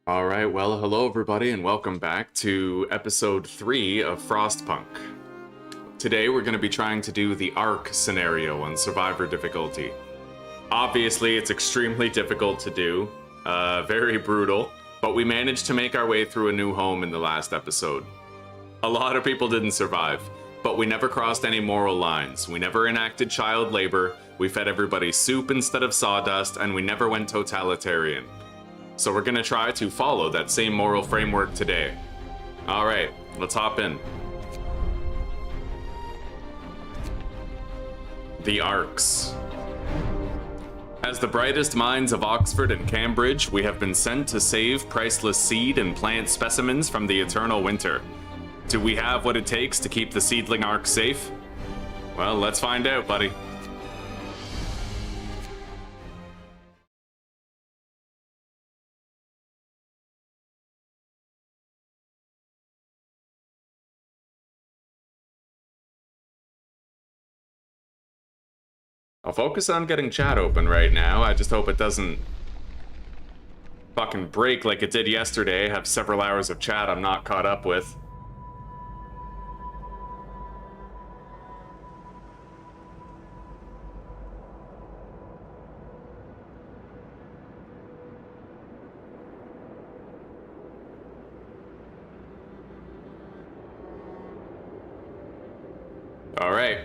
All right, well, hello everybody, and welcome back to episode 3 of Frostpunk. Today we're going to be trying to do the Ark scenario on Survivor difficulty. Obviously, it's extremely difficult to do, very brutal, but we managed to make our way through a new home in the last episode. A lot of people didn't survive, but we never crossed any moral lines. We never enacted child labor, we fed everybody soup instead of sawdust, and we never went totalitarian. So we're gonna try to follow that same moral framework today. Alright, let's hop in. The Arks. As the brightest minds of Oxford and Cambridge, we have been sent to save priceless seed and plant specimens from the eternal winter. Do we have what it takes to keep the seedling Ark safe? Well, let's find out, buddy. I'll focus on getting chat open right now. I just hope it doesn't fucking break like it did yesterday. I have several hours of chat I'm not caught up with. All right.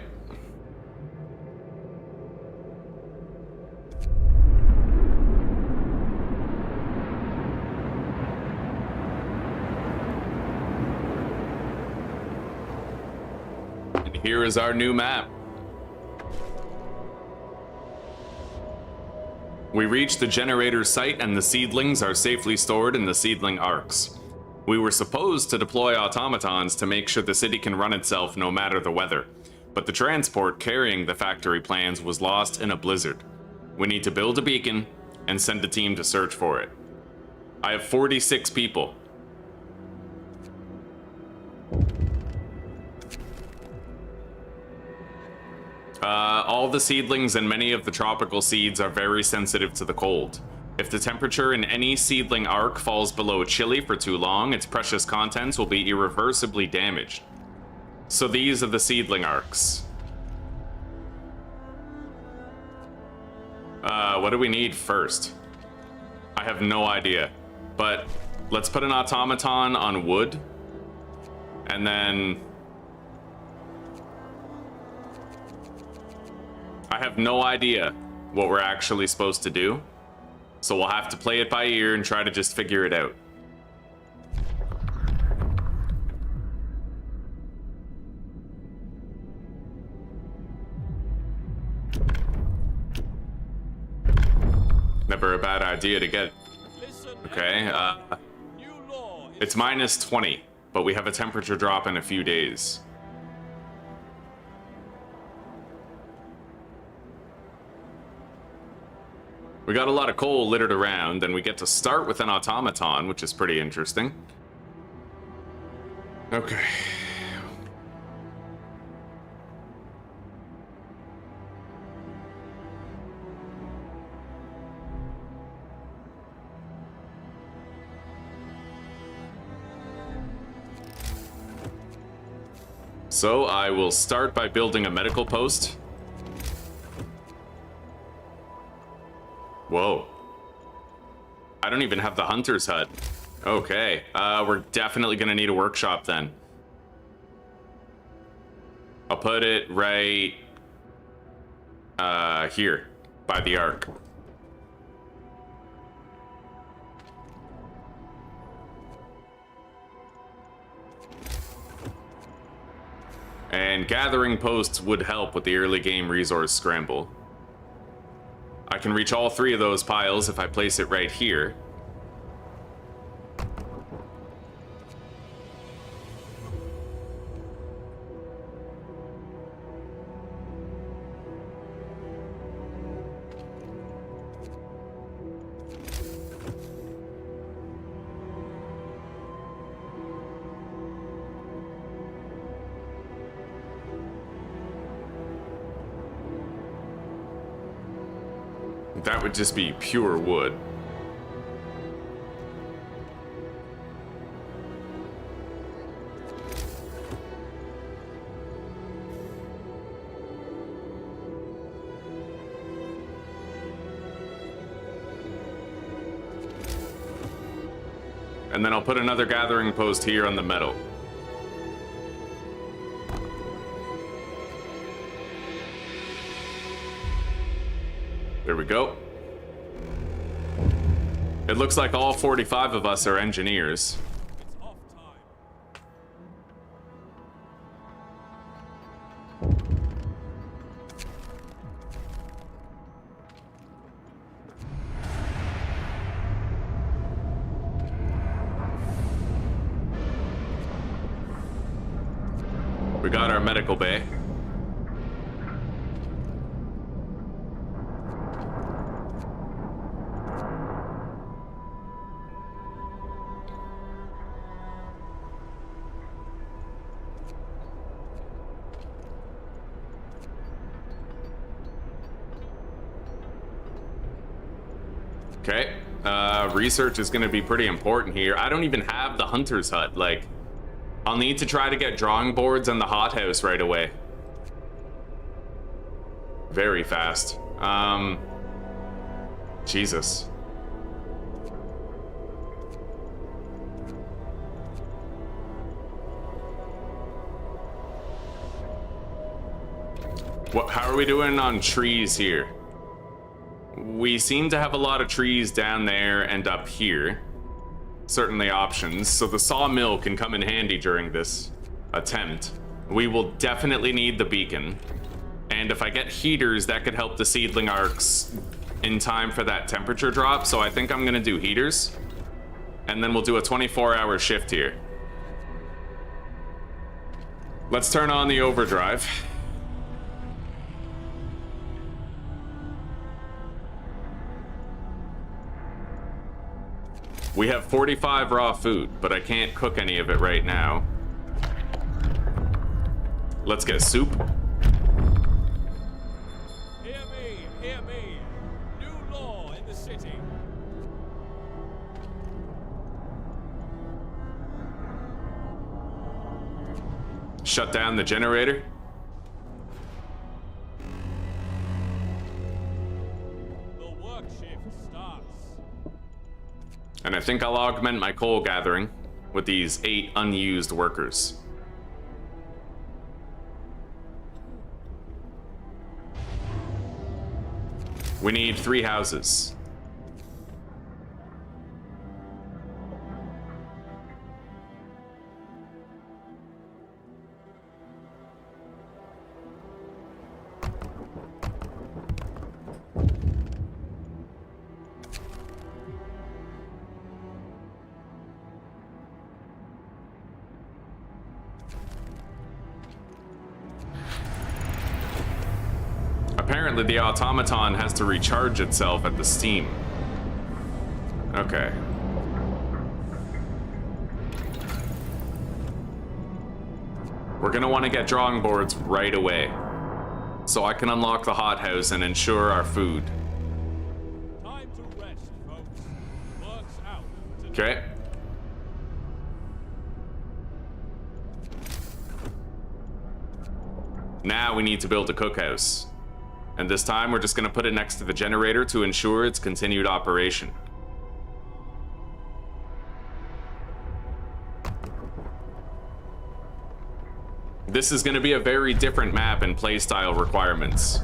And here is our new map. We reached the generator site and the seedlings are safely stored in the seedling arks. We were supposed to deploy automatons to make sure the city can run itself no matter the weather, but the transport carrying the factory plans was lost in a blizzard. We need to build a beacon and send a team to search for it. I have 46 people. All the seedlings and many of the tropical seeds are very sensitive to the cold. If the temperature in any seedling ark falls below chilly for too long, its precious contents will be irreversibly damaged. So these are the seedling arks. What do we need first? I have no idea, but let's put an automaton on wood, and then I have no idea what we're actually supposed to do, so we'll have to play it by ear and try to just figure it out. Never a bad idea to get. Okay, it's minus 20, but we have a temperature drop in a few days. We got a lot of coal littered around, and we get to start with an automaton, which is pretty interesting. Okay. So I will start by building a medical post. Whoa. I don't even have the hunter's hut. Okay, we're definitely gonna need a workshop then. I'll put it right here by the ark. And gathering posts would help with the early game resource scramble. I can reach all 3 of those piles if I place it right here. That would just be pure wood. And then I'll put another gathering post here on the metal. There we go. It looks like all 45 of us are engineers. It's off time. We got our medical bay. Okay, research is gonna be pretty important here. I don't even have the hunter's hut. Like, I'll need to try to get drawing boards and the hothouse right away. Very fast. Jesus. How are we doing on trees here? We seem to have a lot of trees down there and up here. Certainly options, so the sawmill can come in handy during this attempt. We will definitely need the beacon. And if I get heaters, that could help the seedling arcs in time for that temperature drop, so I think I'm gonna do heaters. And then we'll do a 24-hour shift here. Let's turn on the overdrive. We have 45 raw food, but I can't cook any of it right now. Let's get soup. Hear me, hear me. New law in the city. Shut down the generator. The work shift starts. And I think I'll augment my coal gathering with these 8 unused workers. We need 3 houses. Apparently the automaton has to recharge itself at the steam. Okay. We're gonna want to get drawing boards right away, so I can unlock the hothouse and ensure our food. Time to rest, folks. Work's out. Okay. Now we need to build a cookhouse. And this time we're just gonna put it next to the generator to ensure its continued operation. This is gonna be a very different map and playstyle requirements.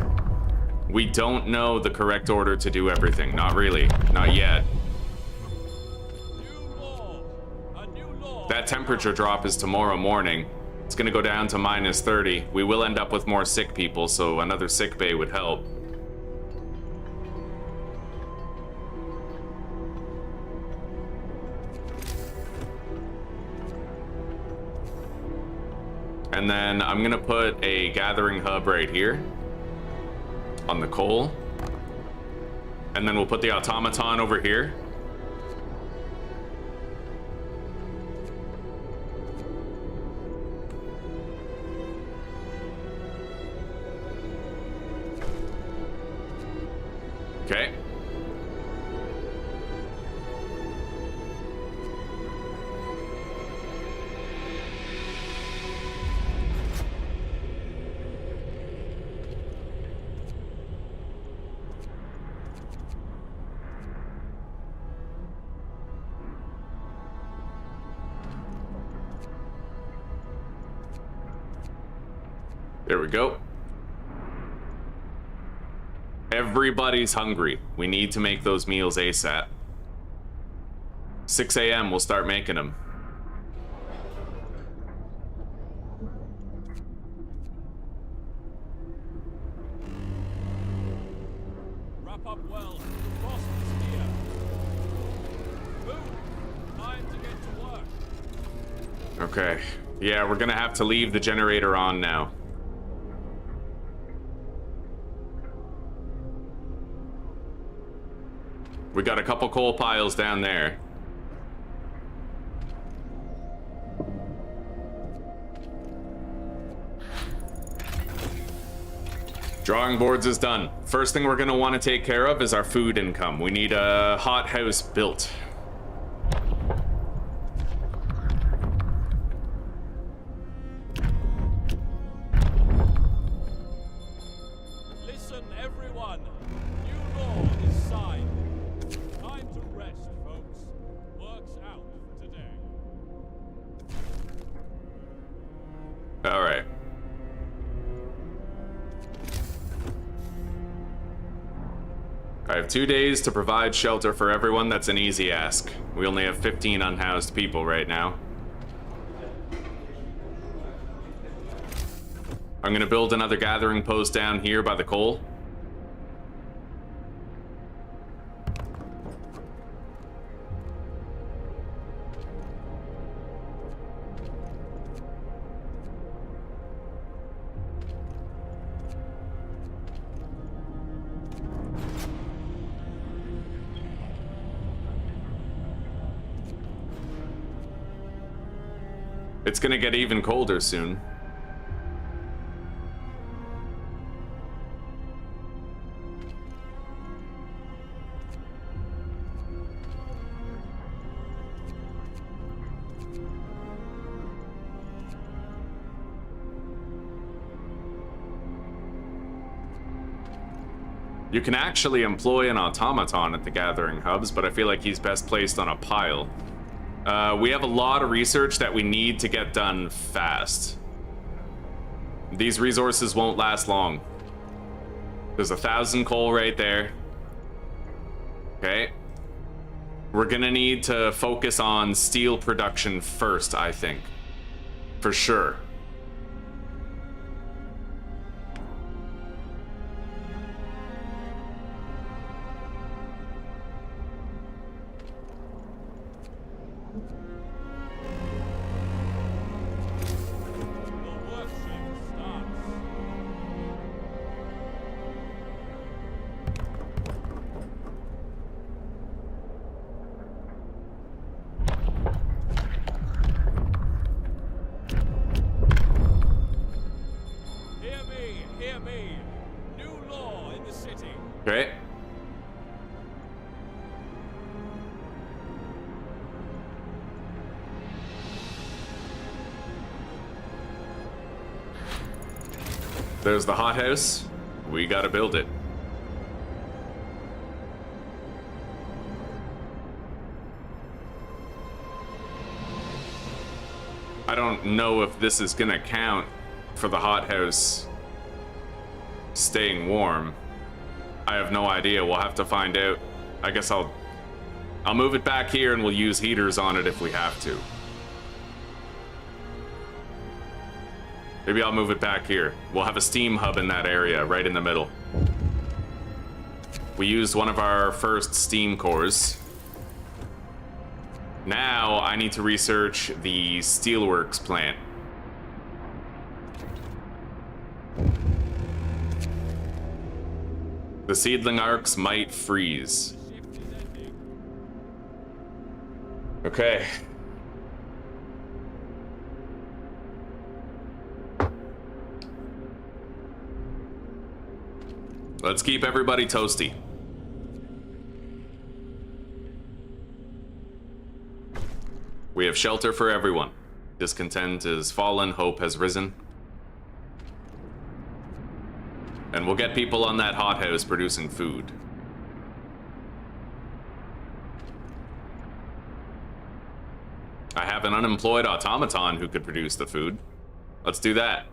We don't know the correct order to do everything. Not really. Not yet. New law. A new law. That temperature drop is tomorrow morning. It's gonna go down to -30. We will end up with more sick people, so another sick bay would help. And then I'm gonna put a gathering hub right here on the coal. And then we'll put the automaton over here. Okay. There we go. Everybody's hungry. We need to make those meals ASAP. 6 a.m. we'll start making them. Wrap up well. The frost is here. Move. Time to get to work. Okay. Yeah, we're gonna have to leave the generator on now. We got a couple coal piles down there. Drawing boards is done. First thing we're gonna want to take care of is our food income. We need a hothouse built. Listen, everyone. New law is signed. Time to rest, folks. Work's out for today. All right. I have 2 days to provide shelter for everyone. That's an easy ask. We only have 15 unhoused people right now. I'm gonna build another gathering post down here by the coal. It's gonna get even colder soon. You can actually employ an automaton at the gathering hubs, but I feel like he's best placed on a pile. We have a lot of research that we need to get done fast. These resources won't last long. There's 1,000 coal right there. Okay. We're gonna need to focus on steel production first, I think. For sure. The work shift starts. Hear me. New law in the city. Okay. There's the hothouse. We gotta build it. I don't know if this is gonna count for the hothouse staying warm. I have no idea. We'll have to find out. I guess I'll move it back here and we'll use heaters on it if we have to. Maybe I'll move it back here. We'll have a steam hub in that area, right in the middle. We used one of our first steam cores. Now I need to research the steelworks plant. The seedling arcs might freeze. Shift is ending. Okay. Let's keep everybody toasty. We have shelter for everyone. Discontent is fallen, hope has risen. And we'll get people on that hothouse producing food. I have an unemployed automaton who could produce the food. Let's do that.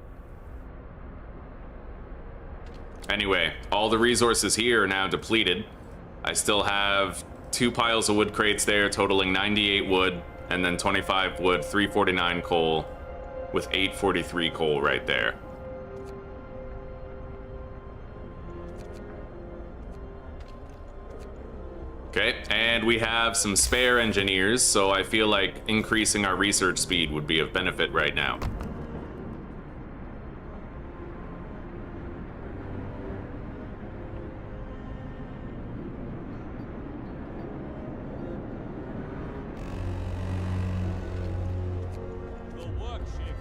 Anyway, all the resources here are now depleted. I still have 2 piles of wood crates there, totaling 98 wood, and then 25 wood, 349 coal, with 843 coal right there. Okay, and we have some spare engineers, so I feel like increasing our research speed would be of benefit right now.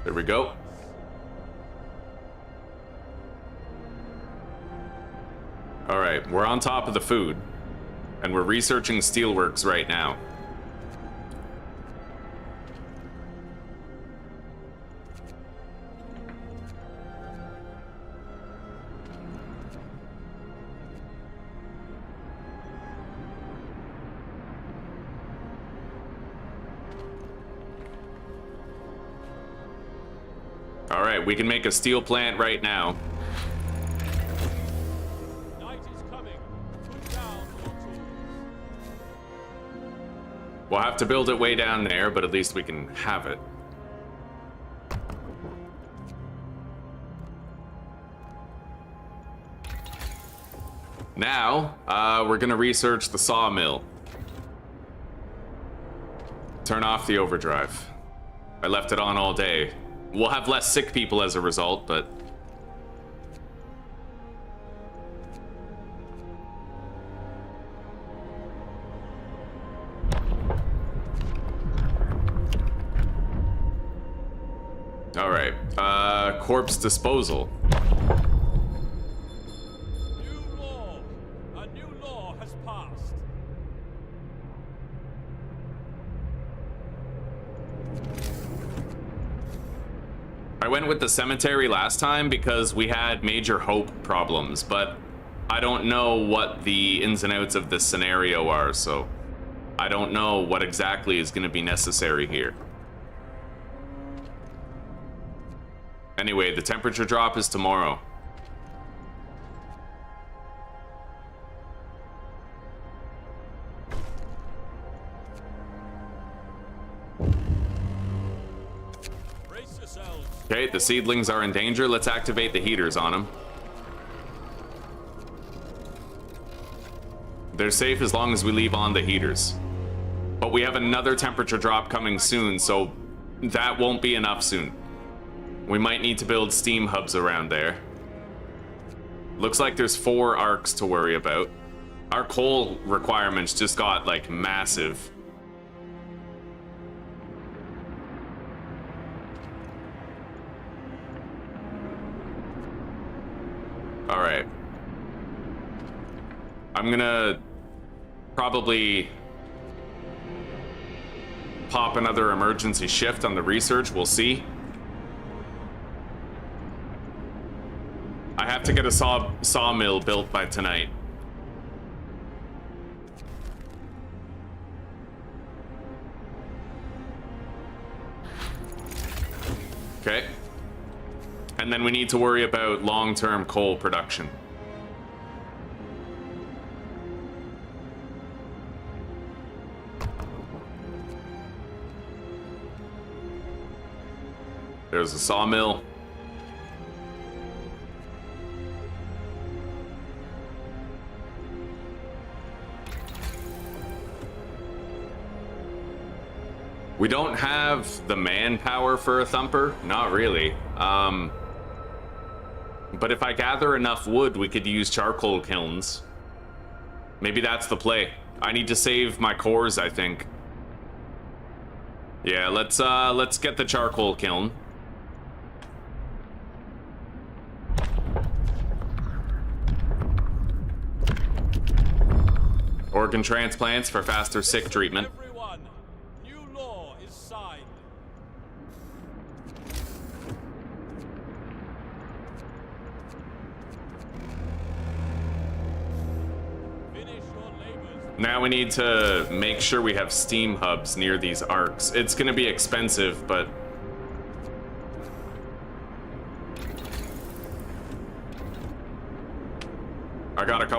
There we go. All right, we're on top of the food, and we're researching steelworks right now. All right, we can make a steel plant right now. Night is coming. Put down your tools. We'll have to build it way down there, but at least we can have it. Now, we're gonna research the sawmill. Turn off the overdrive. I left it on all day. We'll have less sick people as a result, but... Alright, corpse disposal. New law. A new law has passed. I went with the cemetery last time because we had major hope problems, but I don't know what the ins and outs of this scenario are, so I don't know what exactly is going to be necessary here. Anyway, the temperature drop is tomorrow. Brace yourselves. Okay, the seedlings are in danger. Let's activate the heaters on them. They're safe as long as we leave on the heaters. But we have another temperature drop coming soon, so that won't be enough soon. We might need to build steam hubs around there. Looks like there's 4 arcs to worry about. Our coal requirements just got, like, massive. Alright. I'm gonna probably pop another emergency shift on the research. We'll see. I have to get a sawmill built by tonight. Okay. And then we need to worry about long-term coal production. There's a sawmill. We don't have the manpower for a thumper, not really. But if I gather enough wood, we could use charcoal kilns. Maybe that's the play. I need to save my cores, I think. Yeah, let's get the charcoal kiln. Organ transplants for faster sick treatment. Everyone, new law is signed. Finish your labors. Now we need to make sure we have steam hubs near these arcs. It's gonna be expensive, but...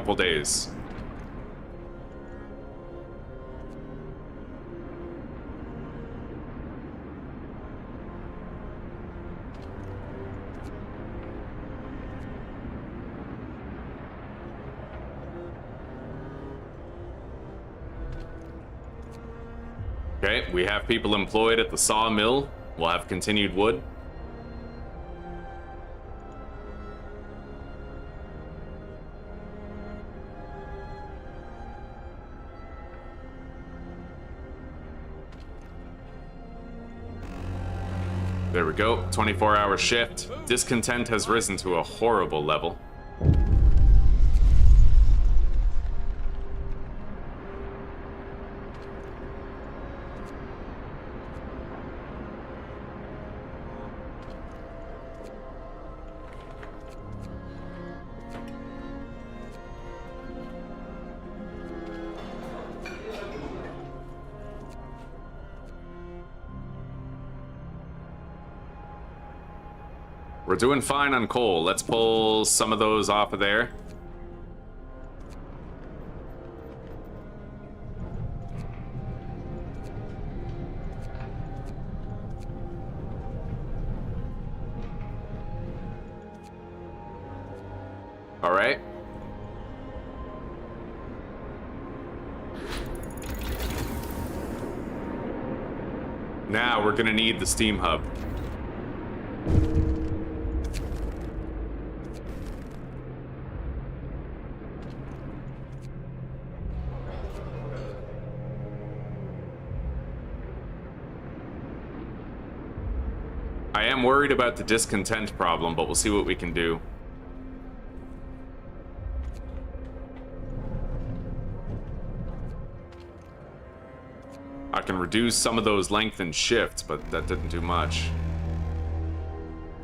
couple days. Okay, we have people employed at the sawmill. We'll have continued wood. There we go, 24-hour shift. Discontent has risen to a horrible level. We're doing fine on coal. Let's pull some of those off of there. All right. Now we're gonna need the steam hub. I am worried about the discontent problem, but we'll see what we can do. I can reduce some of those lengthened shifts, but that didn't do much.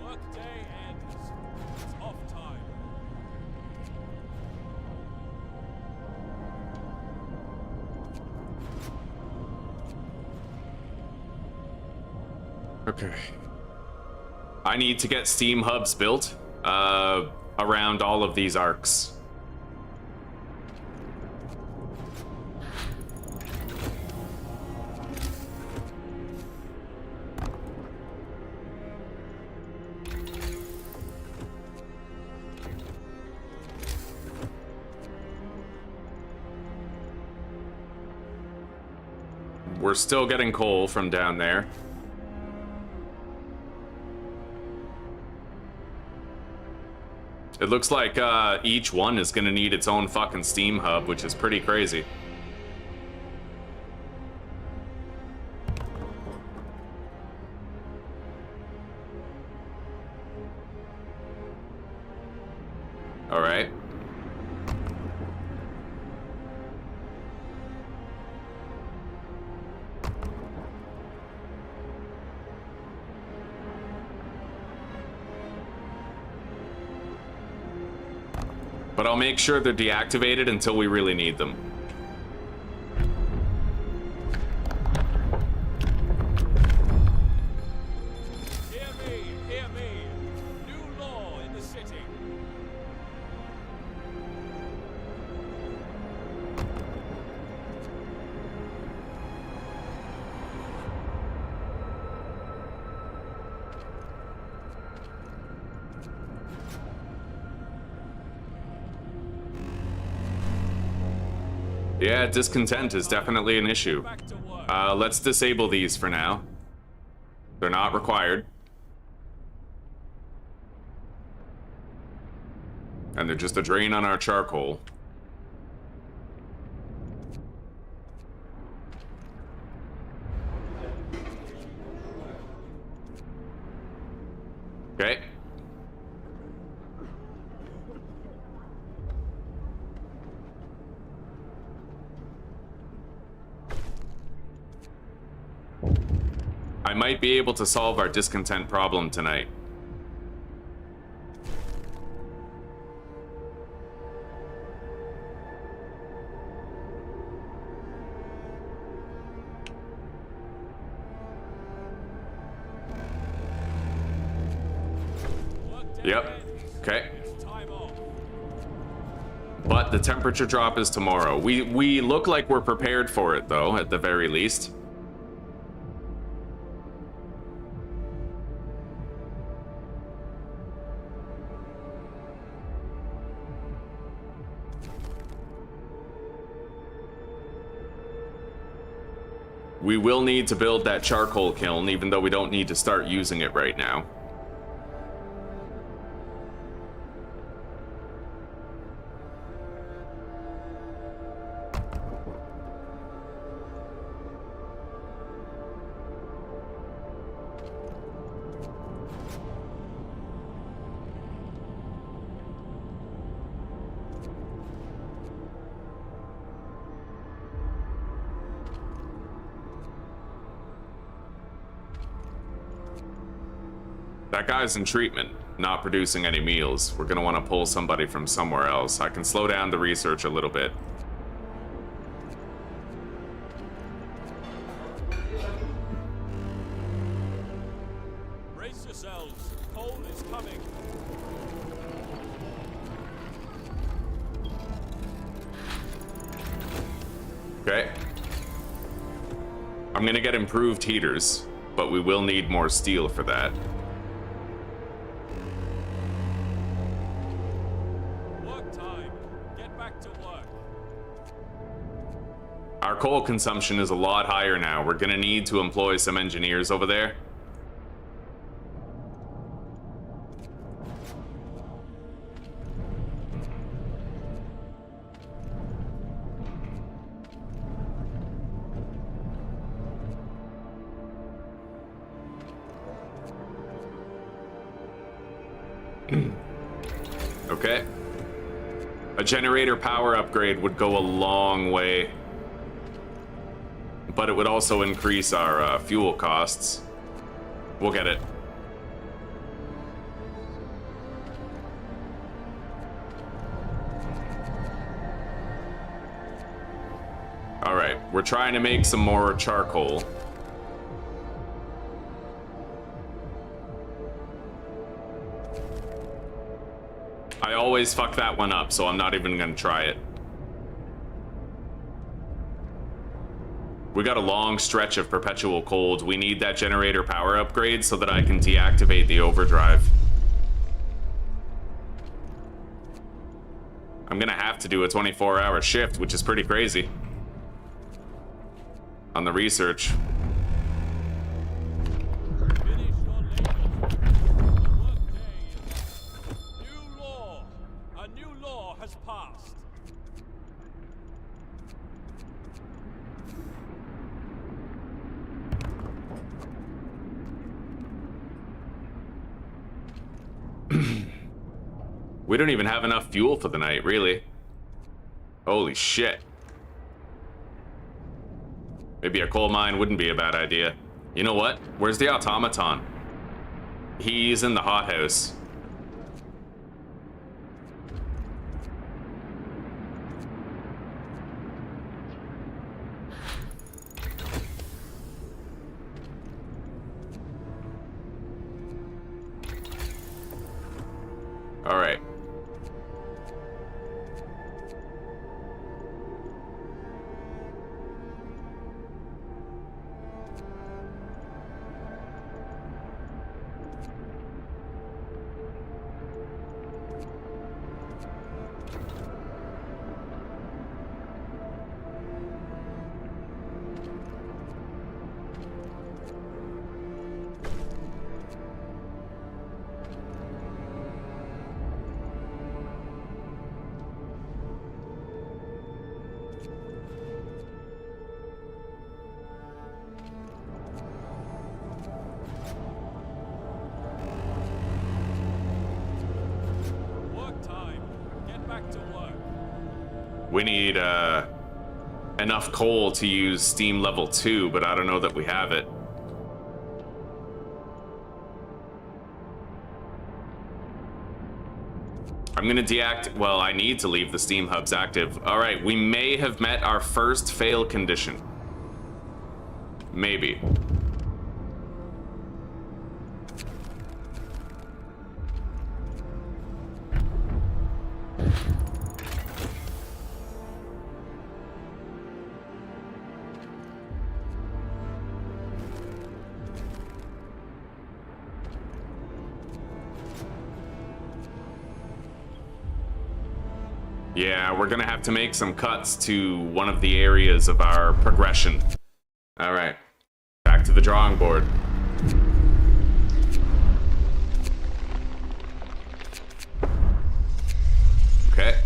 Workday ends. It's off time. Okay. I need to get steam hubs built around all of these arcs. We're still getting coal from down there. It looks like each one is gonna need its own fucking steam hub, which is pretty crazy. All right. But I'll make sure they're deactivated until we really need them. Hear me, hear me. New law in the city. Yeah, discontent is definitely an issue. Back to work. Let's disable these for now. They're not required. And they're just a drain on our charcoal. Okay. I might be able to solve our discontent problem tonight. Workday Yep. ends. Okay. It's time off. But the temperature drop is tomorrow. We look like we're prepared for it, though, at the very least. We will need to build that charcoal kiln, even though we don't need to start using it right now. That guy's in treatment, not producing any meals. We're gonna want to pull somebody from somewhere else. I can slow down the research a little bit. Brace yourselves. Coal is coming. Okay. I'm gonna get improved heaters, but we will need more steel for that. Our coal consumption is a lot higher now. We're gonna need to employ some engineers over there. Okay. A generator power upgrade would go a long way. But it would also increase our fuel costs. We'll get it. All right, we're trying to make some more charcoal. I always fuck that one up, so I'm not even gonna try it. We got a long stretch of perpetual cold. We need that generator power upgrade so that I can deactivate the overdrive. I'm gonna have to do a 24-hour shift, which is pretty crazy. On the research. Finish your labor. The workday is new law. A new law has passed. We don't even have enough fuel for the night, really. Holy shit. Maybe a coal mine wouldn't be a bad idea. You know what? Where's the automaton? He's in the hothouse. All right. We need enough coal to use steam level 2, but I don't know that we have it. I'm gonna well, I need to leave the steam hubs active. All right, we may have met our first fail condition. Maybe. Yeah, we're gonna have to make some cuts to one of the areas of our progression. Alright, back to the drawing board. Okay.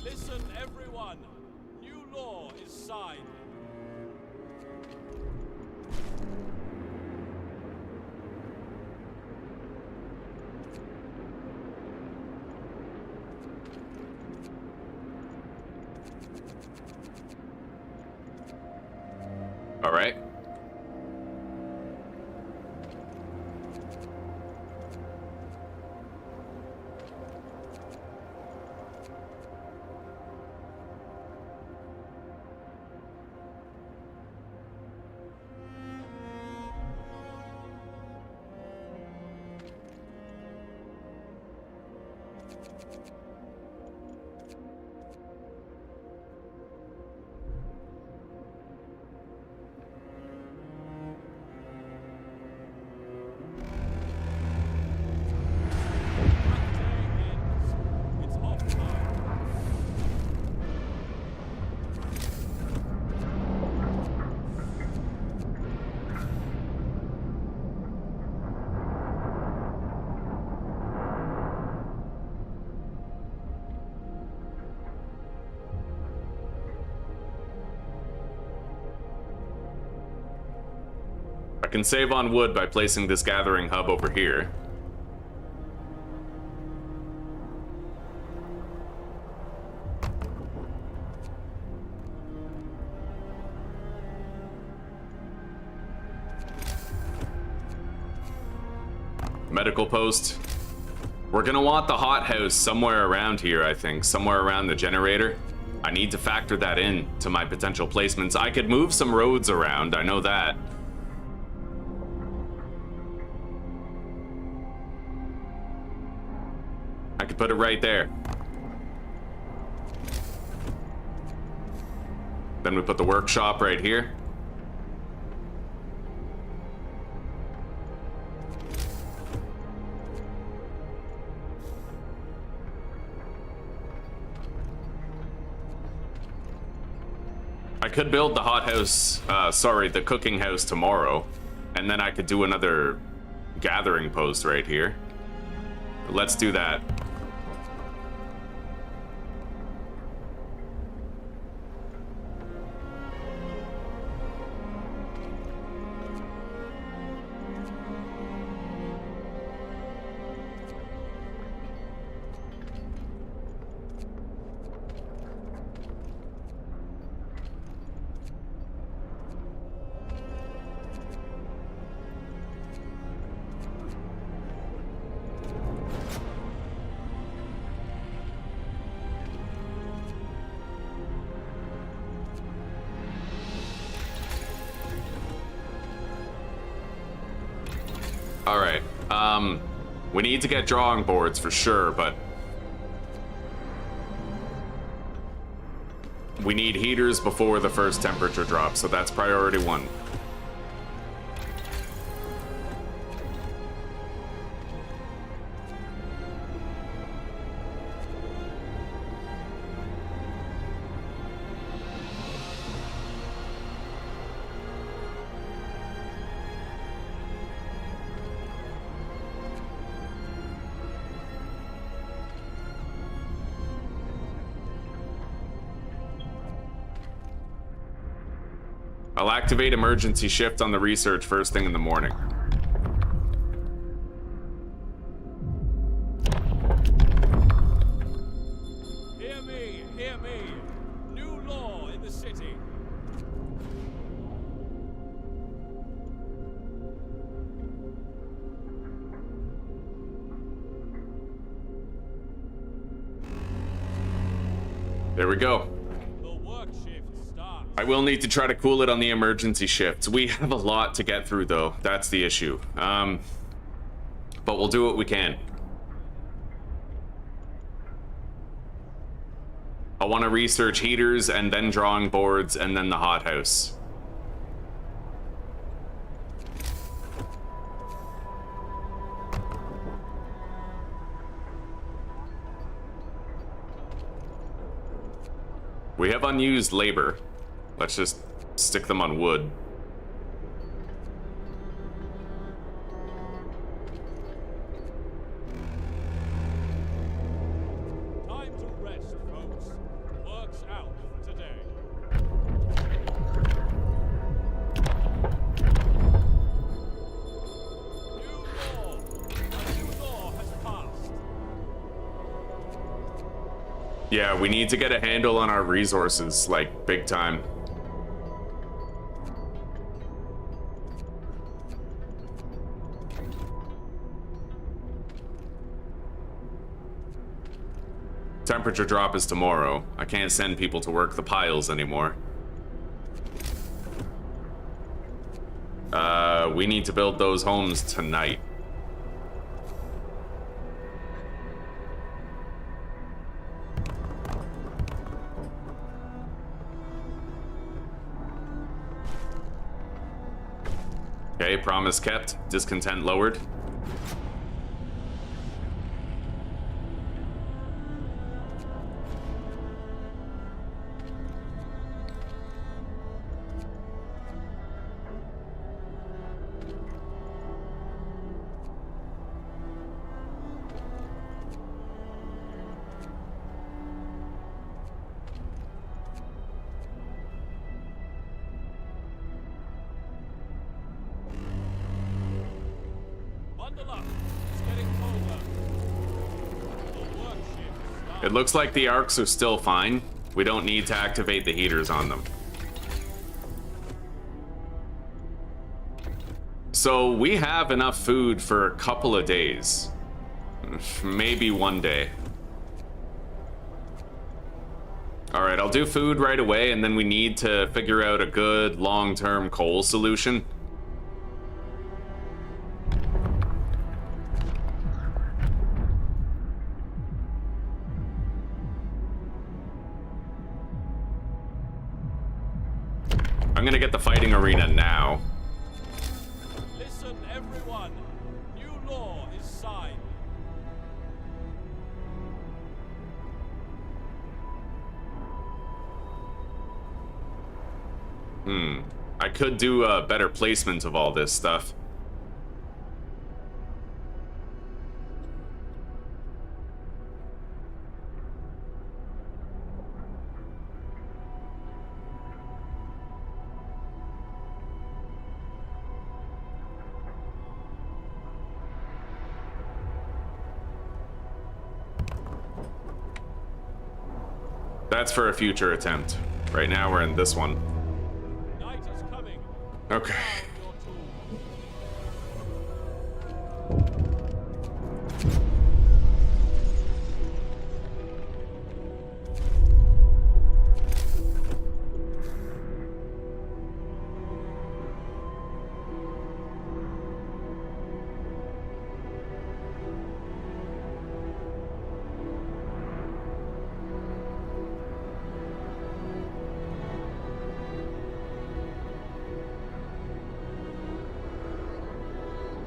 Listen, everyone. New law is signed. All right. It's off time. I can save on wood by placing this gathering hub over here. Medical post. We're gonna want the hothouse somewhere around here, I think. Somewhere around the generator. I need to factor that in to my potential placements. I could move some roads around, I know that. I could put it right there. Then we put the workshop right here. I could build the hothouse, the cooking house tomorrow, and then I could do another gathering post right here. Let's do that. Alright, we need to get drawing boards for sure, but we need heaters before the first temperature drop, so that's priority 1. I'll activate emergency shift on the research first thing in the morning. Hear me, hear me. New law in the city. There we go. The work shift starts. I will need to try to cool it on the emergency shifts. We have a lot to get through, though. That's the issue. But we'll do what we can. I want to research heaters and then drawing boards and then the hothouse. We have unused labor. Let's just stick them on wood. Time to rest, folks. Work's out for today. A new law has passed. Yeah, we need to get a handle on our resources, like, big time. Temperature drop is tomorrow. I can't send people to work the piles anymore. We need to build those homes tonight. Okay, promise kept, discontent lowered. Bundle up. It's getting colder. The work shift starts. It looks like the arcs are still fine. We don't need to activate the heaters on them. So we have enough food for a couple of days. Maybe one day. All right, I'll do food right away, and then we need to figure out a good long-term coal solution. I'm gonna get the fighting arena now. Listen, everyone. New law is signed. I could do a better placement of all this stuff. That's for a future attempt. Right now we're in this one. Night is coming. Okay. Your tools.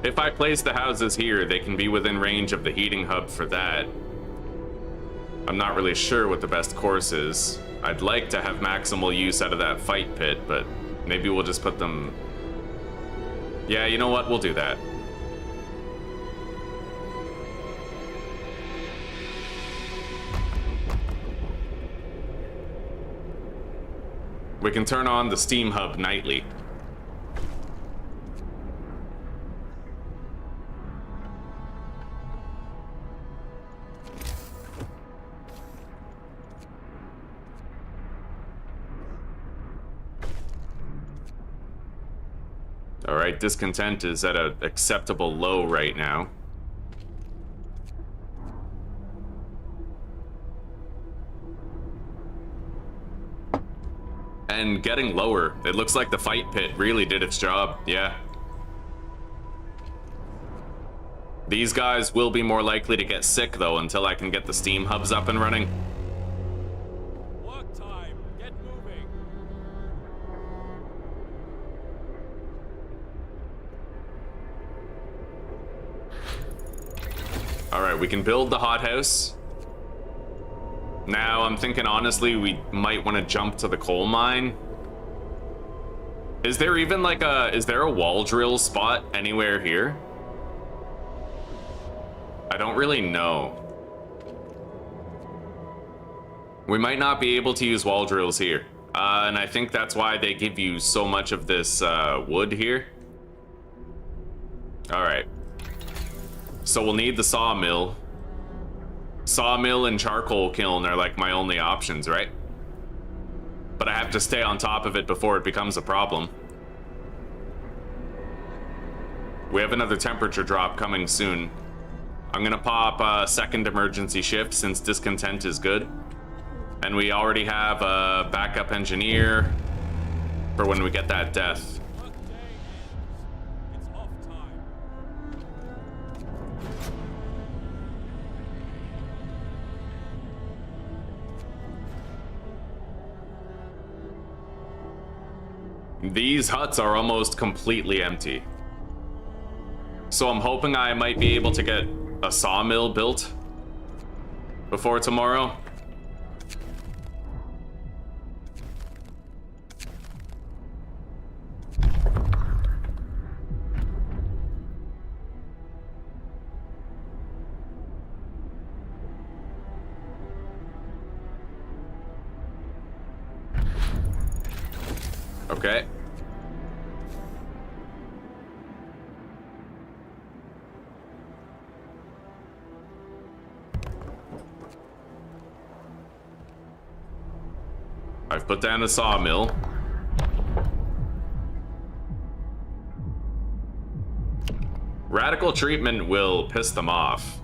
If I place the houses here, they can be within range of the heating hub for that. I'm not really sure what the best course is. I'd like to have maximal use out of that fight pit, but maybe we'll just put them... Yeah, you know what? We'll do that. We can turn on the steam hub nightly. All right, discontent is at an acceptable low right now. And getting lower. It looks like the fight pit really did its job, yeah. These guys will be more likely to get sick, though, until I can get the steam hubs up and running. Alright, we can build the hothouse. Now, I'm thinking, honestly, we might want to jump to the coal mine. Is there even like is there a wall drill spot anywhere here? I don't really know. We might not be able to use wall drills here. And I think that's why they give you so much of this wood here. Alright. So we'll need the sawmill. Sawmill and charcoal kiln are like my only options, right? But I have to stay on top of it before it becomes a problem. We have another temperature drop coming soon. I'm gonna pop a second emergency shift since discontent is good. And we already have a backup engineer for when we get that death. Workday ends. It's off time. These huts are almost completely empty. So I'm hoping I might be able to get a sawmill built before tomorrow. Okay. I've put down a sawmill. Radical treatment will piss them off.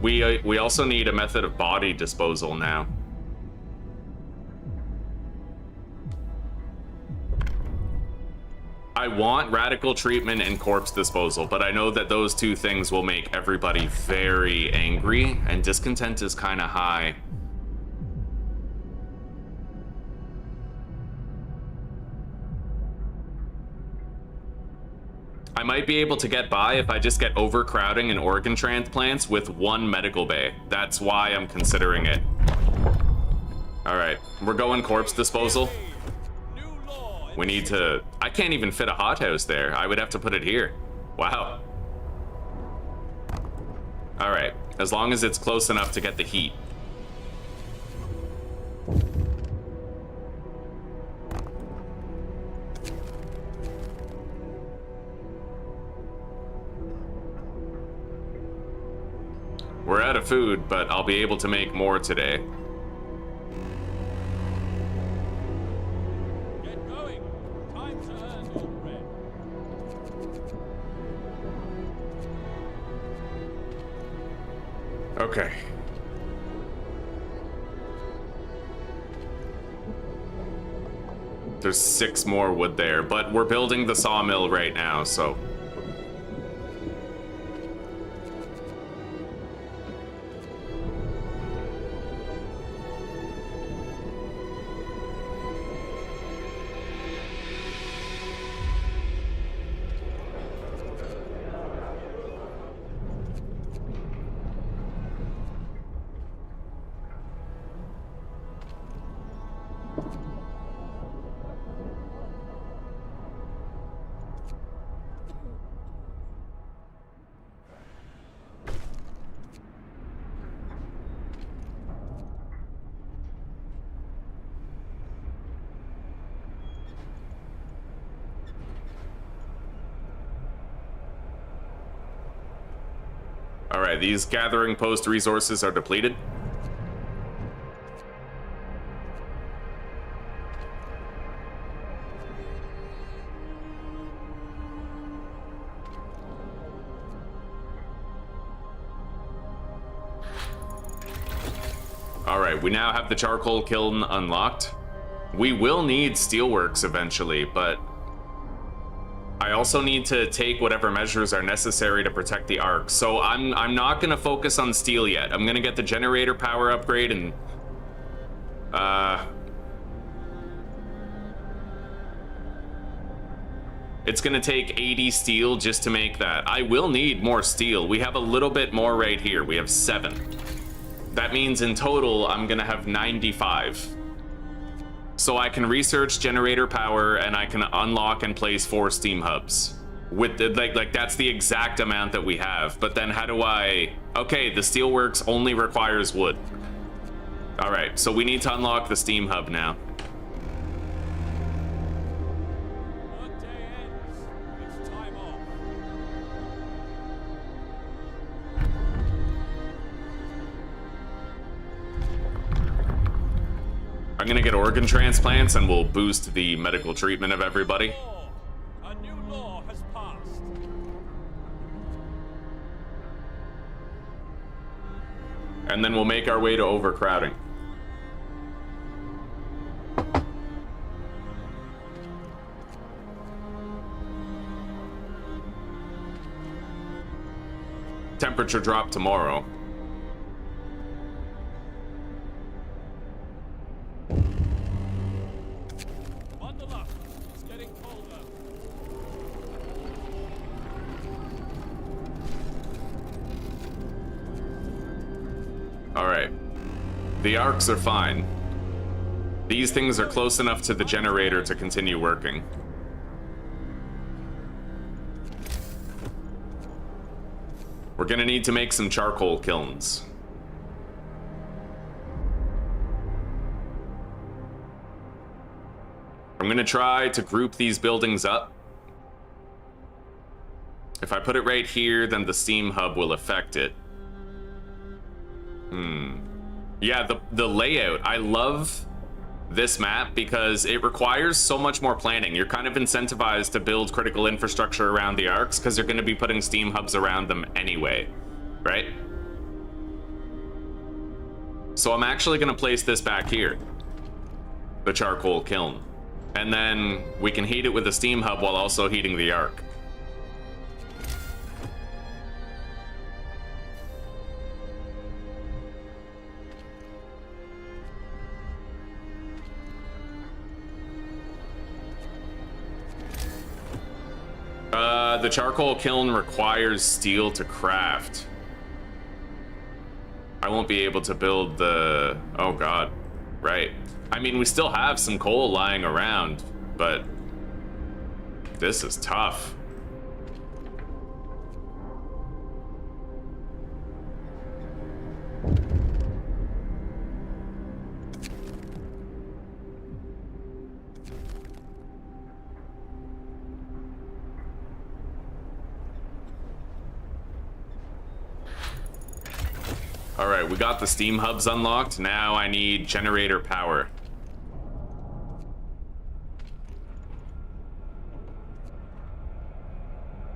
We also need a method of body disposal now. I want radical treatment and corpse disposal, but I know that those two things will make everybody very angry, and discontent is kind of high. I might be able to get by if I just get overcrowding and organ transplants with one medical bay. That's why I'm considering it. Alright, we're going corpse disposal. We need to... I can't even fit a hothouse there. I would have to put it here. Wow. Alright, as long as it's close enough to get the heat. We're out of food, but I'll be able to make more today. Okay. There's 6 more wood there, but we're building the sawmill right now, so... Alright, these gathering post resources are depleted. Alright, we now have the charcoal kiln unlocked. We will need steelworks eventually, but I also need to take whatever measures are necessary to protect the Ark. So I'm not gonna focus on steel yet. I'm gonna get the generator power upgrade and It's gonna take 80 steel just to make that. I will need more steel. We have a little bit more right here. We have 7. That means in total, I'm gonna have 95. So I can research generator power and I can unlock and place 4 steam hubs. With the, like that's the exact amount that we have. But then how do I... Okay, the steelworks only requires wood. All right, so we need to unlock the steam hub now. Workday ends. It's time off. I'm gonna get organ transplants and we'll boost the medical treatment of everybody. Law. A new law has passed. And then we'll make our way to overcrowding. Temperature drop tomorrow. Bundle up. It's getting colder. All right. The arcs are fine. These things are close enough to the generator to continue working. We're gonna need to make some charcoal kilns. I'm gonna try to group these buildings up. If I put it right here, then the steam hub will affect it. Yeah, the layout. I love this map because it requires so much more planning. You're kind of incentivized to build critical infrastructure around the arcs because you're going to be putting steam hubs around them anyway, right? So I'm actually going to place this back here, the charcoal kiln, and then we can heat it with a steam hub while also heating the arc. The charcoal kiln requires steel to craft. I won't be able to build the... Oh god, right. I mean, we still have some coal lying around, but this is tough. All right, we got the steam hubs unlocked. Now I need generator power.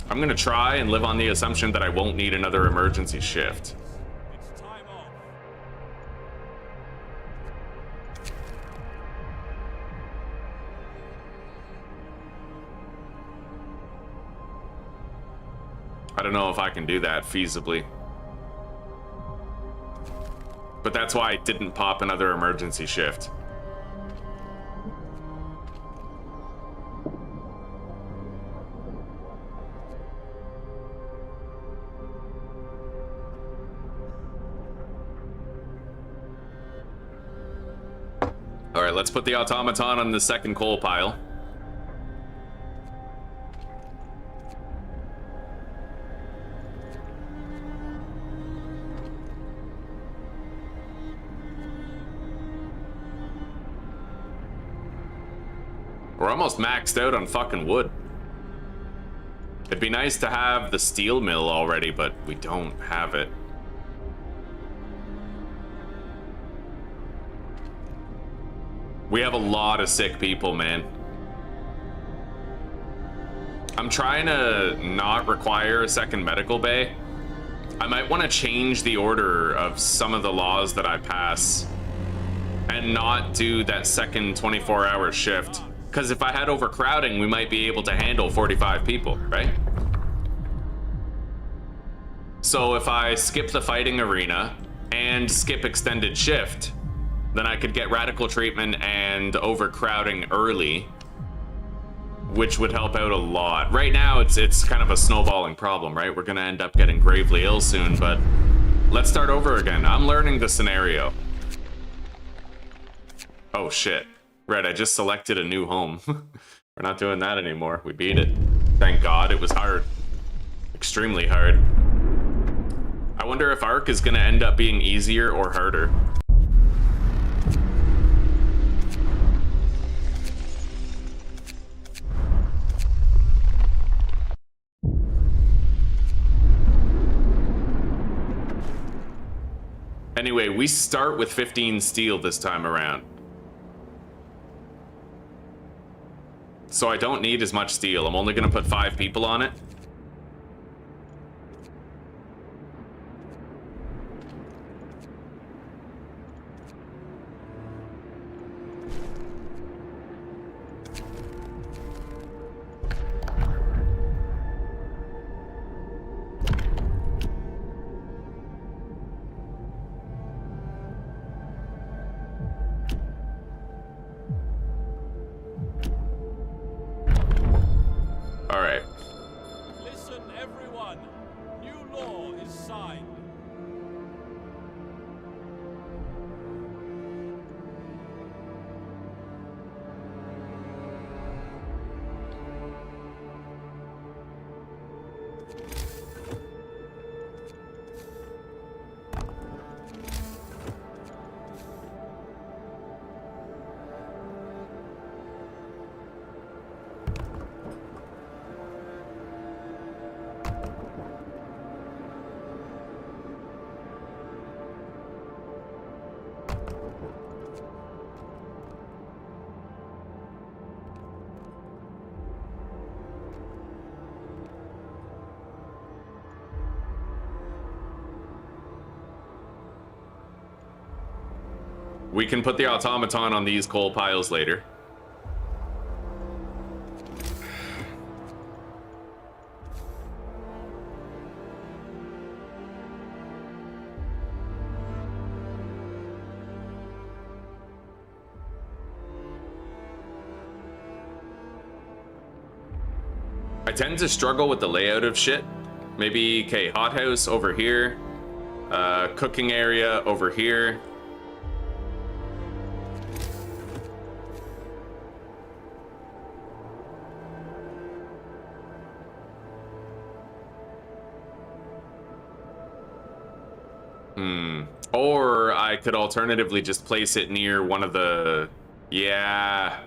I'm gonna try and live on the assumption that I won't need another emergency shift. It's time off. I don't know if I can do that feasibly. But that's why I didn't pop another emergency shift. All right, let's put the automaton on the second coal pile. We're almost maxed out on fucking wood. It'd be nice to have the steel mill already, but we don't have it. We have a lot of sick people, man. I'm trying to not require a second medical bay. I might want to change the order of some of the laws that I pass and not do that second 24-hour shift. Because if I had overcrowding, we might be able to handle 45 people, right? So if I skip the fighting arena and skip extended shift, then I could get radical treatment and overcrowding early which would help out a lot. Right now, it's kind of a snowballing problem, right? We're gonna end up getting gravely ill soon, but let's start over again. I'm learning the scenario. Oh shit. Right, I just selected a new home. We're not doing that anymore. We beat it. Thank God. It was hard. Extremely hard. I wonder if Ark is gonna end up being easier or harder. Anyway, we start with 15 steel this time around. So I don't need as much steel. I'm only gonna put 5 people on it. We can put the automaton on these coal piles later. I tend to struggle with the layout of shit. Maybe, okay, hothouse over here. Cooking area over here. Or I could alternatively just place it near one of the... Yeah,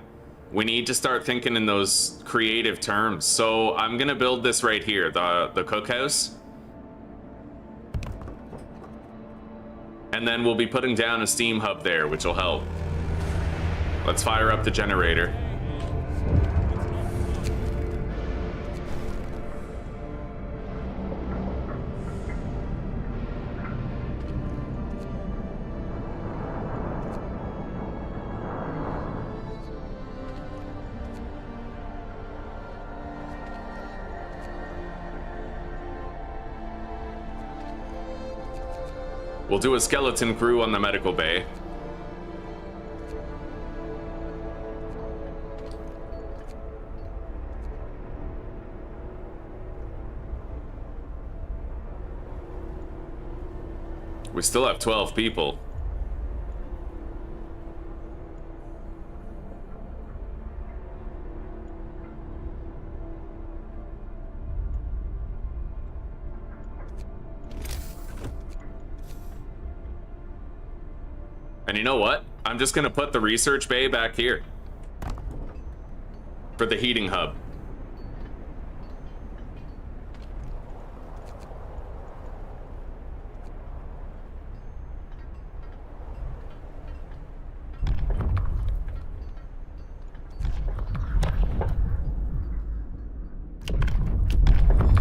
we need to start thinking in those creative terms. So I'm gonna build this right here, the cookhouse. And then we'll be putting down a steam hub there, which will help. Let's fire up the generator. We'll do a skeleton crew on the medical bay. We still have 12 people. And you know what? I'm just gonna put the research bay back here for the heating hub.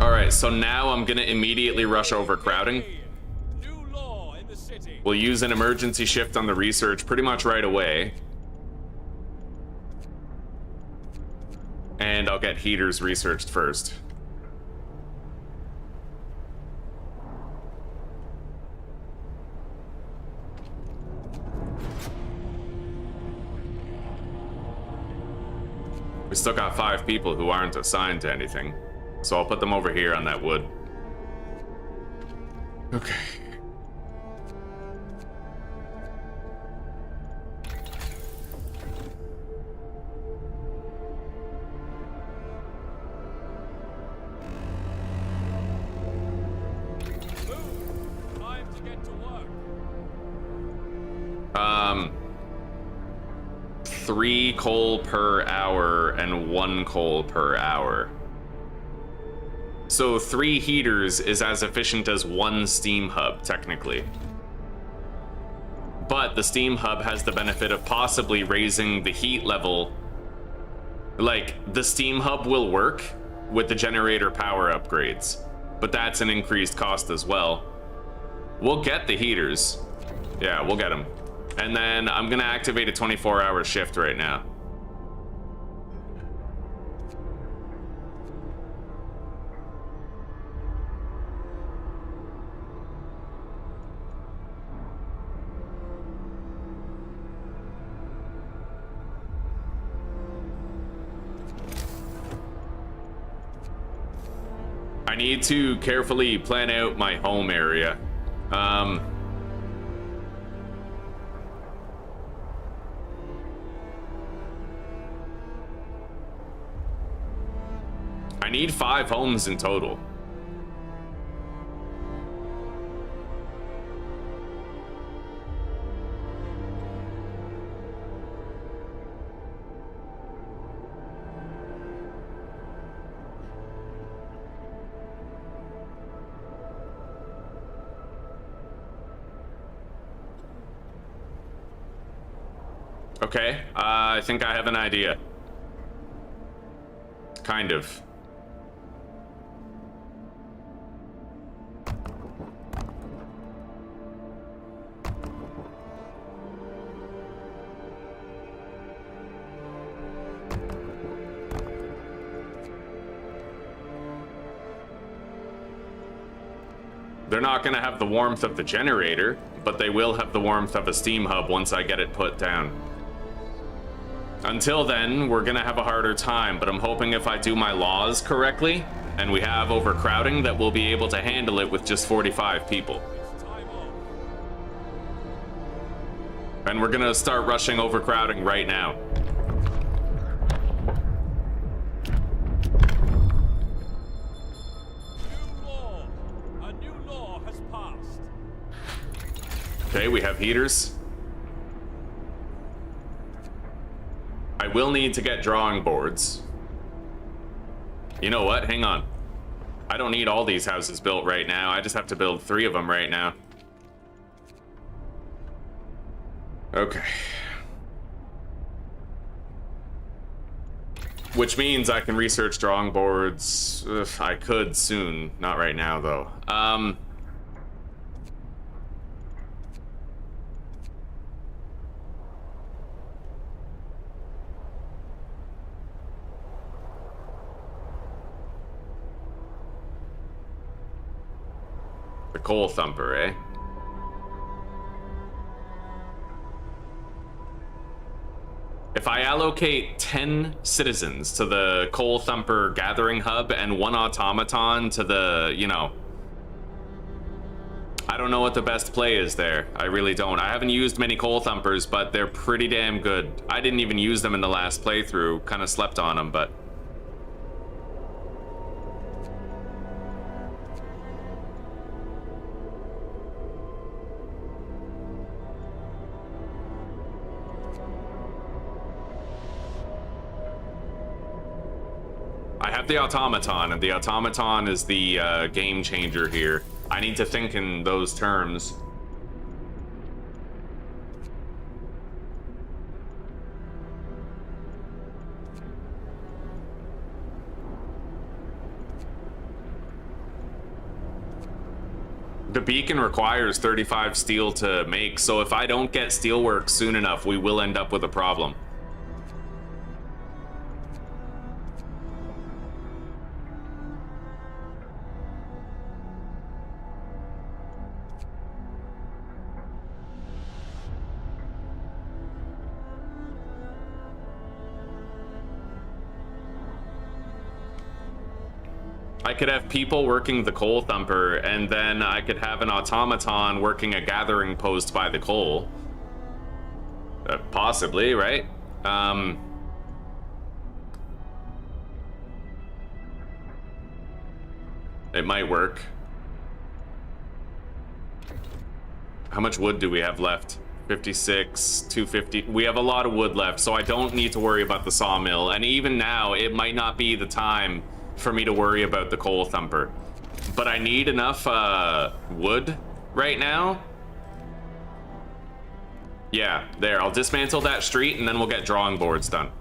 All right, so now I'm gonna immediately rush over crowding. We'll use an emergency shift on the research pretty much right away. And I'll get heaters researched first. We still got 5 people who aren't assigned to anything. So I'll put them over here on that wood. Okay. Time to get to work. 3 coal per hour and 1 coal per hour. So 3 heaters is as efficient as 1 steam hub, technically. But the steam hub has the benefit of possibly raising the heat level. Like, the steam hub will work with the generator power upgrades, but that's an increased cost as well. We'll get the heaters. Yeah, we'll get them. And then I'm gonna activate a 24-hour shift right now. I need to carefully plan out my home area. I need 5 homes in total. Okay, I think I have an idea. Kind of. They're not going to have the warmth of the generator, but they will have the warmth of a steam hub once I get it put down. Until then, we're going to have a harder time, but I'm hoping if I do my laws correctly, and we have overcrowding, that we'll be able to handle it with just 45 people. It's time off. And we're going to start rushing overcrowding right now. A new law has passed. Okay, we have heaters. I will need to get drawing boards. You know what? Hang on. I don't need all these houses built right now. I just have to build 3 of them right now. Okay. Which means I can research drawing boards. Ugh, I could soon. Not right now, though. The coal thumper, eh? If I allocate 10 citizens to the coal thumper gathering hub and 1 automaton to the, you know, I don't know what the best play is there. I really don't. I haven't used many coal thumpers, but they're pretty damn good. I didn't even use them in the last playthrough. Kind of slept on them, but... I have the automaton, and the automaton is the game changer here. I need to think in those terms. The beacon requires 35 steel to make, so if I don't get steelwork soon enough, we will end up with a problem. I could have people working the coal thumper, and then I could have an automaton working a gathering post by the coal. Possibly, right? It might work. How much wood do we have left? 56, 250. We have a lot of wood left, so I don't need to worry about the sawmill. And even now, it might not be the time for me to worry about the coal thumper. But I need enough wood right now. Yeah, there. I'll dismantle that street, and then we'll get drawing boards done.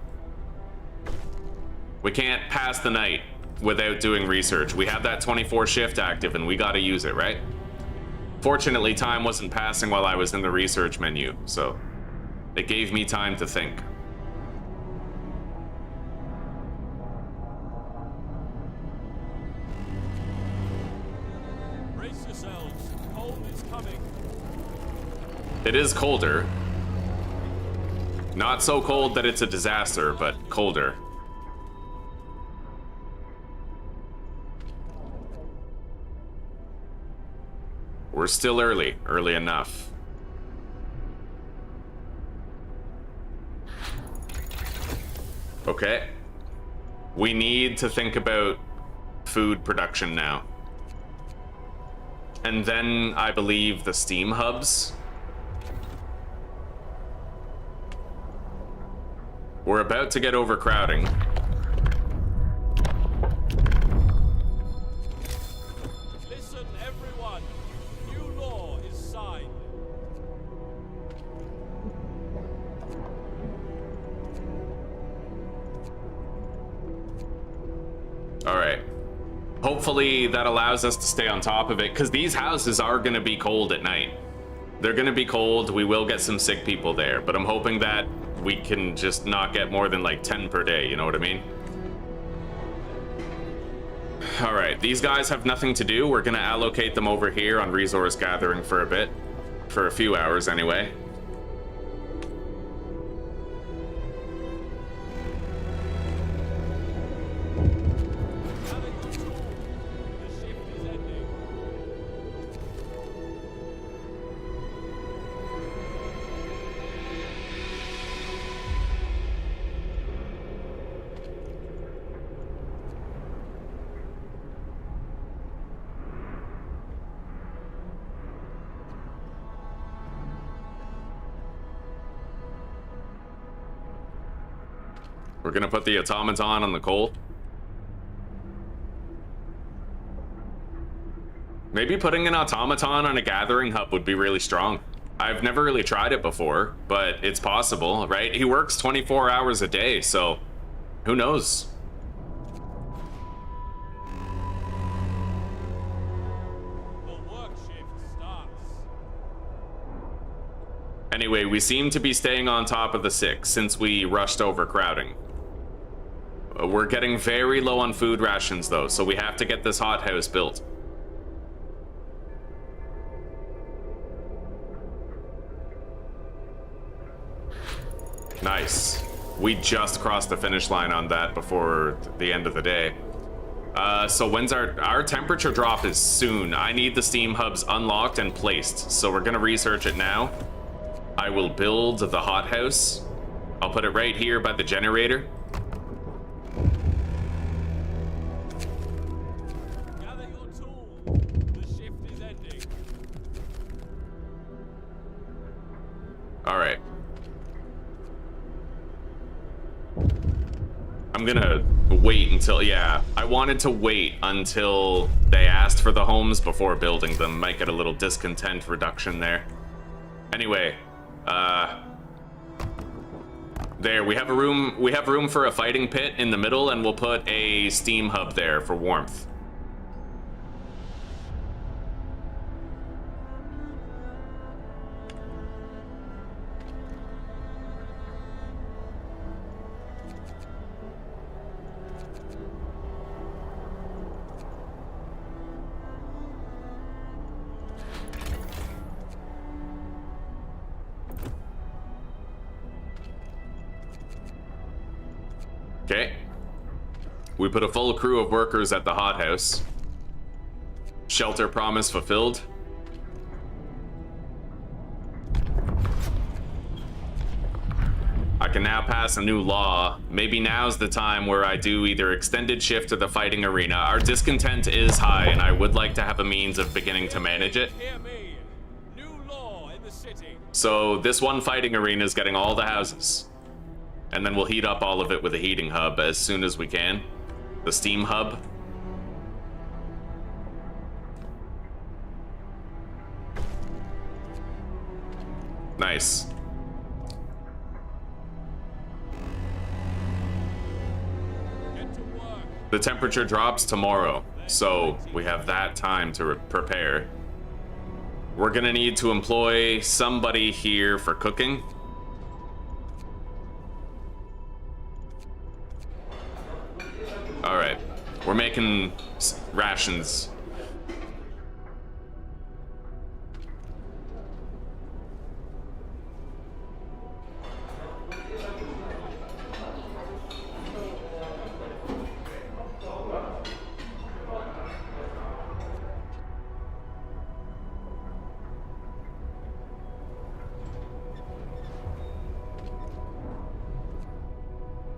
We can't pass the night without doing research. We have that 24 shift active, and we gotta use it, right? Fortunately, time wasn't passing while I was in the research menu, so it gave me time to think. Brace yourselves. Cold is coming. It is colder. Not so cold that it's a disaster, but colder. We're still early enough. Okay. We need to think about food production now. And then I believe the steam hubs. We're about to get overcrowding. Listen, everyone. New law is signed. All right. Hopefully that allows us to stay on top of it, because these houses are going to be cold at night. They're going to be cold. We will get some sick people there, but I'm hoping that we can just not get more than like 10 per day, you know what I mean? All right, these guys have nothing to do. We're going to allocate them over here on resource gathering for a bit, for a few hours anyway. We're gonna put the automaton on the coal. Maybe putting an automaton on a gathering hub would be really strong. I've never really tried it before, but it's possible, right? He works 24 hours a day, so who knows? The work shift starts. Anyway, we seem to be staying on top of the 6 since we rushed overcrowding. We're getting very low on food rations though, so we have to get this hothouse built. Nice. We just crossed the finish line on that before the end of the day. So when's our temperature drop is soon. I need the steam hubs unlocked and placed, so we're gonna research it now. I will build the hothouse. I'll put it right here by the generator. Gather your tools. The shift is ending. All right. I'm gonna wait until, yeah, I wanted to wait until they asked for the homes before building them. Might get a little discontent reduction there. Anyway, there, we have room for a fighting pit in the middle, and we'll put a steam hub there for warmth. Okay. We put a full crew of workers at the hothouse. Shelter promise fulfilled. I can now pass a new law. Maybe now's the time where I do either extended shift to the fighting arena. Our discontent is high, and I would like to have a means of beginning to manage it. Hear me. New law in the city. So this one fighting arena is getting all the houses. And then we'll heat up all of it with a heating hub as soon as we can. The steam hub. Nice. Get to work. The temperature drops tomorrow, so we have that time to prepare. We're gonna need to employ somebody here for cooking. All right, we're making rations.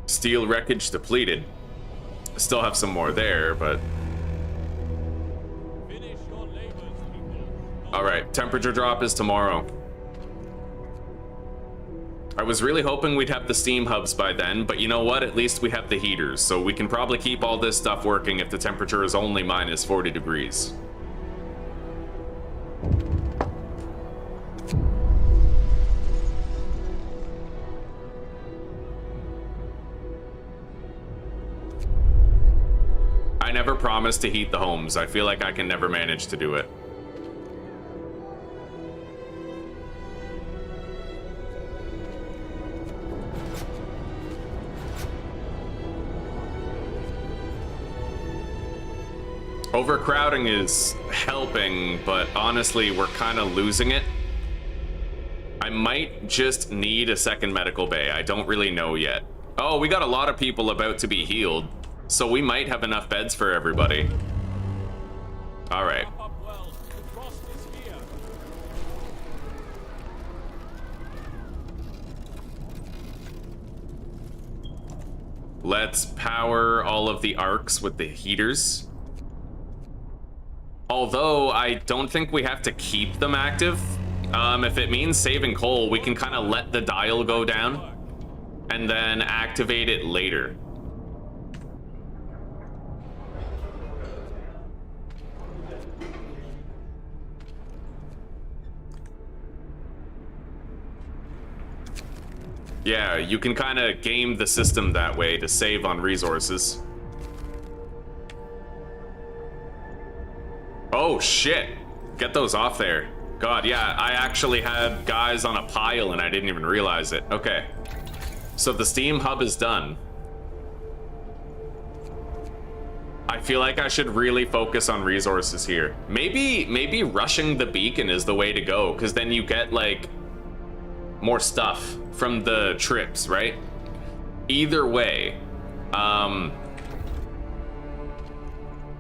Steel wreckage depleted. Still have some more there, but... Finish your labors, people. Alright, temperature drop is tomorrow. I was really hoping we'd have the steam hubs by then, but you know what? At least we have the heaters, so we can probably keep all this stuff working if the temperature is only minus 40 degrees. I never promised to heat the homes. I feel like I can never manage to do it. Overcrowding is helping, but honestly, we're kind of losing it. I might just need a second medical bay. I don't really know yet. Oh, we got a lot of people about to be healed. So we might have enough beds for everybody. All right. Wrap up well. The frost is here. Let's power all of the arcs with the heaters. Although I don't think we have to keep them active. If it means saving coal, we can kind of let the dial go down and then activate it later. Yeah, you can kind of game the system that way to save on resources. Oh shit! Get those off there. God, yeah, I actually had guys on a pile and I didn't even realize it. Okay. So the steam hub is done. I feel like I should really focus on resources here. Maybe rushing the beacon is the way to go, because then you get like more stuff from the trips, right? Either way,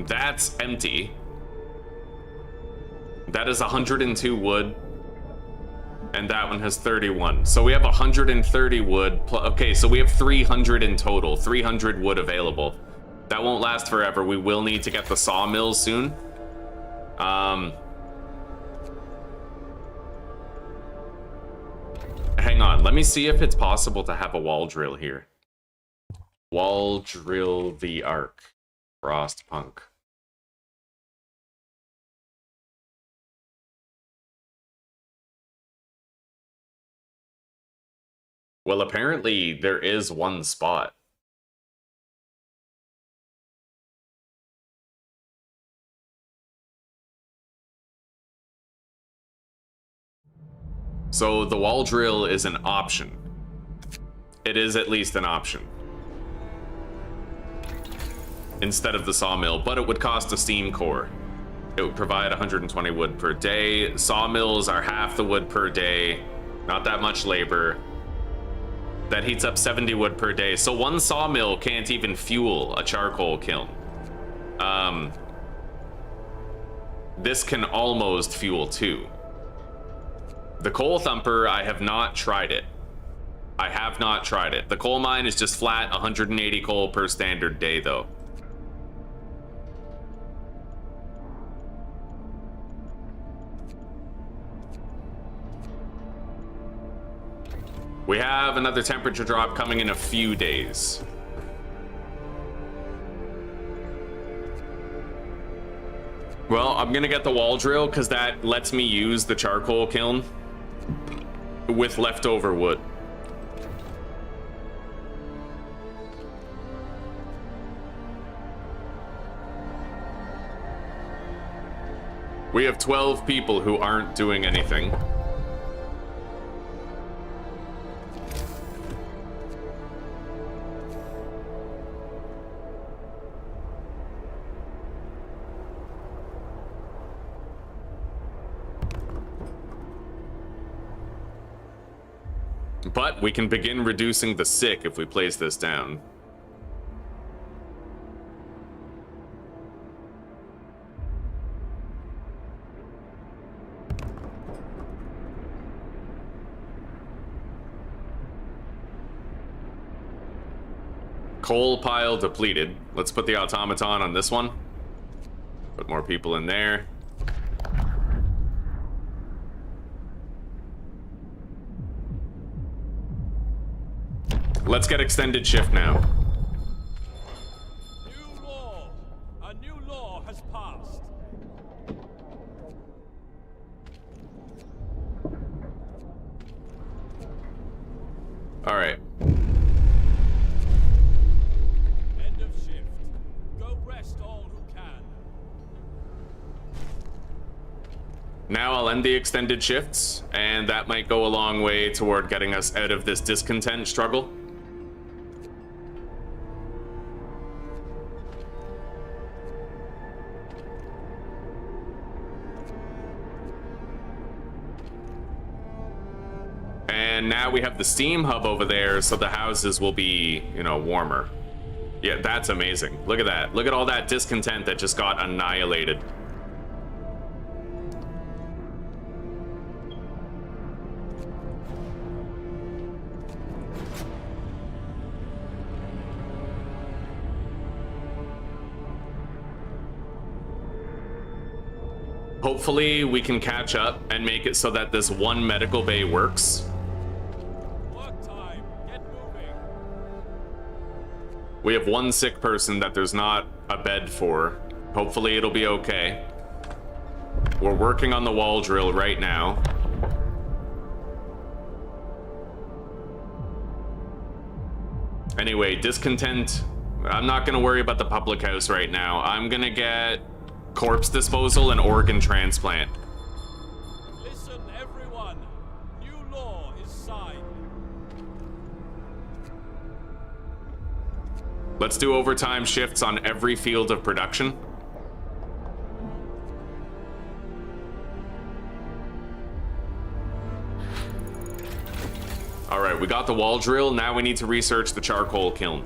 that's empty. That is 102 wood, and that one has 31. So we have 130 wood. Okay, so we have 300 in total, 300 wood available. That won't last forever. We will need to get the sawmills soon. Hang on, let me see if it's possible to have a wall drill here. Wall drill the arc. Frostpunk. Well, apparently there is one spot. So the wall drill is an option. It is at least an option. Instead of the sawmill, but it would cost a steam core. It would provide 120 wood per day. Sawmills are half the wood per day. Not that much labor. That heats up 70 wood per day. So one sawmill can't even fuel a charcoal kiln. This can almost fuel 2. The coal thumper, I have not tried it. I have not tried it. The coal mine is just flat 180 coal per standard day, though. We have another temperature drop coming in a few days. Well, I'm gonna get the wall drill because that lets me use the charcoal kiln with leftover wood. We have 12 people who aren't doing anything. But we can begin reducing the sick if we place this down. Coal pile depleted. Let's put the automaton on this one. Put more people in there. Let's get extended shift now. New law. A new law has passed. All right. End of shift. Go rest all who can. Now I'll end the extended shifts, and that might go a long way toward getting us out of this discontent struggle. And now we have the steam hub over there, so the houses will be, you know, warmer. Yeah, that's amazing. Look at that. Look at all that discontent that just got annihilated. Hopefully we can catch up and make it so that this one medical bay works. Work time. Get moving. We have one sick person that there's not a bed for. Hopefully it'll be okay. We're working on the wall drill right now. Anyway, discontent. I'm not gonna worry about the public house right now. I'm gonna get corpse disposal and organ transplant. Listen, everyone. New law is signed. Let's do overtime shifts on every field of production. All right, we got the wall drill. Now we need to research the charcoal kiln.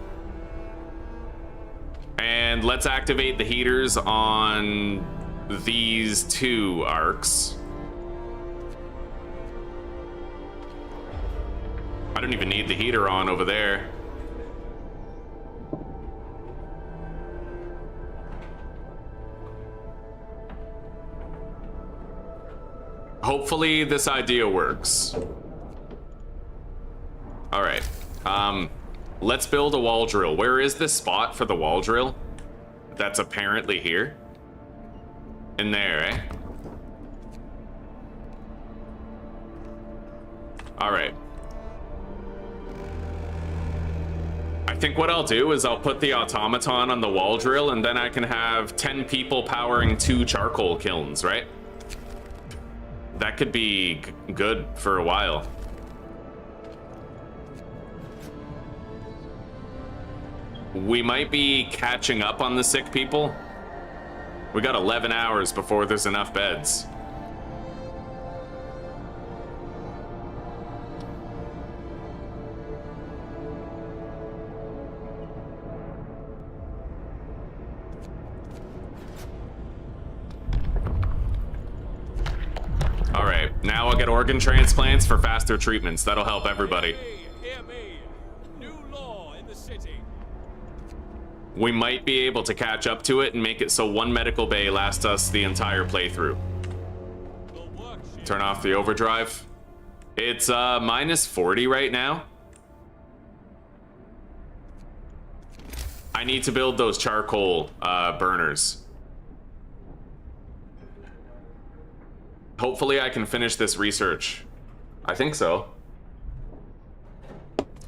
And let's activate the heaters on these 2 arcs. I don't even need the heater on over there. Hopefully this idea works. All right. Let's build a wall drill. Where is this spot for the wall drill? That's apparently here. In there, eh? All right. I think what I'll do is I'll put the automaton on the wall drill, and then I can have 10 people powering 2 charcoal kilns, right? That could be good for a while. We might be catching up on the sick people. We got 11 hours before there's enough beds. Now I'll get organ transplants for faster treatments. That'll help everybody. Hear me. New law in the city. We might be able to catch up to it and make it so one medical bay lasts us the entire playthrough. Turn off the overdrive. It's minus 40 right now. I need to build those charcoal burners. Hopefully I can finish this research. I think so.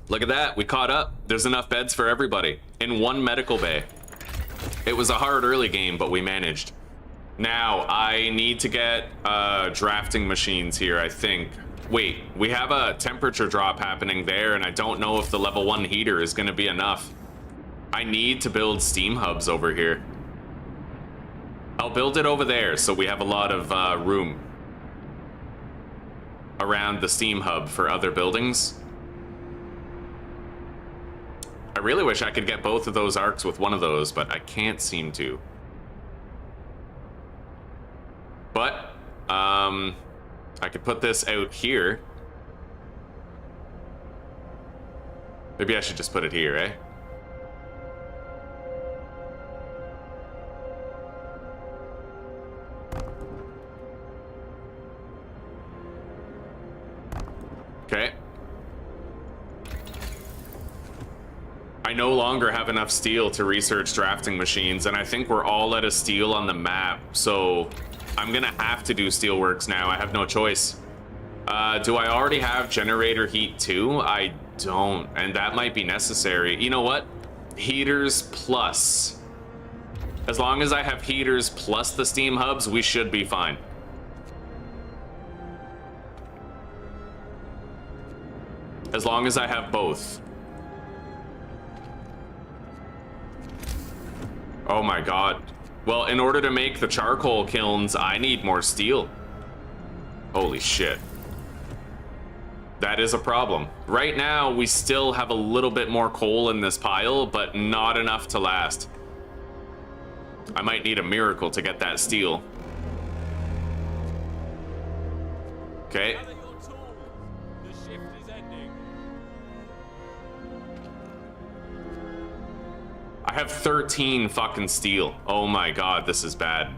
Look at that, we caught up. There's enough beds for everybody in one medical bay. It was a hard early game, but we managed. Now, I need to get drafting machines here, I think. Wait, we have a temperature drop happening there, and I don't know if the level 1 heater is gonna be enough. I need to build steam hubs over here. I'll build it over there so we have a lot of room around the steam hub for other buildings. I really wish I could get both of those arcs with one of those, but I can't seem to. But, I could put this out here. Maybe I should just put it here, eh? Okay. I no longer have enough steel to research drafting machines, and I think we're all out of steel on the map, so I'm gonna have to do steelworks now. I have no choice. Do I already have generator heat too? I don't, and that might be necessary. You know what? Heaters plus. As long as I have heaters plus the steam hubs, we should be fine. As long as I have both. Oh my god. Well, in order to make the charcoal kilns, I need more steel. Holy shit. That is a problem. Right now, we still have a little bit more coal in this pile, but not enough to last. I might need a miracle to get that steel. Okay. I have 13 fucking steel. Oh my god, this is bad.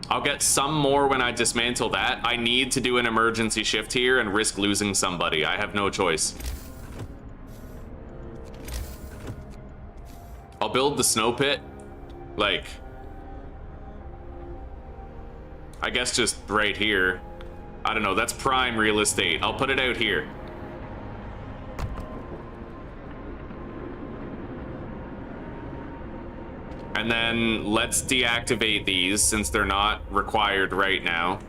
I'll get some more when I dismantle that. I need to do an emergency shift here and risk losing somebody. I have no choice. I'll build the snow pit. Like, I guess just right here. I don't know, that's prime real estate. I'll put it out here. And then let's deactivate these since they're not required right now.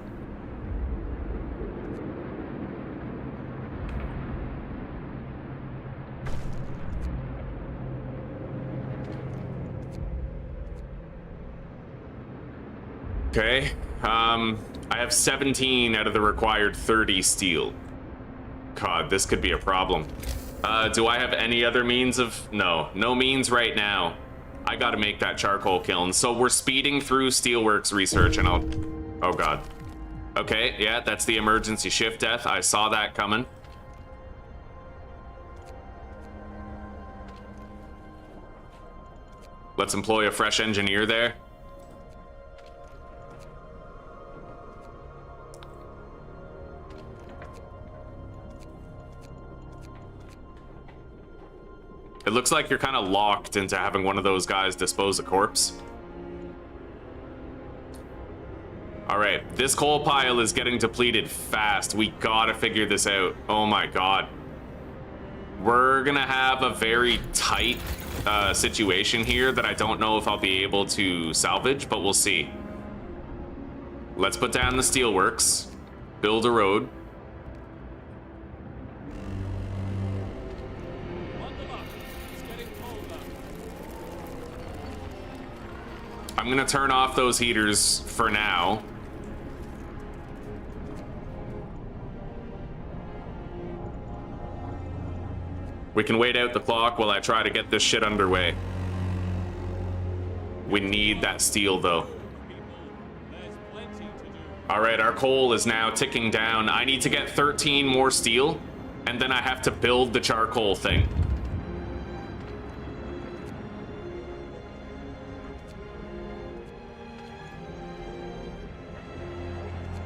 Okay, I have 17 out of the required 30 steel. God, this could be a problem. Do I have any other means of... No means right now. I gotta make that charcoal kiln. So we're speeding through steelworks research and I'll... Oh god. Okay, yeah, that's the emergency shift death. I saw that coming. Let's employ a fresh engineer there. It looks like you're kind of locked into having one of those guys dispose a corpse. All right, this coal pile is getting depleted fast. We gotta figure this out. Oh my god. We're gonna have a very tight situation here that I don't know if I'll be able to salvage, but we'll see. Let's put down the steelworks, build a road. I'm gonna turn off those heaters for now. We can wait out the clock while I try to get this shit underway. We need that steel though. There's plenty to do. All right, our coal is now ticking down. I need to get 13 more steel, and then I have to build the charcoal thing.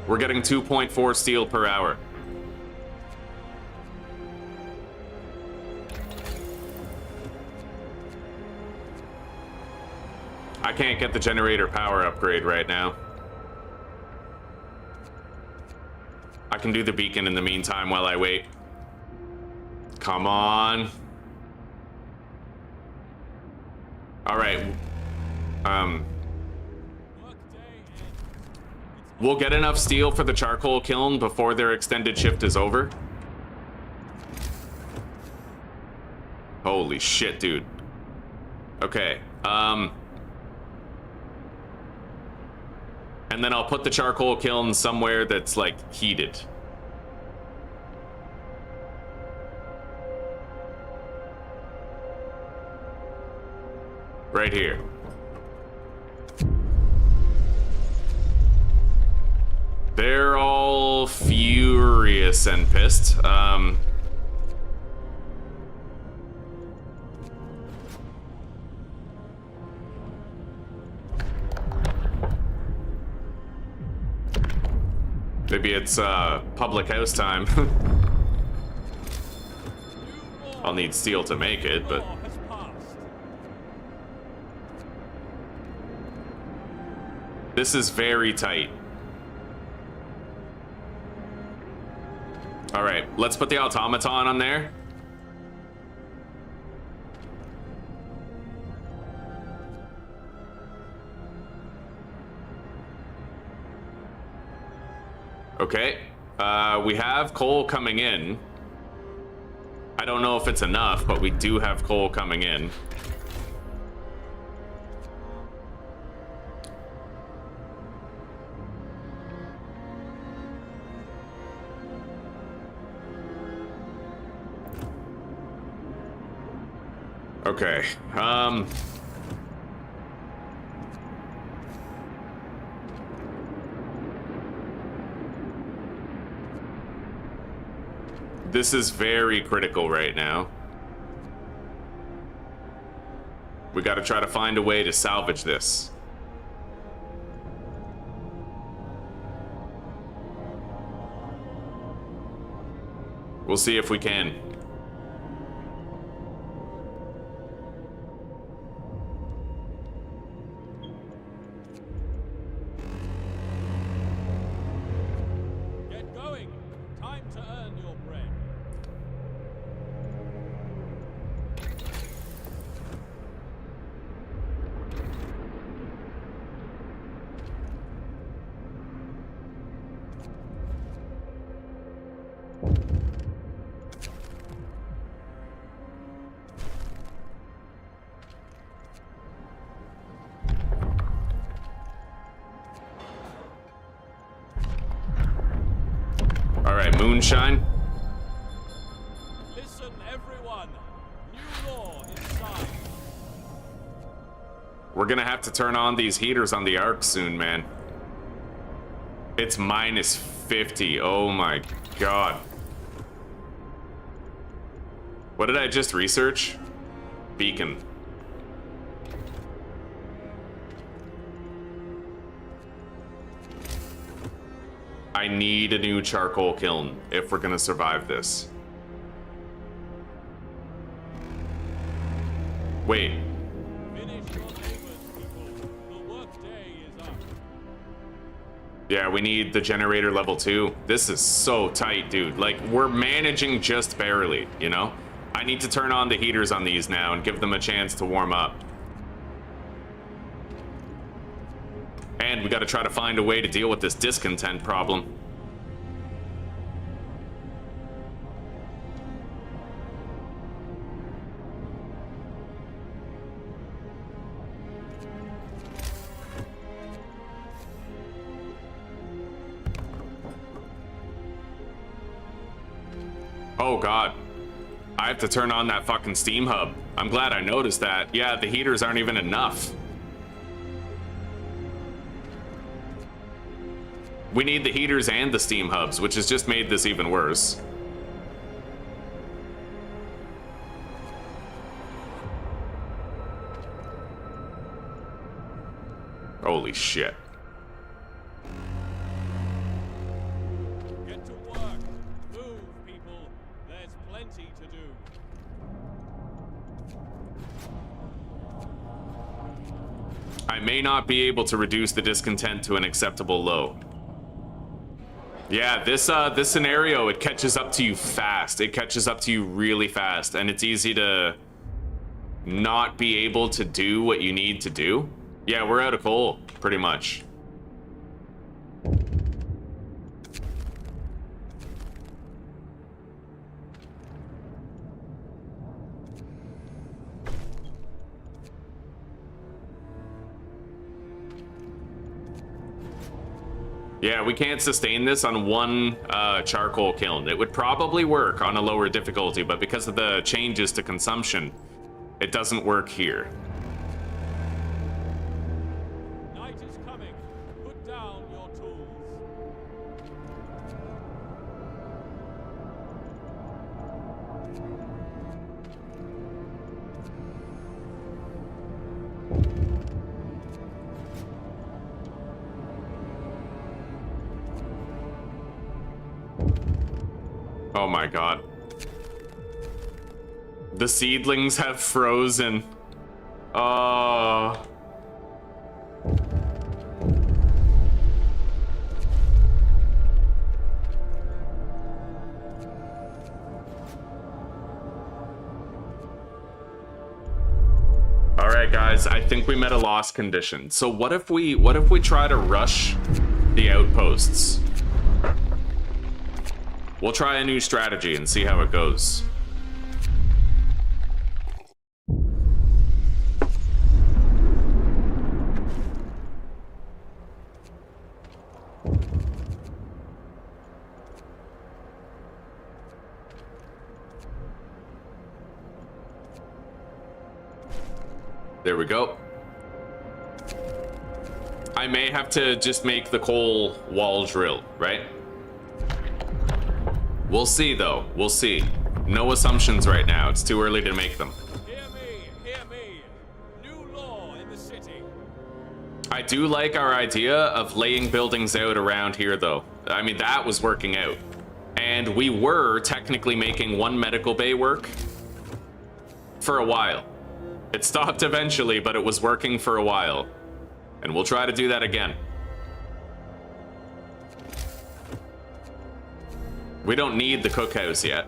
We're getting 2.4 steel per hour. I can't get the generator power upgrade right now. I can do the beacon in the meantime while I wait. Come on. All right. We'll get enough steel for the charcoal kiln before their extended shift is over. Holy shit, dude. Okay. And then I'll put the charcoal kiln somewhere that's, like, heated. Right here. They're all furious and pissed. Maybe it's public house time. I'll need steel to make it, but... This is very tight. Alright, let's put the automaton on there. Okay, we have coal coming in. I don't know if it's enough, but we do have coal coming in. Okay, this is very critical right now. We gotta try to find a way to salvage this. We'll see if we can. Get going. Time to earn your bread. Moonshine. Listen, everyone. New law inside. We're gonna have to turn on these heaters on the Ark soon, man. It's minus 50. Oh my god. What did I just research? Beacon. I need a new charcoal kiln if we're gonna survive this. Wait. Finish your labors, people. The workday is up. Yeah, we need the generator level 2. This is so tight, dude. Like, we're managing just barely, you know? I need to turn on the heaters on these now and give them a chance to warm up. And we gotta try to find a way to deal with this discontent problem. Oh god. I have to turn on that fucking steam hub. I'm glad I noticed that. Yeah, the heaters aren't even enough. We need the heaters and the steam hubs, which has just made this even worse. Holy shit. Get to work. Move, people. There's plenty to do. I may not be able to reduce the discontent to an acceptable low. Yeah, this scenario, it catches up to you fast. It catches up to you really fast, and it's easy to not be able to do what you need to do. Yeah, we're out of coal, pretty much. Yeah, we can't sustain this on one charcoal kiln. It would probably work on a lower difficulty, but because of the changes to consumption, it doesn't work here. Night is coming. Put down your tools. Oh my god. The seedlings have frozen. Oh. Alright guys, I think we met a loss condition. So what if we try to rush the outposts? We'll try a new strategy and see how it goes. There we go. I may have to just make the coal wall drill, right? We'll see, though. We'll see. No assumptions right now. It's too early to make them. Hear me, hear me. New law in the city. I do like our idea of laying buildings out around here, though. I mean, that was working out. And we were technically making one medical bay work for a while. It stopped eventually, but it was working for a while. And we'll try to do that again. We don't need the cookhouse yet.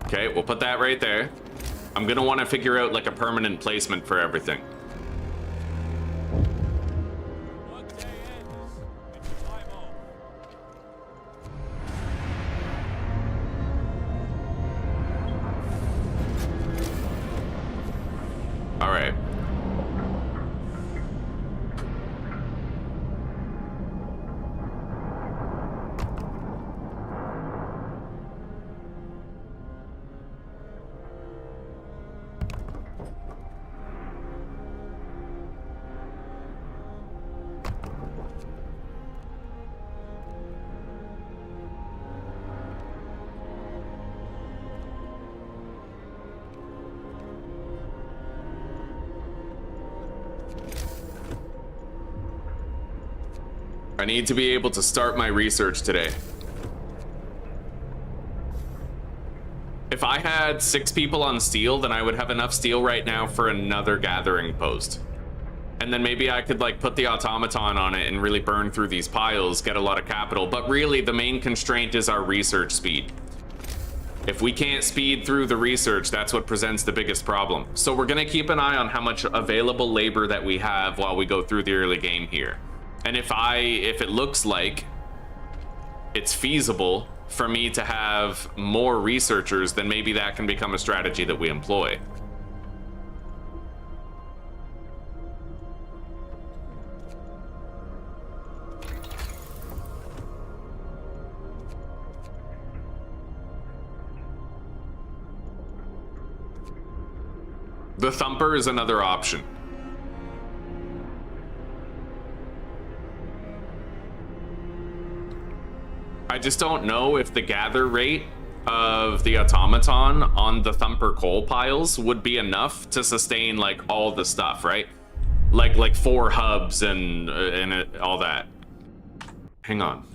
Okay, we'll put that right there. I'm gonna want to figure out like a permanent placement for everything. Workday ends. It's time off. All right. I need to be able to start my research today. If I had 6 people on steel, then I would have enough steel right now for another gathering post. And then maybe I could like put the automaton on it and really burn through these piles, get a lot of capital. But really the main constraint is our research speed. If we can't speed through the research, that's what presents the biggest problem. So we're gonna keep an eye on how much available labor that we have while we go through the early game here. And if it looks like it's feasible for me to have more researchers, then maybe that can become a strategy that we employ. The Thumper is another option. I just don't know if the gather rate of the automaton on the Thumper coal piles would be enough to sustain like all the stuff, right? Like 4 hubs and all that. Hang on.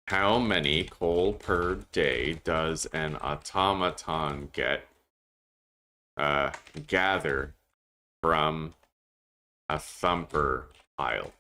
How many coal per day does an automaton get gather from a Thumper pile?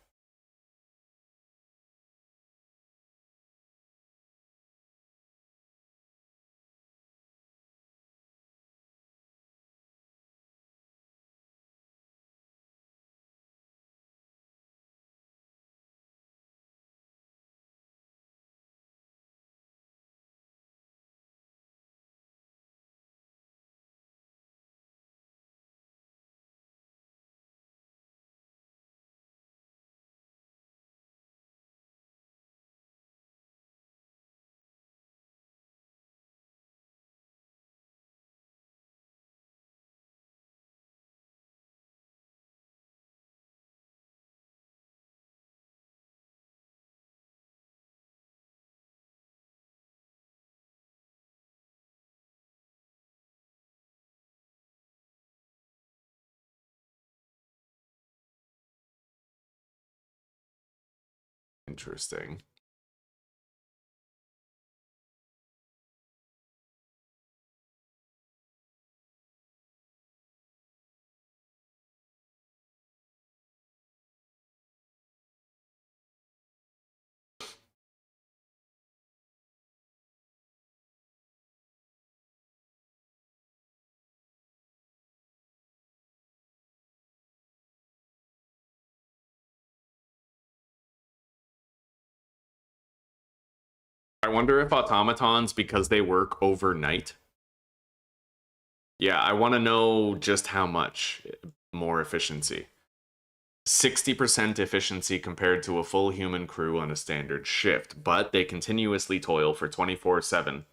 Interesting. I wonder if automatons, because they work overnight. Yeah, I want to know just how much more efficiency. 60% efficiency compared to a full human crew on a standard shift, but they continuously toil for 24/7.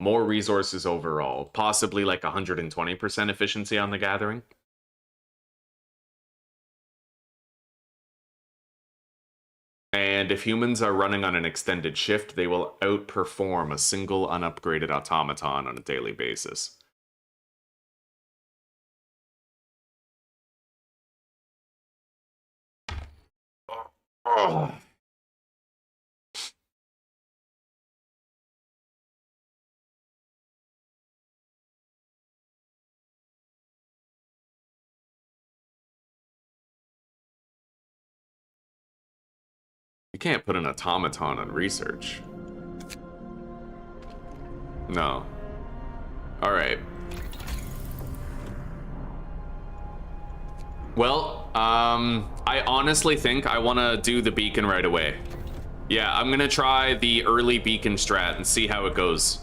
More resources overall, possibly like 120% efficiency on the gathering. And if humans are running on an extended shift, they will outperform a single unupgraded automaton on a daily basis. Oh. You can't put an automaton on research. No. Alright. Well, I honestly think I want to do the beacon right away. Yeah, I'm gonna try the early beacon strat and see how it goes.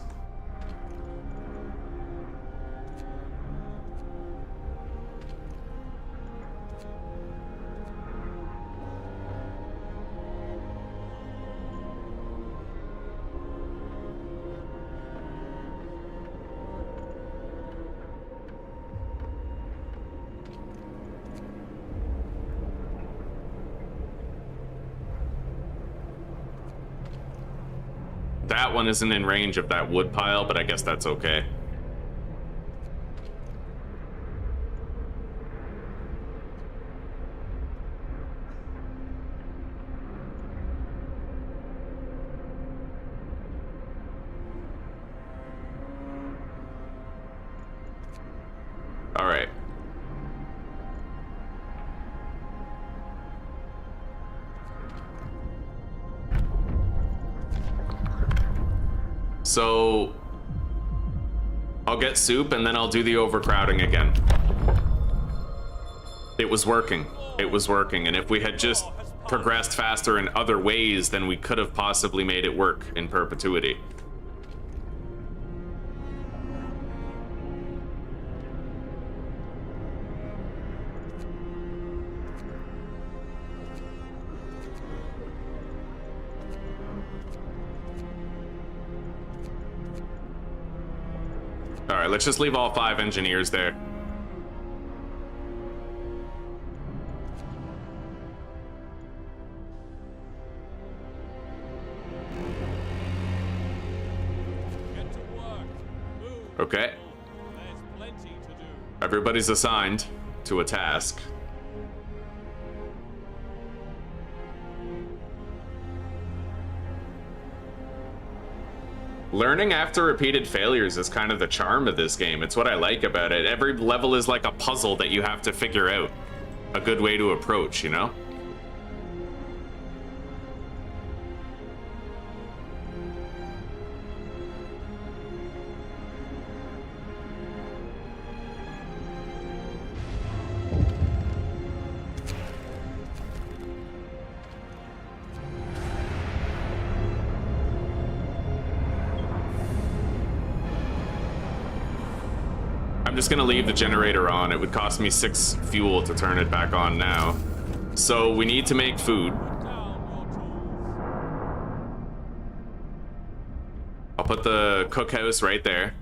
That one isn't in range of that wood pile, but I guess that's okay. All right. So I'll get soup and then I'll do the overcrowding again. It was working. It was working. And if we had just progressed faster in other ways, then we could have possibly made it work in perpetuity. All right, let's just leave all 5 engineers there. Get to work. Move. Okay. There's plenty to do. Everybody's assigned to a task. Learning after repeated failures is kind of the charm of this game. It's what I like about it. Every level is like a puzzle that you have to figure out a good way to approach, you know? I'm just gonna leave the generator on. It would cost me 6 fuel to turn it back on now. So we need to make food. I'll put the cookhouse right there.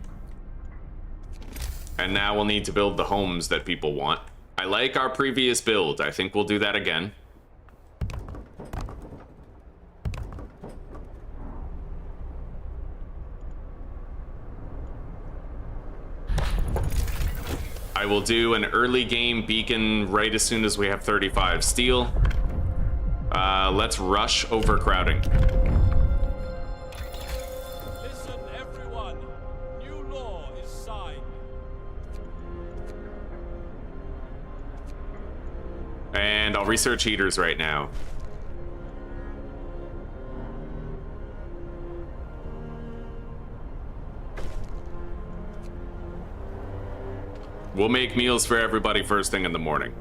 And now we'll need to build the homes that people want. I like our previous build. I think we'll do that again. I will do an early game beacon right as soon as we have 35 steel. Let's rush overcrowding. Listen, everyone. New law is signed. And I'll research heaters right now. We'll make meals for everybody first thing in the morning.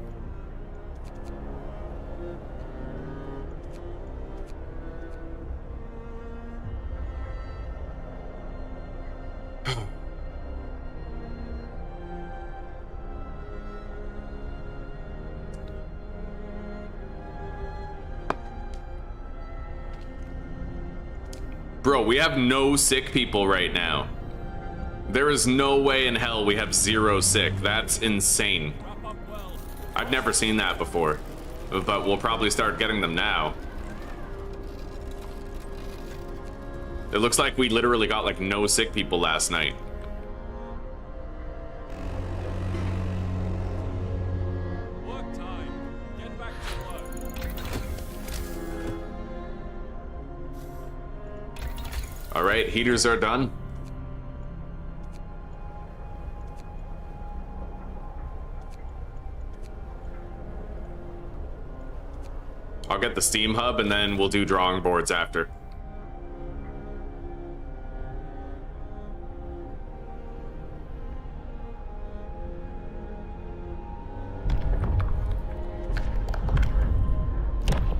Bro, we have no sick people right now. There is no way in hell we have 0 sick. That's insane. Wrap up well. I've never seen that before, but we'll probably start getting them now. It looks like we literally got like no sick people last night. Work time. Get back to work. All right, heaters are done. I'll get the steam hub and then we'll do drawing boards after.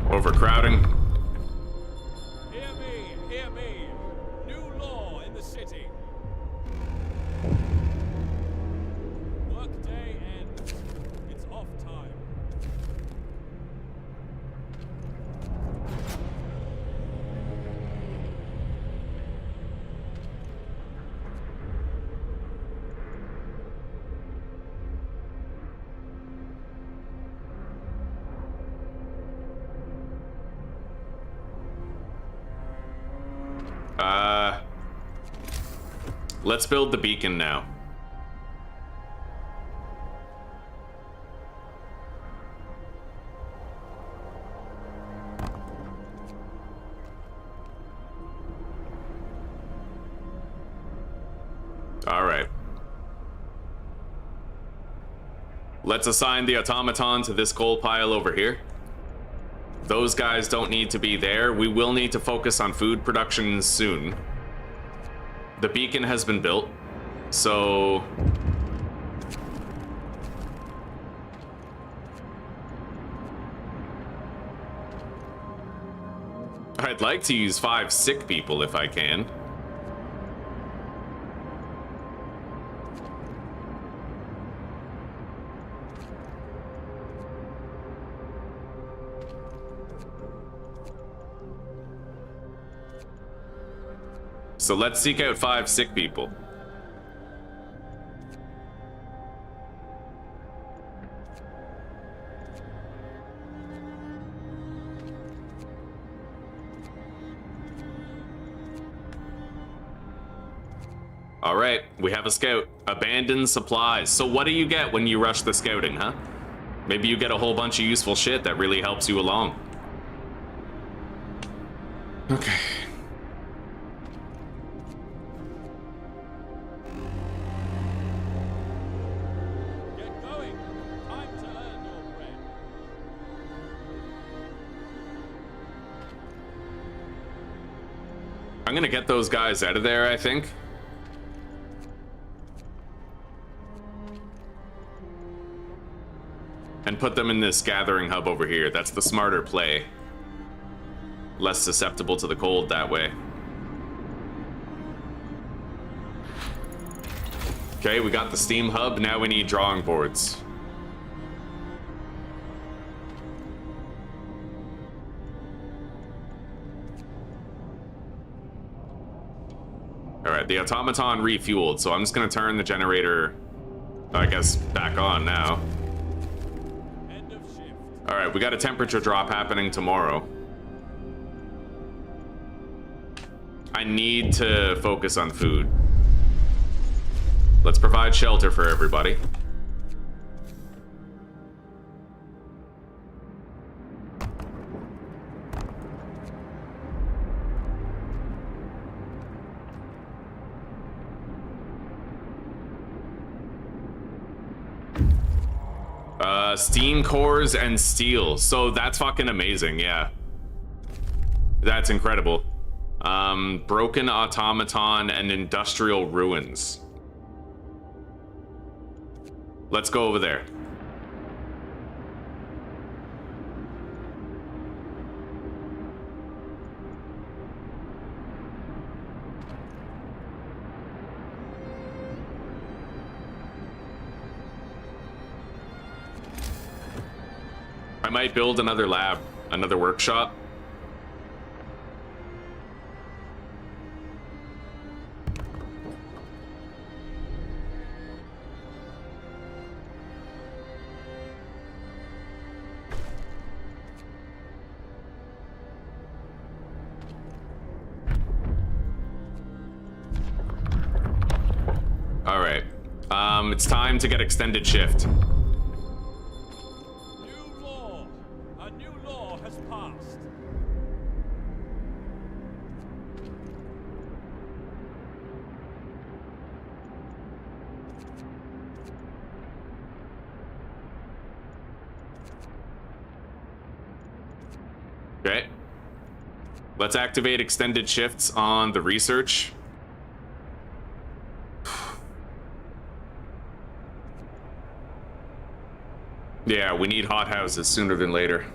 Overcrowding. Hear me, hear me. New law in the city. Workday ends. It's off time. Let's build the beacon now. All right. Let's assign the automaton to this coal pile over here. Those guys don't need to be there. We will need to focus on food production soon. The beacon has been built, so... I'd like to use 5 sick people if I can. So let's seek out 5 sick people. All right, we have a scout. Abandoned supplies. So what do you get when you rush the scouting, huh? Maybe you get a whole bunch of useful shit that really helps you along. Okay. Get going. Time to earn your bread. I'm gonna get those guys out of there, I think. And put them in this gathering hub over here. That's the smarter play. Less susceptible to the cold that way. Okay, we got the steam hub. Now we need drawing boards. All right, the automaton refueled, so I'm just gonna turn the generator, I guess, back on now. End of shift. All right, we got a temperature drop happening tomorrow. I need to focus on food. Let's provide shelter for everybody. Steam cores and steel. So that's fucking amazing, yeah. That's incredible. Broken automaton and industrial ruins. Let's go over there. I might build another lab, another workshop. All right, it's time to get extended shift. A new law has passed. Okay. Let's activate extended shifts on the research. Yeah, we need hothouses sooner than later.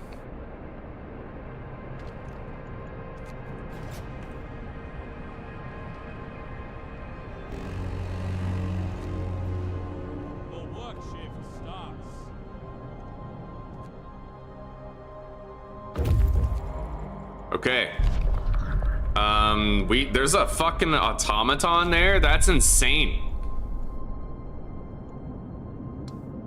The work shift starts. Okay. There's a fucking automaton there? That's insane.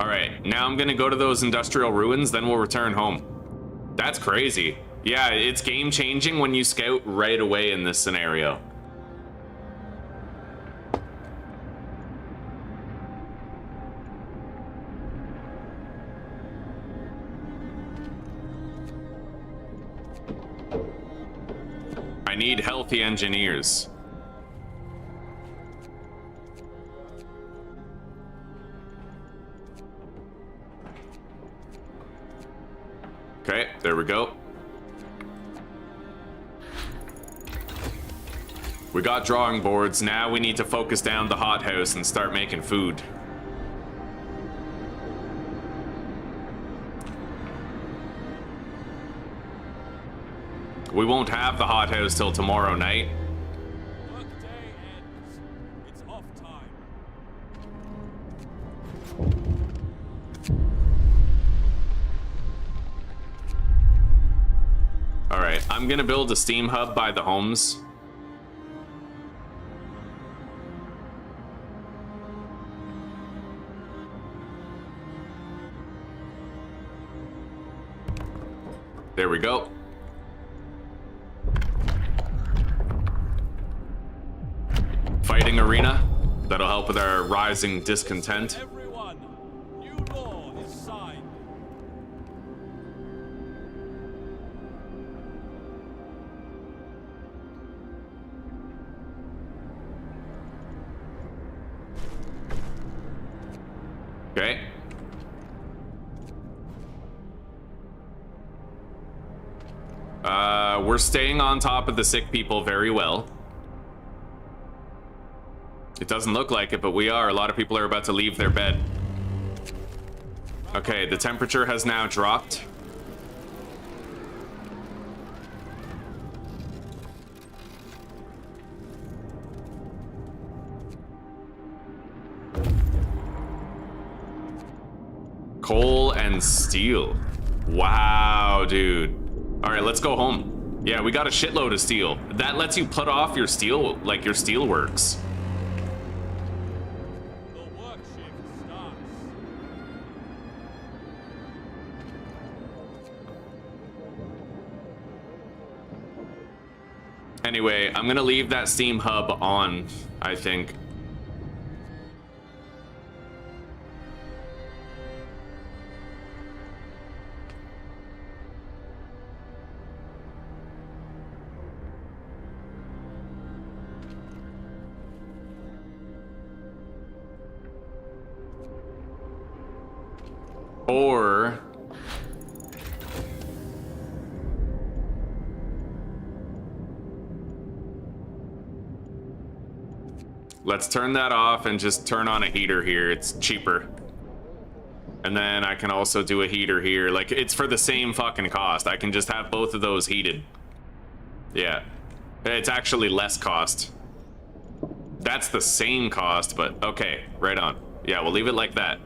All right, now I'm gonna go to those industrial ruins, then we'll return home. That's crazy. Yeah, it's game changing when you scout right away in this scenario. I need healthy engineers. Okay, there we go. We got drawing boards. Now we need to focus down the hothouse and start making food. We won't have the hothouse till tomorrow night. Workday ends. It's off time. All right, I'm gonna build a steam hub by the homes. There we go. Fighting arena. That'll help with our rising discontent. Everyone, new law is signed. Okay. We're staying on top of the sick people very well. It doesn't look like it, but we are. A lot of people are about to leave their bed. Okay, the temperature has now dropped. Coal and steel. Wow, dude. All right, let's go home. Yeah, we got a shitload of steel. That lets you put off your steel, like your steel works. The work shift starts. Anyway, I'm gonna leave that steam hub on, I think. Or let's turn that off and just turn on a heater here. It's cheaper. And then I can also do a heater here. Like, it's for the same fucking cost. I can just have both of those heated. Yeah. It's actually less cost. That's the same cost, but okay, right on. Yeah, we'll leave it like that.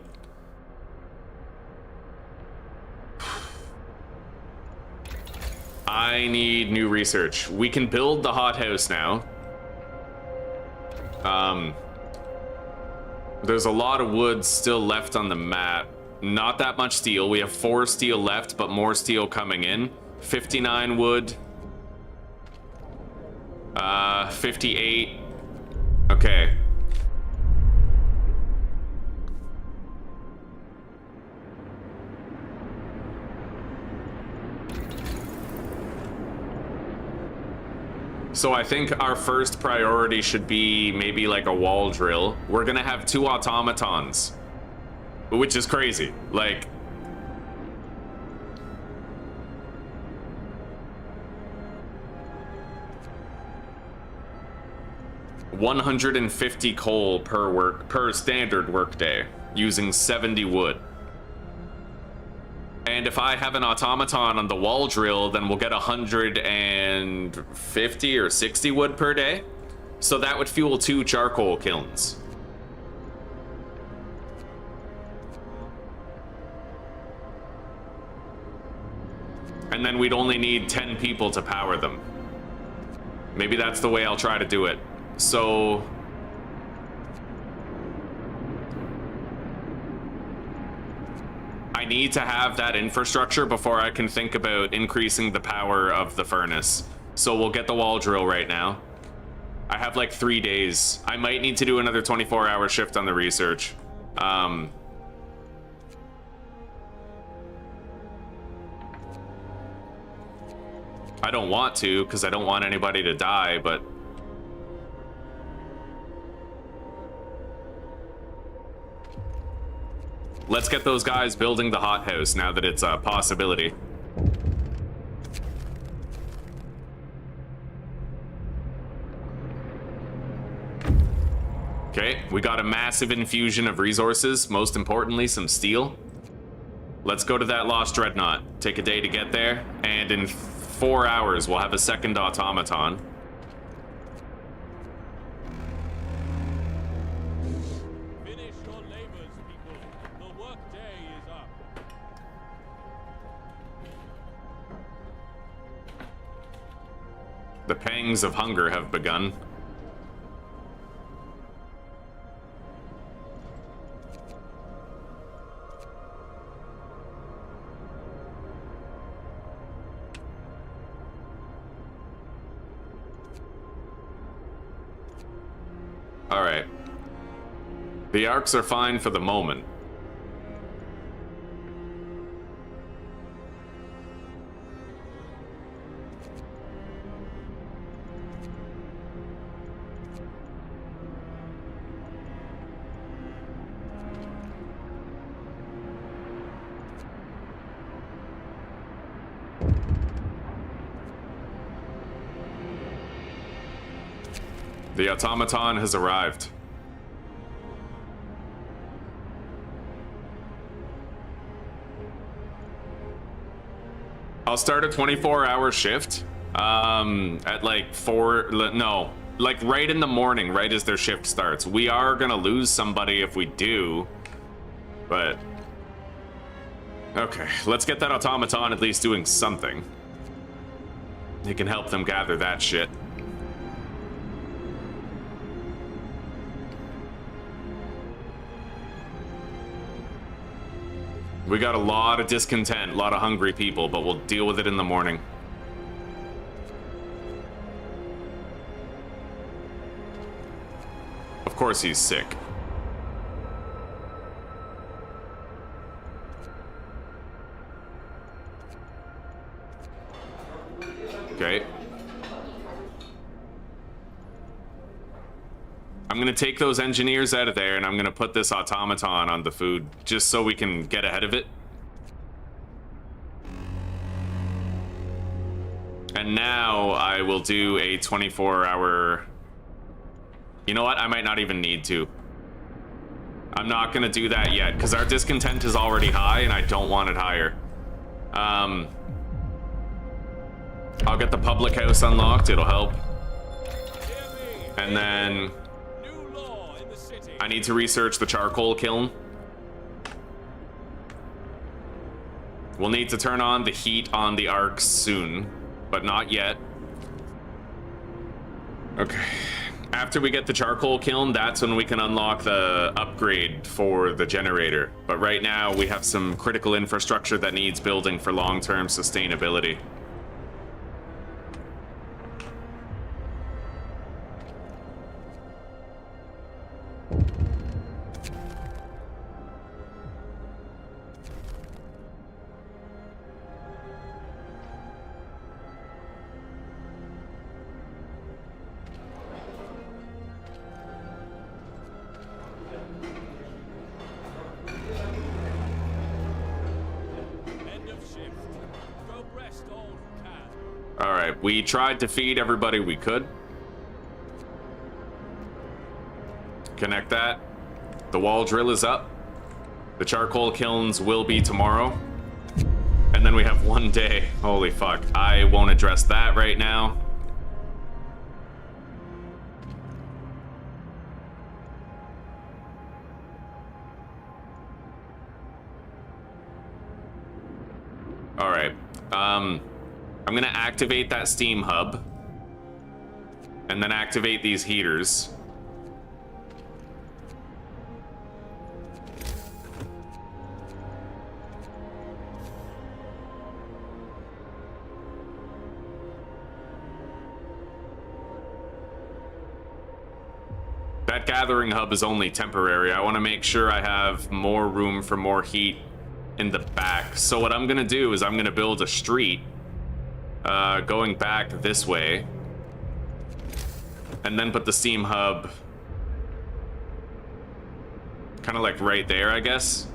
I need new research. We can build the hothouse now. There's a lot of wood still left on the map. Not that much steel. We have 4 steel left, but more steel coming in. 59 wood. 58. Okay. So I think our first priority should be maybe like a wall drill. We're gonna have 2 automatons, which is crazy. Like, $150 coal per standard workday, using 70 wood. And if I have an automaton on the wall drill, then we'll get 150 or 60 wood per day. So that would fuel 2 charcoal kilns. And then we'd only need 10 people to power them. Maybe that's the way I'll try to do it. So I need to have that infrastructure before I can think about increasing the power of the furnace. So we'll get the wall drill right now. I have like 3 days. I might need to do another 24-hour shift on the research. I don't want to, because I don't want anybody to die, but let's get those guys building the hothouse now that it's a possibility. Okay, we got a massive infusion of resources, most importantly, some steel. Let's go to that Lost Dreadnought. Take a day to get there, and in 4 hours, we'll have a second automaton. Finish your labors, people. The work day is up. The pangs of hunger have begun. All right. The arcs are fine for the moment. The automaton has arrived. I'll start a 24-hour shift at like 4, no, like right in the morning, right as their shift starts. We are gonna lose somebody if we do, but okay, let's get that automaton at least doing something. It can help them gather that shit. We got a lot of discontent, a lot of hungry people, but we'll deal with it in the morning. Of course he's sick. Okay. I'm gonna take those engineers out of there and I'm gonna put this automaton on the food just so we can get ahead of it. And now I will do a 24-hour... You know what? I might not even need to. I'm not gonna do that yet because our discontent is already high and I don't want it higher. I'll get the public house unlocked, it'll help. And then I need to research the charcoal kiln. We'll need to turn on the heat on the arcs soon, but not yet. Okay. After we get the charcoal kiln, that's when we can unlock the upgrade for the generator. But right now, we have some critical infrastructure that needs building for long-term sustainability. We tried to feed everybody we could. Connect that. The wall drill is up. The charcoal kilns will be tomorrow. And then we have one day. Holy fuck. I won't address that right now. All right. I'm gonna activate that steam hub and then activate these heaters. That gathering hub is only temporary. I want to make sure I have more room for more heat in the back. So what I'm gonna do is I'm gonna build a street going back this way, and then put the steam hub kind of like right there, I guess.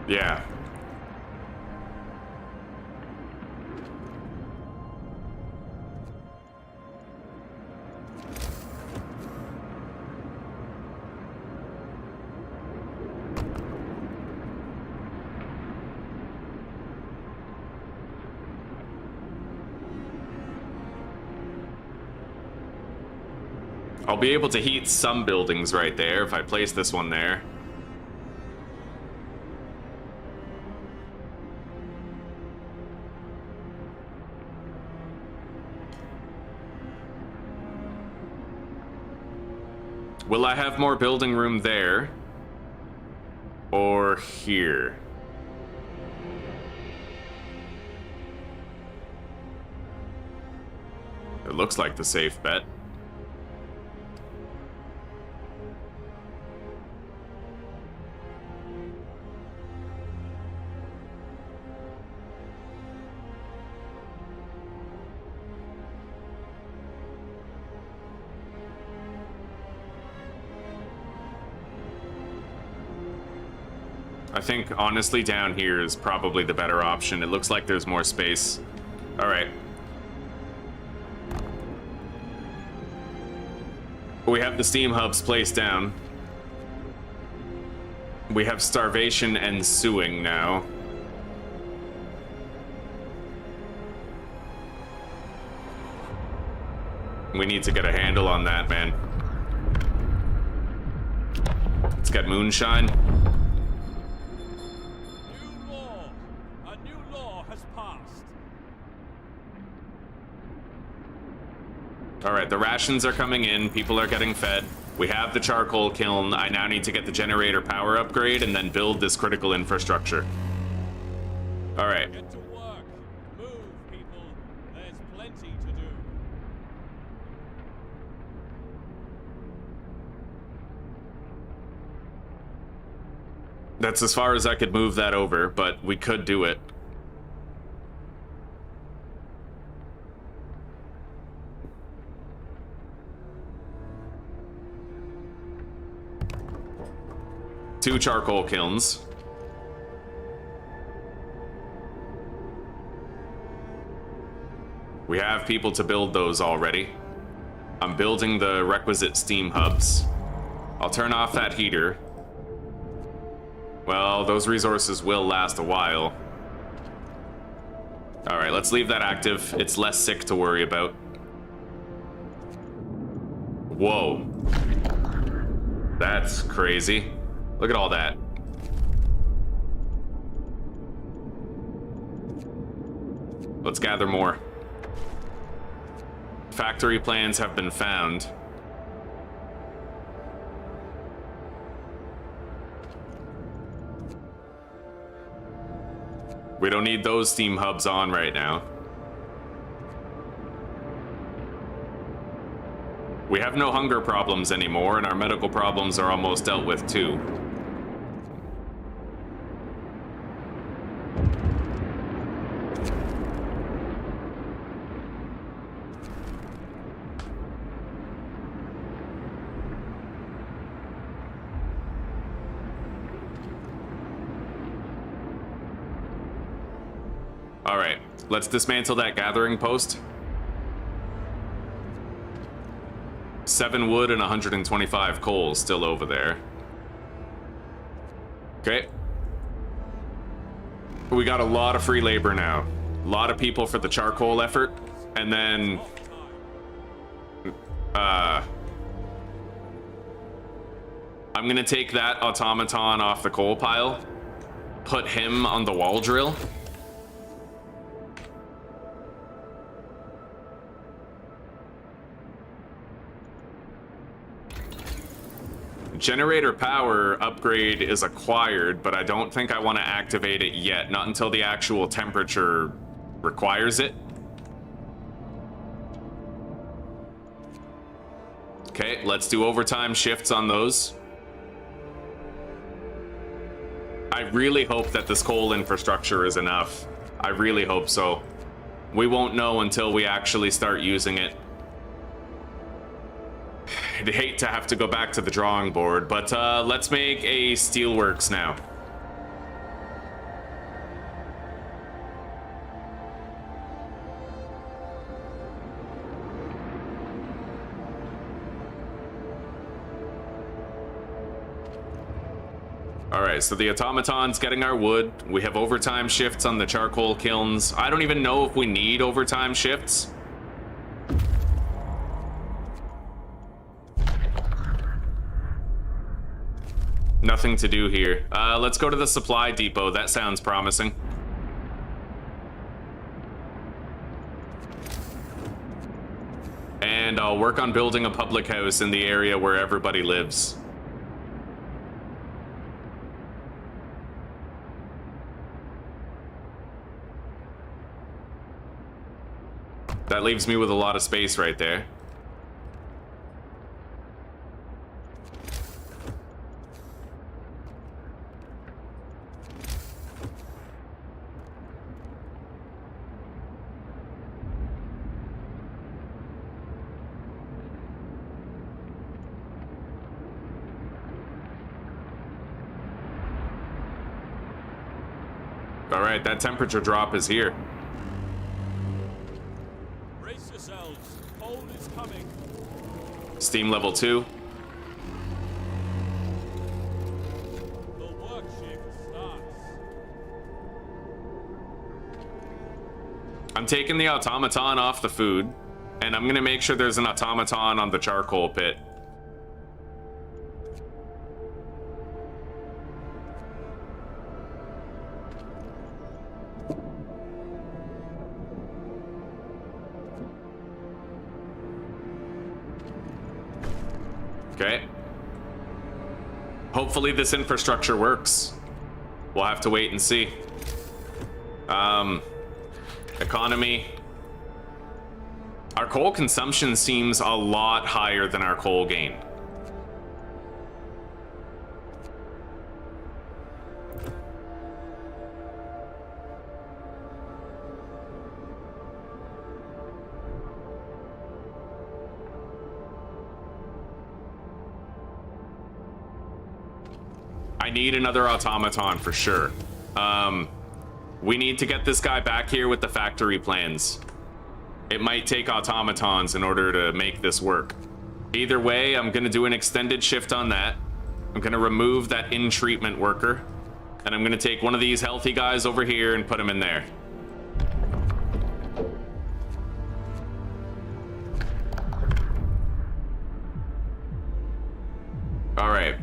Yeah. I'll be able to heat some buildings right there if I place this one there. Will I have more building room there? Or here? It looks like the safe bet. I think, honestly, down here is probably the better option. It looks like there's more space. All right. We have the steam hubs placed down. We have starvation ensuing now. We need to get a handle on that, man. Let's get moonshine. A new law has passed. All right, the rations are coming in. People are getting fed. We have the charcoal kiln. I now need to get the generator power upgrade and then build this critical infrastructure. All right. Get to work. Move, people. There's plenty to do. That's as far as I could move that over, but we could do it. Two charcoal kilns. We have people to build those already. I'm building the requisite steam hubs. I'll turn off that heater. Well, those resources will last a while. All right, let's leave that active. It's less sick to worry about. Whoa. That's crazy. Look at all that. Let's gather more. Factory plans have been found. We don't need those steam hubs on right now. We have no hunger problems anymore, and our medical problems are almost dealt with too. All right, let's dismantle that gathering post. 7 wood and 125 coal still over there. Okay. We got a lot of free labor now. A lot of people for the charcoal effort. And then... I'm gonna take that automaton off the coal pile. Put him on the wall drill. Generator power upgrade is acquired, but I don't think I want to activate it yet. Not until the actual temperature requires it. Okay, let's do overtime shifts on those. I really hope that this coal infrastructure is enough. I really hope so. We won't know until we actually start using it. I'd hate to have to go back to the drawing board, but let's make a steelworks now. All right, so the automaton's getting our wood. We have overtime shifts on the charcoal kilns. I don't even know if we need overtime shifts. Nothing to do here. Let's go to the supply depot. That sounds promising. And No, work on building a public house in the area where everybody lives. That leaves me with a lot of space right there. All right, that temperature drop is here. Brace yourselves. Cold is coming. Steam level 2. The work shift starts. I'm taking the automaton off the food, and I'm gonna make sure there's an automaton on the charcoal pit. Okay. Hopefully this infrastructure works. We'll have to wait and see. Economy. Our coal consumption seems a lot higher than our coal gain. I need another automaton for sure. We need to get this guy back here with the factory plans. It might take automatons in order to make this work. Either way, I'm gonna do an extended shift on that. I'm gonna remove that in-treatment worker, and I'm gonna take one of these healthy guys over here and put him in there. All right,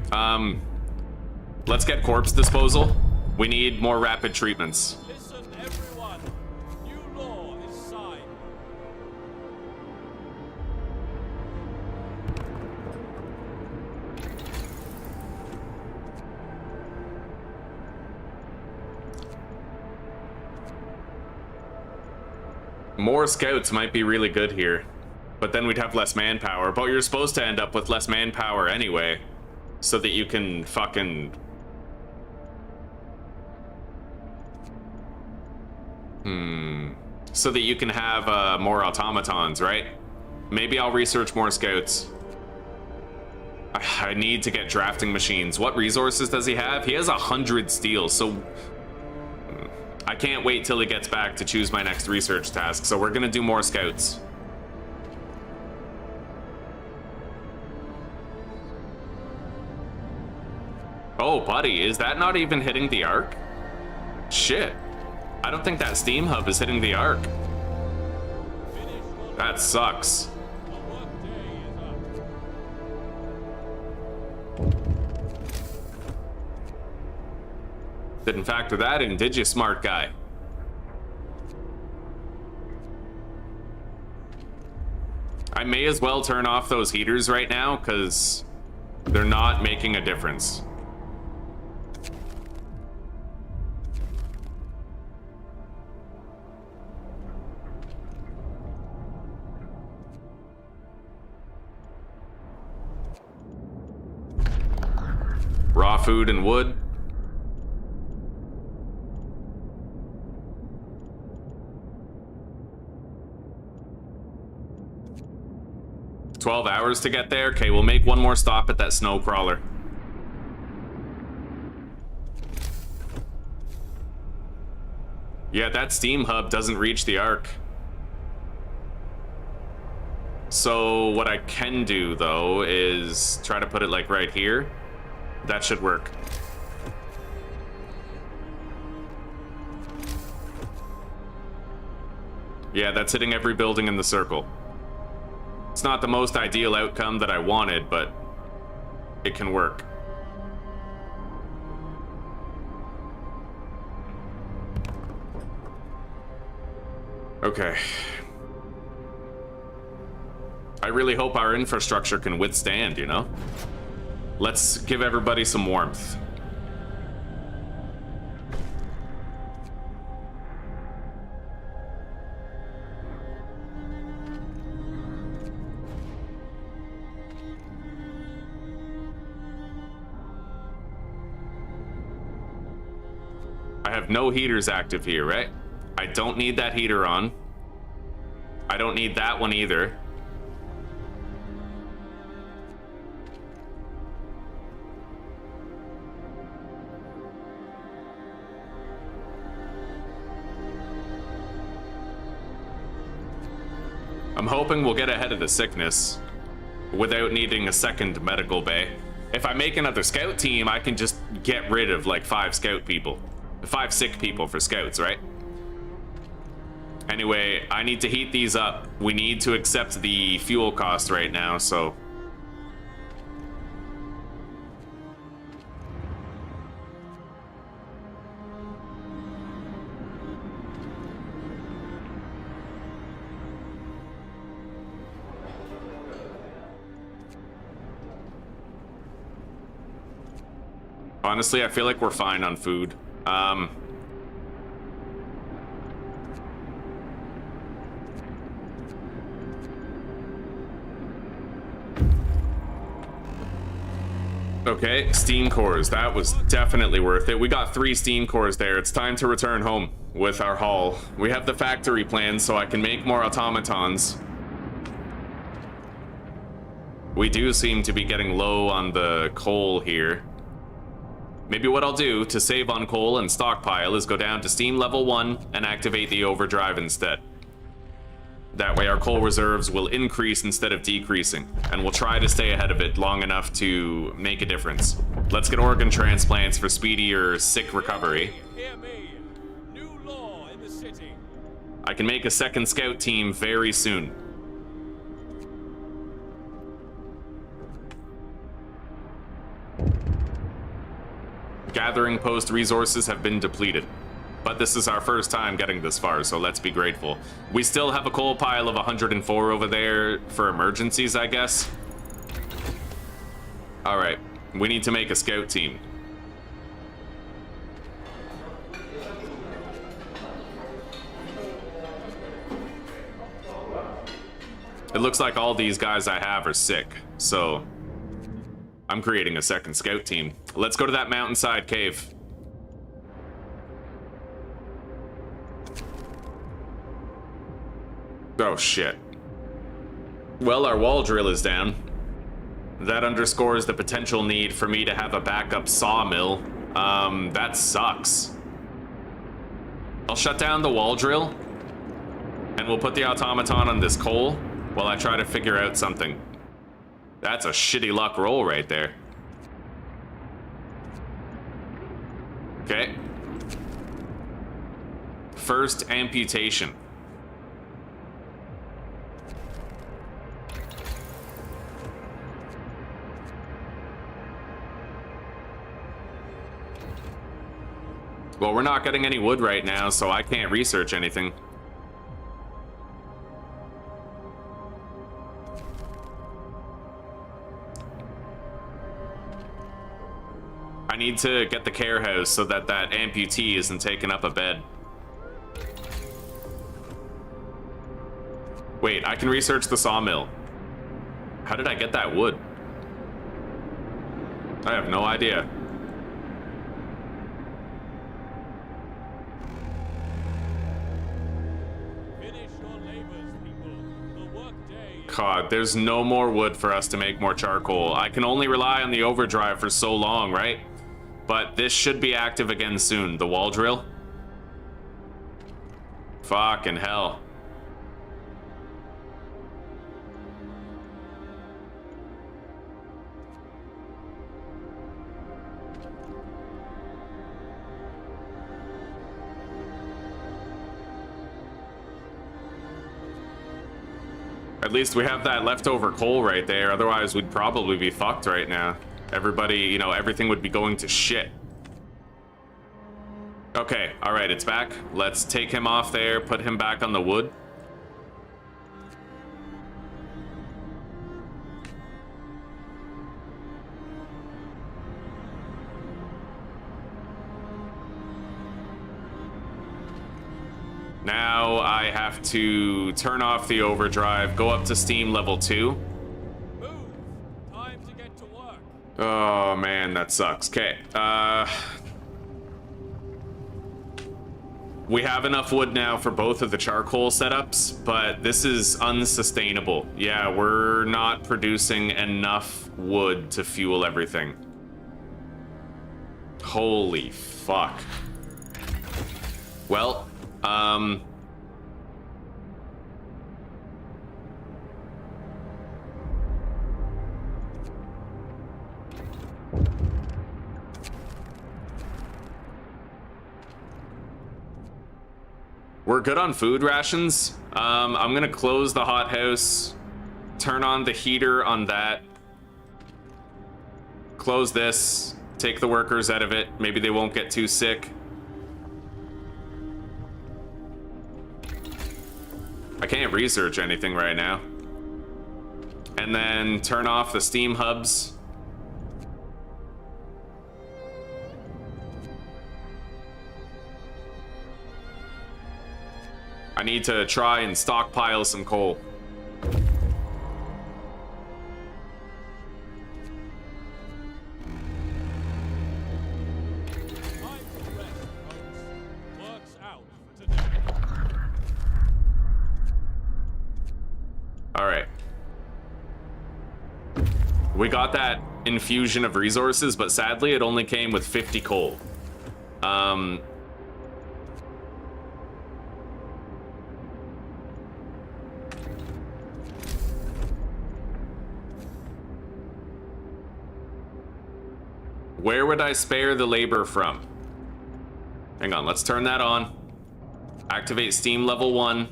let's get corpse disposal. We need more rapid treatments. Listen, everyone. New law is signed. More scouts might be really good here, but then we'd have less manpower. But you're supposed to end up with less manpower anyway, so that you can fucking... So that you can have more automatons, right? Maybe I'll research more scouts. I need to get drafting machines. What resources does he have? He has 100 steel, so... I can't wait till he gets back to choose my next research task, so we're gonna do more scouts. Oh, buddy, is that not even hitting the arc? Shit. I don't think that steam hub is hitting the arc. That sucks. The work day is up. Didn't factor that in, did you, smart guy? I may as well turn off those heaters right now, because they're not making a difference. Raw food and wood. "12 hours to get there? Okay, we'll make one more stop at that snow crawler. Yeah, that steam hub doesn't reach the arc. So what I can do, though, is try to put it like right here. That should work. Yeah, that's hitting every building in the circle. It's not the most ideal outcome that I wanted, but it can work. Okay. I really hope our infrastructure can withstand, you know? Let's give everybody some warmth. I have no heaters active here, right? I don't need that heater on. I don't need that one either. I'm hoping we'll get ahead of the sickness without needing a second medical bay. If I make another scout team, I can just get rid of like 5 sick people for scouts, right? Anyway, I need to heat these up. We need to accept the fuel cost right now, so... Honestly, I feel like we're fine on food. Okay, steam cores. That was definitely worth it. We got 3 steam cores there. It's time to return home with our haul. We have the factory planned so I can make more automatons. We do seem to be getting low on the coal here. Maybe what I'll do to save on coal and stockpile is go down to steam level 1 and activate the overdrive instead. That way our coal reserves will increase instead of decreasing, and we'll try to stay ahead of it long enough to make a difference. Let's get organ transplants for speedier sick recovery. Hear me. New law in the city. I can make a second scout team very soon. Gathering post resources have been depleted, but this is our first time getting this far, so let's be grateful. We still have a coal pile of 104 over there for emergencies, I guess. All right, we need to make a scout team. It looks like all these guys I have are sick, so I'm creating a second scout team. Let's go to that mountainside cave. Oh shit. Well, our wall drill is down. That underscores the potential need for me to have a backup sawmill. That sucks. I'll shut down the wall drill, and we'll put the automaton on this coal while I try to figure out something. That's a shitty luck roll right there. Okay. First amputation. Well, we're not getting any wood right now, so I can't research anything. I need to get the care house so that that amputee isn't taking up a bed. Wait, I can research the sawmill. How did I get that wood? I have no idea. Finish your labors, people. The workday is God, there's no more wood for us to make more charcoal. I can only rely on the overdrive for so long, right? But this should be active again soon. The wall drill. Fucking hell. At least we have that leftover coal right there. Otherwise, we'd probably be fucked right now. Everybody, you know, everything would be going to shit. Okay, all right, it's back. Let's take him off there, put him back on the wood. Now I have to turn off the overdrive, go up to Steam level 2. Move! Time to get to work. Oh man, that sucks. Okay, we have enough wood now for both of the charcoal setups, but this is unsustainable. Yeah, we're not producing enough wood to fuel everything. Holy fuck. Well, we're good on food rations. I'm gonna close the hothouse, turn on the heater on that, close this, take the workers out of it. Maybe they won't get too sick. I can't research anything right now. And then turn off the steam hubs. I need to try and stockpile some coal. Time to rest, folks. Work's out for today. All right. We got that infusion of resources, but sadly it only came with 50 coal. Where would I spare the labor from? Hang on, let's turn that on. Activate Steam level 1.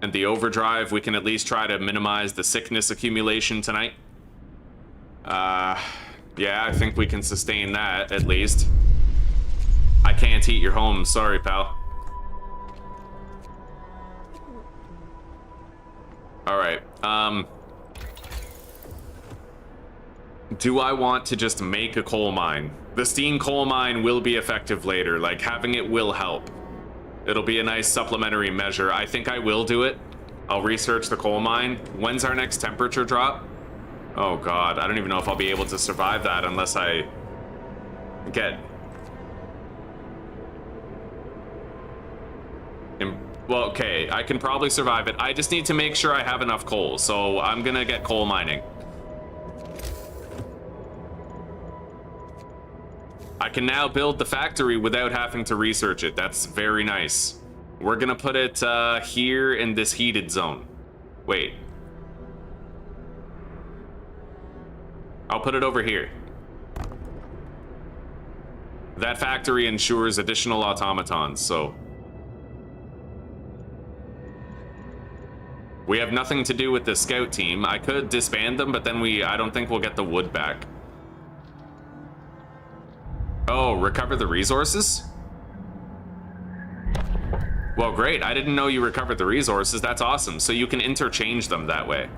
And the overdrive, we can at least try to minimize the sickness accumulation tonight. Yeah, I think we can sustain that, at least. I can't heat your home, sorry, pal. Alright, do I want to just make a coal mine? The steam coal mine will be effective later, like, having it will help. It'll be a nice supplementary measure. I think I will do it. I'll research the coal mine. When's our next temperature drop? Oh god, I don't even know if I'll be able to survive that unless I get... Well, okay, I can probably survive it. I just need to make sure I have enough coal, so I'm gonna get coal mining. I can now build the factory without having to research it. That's very nice. We're gonna put it here in this heated zone. Wait. I'll put it over here. That factory ensures additional automatons, so... We have nothing to do with the scout team. I could disband them, but then I don't think we'll get the wood back. Oh, recover the resources? Well, great. I didn't know you recovered the resources. That's awesome. So you can interchange them that way.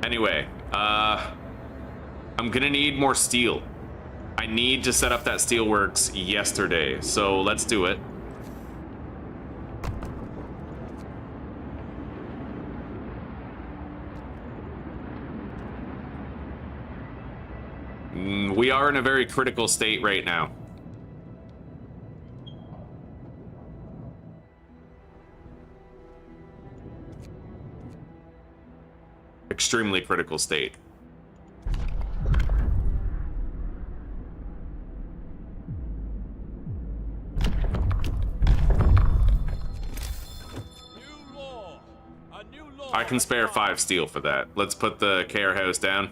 Anyway, I'm gonna need more steel. I need to set up that steelworks yesterday, so let's do it. We are in a very critical state right now. Extremely critical state. New law. A new law. I can spare 5 steel for that. Let's put the care house down.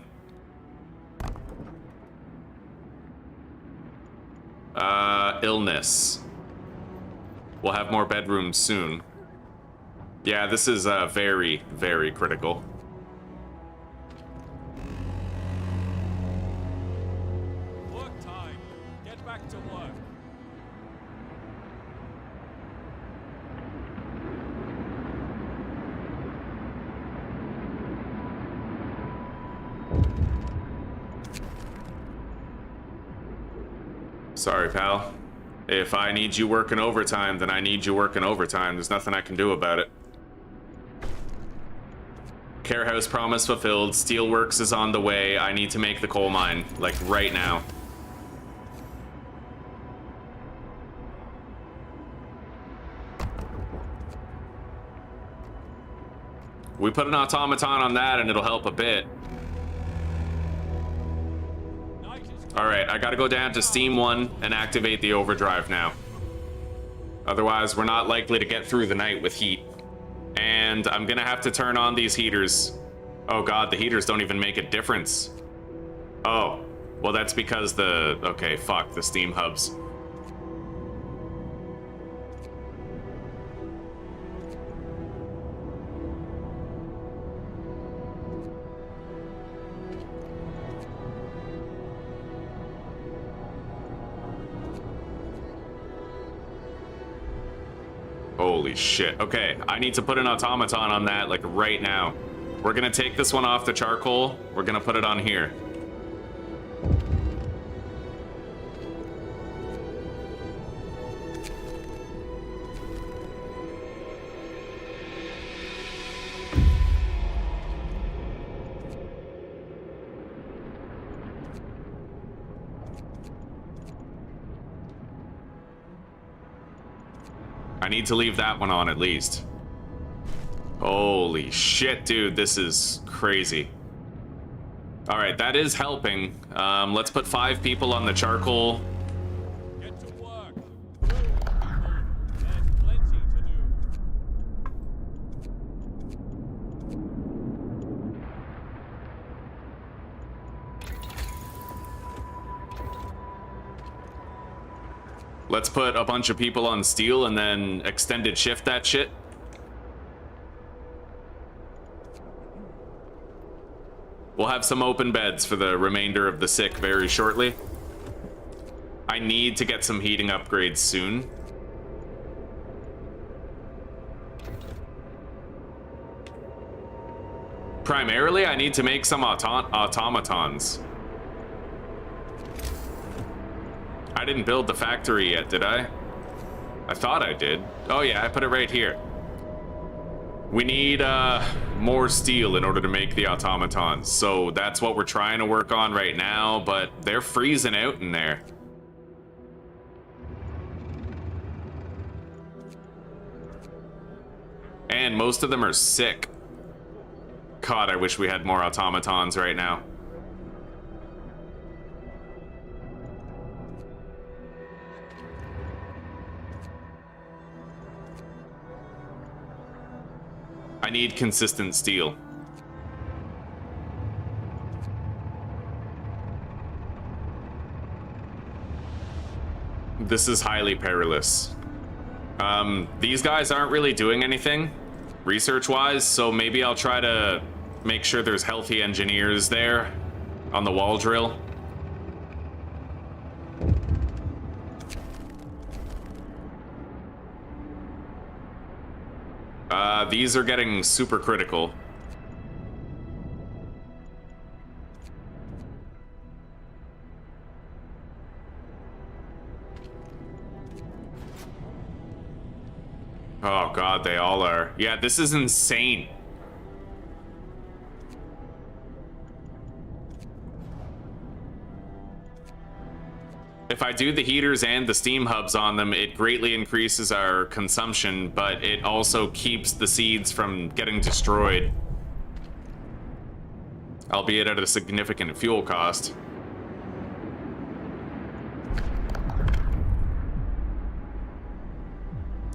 Illness. We'll have more bedrooms soon. Yeah, this is very, very critical. Work time. Get back to work. Sorry, pal. If I need you working overtime, then I need you working overtime. There's nothing I can do about it. Care house promise fulfilled. Steelworks is on the way. I need to make the coal mine, like, right now. We put an automaton on that and it'll help a bit. Alright, I gotta go down to Steam 1 and activate the overdrive now. Otherwise, we're not likely to get through the night with heat. And I'm gonna have to turn on these heaters. Oh god, the heaters don't even make a difference. Oh, well that's because the... okay, fuck, the steam hubs. Holy shit. Okay, I need to put an automaton on that, like, right now. We're gonna take this one off the charcoal. We're gonna put it on here. I need to leave that one on at least. Holy shit, dude, this is crazy. All right, that is helping. Let's put 5 people on the charcoal. Get to work. There's plenty to do. Let's put a bunch of people on steel and then extended shift that shit. We'll have some open beds for the remainder of the sick very shortly. I need to get some heating upgrades soon. Primarily, I need to make some automatons. I didn't build the factory yet, did I? I thought I did. Oh yeah, I put it right here. We need more steel in order to make the automatons, so that's what we're trying to work on right now, but they're freezing out in there. And most of them are sick. God, I wish we had more automatons right now. I need consistent steel. This is highly perilous. These guys aren't really doing anything research-wise, so maybe I'll try to make sure there's healthy engineers there on the wall drill. These are getting super critical. Oh god, they all are. Yeah, this is insane. If I do the heaters and the steam hubs on them, it greatly increases our consumption, but it also keeps the seeds from getting destroyed. Albeit at a significant fuel cost.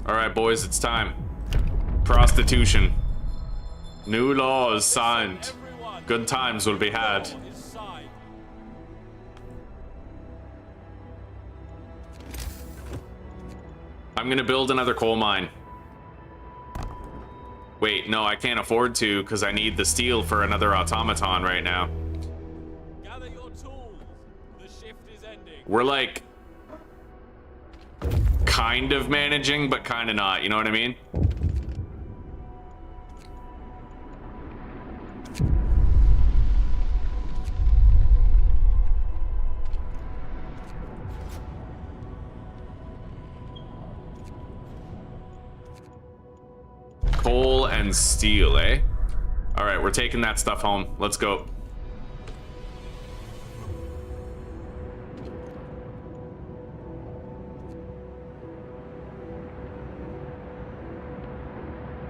Alright, boys, it's time. Prostitution. New laws signed. Good times will be had. I'm gonna build another coal mine. Wait, no, I can't afford to because I need the steel for another automaton right now. Gather your tools. The shift is ending. We're like kind of managing, but kind of not, you know what I mean? and steel, eh? Alright, we're taking that stuff home. Let's go.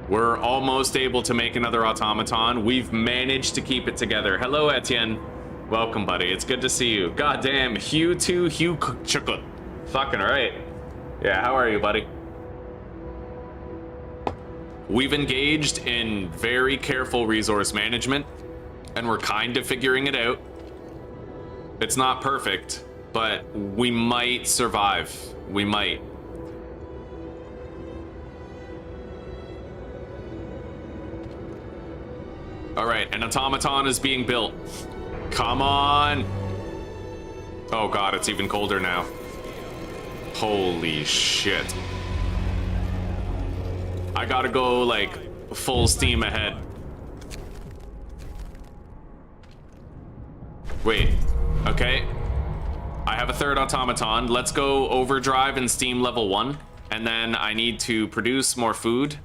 We're almost able to make another automaton. We've managed to keep it together. Hello, Etienne. Welcome, buddy. It's good to see you. Goddamn, Hugh 2, Hugh Chocolate. Fucking right. Yeah, how are you, buddy? We've engaged in very careful resource management, and we're kind of figuring it out. It's not perfect, but we might survive. We might. Alright, an automaton is being built. Come on! Oh god, it's even colder now. Holy shit. I gotta go, like, full steam ahead. Wait, okay. I have a third automaton. Let's go overdrive and steam level 1. And then I need to produce more food.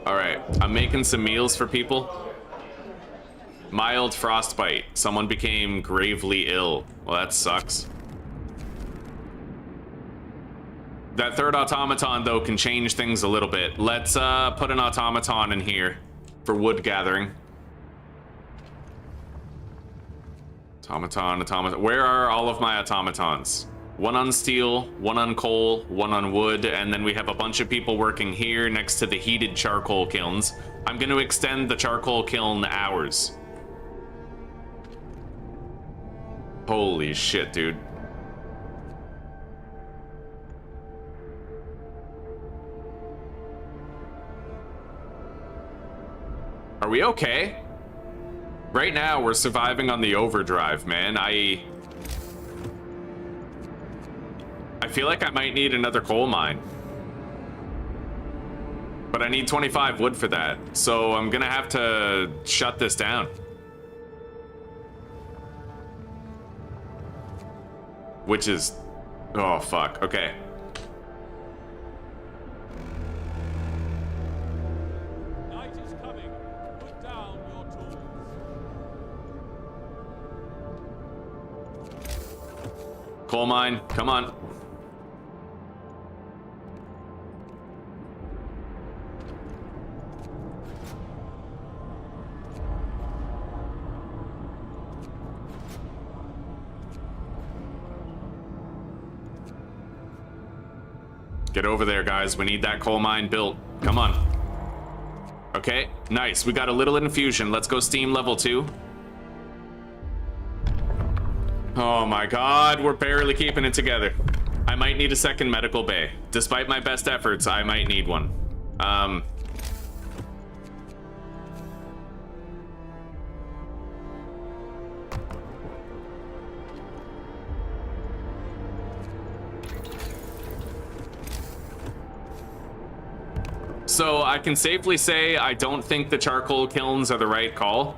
Alright, I'm making some meals for people. Mild frostbite. Someone became gravely ill. Well, that sucks. That third automaton, though, can change things a little bit. Let's put an automaton in here for wood gathering. Automaton. Where are all of my automatons? One on steel, one on coal, one on wood, and then we have a bunch of people working here next to the heated charcoal kilns. I'm going to extend the charcoal kiln hours. Holy shit, dude. Are we okay? Right now, we're surviving on the overdrive, man. I feel like I might need another coal mine. But I need 25 wood for that, so I'm gonna have to shut this down. Which is... oh, fuck. Okay. Night is coming. Put down your tools. Coal mine, come on. Get over there, guys. We need that coal mine built. Come on. Okay, nice. We got a little infusion. Let's go steam level 2. Oh my god, we're barely keeping it together. I might need a second medical bay. Despite my best efforts, I might need one. So I can safely say I don't think the charcoal kilns are the right call.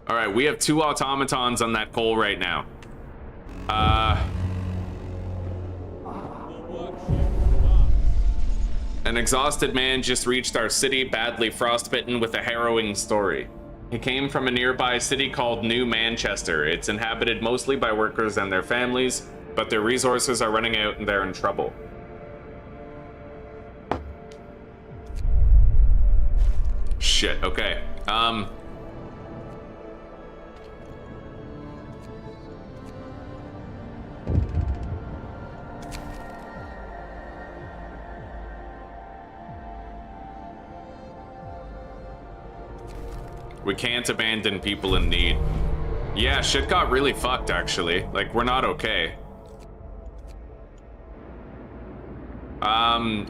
All right, we have 2 automatons on that coal right now. An exhausted man just reached our city, badly frostbitten, with a harrowing story. He came from a nearby city called New Manchester. It's inhabited mostly by workers and their families, but their resources are running out and they're in trouble. Shit, okay. We can't abandon people in need. Yeah, shit got really fucked, actually. Like, we're not okay.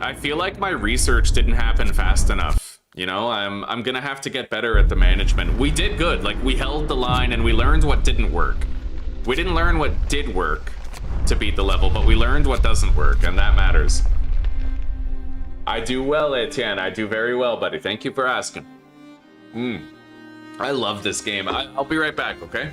I feel like my research didn't happen fast enough. You know, I'm gonna have to get better at the management. We did good, like, we held the line and we learned what didn't work. We didn't learn what did work to beat the level, but we learned what doesn't work, and that matters. I do well, Etienne. I do very well, buddy. Thank you for asking. I love this game. I'll be right back, okay?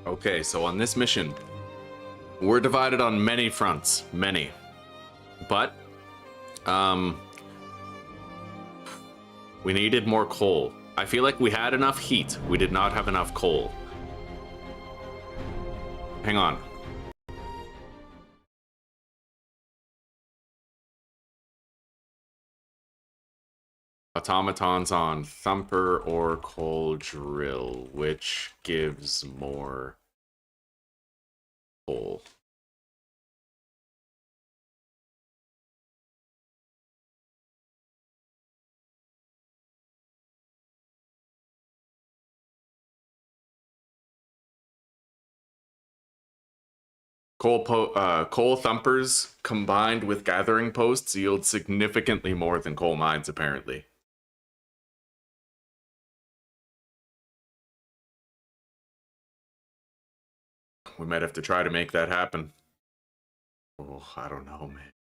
Okay, so on this mission, we're divided on many fronts, many. But, we needed more coal. I feel like we had enough heat. We did not have enough coal. Hang on. Automatons on Thumper or Coal Drill, which gives more coal. Coal thumpers combined with gathering posts yield significantly more than coal mines, apparently. We might have to try to make that happen. Oh, I don't know, man.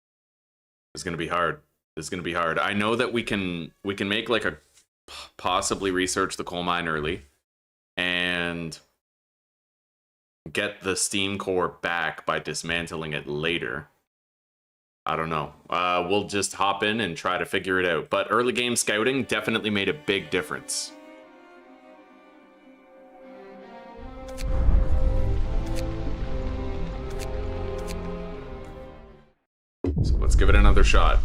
It's gonna be hard. This is gonna be hard. I know that we can make like a possibly research the coal mine early and get the steam core back by dismantling it later. I don't know. We'll just hop in and try to figure it out. But early game scouting definitely made a big difference. So let's give it another shot.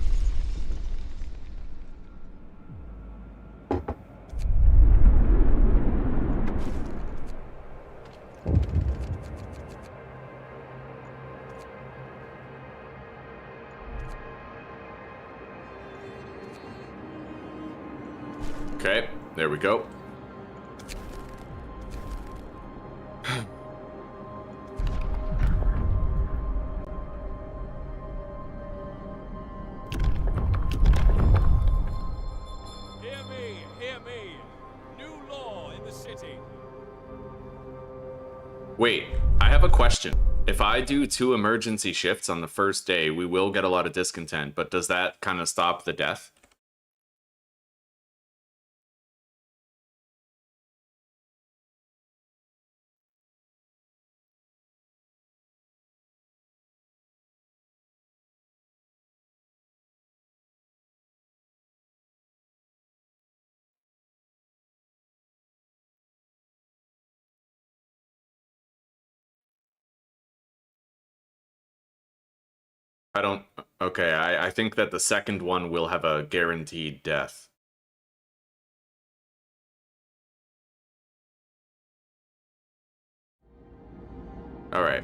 There we go. Hear me. New law in the city. Wait, I have a question. If I do 2 emergency shifts on the first day, we will get a lot of discontent, but does that kind of stop the death? I don't... Okay, I think that the second one will have a guaranteed death. Alright.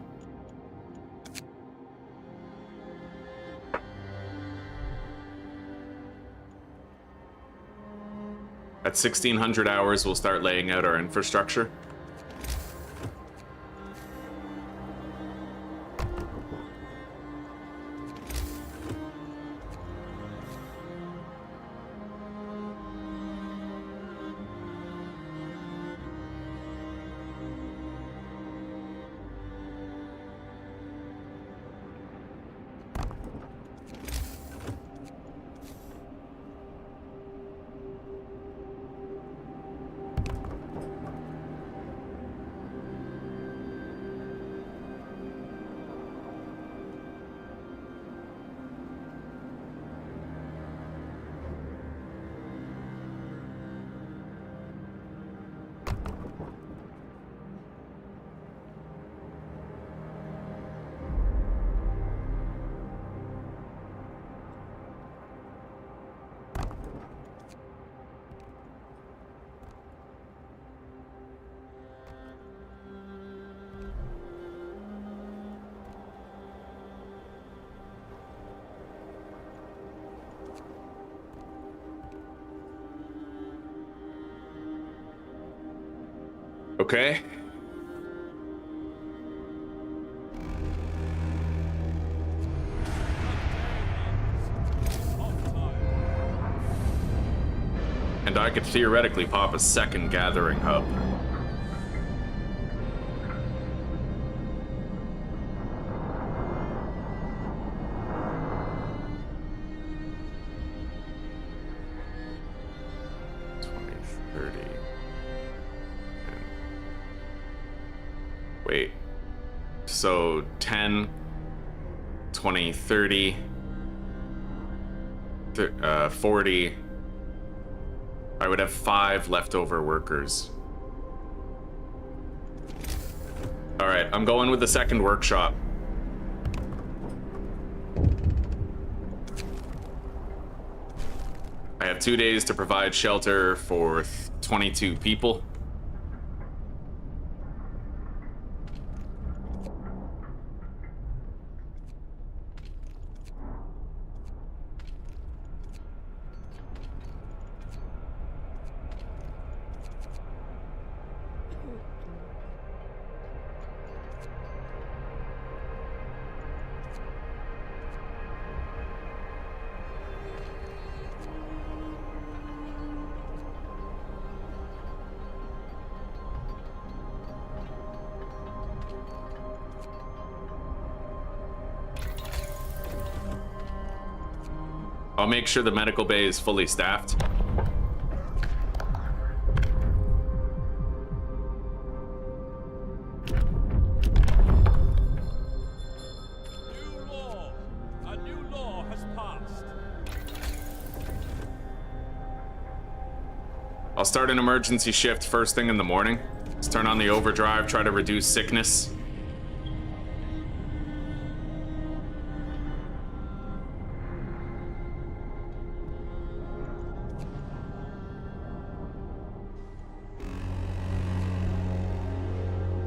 At 1600 hours, we'll start laying out our infrastructure. Okay. And I could theoretically pop a second gathering hub. Wait, so 10, 20, 30, 40. I would have 5 leftover workers. All right, I'm going with the second workshop. I have 2 days to provide shelter for 22 people. I'll make sure the medical bay is fully staffed. New law. A new law has passed. I'll start an emergency shift first thing in the morning. Let's turn on the overdrive, try to reduce sickness.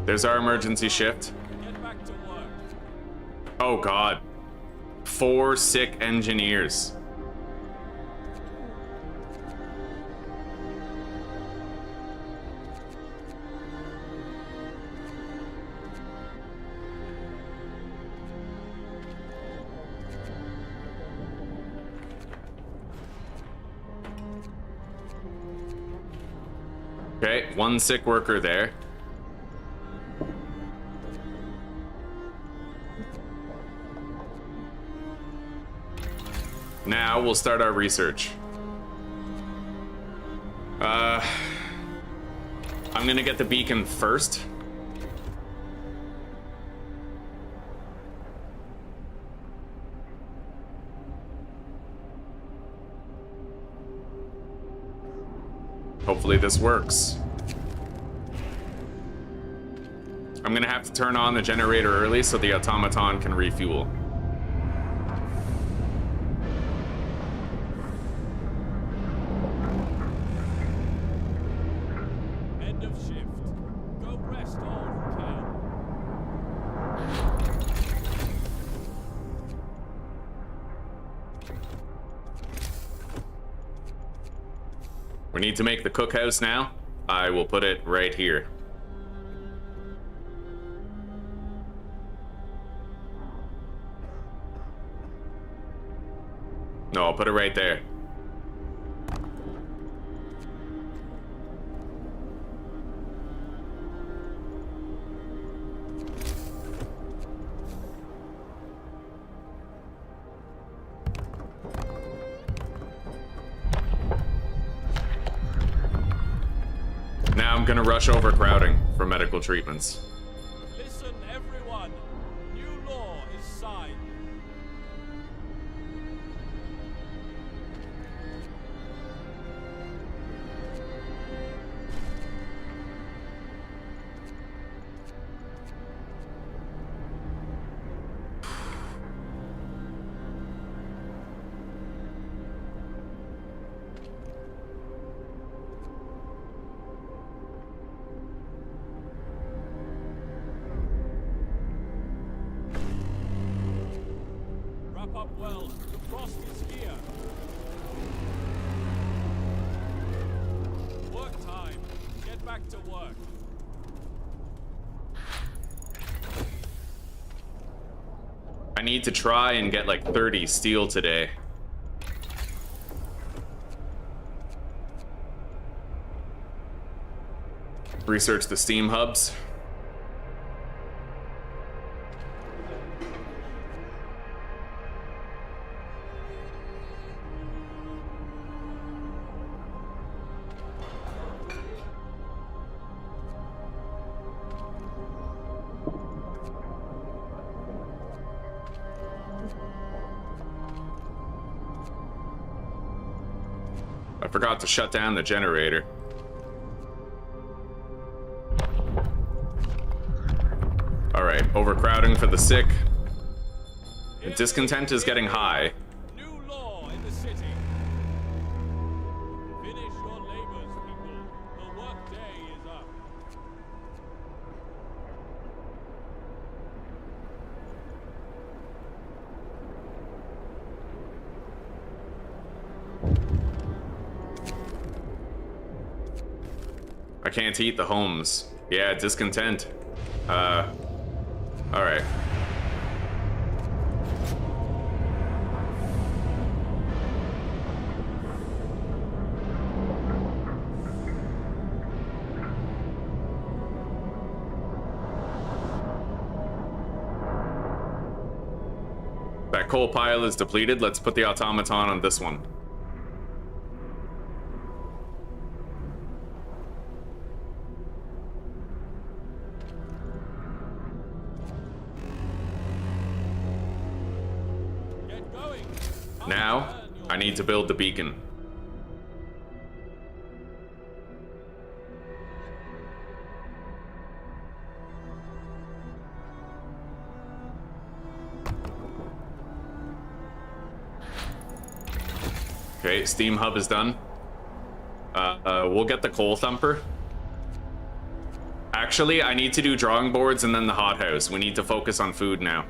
There's our emergency shift. Get back to work. Oh god. 4 sick engineers. Okay, one sick worker there. Now we'll start our research. I'm gonna get the beacon first. Hopefully this works. I'm gonna have to turn on the generator early so the automaton can refuel. End of shift. Go rest all you can. We need to make the cookhouse now. I will put it right here. No, I'll put it right there. Now I'm gonna rush overcrowding for medical treatments. Listen, everyone. New law is signed. Wrap up well. The frost is here. Work time. Get back to work. I need to try and get like 30 steel today. Research the steam hubs. I forgot to shut down the generator. Alright, overcrowding for the sick. The discontent is getting high. New law in the city. Finish your labors, people. The work day is up. I can't heat the homes. Yeah, discontent. Alright. That coal pile is depleted. Let's put the automaton on this one. Get going. Now, I need to build the beacon. Okay, steam hub is done. We'll get the coal thumper. Actually, I need to do drawing boards and then the hothouse. We need to focus on food now.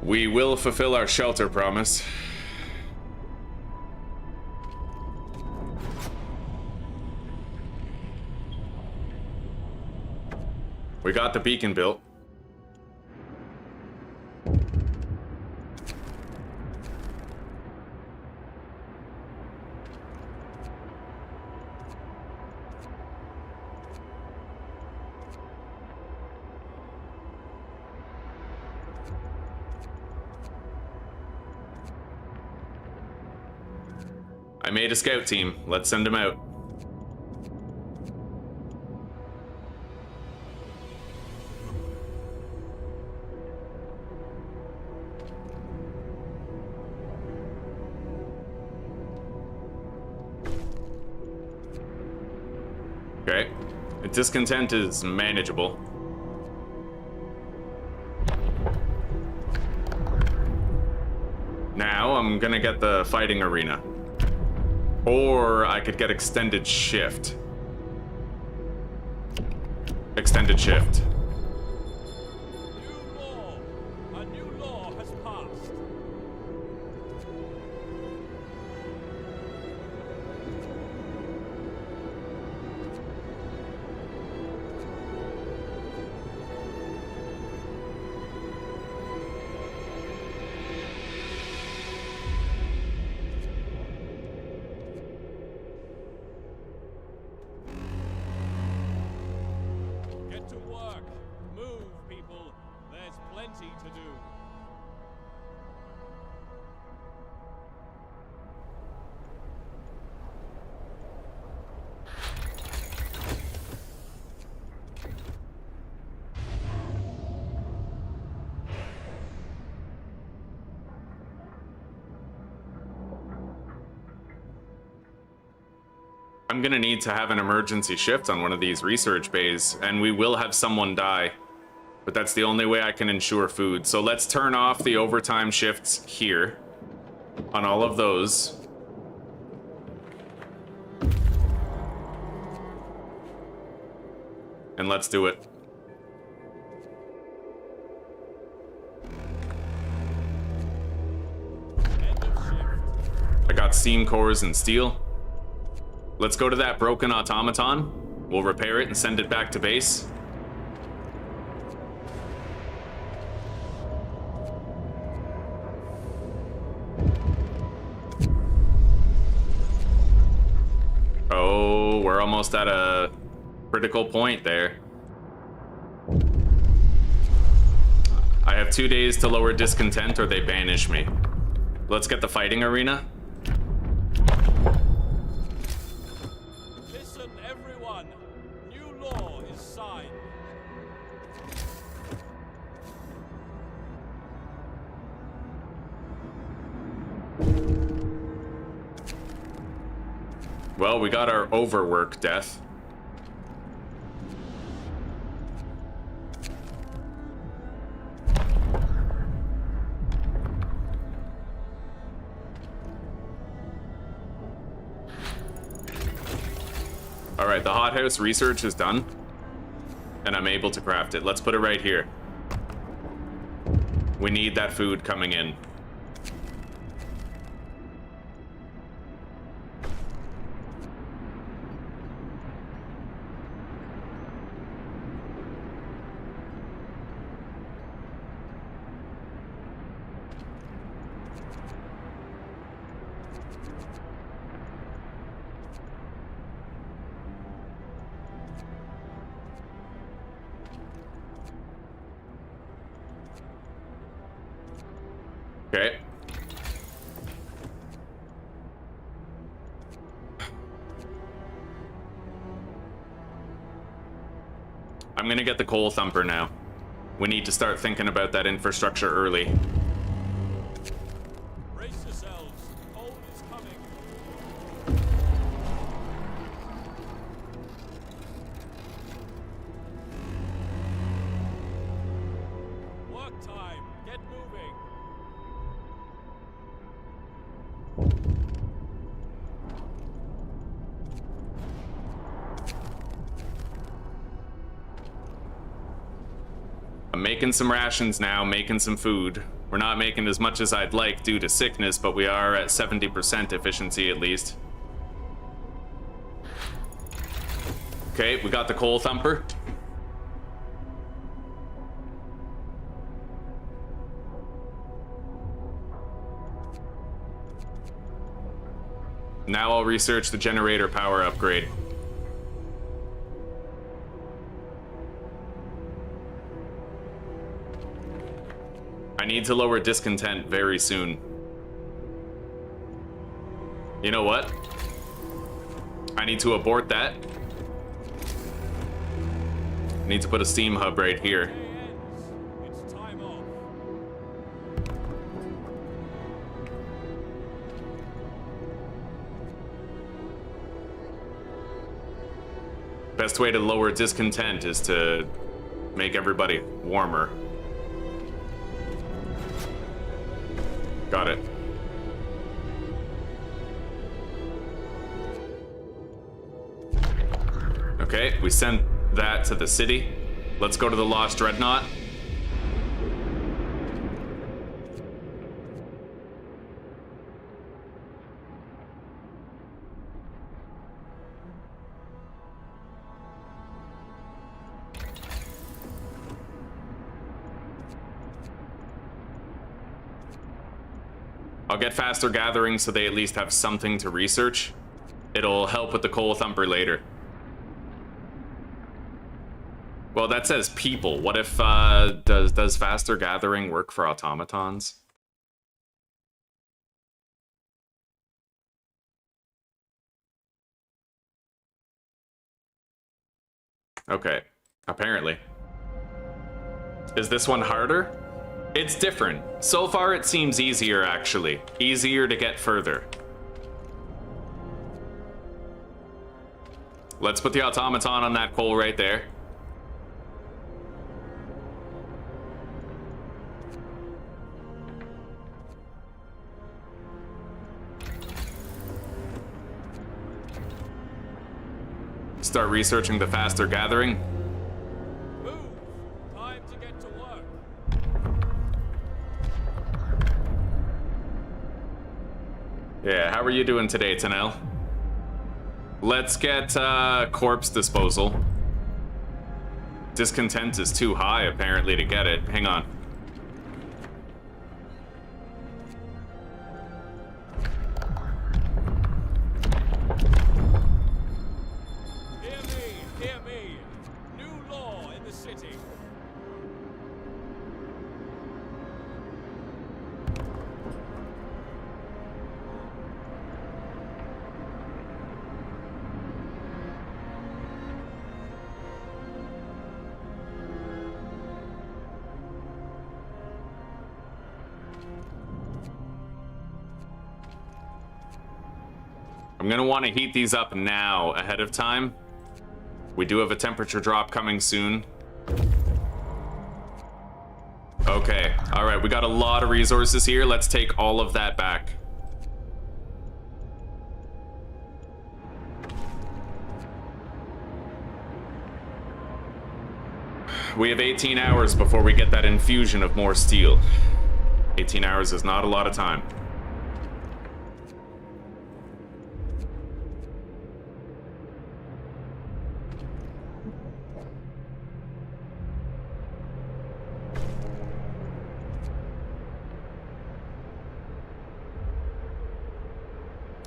We will fulfill our shelter promise. We got the beacon built. I made a scout team. Let's send them out. Okay. Discontent is manageable. Now I'm gonna get the fighting arena. Or I could get extended shift. Extended shift. New law. A new law has passed. Get to work. Move, people. There's plenty to do. I'm gonna need to have an emergency shift on one of these research bays, and we will have someone die. But that's the only way I can ensure food. So let's turn off the overtime shifts here on all of those. And let's do it. End of shift. I got seam cores and steel. Let's go to that broken automaton. We'll repair it and send it back to base. Oh, we're almost at a critical point there. I have 2 days to lower discontent or they banish me. Let's get the fighting arena. Listen, everyone. New law is signed. Well, we got our overwork death. Alright, the hothouse research is done. And I'm able to craft it. Let's put it right here. We need that food coming in. Okay. I'm gonna get the coal thumper now. We need to start thinking about that infrastructure early. Brace yourselves. Cold is coming. Work time. Get moving. I'm making some rations now, making some food. We're not making as much as I'd like due to sickness, but we are at 70% efficiency at least. Okay, we got the coal thumper. Now I'll research the generator power upgrade. I need to lower discontent very soon. You know what? I need to abort that. I need to put a steam hub right here. It's time off. Best way to lower discontent is to make everybody warmer. Got it. Okay, we sent that to the city. Let's go to the Lost Dreadnought. I'll get faster gathering so they at least have something to research. It'll help with the coal thumper later. Well, that says people. What if, does faster gathering work for automatons? Okay, apparently. Is this one harder? It's different. So far it seems easier, actually. Easier to get further. Let's put the automaton on that coal right there. Start researching the faster gathering. Move! Time to get to work. Yeah, how are you doing today, Tanel? Let's get corpse disposal. Discontent is too high, apparently, to get it. Hang on. Hear me! New law in the city. I'm gonna want to heat these up now ahead of time. We do have a temperature drop coming soon. Okay, all right, we got a lot of resources here. Let's take all of that back. We have 18 hours before we get that infusion of more steel. 18 hours is not a lot of time.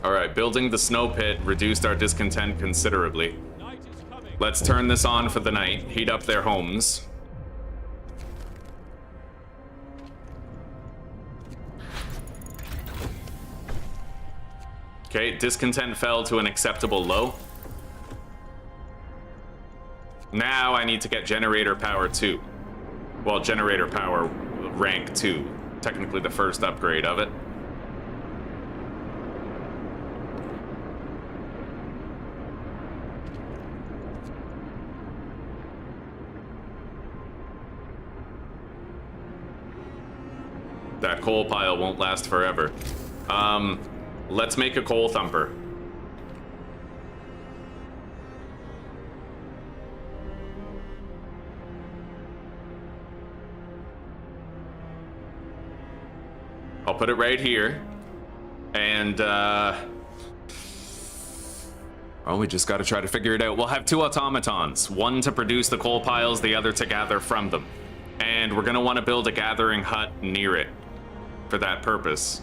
All right, building the snow pit reduced our discontent considerably. Night is coming. Let's turn this on for the night, heat up their homes. Okay, discontent fell to an acceptable low. Now I need to get generator power 2. Well, generator power rank 2. Technically the first upgrade of it. That coal pile won't last forever. Let's make a coal thumper. I'll put it right here. And, well, we just gotta try to figure it out. We'll have 2 automatons. One to produce the coal piles, the other to gather from them. And we're gonna want to build a gathering hut near it for that purpose.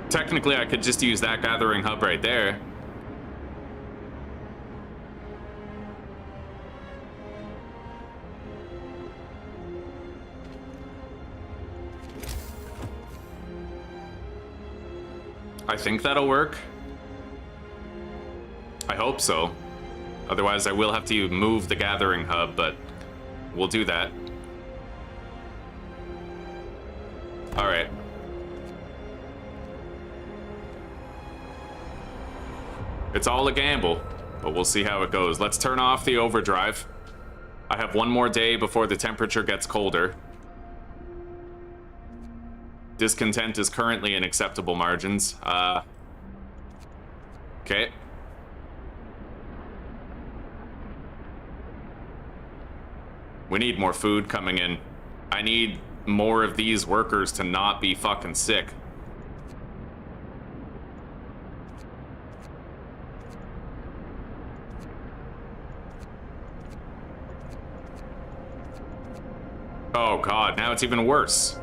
Technically, I could just use that gathering hub right there. I think that'll work. I hope so. Otherwise, I will have to move the gathering hub, but we'll do that. All right. It's all a gamble, but we'll see how it goes. Let's turn off the overdrive. I have 1 more day before the temperature gets colder. Discontent is currently in acceptable margins. Okay. We need more food coming in. I need more of these workers to not be fucking sick. Oh god, now it's even worse.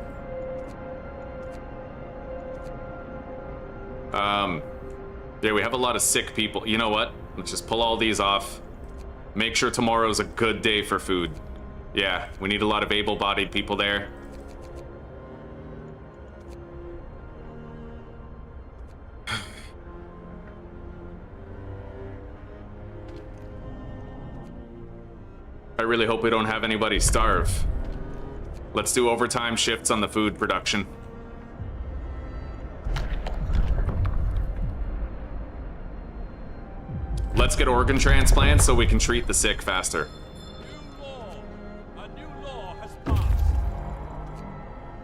Yeah, we have a lot of sick people. You know what? Let's just pull all these off. Make sure tomorrow's a good day for food. Yeah, we need a lot of able-bodied people there. I really hope we don't have anybody starve. Let's do overtime shifts on the food production. Let's get organ transplants so we can treat the sick faster. A new law has passed.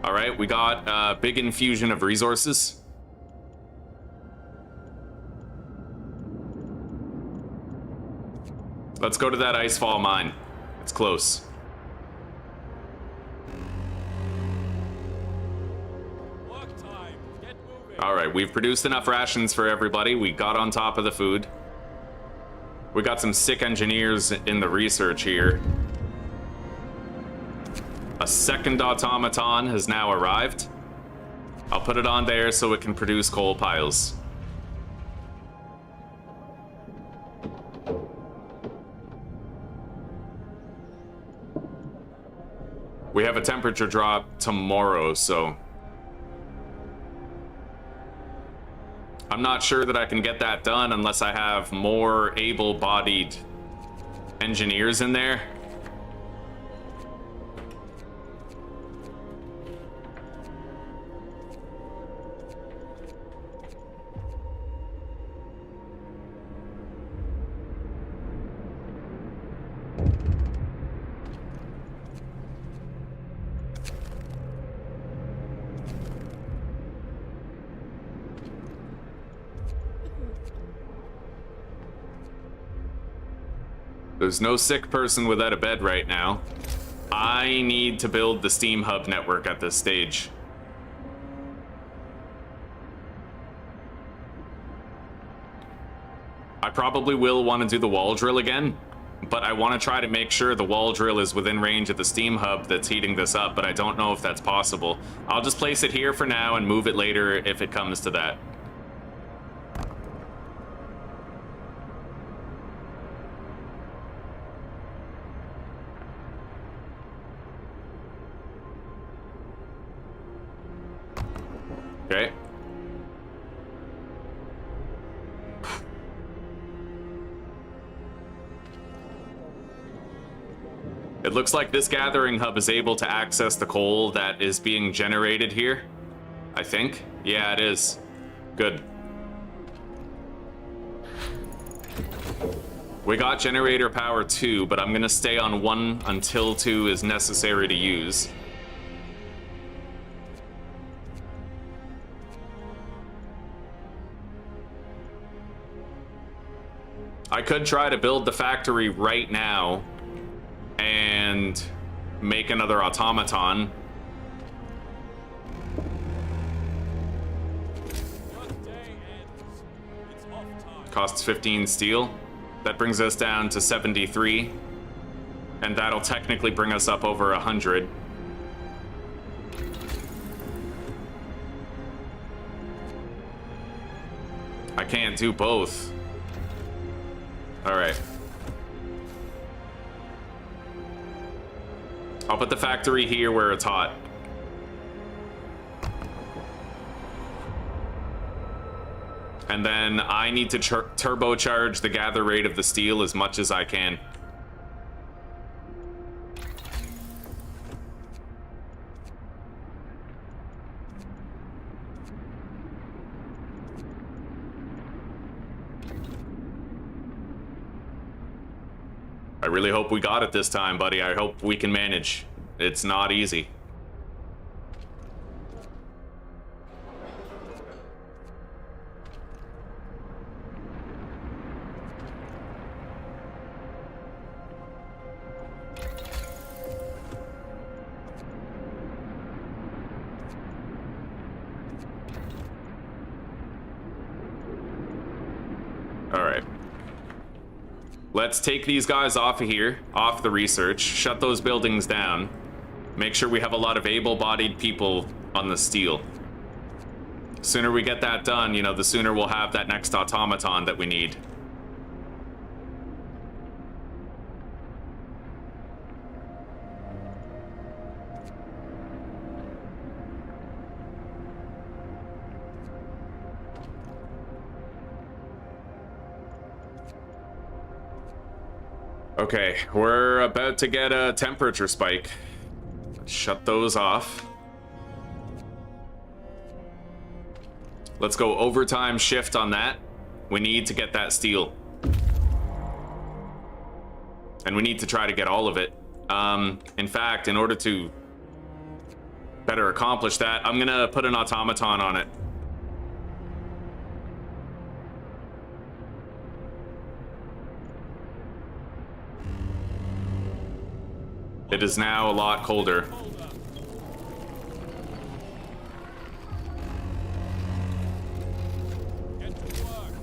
All right, we got a big infusion of resources. Let's go to that icefall mine. It's close. Work time. Get moving. All right, we've produced enough rations for everybody. We got on top of the food. We got some sick engineers in the research here. A second automaton has now arrived. I'll put it on there so it can produce coal piles. We have a temperature drop tomorrow, so I'm not sure that I can get that done unless I have more able-bodied engineers in there. There's no sick person without a bed right now. I need to build the Steam Hub network at this stage. I probably will want to do the wall drill again, but I want to try to make sure the wall drill is within range of the Steam Hub that's heating this up, but I don't know if that's possible. I'll just place it here for now and move it later if it comes to that. Okay. It looks like this gathering hub is able to access the coal that is being generated here. I think. Yeah, it is. Good. We got generator power 2, but I'm gonna stay on 1 until 2 is necessary to use. I could try to build the factory right now and make another automaton. Costs 15 steel. That brings us down to 73. And that'll technically bring us up over 100. I can't do both. Alright. I'll put the factory here where it's hot. And then I need to turbocharge the gather rate of the steel as much as I can. I really hope we got it this time, buddy. I hope we can manage. It's not easy. Let's take these guys off of here, off the research, shut those buildings down, make sure we have a lot of able-bodied people on the steel. The sooner we get that done, you know, the sooner we'll have that next automaton that we need. Okay, we're about to get a temperature spike. Shut those off. Let's go overtime shift on that. We need to get that steel. And we need to try to get all of it. In fact, in order to better accomplish that, I'm gonna put an automaton on it. It is now a lot colder. Get to work.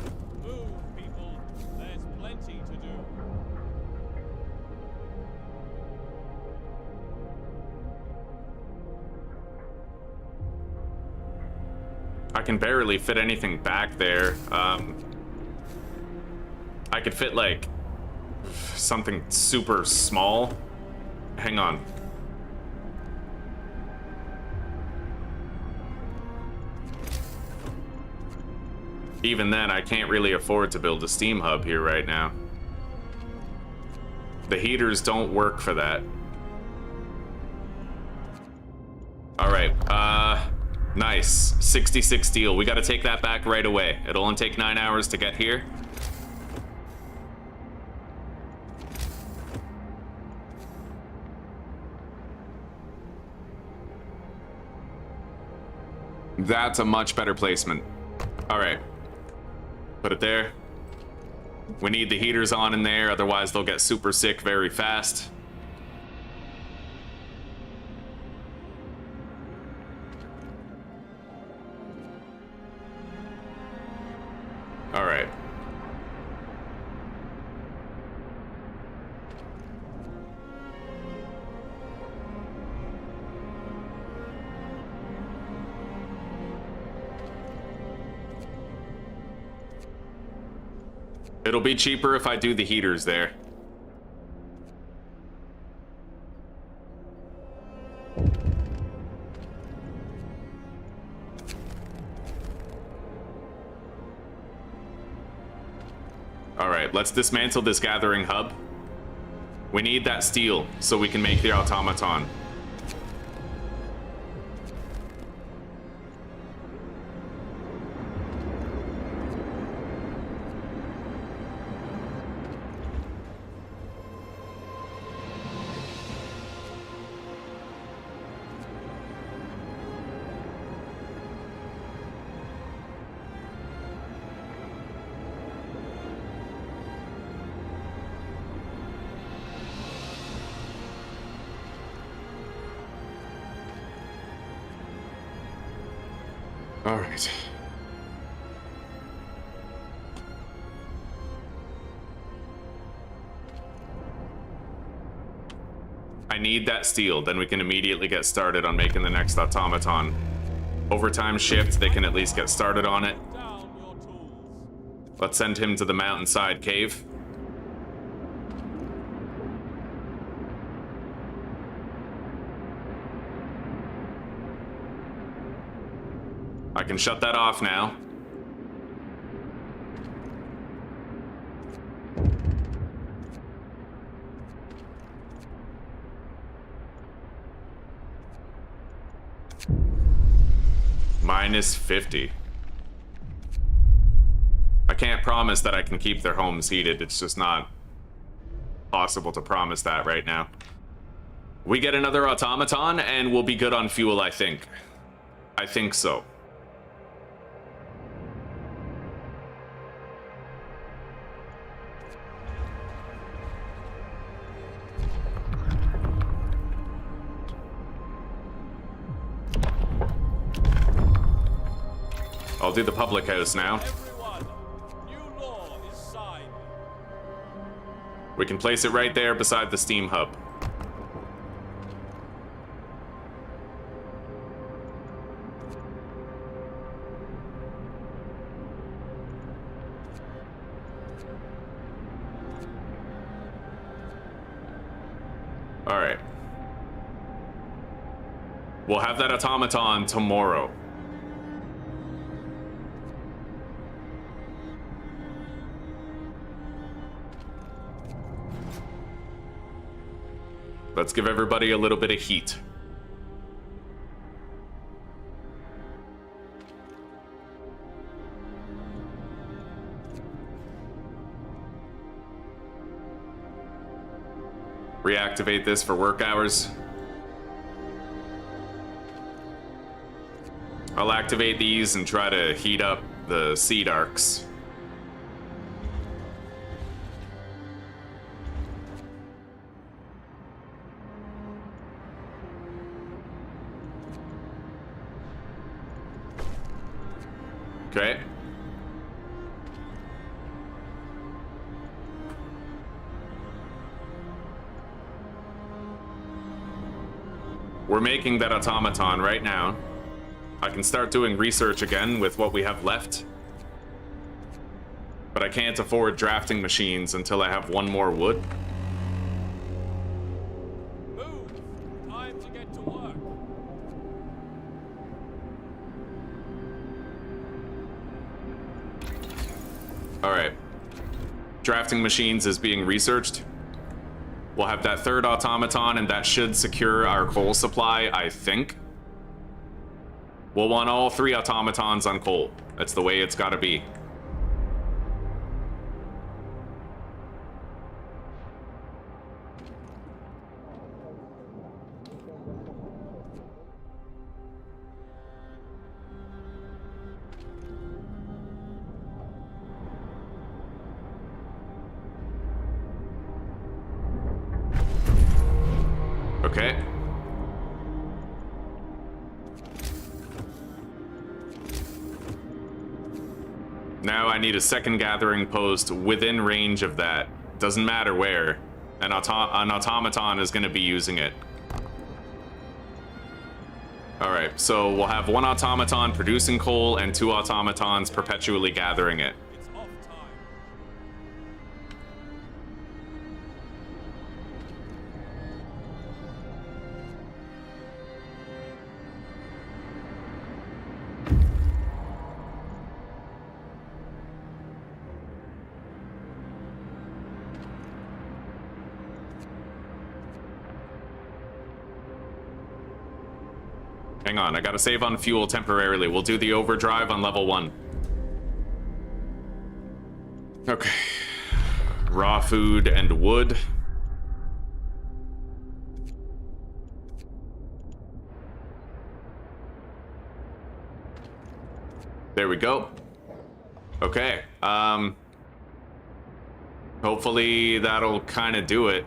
Move, people. There's plenty to do. I can barely fit anything back there. I could fit like something super small. Hang on. Even then, I can't really afford to build a steam hub here right now. The heaters don't work for that. All right, nice. 66 steel. We gotta take that back right away. It'll only take 9 hours to get here. That's a much better placement. All right. Put it there. We need the heaters on in there, otherwise they'll get super sick very fast. All right. It'll be cheaper if I do the heaters there. All right, let's dismantle this gathering hub. We need that steel so we can make the automaton. All right. I need that steel, then we can immediately get started on making the next automaton. Overtime shift, they can at least get started on it. Down your tools. Let's send him to the mountainside cave. I can shut that off now. Minus 50. I can't promise that I can keep their homes heated. It's just not possible to promise that right now. We get another automaton and we'll be good on fuel, I think. I think so. I'll do the public house now. Everyone, new law is signed. We can place it right there beside the steam hub. All right. We'll have that automaton tomorrow. Let's give everybody a little bit of heat. Reactivate this for work hours. I'll activate these and try to heat up the seed arcs. Okay. We're making that automaton right now. I can start doing research again with what we have left. But I can't afford drafting machines until I have one more wood. Move. Time to get to work. All right. Drafting machines is being researched. We'll have that third automaton, and that should secure our coal supply, I think. We'll want all 3 automatons on coal. That's the way it's gotta be. Okay. Now I need a second gathering post within range of that. Doesn't matter where. An automaton is going to be using it. Alright, so we'll have 1 automaton producing coal and 2 automatons perpetually gathering it. It's off time. Hang on, I gotta save on fuel temporarily. We'll do the overdrive on level 1. Okay. Raw food and wood. There we go. Okay. Hopefully that'll kind of do it.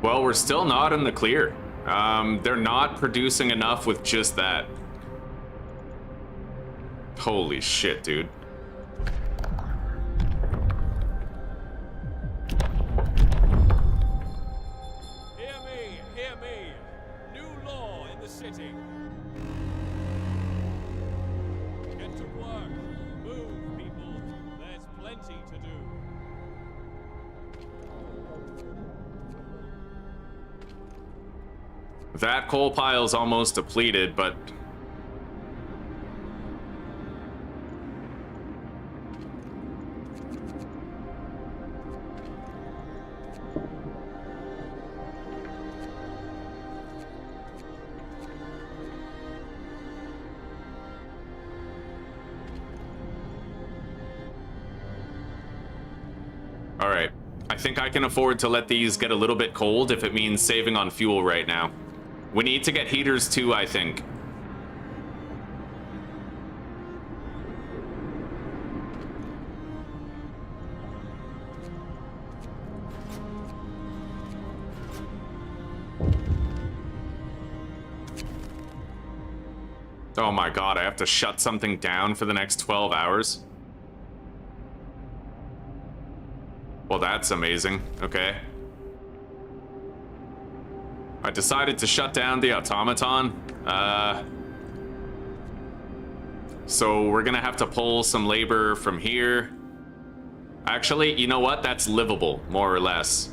Well, we're still not in the clear. They're not producing enough with just that. Holy shit, dude. Hear me. New law in the city. Get to work. Move, people. There's plenty to do. That coal pile's almost depleted, but... Alright. I think I can afford to let these get a little bit cold if it means saving on fuel right now. We need to get heaters too, I think. Oh my god, I have to shut something down for the next 12 hours? Well, that's amazing. Okay. I decided to shut down the automaton. So we're gonna have to pull some labor from here. Actually, you know what? That's livable, more or less.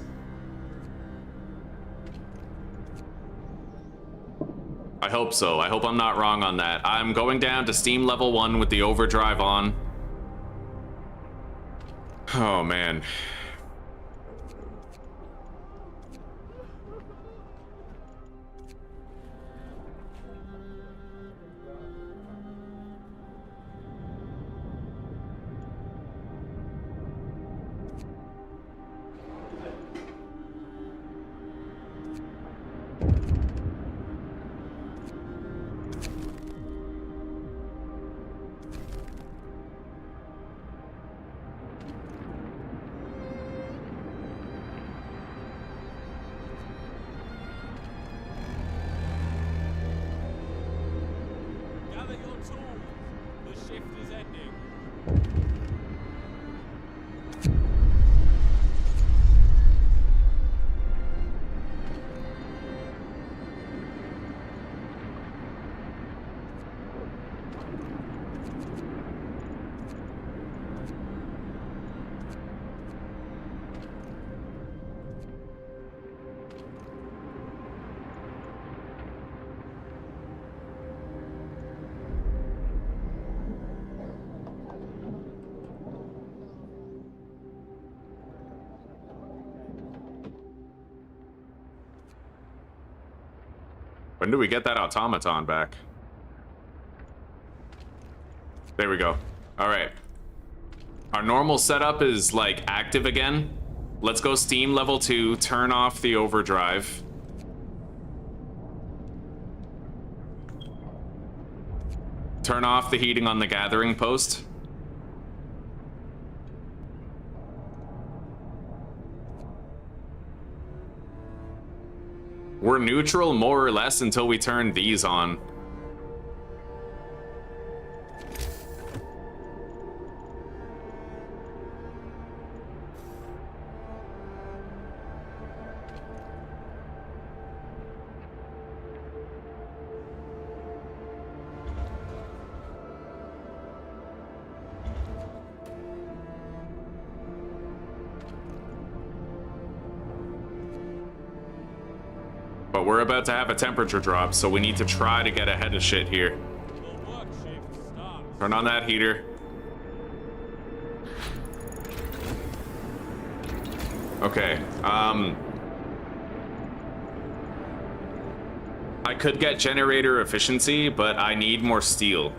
I hope so. I hope I'm not wrong on that. I'm going down to steam level 1 with the overdrive on. Oh, man. When do we get that automaton back? There we go. All right. Our normal setup is like active again. Let's go steam level 2, turn off the overdrive. Turn off the heating on the gathering post. We're neutral more or less until we turn these on. But we're about to have a temperature drop, so we need to try to get ahead of shit here. Turn on that heater. Okay, I could get generator efficiency, but I need more steel.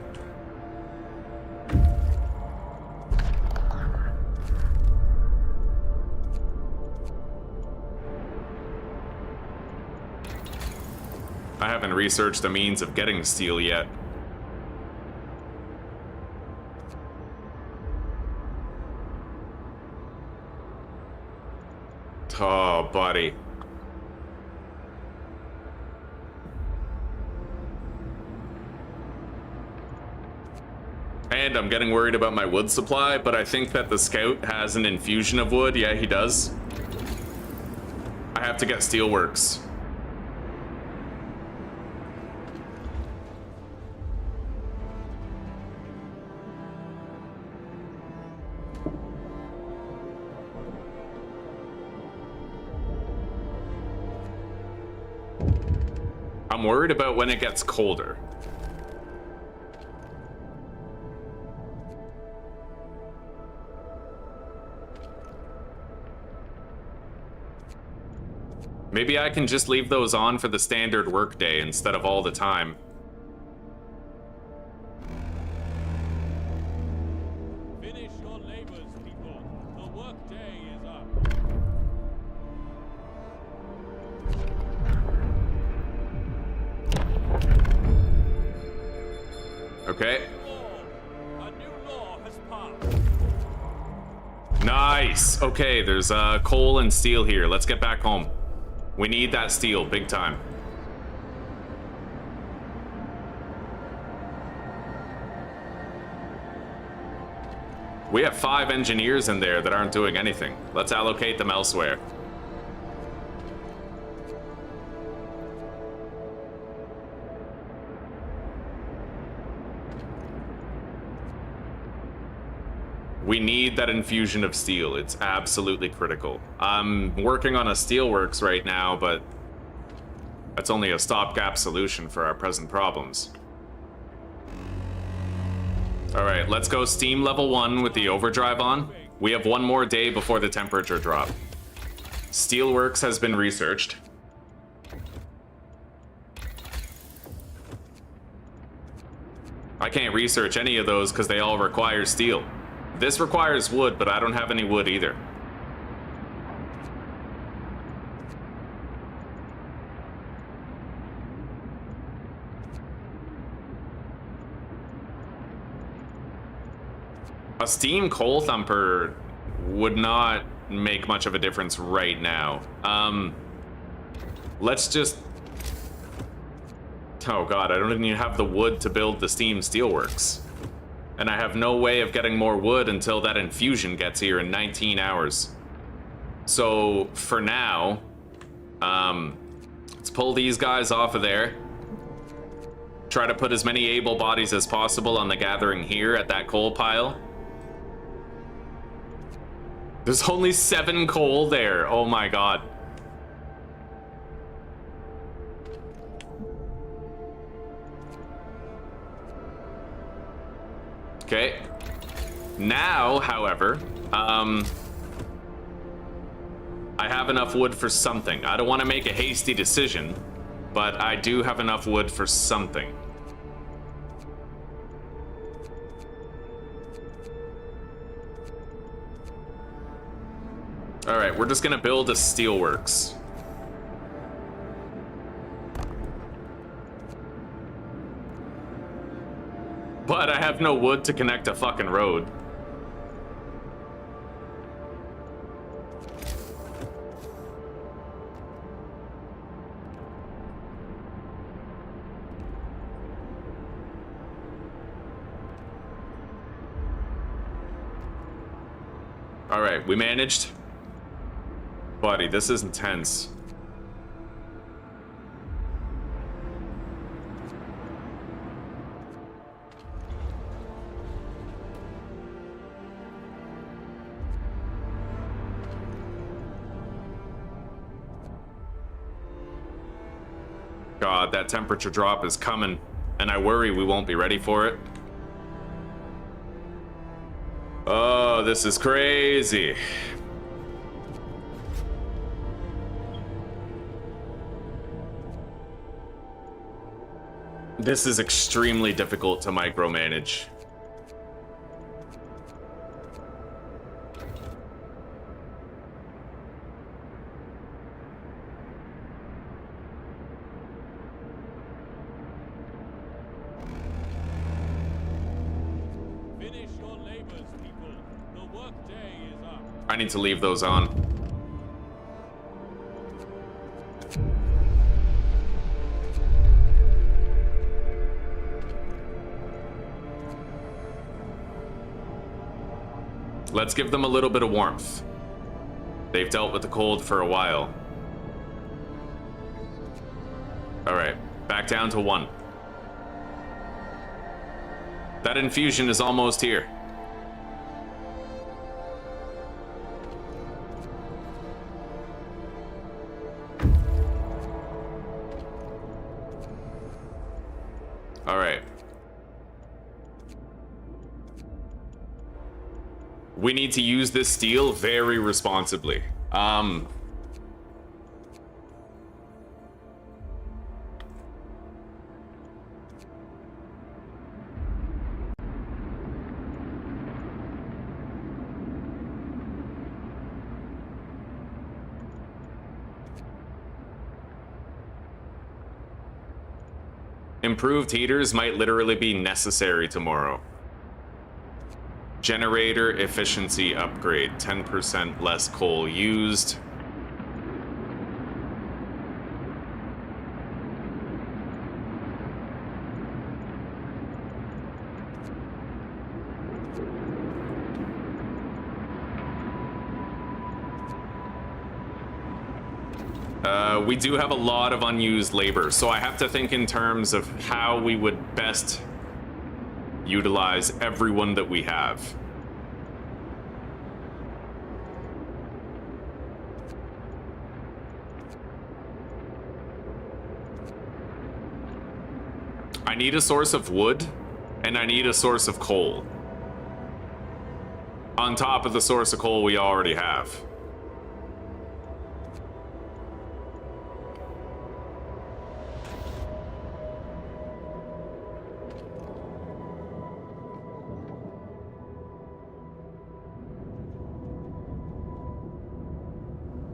I haven't researched the means of getting steel yet. Oh, buddy. hand, I'm getting worried about my wood supply, but I think that the scout has an infusion of wood. Yeah, he does. I have to get steelworks. I'm worried about when it gets colder. Maybe I can just leave those on for the standard workday instead of all the time. Finish your labors, people. The workday is up. Okay. A new law has passed. Nice. Okay, there's coal and steel here. Let's get back home. We need that steel, big time. We have 5 engineers in there that aren't doing anything. Let's allocate them elsewhere. We need that infusion of steel. It's absolutely critical. I'm working on a steelworks right now, but that's only a stopgap solution for our present problems. All right, let's go steam level 1 with the overdrive on. We have 1 more day before the temperature drop. Steelworks has been researched. I can't research any of those because they all require steel. This requires wood, but I don't have any wood either. A steam coal thumper would not make much of a difference right now. Let's just... Oh god, I don't even have the wood to build the steam steelworks. And I have no way of getting more wood until that infusion gets here in 19 hours. So, for now, let's pull these guys off of there. Try to put as many able bodies as possible on the gathering here at that coal pile. There's only 7 coal there. Oh my god. Okay. Now, however, I have enough wood for something. I don't want to make a hasty decision, but I do have enough wood for something. All right, we're just gonna build a steelworks. But I have no wood to connect a fucking road. All right, we managed. Buddy, this is intense. God, that temperature drop is coming, and I worry we won't be ready for it. Oh, this is crazy. This is extremely difficult to micromanage. Finish your labors, people. The workday is up. I need to leave those on. Let's give them a little bit of warmth. They've dealt with the cold for a while. Alright, back down to 1. That infusion is almost here. Alright. We need to use this steel very responsibly. Improved heaters might literally be necessary tomorrow. Generator efficiency upgrade, 10% less coal used. We do have a lot of unused labor, so I have to think in terms of how we would best utilize everyone that we have. I need a source of wood, and I need a source of coal. On top of the source of coal we already have.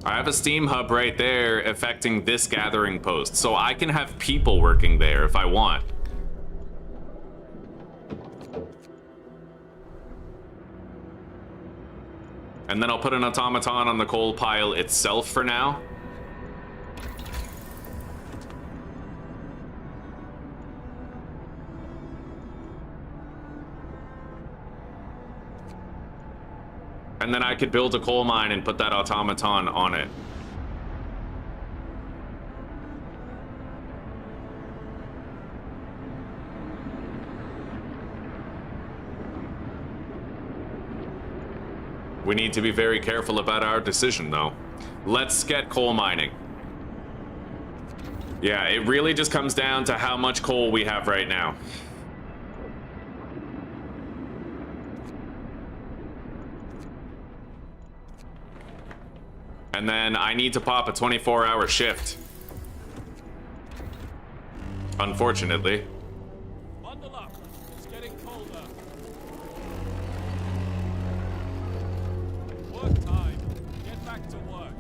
I have a steam hub right there affecting this gathering post, so I can have people working there if I want. And then I'll put an automaton on the coal pile itself for now. And then I could build a coal mine and put that automaton on it. We need to be very careful about our decision, though. Let's get coal mining. Yeah, it really just comes down to how much coal we have right now. And then I need to pop a 24-hour shift. Unfortunately. Bundle up. It's getting colder. Work time. Get back to work.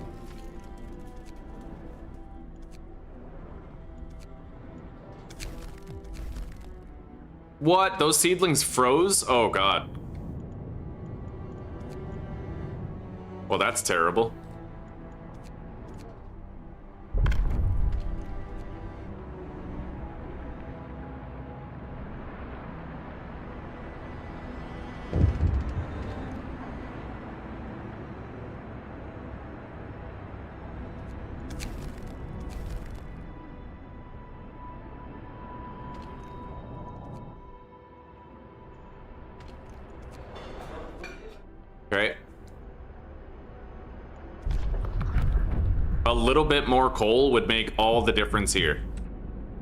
What? Those seedlings froze? Oh, God. Well, that's terrible. Okay. A little bit more coal would make all the difference here.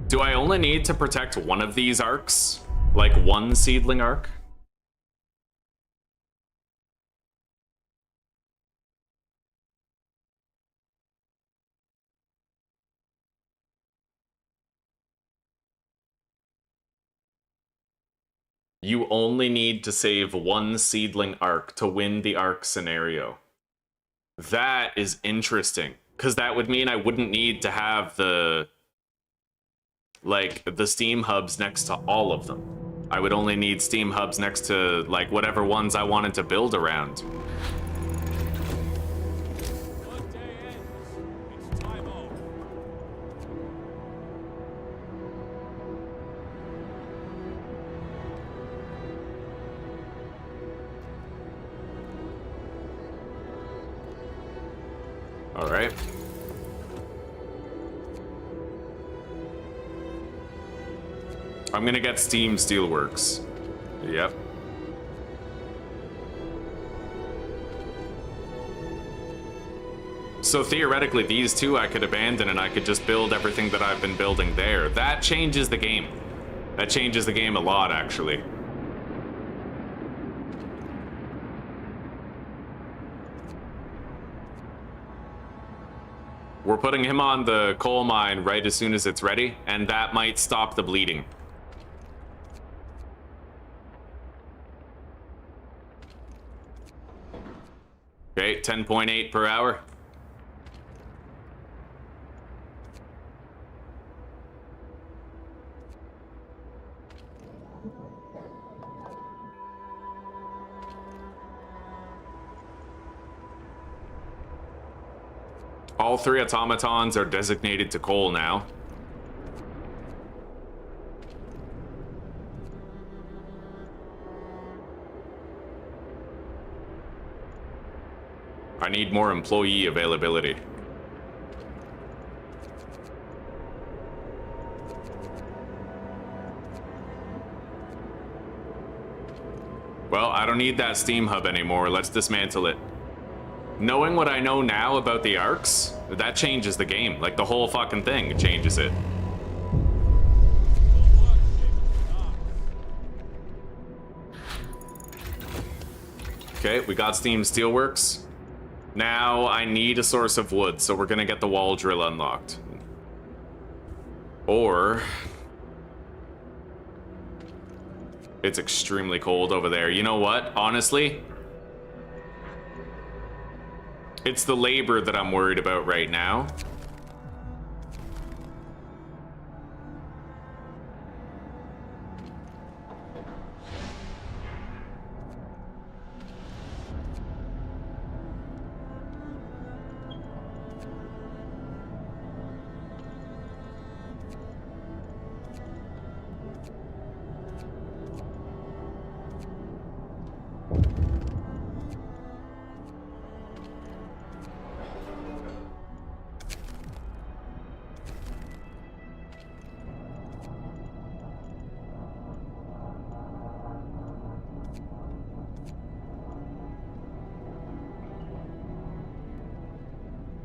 Do I only need to protect one of these arcs? Like one seedling arc? You only need to save one seedling arc to win the arc scenario. That is interesting, because that would mean I wouldn't need to have the steam hubs next to all of them. I would only need steam hubs next to like whatever ones I wanted to build around. Workday ends. It's time off. Alright. I'm gonna get Steam Steelworks. Yep. So theoretically, these two I could abandon and I could just build everything that I've been building there. That changes the game. That changes the game a lot, actually. We're putting him on the coal mine right as soon as it's ready, and that might stop the bleeding. Okay, 10.8 per hour. All 3 automatons are designated to coal now. I need more employee availability. Well, I don't need that steam hub anymore. Let's dismantle it. Knowing what I know now about the arcs, that changes the game. Like, the whole fucking thing changes it. Okay, we got Steam Steelworks. Now I need a source of wood, so we're gonna get the wall drill unlocked. Or... it's extremely cold over there. You know what? Honestly... it's the labor that I'm worried about right now.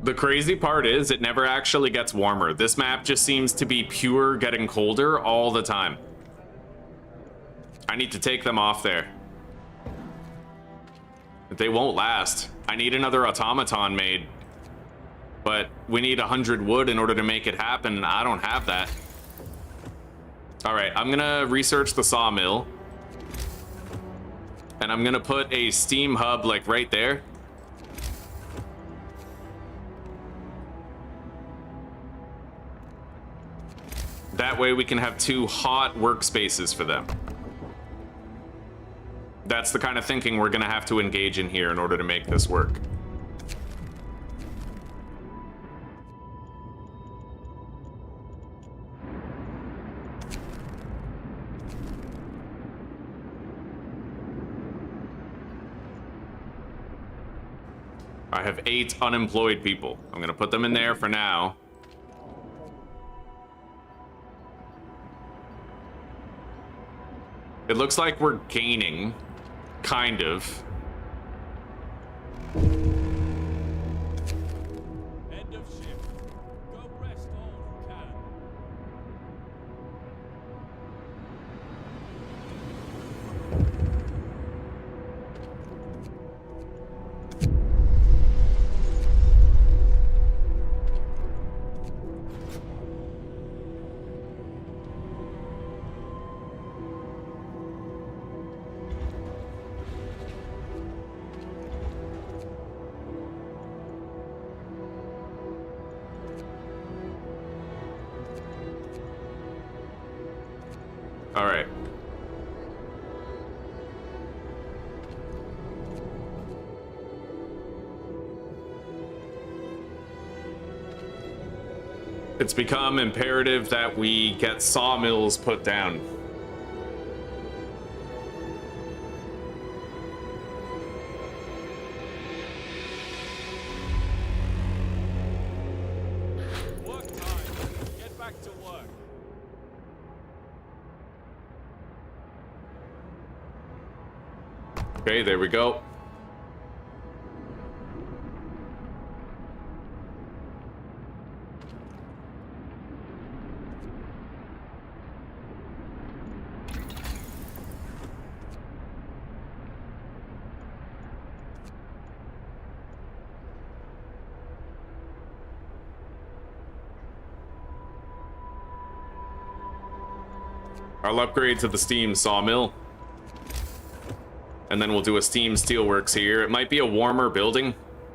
The crazy part is it never actually gets warmer. This map just seems to be pure getting colder all the time. I need to take them off there. They won't last. I need another automaton made. But we need 100 wood in order to make it happen, and I don't have that. Alright, I'm gonna research the sawmill. And I'm gonna put a steam hub, like, right there. That way we can have 2 hot workspaces for them. That's the kind of thinking we're gonna have to engage in here in order to make this work. I have 8 unemployed people. I'm gonna put them in there for now. It looks like we're gaining, kind of. End of shift. Go rest all you can. All right. It's become imperative that we get sawmills put down. Okay, there we go. I'll upgrade to the steam sawmill. And then we'll do a steam steelworks here. It might be a warmer building,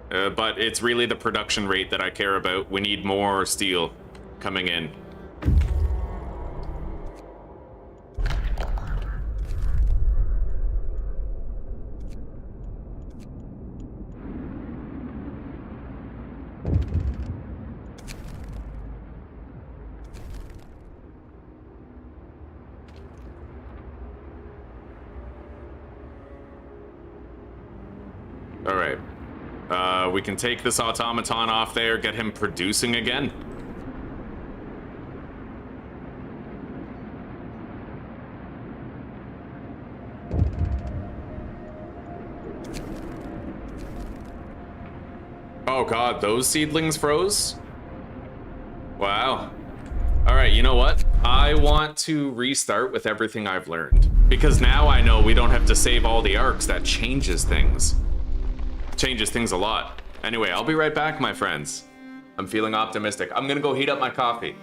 but it's really the production rate that I care about. We need more steel coming in. Alright. We can take this automaton off there, get him producing again. Oh god, those seedlings froze? Wow. Alright, you know what? I want to restart with everything I've learned. Because now I know we don't have to save all the arcs. That changes things. Changes things a lot. Anyway, I'll be right back, my friends. I'm feeling optimistic. I'm gonna go heat up my coffee.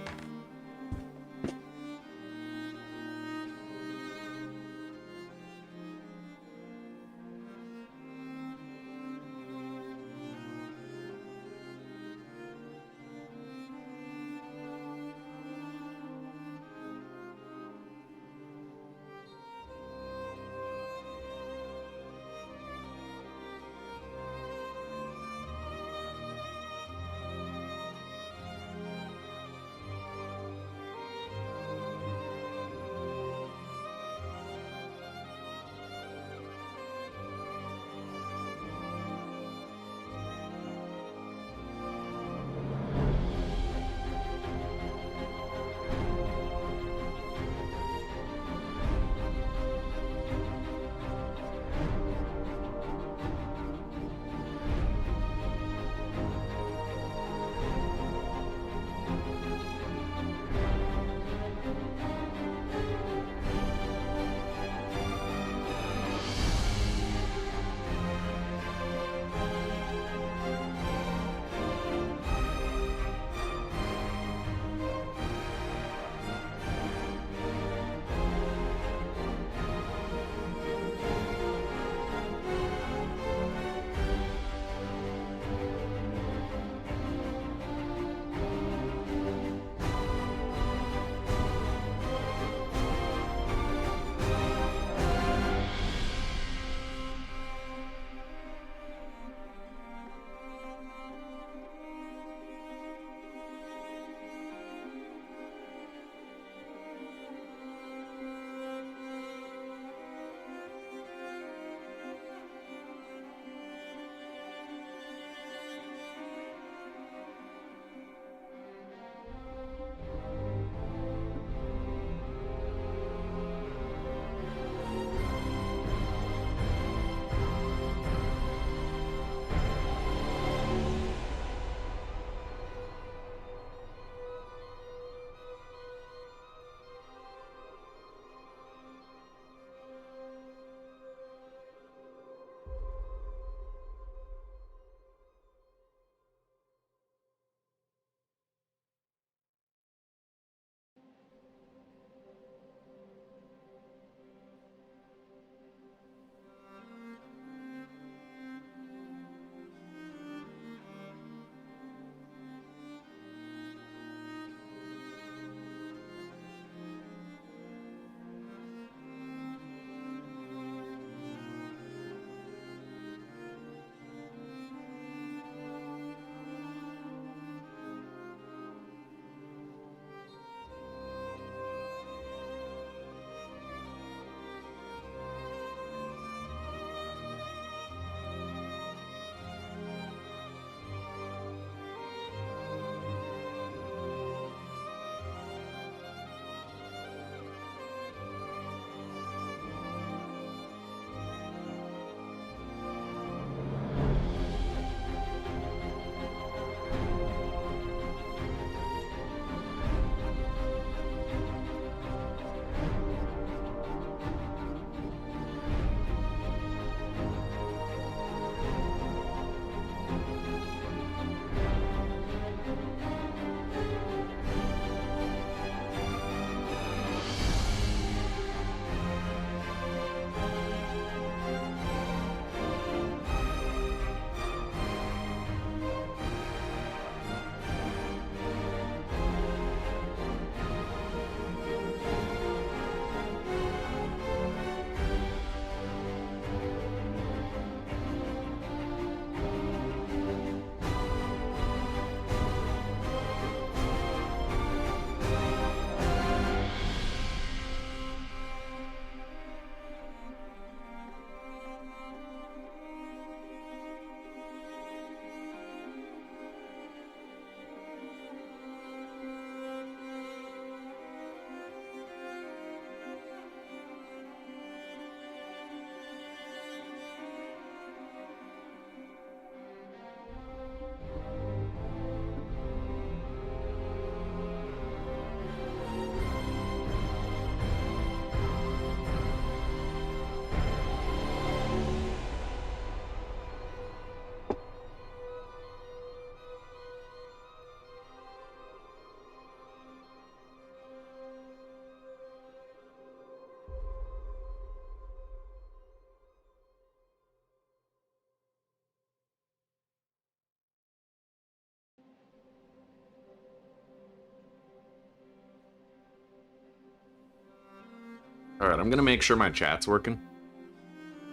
Alright, I'm gonna make sure my chat's working.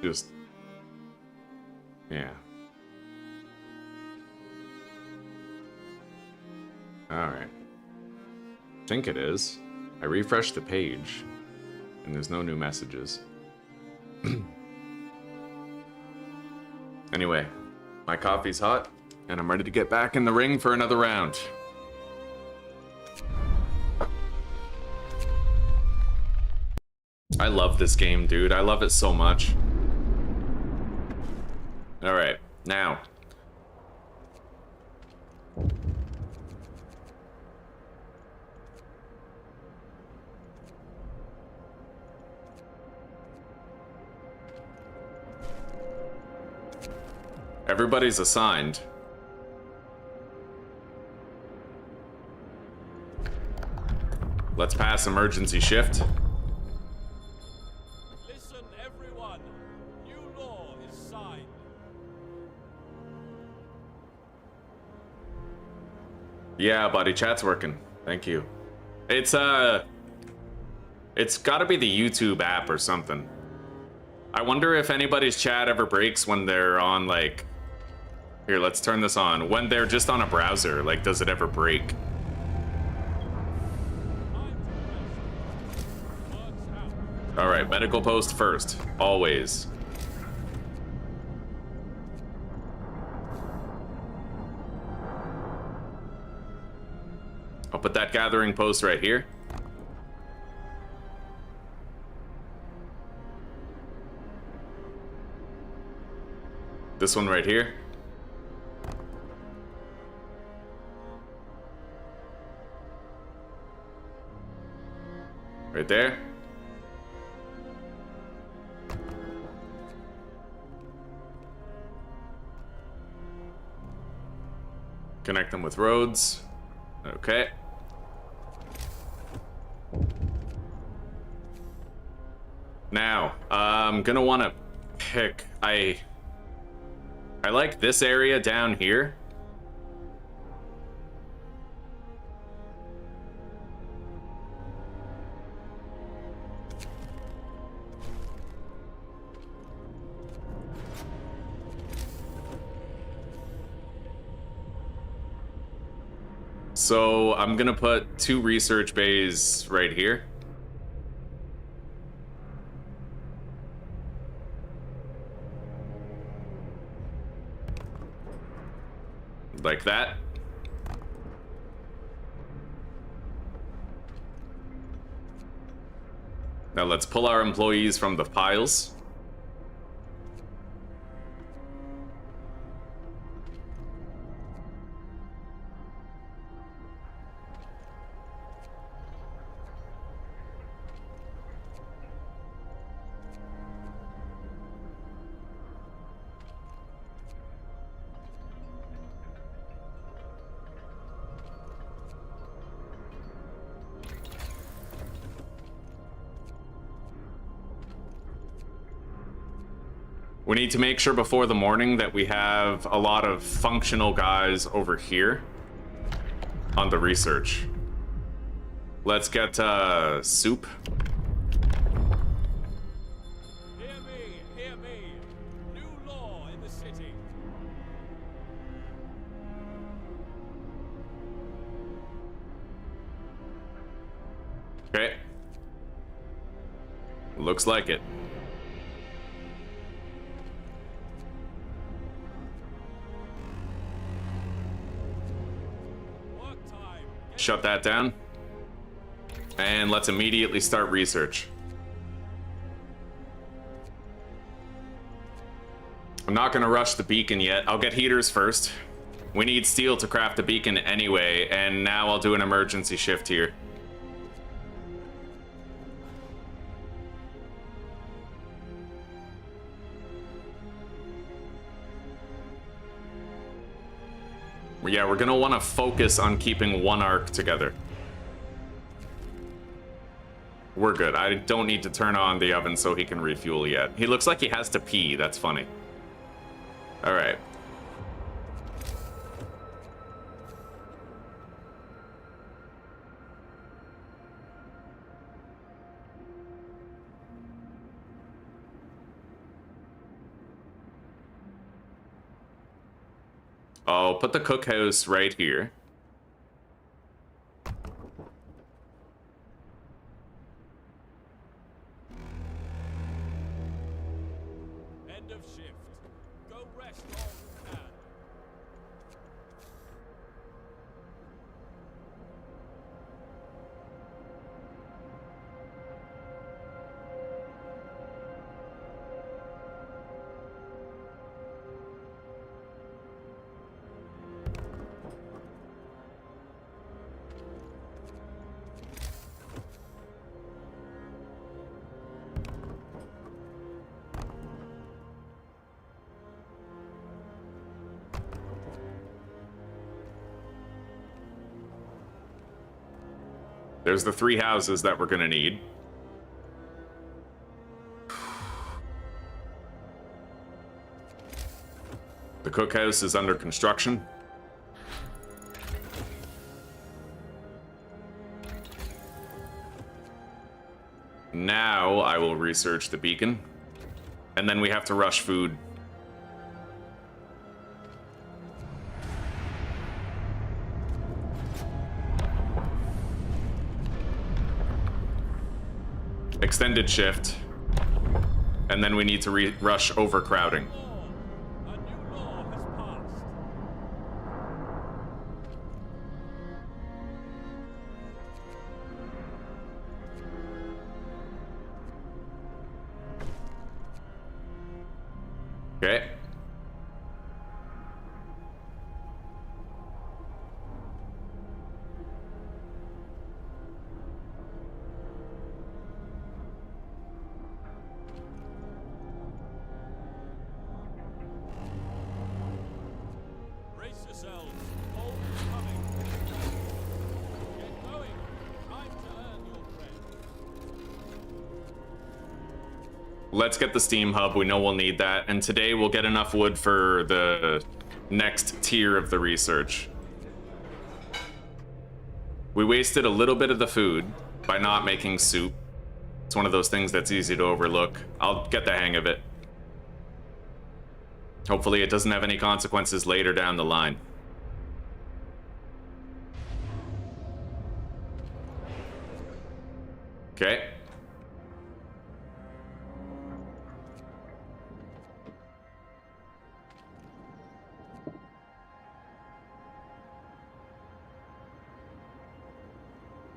Just... yeah. Alright. I think it is. I refreshed the page, and there's no new messages. Anyway, my coffee's hot, and I'm ready to get back in the ring for another round. I love this game, dude. I love it so much. Alright, now. Everybody's assigned. Let's pass emergency shift. Listen, everyone. New law is signed. Yeah, buddy, chat's working. Thank you. It's gotta be the YouTube app or something. I wonder if anybody's chat ever breaks when they're on, like... Here, let's turn this on. When they're just on a browser, like, does it ever break? Time to rest. Works out. Alright, medical post first. Always. I'll put that gathering post right here. This one right here. Right there. Connect them with roads. Okay. Now, I'm gonna want to pick... I like this area down here. So I'm gonna put 2 research bays right here. Like that. Now let's pull our employees from the piles. We need to make sure before the morning that we have a lot of functional guys over here on the research. Let's get soup. Hear me, hear me. New law in the city. Okay. Looks like it. Work time. Get Shut that down. And let's immediately start research. I'm not gonna rush the beacon yet. I'll get heaters first. We need steel to craft the beacon anyway, and now I'll do an emergency shift here. Yeah, we're gonna want to focus on keeping one arc together. We're good. I don't need to turn on the oven so he can refuel yet. He looks like he has to pee. That's funny. All right. I'll put the cookhouse right here. End of shift. Go rest all you can. There's the 3 houses that we're gonna need. The cookhouse is under construction. Now I will research the beacon. And then we have to rush food. Extended shift. And then we need to rush overcrowding. A new law has passed. Okay. Brace yourselves. Hold is coming. Get going. Time to earn your bread. Let's get the steam hub. We know we'll need that. And today we'll get enough wood for the next tier of the research. We wasted a little bit of the food by not making soup. It's one of those things that's easy to overlook. I'll get the hang of it. Hopefully it doesn't have any consequences later down the line. Okay.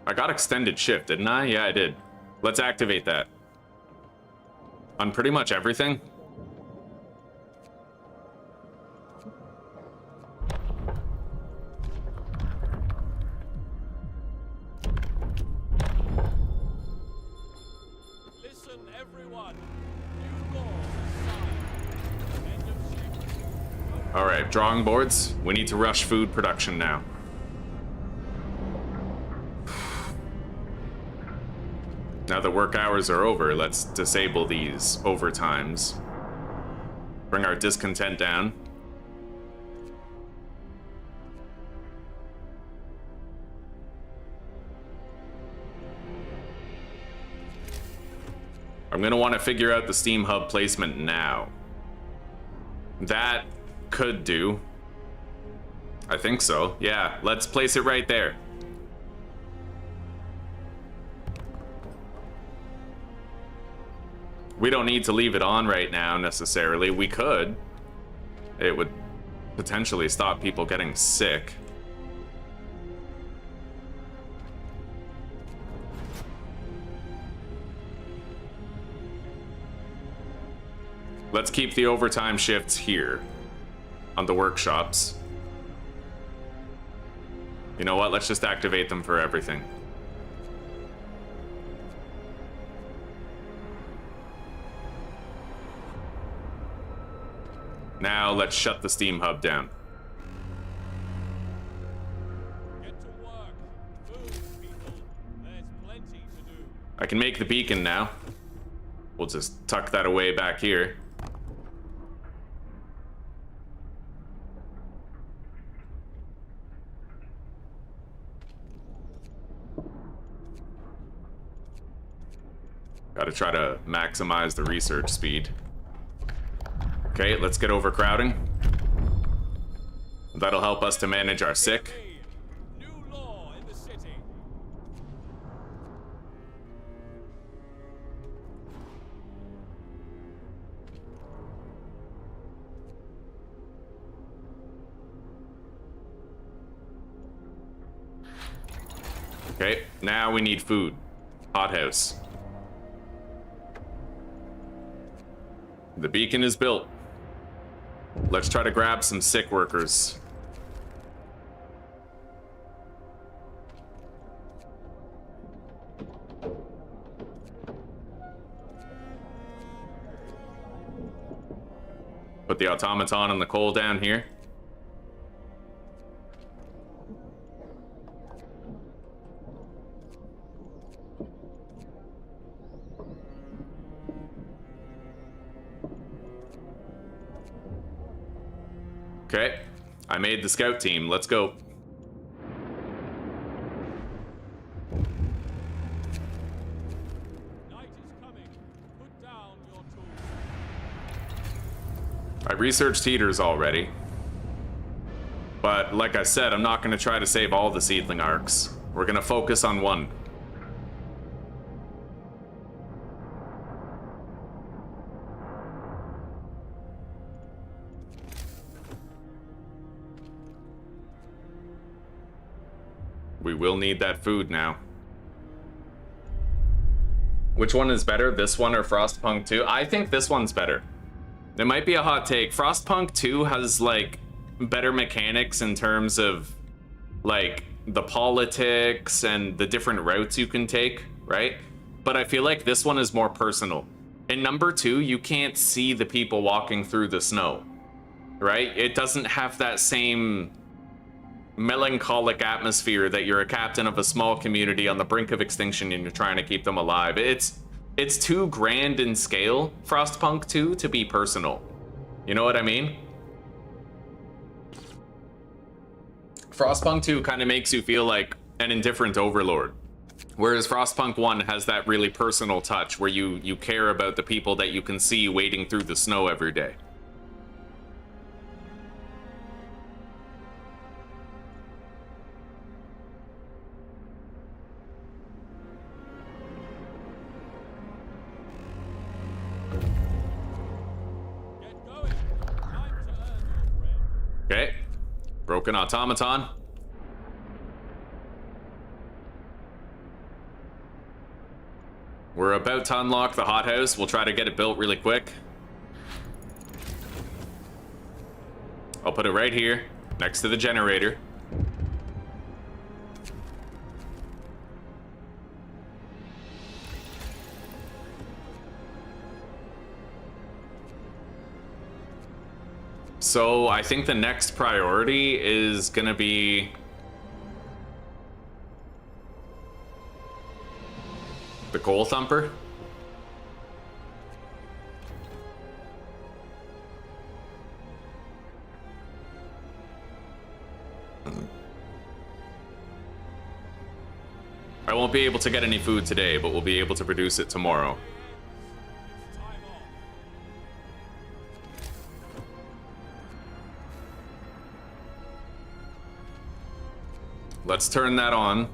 I got extended shift, didn't I? Yeah, I did. Let's activate that. On pretty much everything. Listen, everyone. New law is signed. End of shift. Alright, drawing boards. We need to rush food production now. Now that work hours are over, let's disable these overtimes. Bring our discontent down. I'm gonna want to figure out the steam hub placement now. That could do. I think so. Yeah, let's place it right there. We don't need to leave it on right now necessarily. We could. It would potentially stop people getting sick. Let's keep the overtime shifts here on the workshops. You know what? Let's just activate them for everything. Now let's shut the steam hub down. Get to work. Move, people. There's plenty to do. I can make the beacon now. We'll just tuck that away back here. Gotta try to maximize the research speed. Okay, let's get overcrowding. That'll help us to manage our sick. New law in the city. Okay, now we need food. Hothouse. The beacon is built. Let's try to grab some sick workers. Put the automaton and the coal down here. Okay, I made the scout team. Let's go. Night is coming. Put down your tools. I researched heaters already. But like I said, I'm not going to try to save all the seedling arcs. We're going to focus on one. We will need that food now. Which one is better, this one or Frostpunk 2? I think this one's better. It might be a hot take. Frostpunk 2 has, like, better mechanics in terms of, like, the politics and the different routes you can take, right? But I feel like this one is more personal. In number 2, you can't see the people walking through the snow, right? It doesn't have that same melancholic atmosphere that you're a captain of a small community on the brink of extinction and you're trying to keep them alive. It's too grand in scale, Frostpunk 2, to be personal. You know what I mean? Frostpunk 2 kind of makes you feel like an indifferent overlord. Whereas Frostpunk 1 has that really personal touch where you care about the people that you can see wading through the snow every day. Get going. Time to earn your bread. Okay. Broken automaton. We're about to unlock the hothouse. We'll try to get it built really quick. I'll put it right here, next to the generator. So I think the next priority is gonna be the coal thumper. I won't be able to get any food today, but we'll be able to produce it tomorrow. It's time off. Let's turn that on.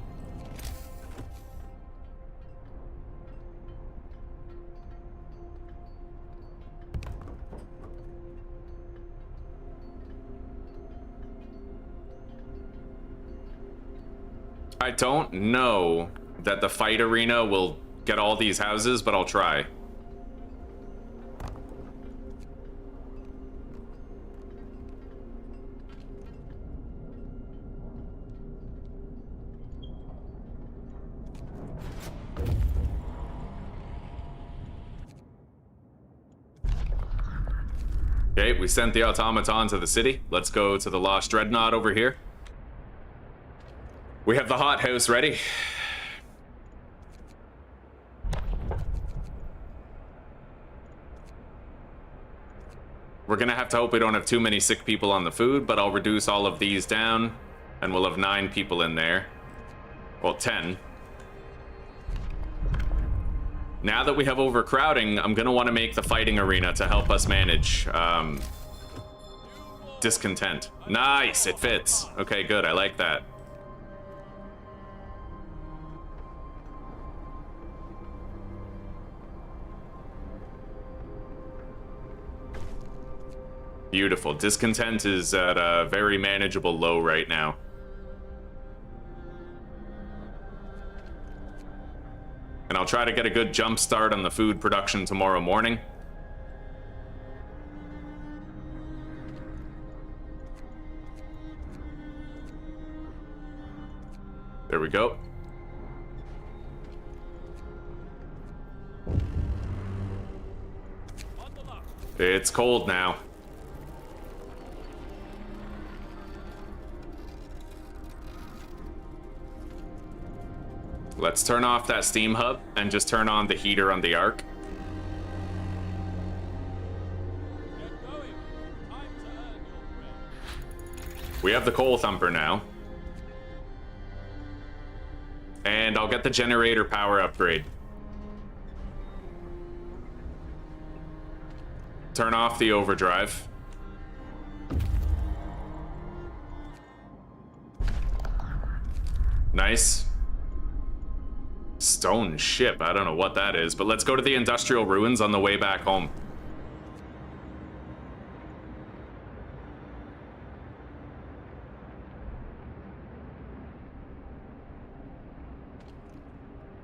I don't know that the fight arena will get all these houses, but I'll try. Okay, we sent the automaton to the city. Let's go to the Lost Dreadnought over here. We have the hothouse ready. We're gonna have to hope we don't have too many sick people on the food, but I'll reduce all of these down, and we'll have 9 people in there. Well, 10. Now that we have overcrowding, I'm gonna want to make the fighting arena to help us manage. discontent. Nice, it fits. Okay, good, I like that. Beautiful. Discontent is at a very manageable low right now. And I'll try to get a good jump start on the food production tomorrow morning. There we go. It's cold now. Let's turn off that steam hub and just turn on the heater on the Ark. We have the coal thumper now. And I'll get the generator power upgrade. Turn off the overdrive. Nice. Stone ship, I don't know what that is, but let's go to the industrial ruins on the way back home.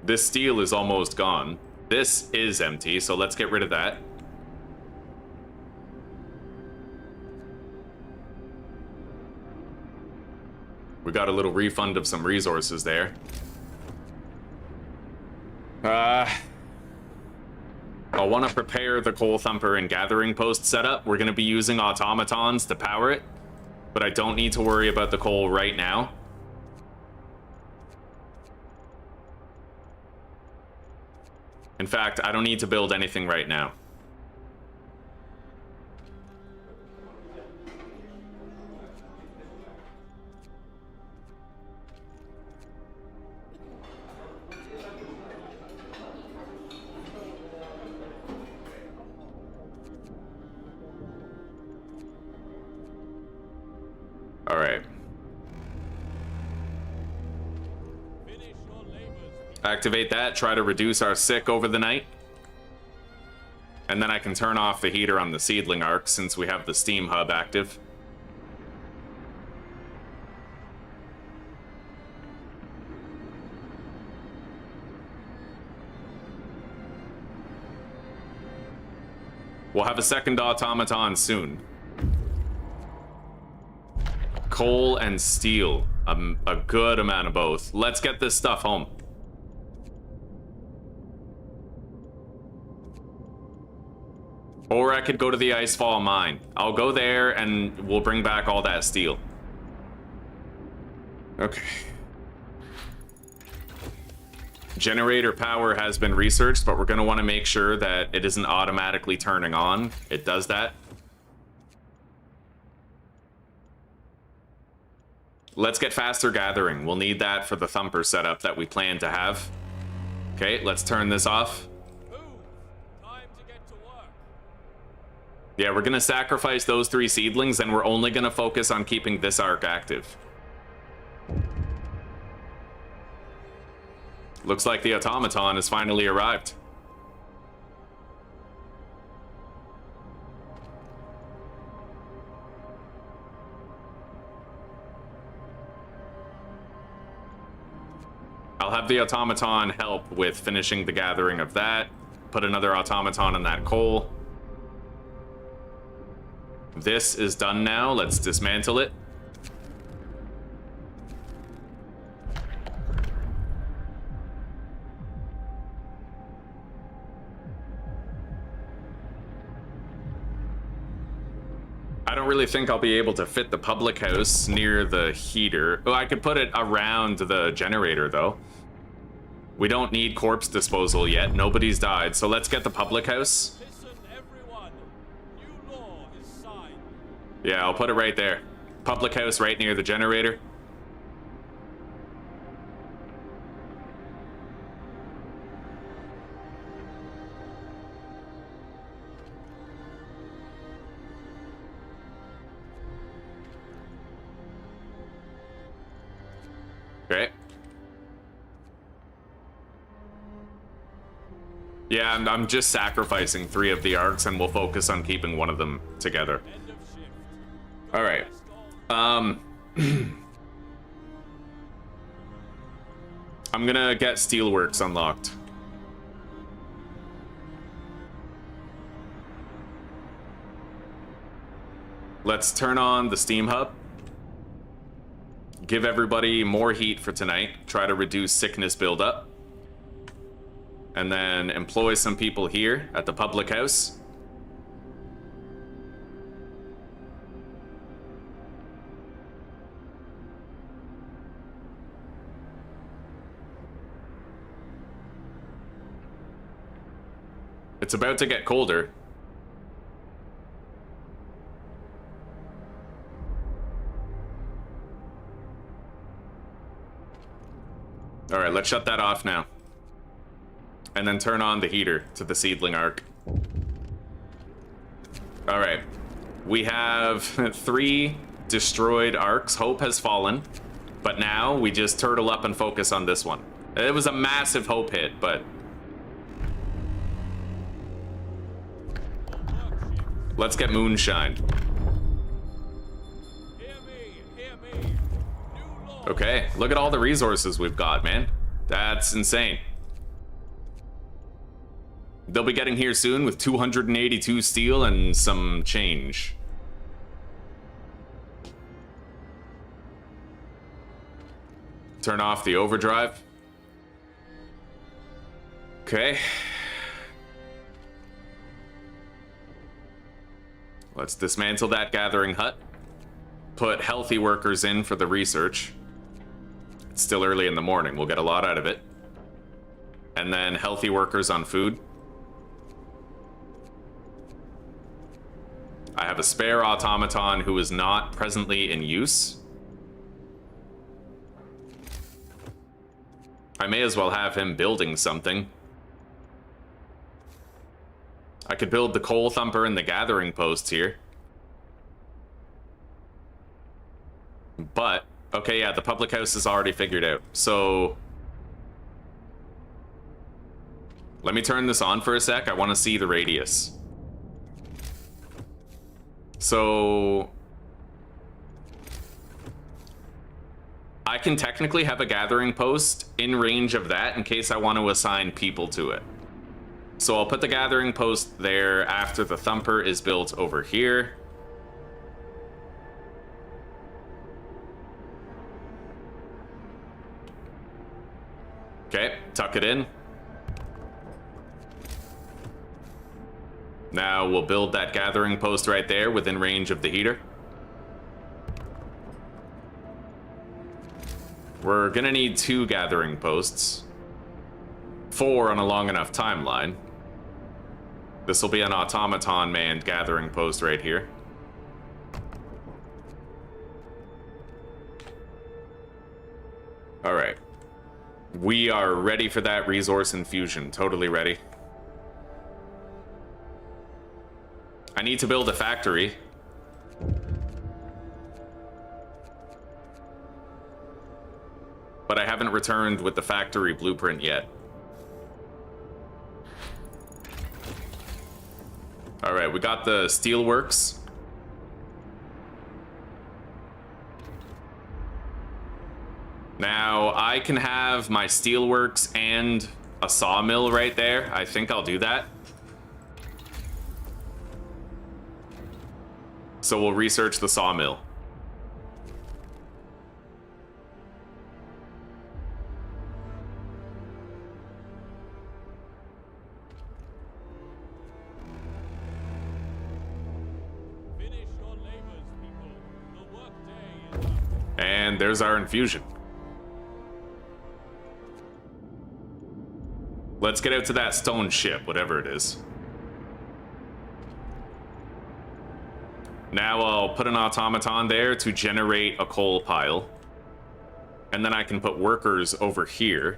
This steel is almost gone. This is empty, so let's get rid of that. We got a little refund of some resources there. I'll want to prepare the coal thumper and gathering post setup. We're going to be using automatons to power it, but I don't need to worry about the coal right now. In fact, I don't need to build anything right now. All right. Activate that, try to reduce our sick over the night. And then I can turn off the heater on the seedling arc since we have the steam hub active. We'll have a second automaton soon. Coal and steel, a good amount of both. Let's get this stuff home. Or I could go to the Icefall mine. I'll go there and we'll bring back all that steel. Okay. Generator power has been researched, but we're going to want to make sure that it isn't automatically turning on. It does that. Let's get faster gathering. We'll need that for the thumper setup that we plan to have. Okay, let's turn this off. Yeah, we're gonna sacrifice those 3 seedlings and we're only gonna focus on keeping this arc active. Looks like the automaton has finally arrived. I'll have the automaton help with finishing the gathering of that. Put another automaton in that coal. This is done now. Let's dismantle it. I don't really think I'll be able to fit the public house near the heater. Oh, I could put it around the generator, though. We don't need corpse disposal yet. Nobody's died, so let's get the public house. Yeah, I'll put it right there. Public house right near the generator. Okay. Yeah, I'm just sacrificing 3 of the arcs, and we'll focus on keeping one of them together. End of shift. All right. I'm gonna get Steelworks unlocked. Let's turn on the Steam Hub. Give everybody more heat for tonight. Try to reduce sickness buildup. And then employ some people here at the public house. It's about to get colder. All right, let's shut that off now. And then turn on the heater to the seedling arc. All right. We have 3 destroyed arcs. Hope has fallen. But now we just turtle up and focus on this one. It was a massive hope hit, but... let's get moonshine. Hear me, hear me. New law. Okay, look at all the resources we've got, man. That's insane. They'll be getting here soon with 282 steel and some change. Turn off the overdrive. Okay. Let's dismantle that gathering hut. Put healthy workers in for the research. It's still early in the morning. We'll get a lot out of it. And then healthy workers on food. I have a spare automaton who is not presently in use. I may as well have him building something. I could build the coal thumper and the gathering posts here. But, okay, yeah, the public house is already figured out. So, let me turn this on for a sec. I want to see the radius. So, I can technically have a gathering post in range of that in case I want to assign people to it. So I'll put the gathering post there after the thumper is built over here. Okay, tuck it in. Now we'll build that gathering post right there within range of the heater. We're gonna need 2 gathering posts. 4 on a long enough timeline. This will be an automaton manned gathering post right here. All right. We are ready for that resource infusion. Totally ready. I need to build a factory. But I haven't returned with the factory blueprint yet. All right, we got the steelworks. Now, I can have my steelworks and a sawmill right there. I think I'll do that. So we'll research the sawmill. Finish your labors, people. The workday is up. And there's our infusion. Let's get out to that stone ship, whatever it is. Now I'll put an automaton there to generate a coal pile. And then I can put workers over here.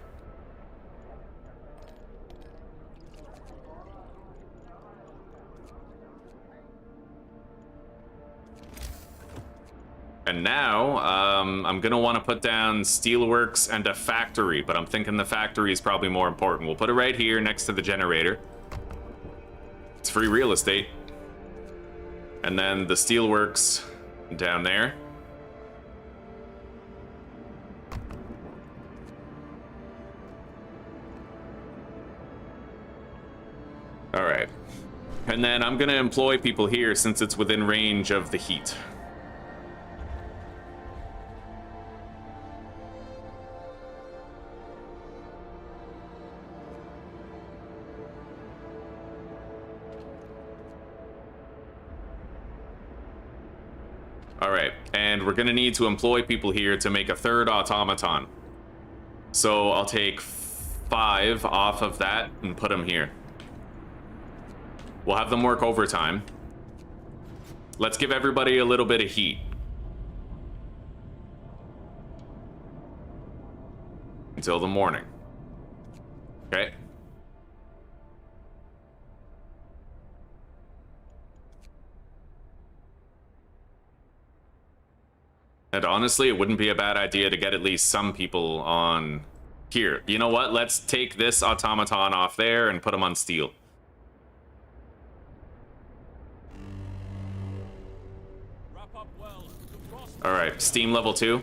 And now, I'm gonna want to put down steelworks and a factory, but I'm thinking the factory is probably more important. We'll put it right here next to the generator. It's free real estate. And then the steelworks down there. All right. And then I'm gonna employ people here since it's within range of the heat. Alright, and we're gonna need to employ people here to make a third automaton. So I'll take 5 off of that and put them here. We'll have them work overtime. Let's give everybody a little bit of heat. Until the morning. Okay. And honestly, it wouldn't be a bad idea to get at least some people on here. You know what? Let's take this automaton off there and put them on steel. Wrap up well. The Frostpunk. All right, steam level 2.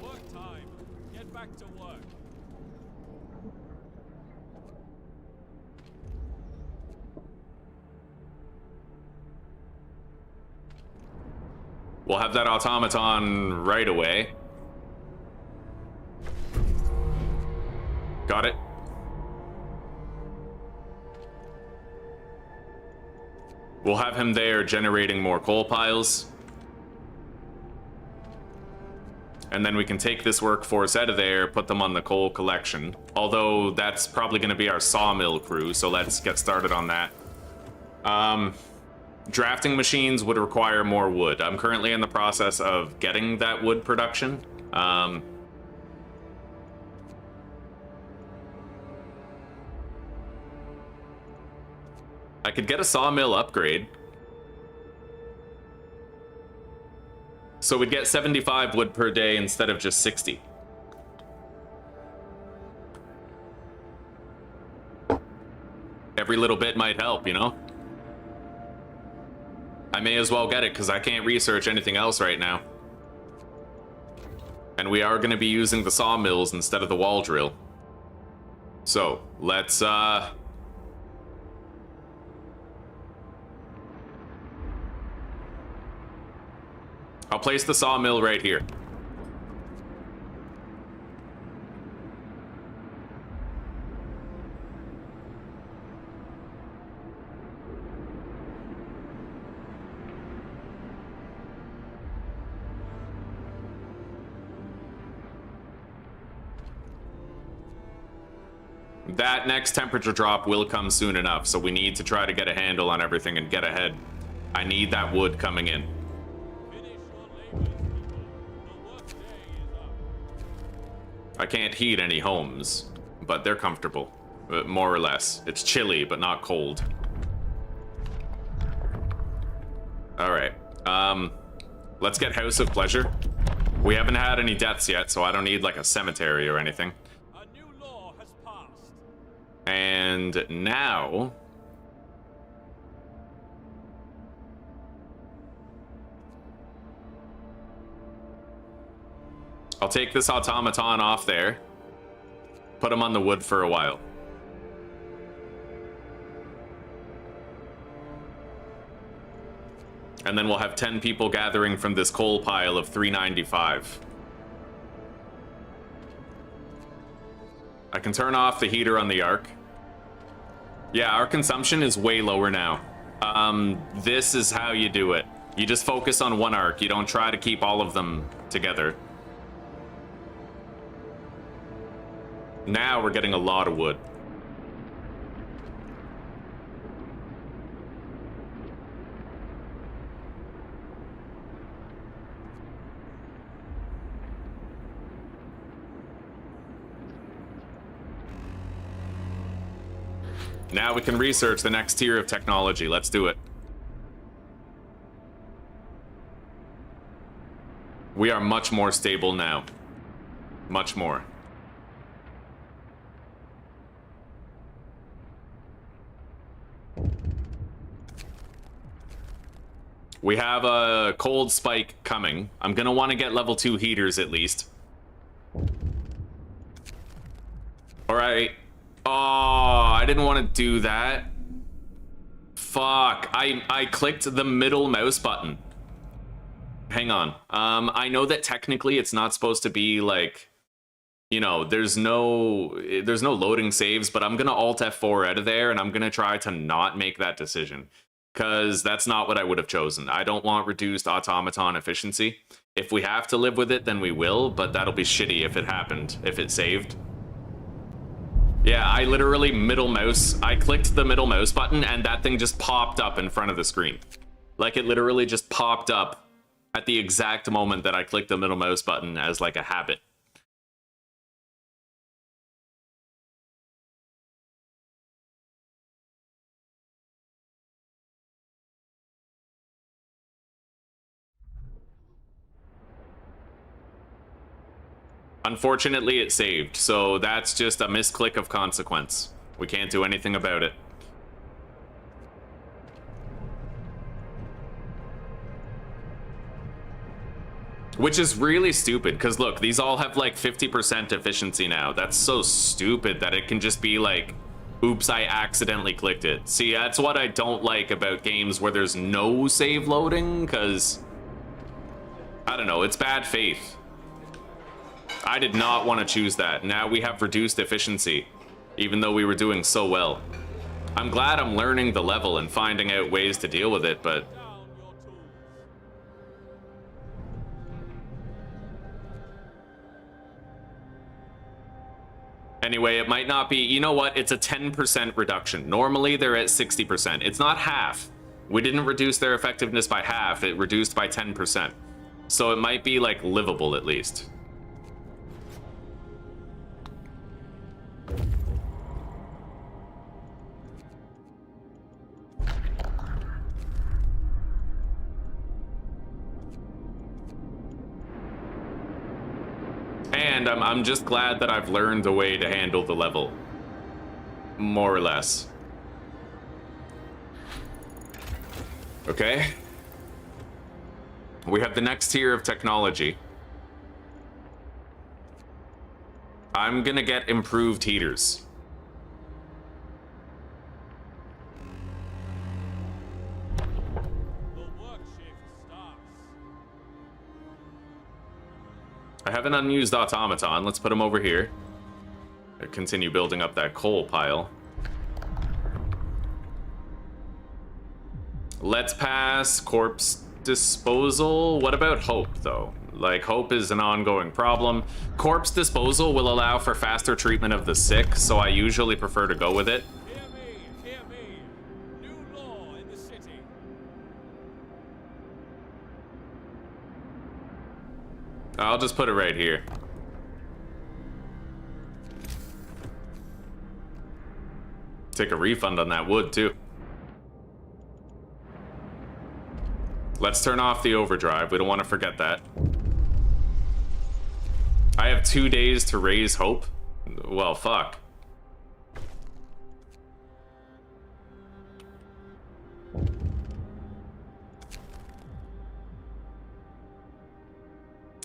Work time. Get back to work. We'll have that automaton right away. Got it. We'll have him there generating more coal piles. And then we can take this workforce out of there, put them on the coal collection. Although that's probably going to be our sawmill crew, so let's get started on that. Drafting machines would require more wood. I'm currently in the process of getting that wood production. I could get a sawmill upgrade. So we'd get 75 wood per day instead of just 60. Every little bit might help, you know? I may as well get it because I can't research anything else right now. And we are going to be using the sawmills instead of the wall drill. So, let's, I'll place the sawmill right here. That next temperature drop will come soon enough, so we need to try to get a handle on everything and get ahead. I need that wood coming in. Finish your labors, people. The work day is up. I can't heat any homes, but they're comfortable. More or less. It's chilly, but not cold. Alright. Let's get House of Pleasure. We haven't had any deaths yet, so I don't need like a cemetery or anything. A new law has passed. And now... I'll take this automaton off there. Put him on the wood for a while. And then we'll have 10 people gathering from this coal pile of 395. I can turn off the heater on the Ark. Yeah, our consumption is way lower now. This is how you do it. You just focus on one Ark. You don't try to keep all of them together. Now we're getting a lot of wood. Now we can research the next tier of technology. Let's do it. We are much more stable now. Much more. We have a cold spike coming. I'm gonna want to get level 2 heaters at least. Alright. Oh, I didn't want to do that. Fuck. I clicked the middle mouse button. Hang on. I know that technically it's not supposed to be like, you know, there's no loading saves, but I'm gonna Alt F4 out of there, and I'm gonna try to not make that decision. Because that's not what I would have chosen. I don't want reduced automaton efficiency. If we have to live with it, then we will, but that'll be shitty if it happened, if it saved. Yeah, I literally I clicked the middle mouse button, and that thing just popped up in front of the screen. Like, it literally just popped up at the exact moment that I clicked the middle mouse button as like a habit. Unfortunately, it saved, so that's just a misclick of consequence. We can't do anything about it. Which is really stupid, because look, these all have like 50% efficiency now. That's so stupid that it can just be like, oops, I accidentally clicked it. See, that's what I don't like about games where there's no save loading, because, I don't know, it's bad faith. I did not want to choose that. Now we have reduced efficiency, even though we were doing so well. I'm glad I'm learning the level and finding out ways to deal with it, but... Anyway, it might not be... You know what? It's a 10% reduction. Normally, they're at 60%. It's not half. We didn't reduce their effectiveness by half. It reduced by 10%. So it might be, like, livable at least. And I'm just glad that I've learned a way to handle the level. More or less. Okay. We have the next tier of technology. I'm gonna get improved heaters. I have an unused automaton. Let's put him over here. Continue building up that coal pile. Let's pass corpse disposal. What about hope, though? Like, hope is an ongoing problem. Corpse disposal will allow for faster treatment of the sick, so I usually prefer to go with it. Hear me. New law in the city. I'll just put it right here. Take a refund on that wood, too. Let's turn off the overdrive. We don't want to forget that. I have 2 days to raise hope. Well, fuck.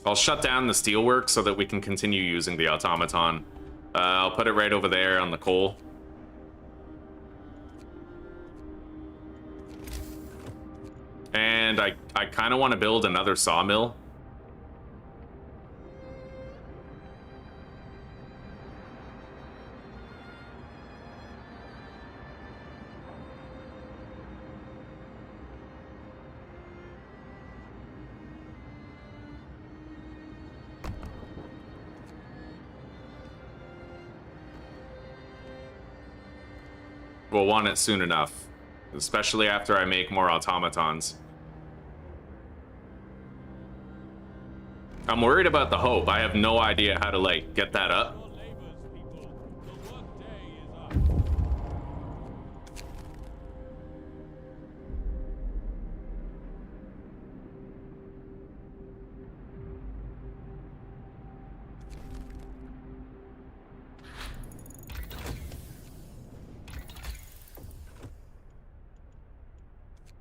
I'll shut down the steelwork so that we can continue using the automaton. I'll put it right over there on the coal. And I kind of want to build another sawmill. We'll want it soon enough, especially after I make more automatons. I'm worried about the hope. I have no idea how to, like, get that up. Your labors, people. The work day is up.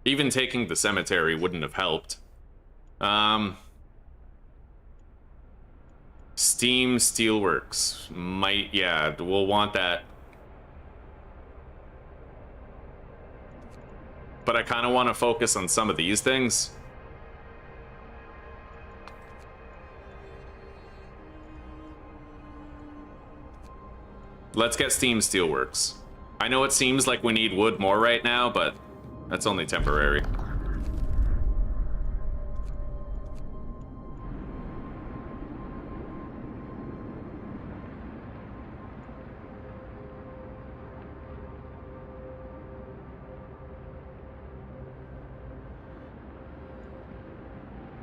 Even taking the cemetery wouldn't have helped. Steam Steelworks. Might, yeah, we'll want that. But I kind of want to focus on some of these things. Let's get Steam Steelworks. I know it seems like we need wood more right now, but that's only temporary.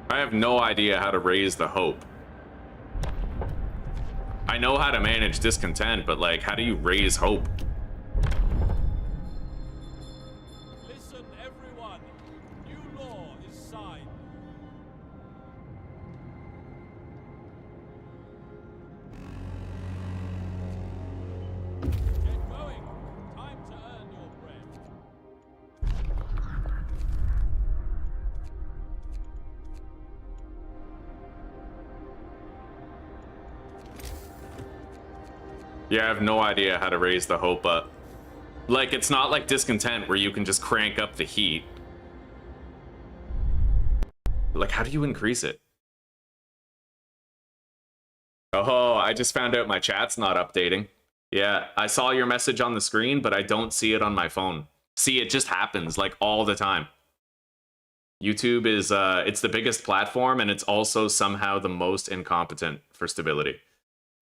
I have no idea how to raise the hope. I know how to manage discontent, but like, how do you raise hope? Listen, everyone. New law is signed. Get going. Time to earn your bread. Yeah, I have no idea how to raise the hope up. Like, it's not like discontent where you can just crank up the heat. Like, how do you increase it? Oh, I just found out my chat's not updating. Yeah, I saw your message on the screen, but I don't see it on my phone. See, it just happens, like, all the time. YouTube is, it's the biggest platform, and it's also somehow the most incompetent for stability.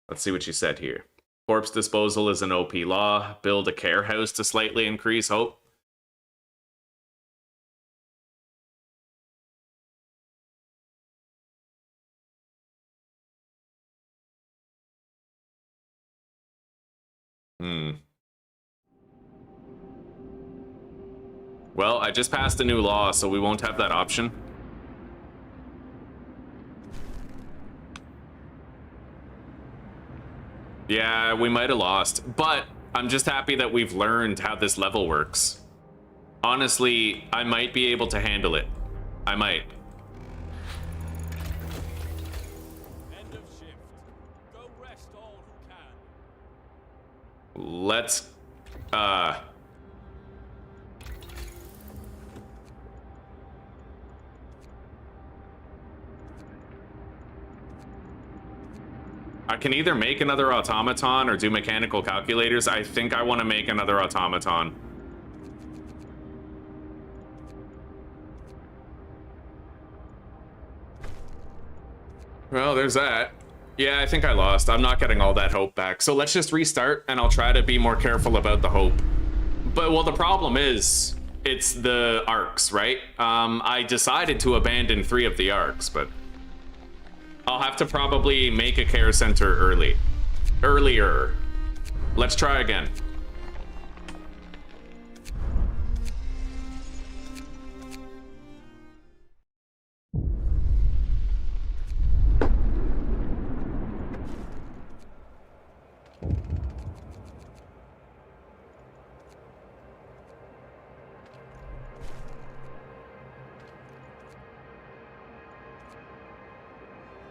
Let's see what you said here. Corpse disposal is an OP law. Build a care house to slightly increase hope. Well, I just passed a new law, so we won't have that option. Yeah, we might have lost, but I'm just happy that we've learned how this level works. Honestly, I might be able to handle it. I might. End of shift. Go rest all who can. Let's, I can either make another automaton or do mechanical calculators. I think I want to make another automaton. Well, there's that. Yeah, I think I lost. I'm not getting all that hope back. So let's just restart, and I'll try to be more careful about the hope. But, well, the problem is, it's the arcs, right? I decided to abandon 3 of the arcs, but I'll have to probably make a care center earlier. Let's try again.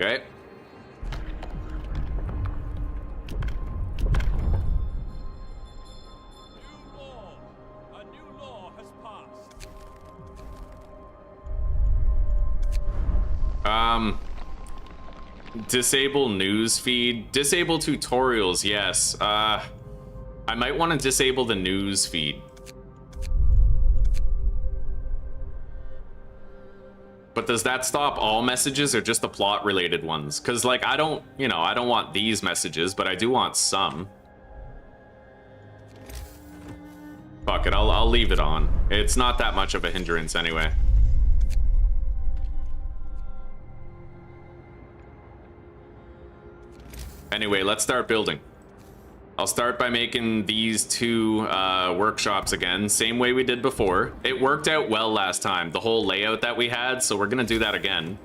Okay. New law. A new law has passed. Disable news feed. Disable tutorials, yes. I might want to disable the news feed. But does that stop all messages or just the plot related ones? Because, like, I don't want these messages, but I do want some. Fuck it, I'll leave it on. It's not that much of a hindrance anyway. Anyway, let's start building. I'll start by making these 2 workshops again, same way we did before. It worked out well last time, the whole layout that we had, so we're gonna do that again.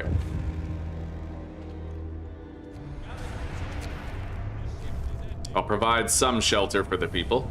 Alright. I'll provide some shelter for the people.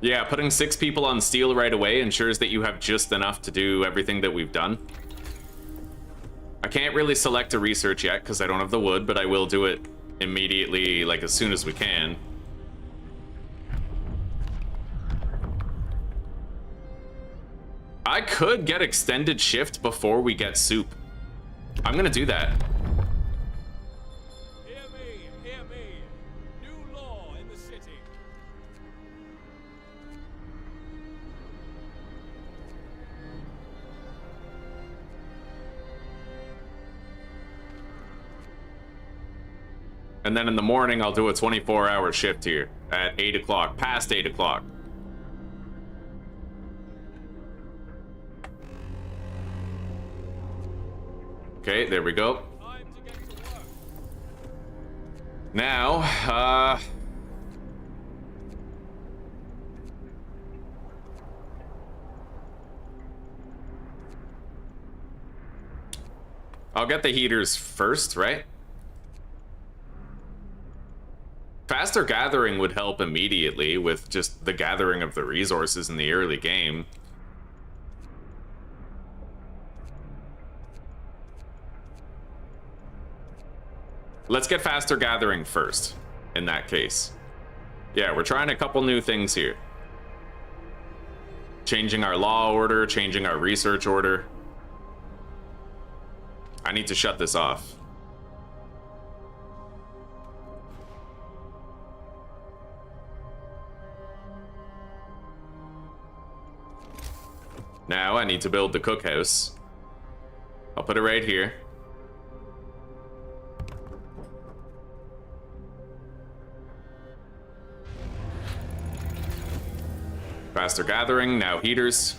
Yeah, putting 6 people on steel right away ensures that you have just enough to do everything that we've done. I can't really select a research yet because I don't have the wood, but I will do it immediately, like as soon as we can. I could get extended shift before we get soup. I'm gonna do that. Hear me. New law in the city. And then in the morning, I'll do a 24-hour shift here at 8 o'clock, past 8 o'clock. Okay, there we go. Time to get to work. Now, I'll get the heaters first, right? Faster gathering would help immediately with just the gathering of the resources in the early game. Let's get faster gathering first, in that case. Yeah, we're trying a couple new things here. Changing our law order, changing our research order. I need to shut this off. Now I need to build the cookhouse. I'll put it right here. Faster gathering, now heaters.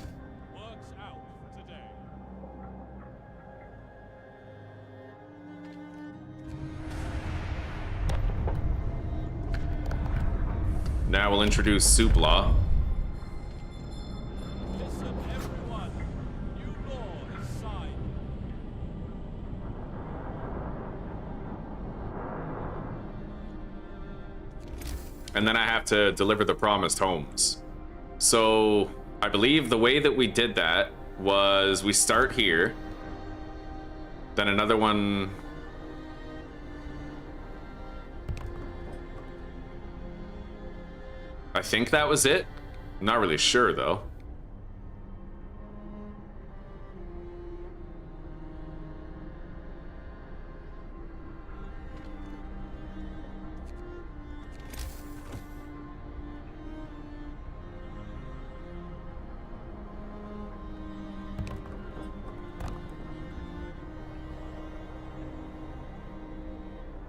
Works out for today. Now we'll introduce soup law. Listen, everyone. New law is signed. And then I have to deliver the promised homes. So I believe the way that we did that was we start here, then another one. I think that was it. I'm not really sure though.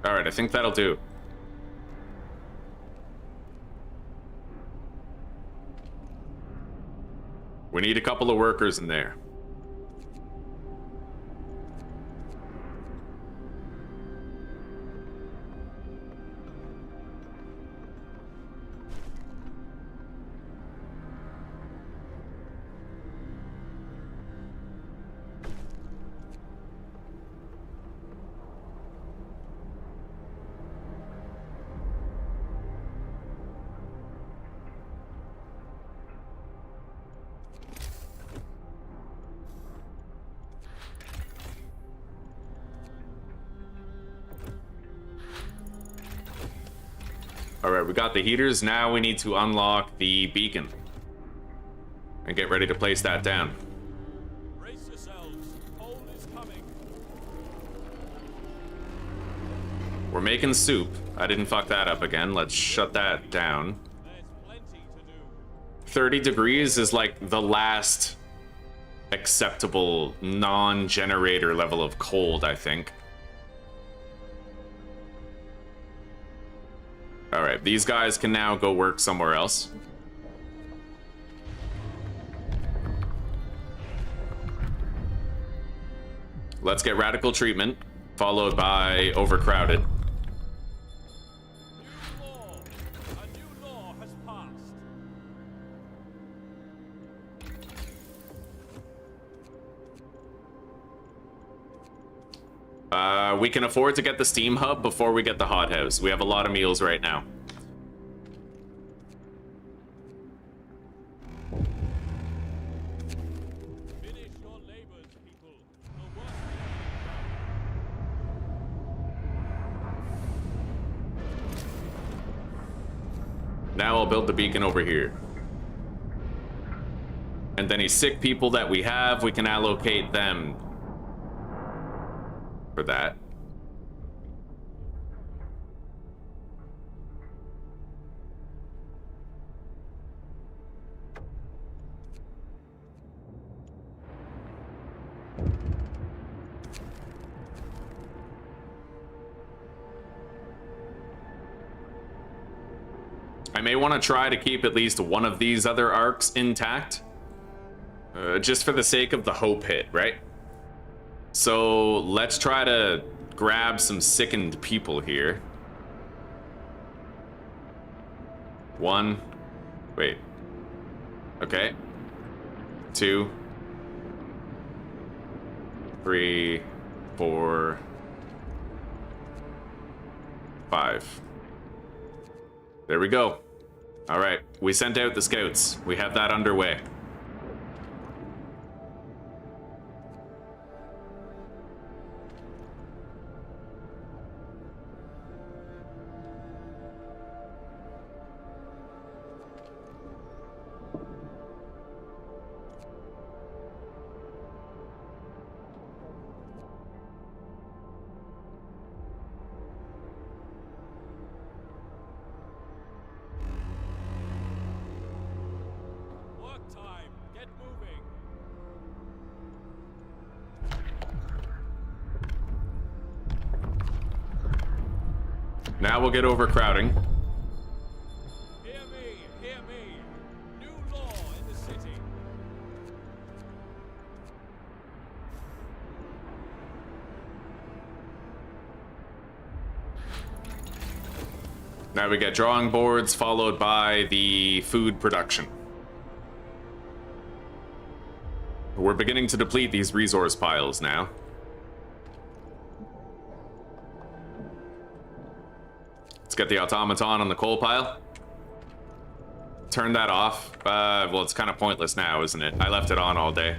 All right, I think that'll do. We need a couple of workers in there. All right, we got the heaters. Now we need to unlock the beacon and get ready to place that down. Brace yourselves. Cold is coming. We're making soup. I didn't fuck that up again. Let's shut that down. There's plenty to do. 30 degrees is like the last acceptable non-generator level of cold, I think. Alright, these guys can now go work somewhere else. Let's get radical treatment, followed by overcrowded. New law. A new law has passed. We can afford to get the steam hub before we get the hothouse. We have a lot of meals right now. Finish your labors, people. The work Now I'll build the beacon over here. And any sick people that we have, we can allocate them for that. I may want to try to keep at least one of these other arcs intact. Just for the sake of the hope hit, right? So let's try to grab some sickened people here. One. Wait. Okay. 2. 3. 4. 5. There we go. All right, we sent out the scouts. We have that underway. time. Get moving. Now we'll get overcrowding. Hear me, hear me. New law in the city. Now we get drawing boards, followed by the food production. We're beginning to deplete these resource piles now. Let's get the automaton on the coal pile. Turn that off. Well, it's kind of pointless now, isn't it? I left it on all day.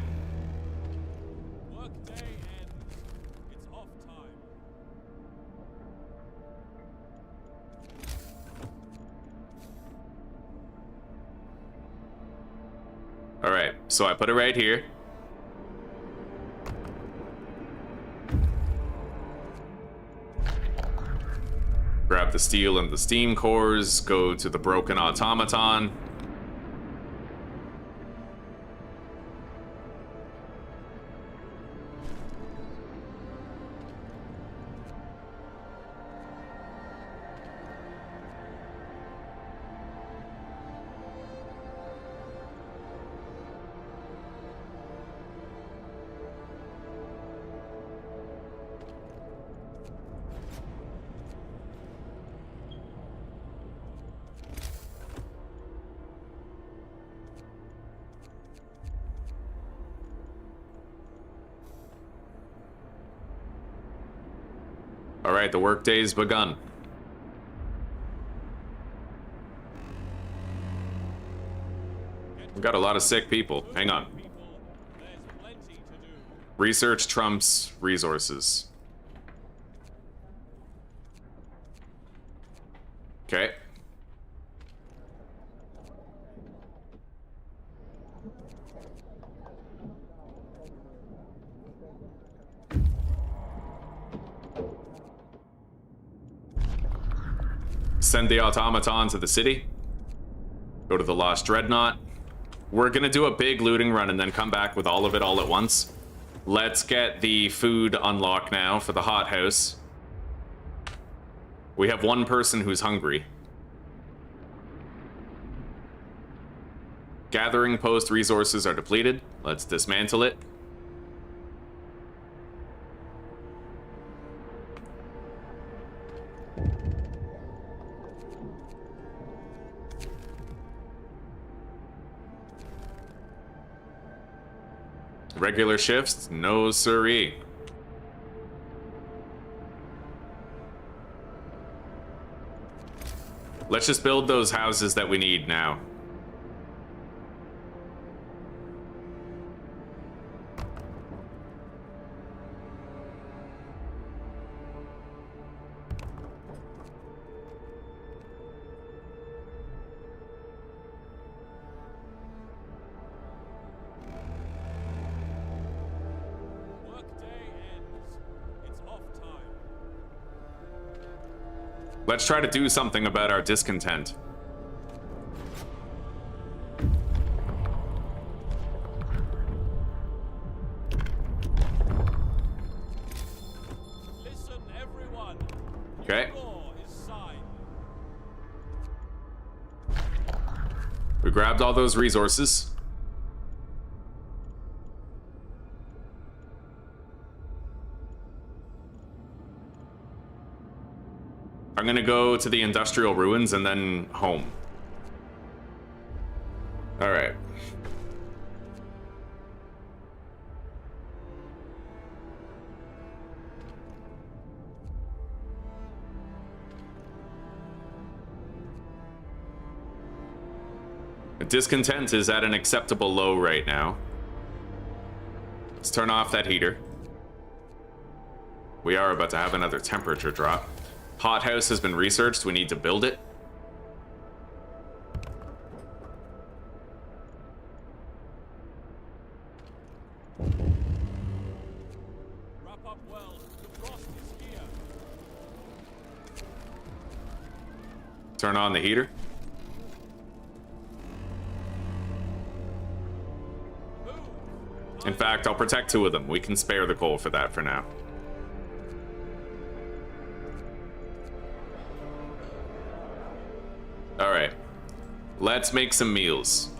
Work day ends. It's off time. All right, so I put it right here. Grab the steel and the steam cores, go to the broken automaton. All right, the workday's begun. We've got a lot of sick people. Hang on. People, there's plenty to do. Research trumps resources. Okay. send the automaton to the city. Go to the Lost Dreadnought. We're gonna do a big looting run and then come back with all of it all at once. Let's get the food unlocked now for the hothouse. We have one person who's hungry. Gathering post resources are depleted. Let's dismantle it. Regular shifts? No siree. Let's just build those houses that we need now. Let's try to do something about our discontent. Listen, everyone. Okay. War is signed. We grabbed all those resources. I'm gonna go to the industrial ruins and then home. All right. Discontent is at an acceptable low right now. Let's turn off that heater. We are about to have another temperature drop. Hothouse has been researched. We need to build it. Wrap up well. The frost is here. Turn on the heater. Move. In fact, I'll protect two of them. We can spare the coal for that for now. All right, let's make some meals.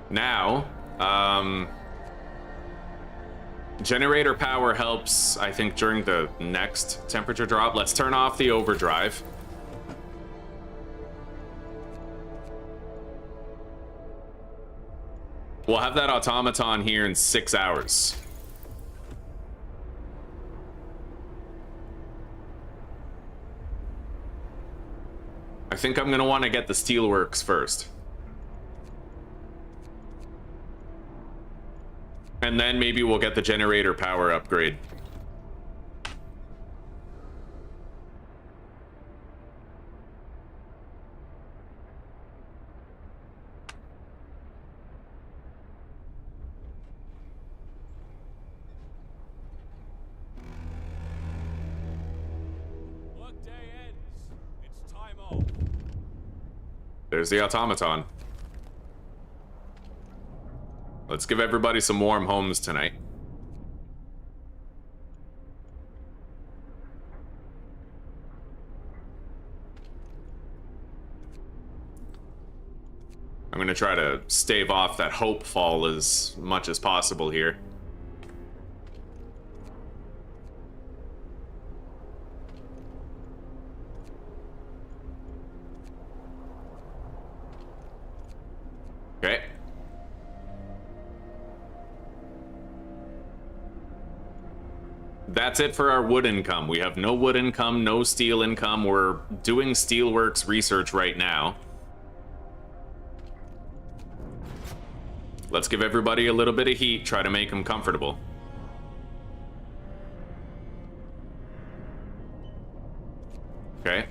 Now, generator power helps, I think, during the next temperature drop. Let's turn off the overdrive. We'll have that automaton here in 6 hours. I think I'm gonna want to get the steelworks first. And then maybe we'll get the generator power upgrade. Workday ends. It's time off. There's the automaton. Let's give everybody some warm homes tonight. I'm gonna try to stave off that hope fall as much as possible here. Okay. That's it for our wood income. We have no wood income, no steel income. We're doing steelworks research right now. Let's give everybody a little bit of heat, try to make them comfortable. Okay.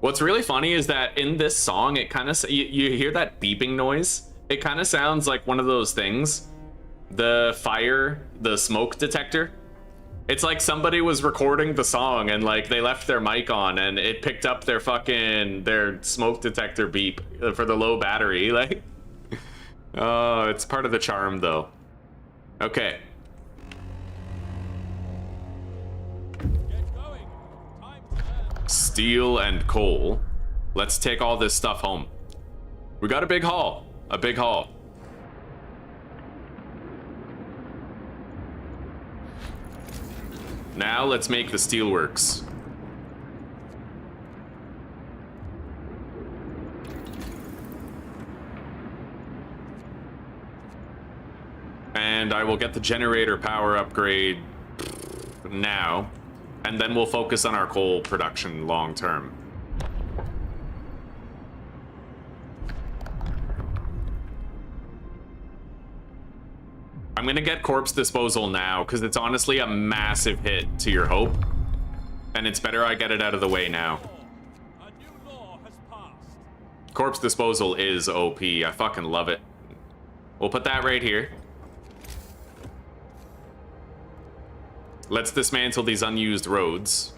What's really funny is that in this song, it kind of, you hear that beeping noise? It kind of sounds like one of those things the fire, the smoke detector. It's like somebody was recording the song and like they left their mic on and it picked up their smoke detector beep for the low battery. Like, oh, it's part of the charm though. Okay. Get going. Time to earn. Steel and coal. Let's take all this stuff home. We got a big haul. A big haul. Now let's make the steelworks. And I will get the generator power upgrade now, and then we'll focus on our coal production long term. I'm gonna get corpse disposal now, because it's honestly a massive hit to your hope. And it's better I get it out of the way now. A new law has passed. Corpse disposal is OP. I fucking love it. We'll put that right here. Let's dismantle these unused roads.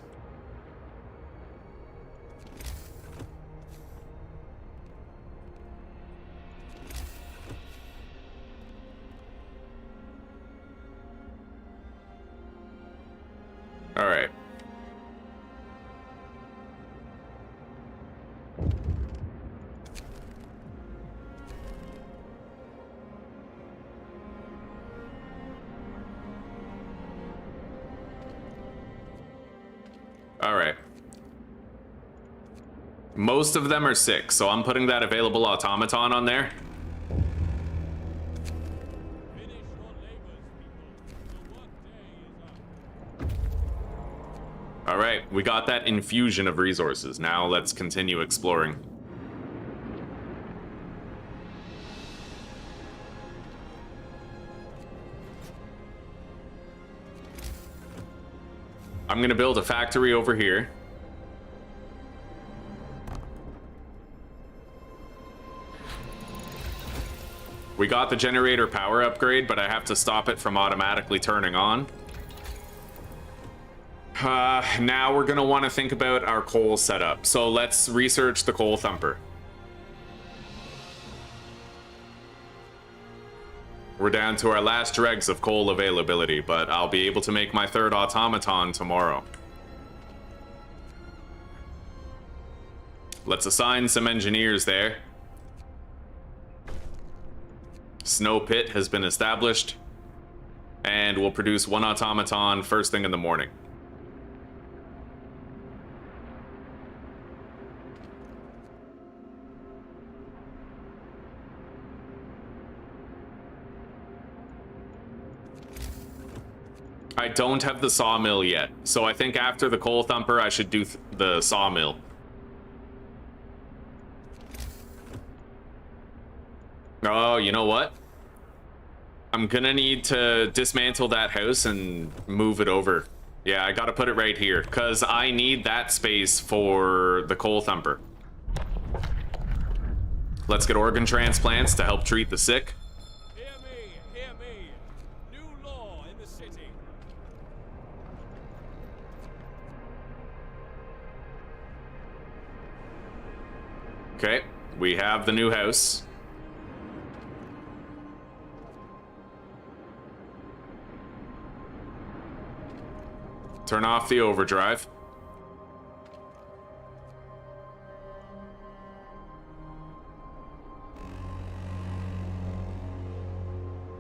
All right. All right. Most of them are 6, so I'm putting that available automaton on there. Finish your labors, people. The work day is up. All right, we got that infusion of resources. Now let's continue exploring. I'm gonna build a factory over here. We got the generator power upgrade, but I have to stop it from automatically turning on. Now we're gonna want to think about our coal setup. So let's research the coal thumper. We're down to our last dregs of coal availability, but I'll be able to make my 3rd automaton tomorrow. Let's assign some engineers there. Snow pit has been established, and we'll produce 1 automaton first thing in the morning. I don't have the sawmill yet, so I think after the coal thumper I should do the sawmill. Oh, you know what? I'm gonna need to dismantle that house and move it over. Yeah, I gotta put it right here, because I need that space for the coal thumper. Let's get organ transplants to help treat the sick. Hear me, hear me. New law in the city. Okay, we have the new house. Turn off the overdrive.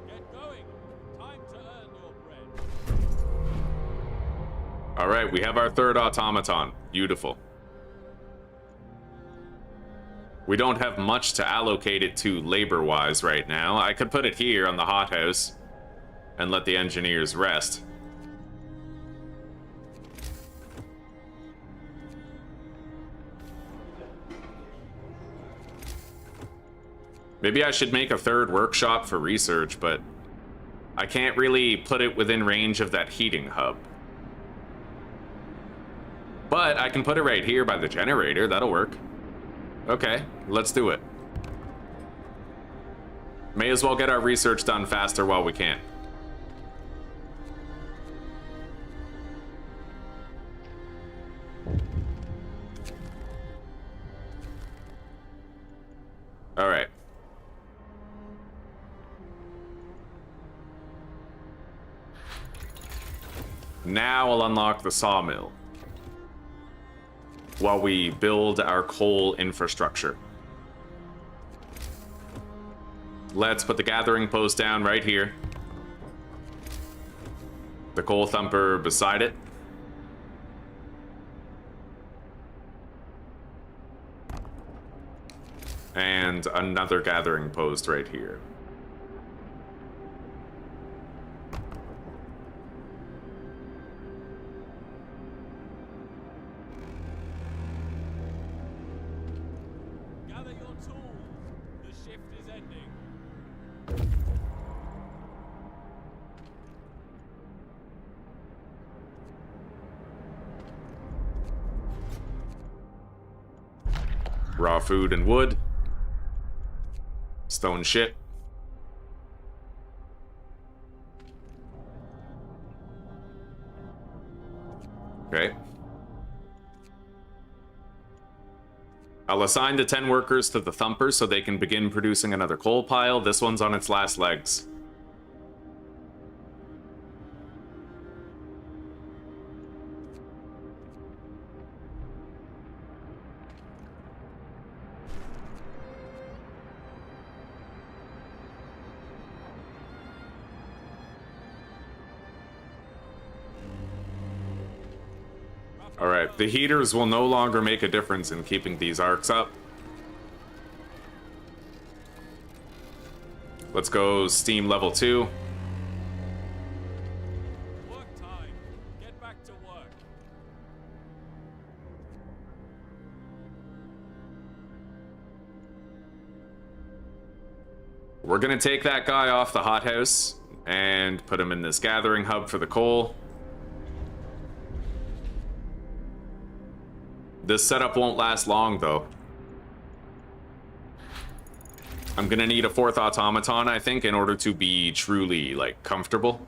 Get going. Time to earn your bread. All right, we have our 3rd automaton. Beautiful. We don't have much to allocate it to labor-wise right now. I could put it here on the hothouse and let the engineers rest. Maybe I should make a 3rd workshop for research, but I can't really put it within range of that heating hub. But I can put it right here by the generator. That'll work. Okay, let's do it. May as well get our research done faster while we can. All right. Now we'll unlock the sawmill while we build our coal infrastructure. Let's put the gathering post down right here. The coal thumper beside it. And another gathering post right here. Gather your tools. The shift is ending. Raw food and wood. Stone shit. Okay. I'll assign the 10 workers to the thumper so they can begin producing another coal pile. This one's on its last legs. Alright, the heaters will no longer make a difference in keeping these arcs up. Let's go steam level 2. Work time. Get back to work. We're gonna take that guy off the hothouse and put him in this gathering hub for the coal. This setup won't last long, though. I'm gonna need a 4th automaton, I think, in order to be truly, like, comfortable.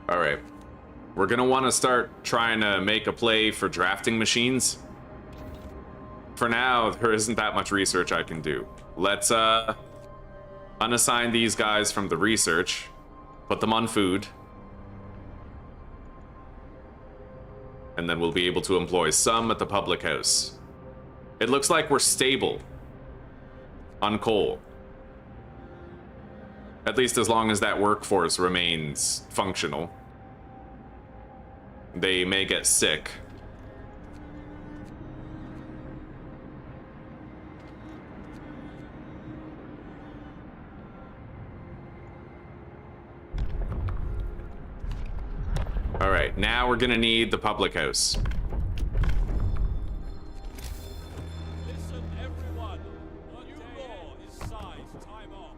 Alright. We're gonna want to start trying to make a play for drafting machines. For now, there isn't that much research I can do. Let's, unassign these guys from the research. Put them on food. And then we'll be able to employ some at the public house. It looks like we're stable on coal. At least as long as that workforce remains functional. They may get sick. Alright, now we're gonna need the public house. Listen, everyone. New law is signed. Time off.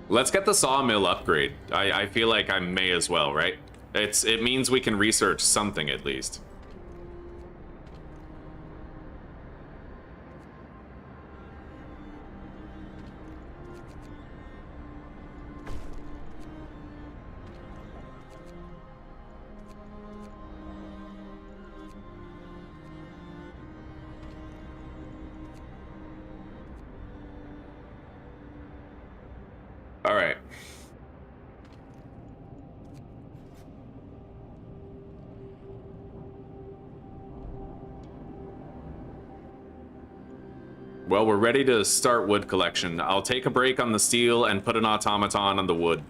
Let's get the sawmill upgrade. I feel like I may as well, right? It means we can research something at least. All right. Well, we're ready to start wood collection. I'll take a break on the steel and put an automaton on the wood.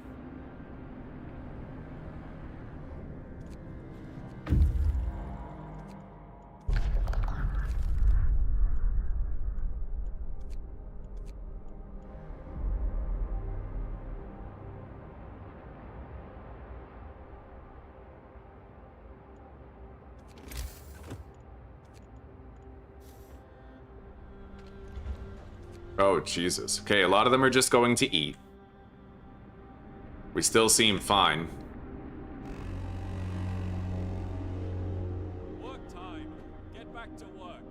Oh, Jesus. Okay, a lot of them are just going to eat. We still seem fine. Work time. Get back to work.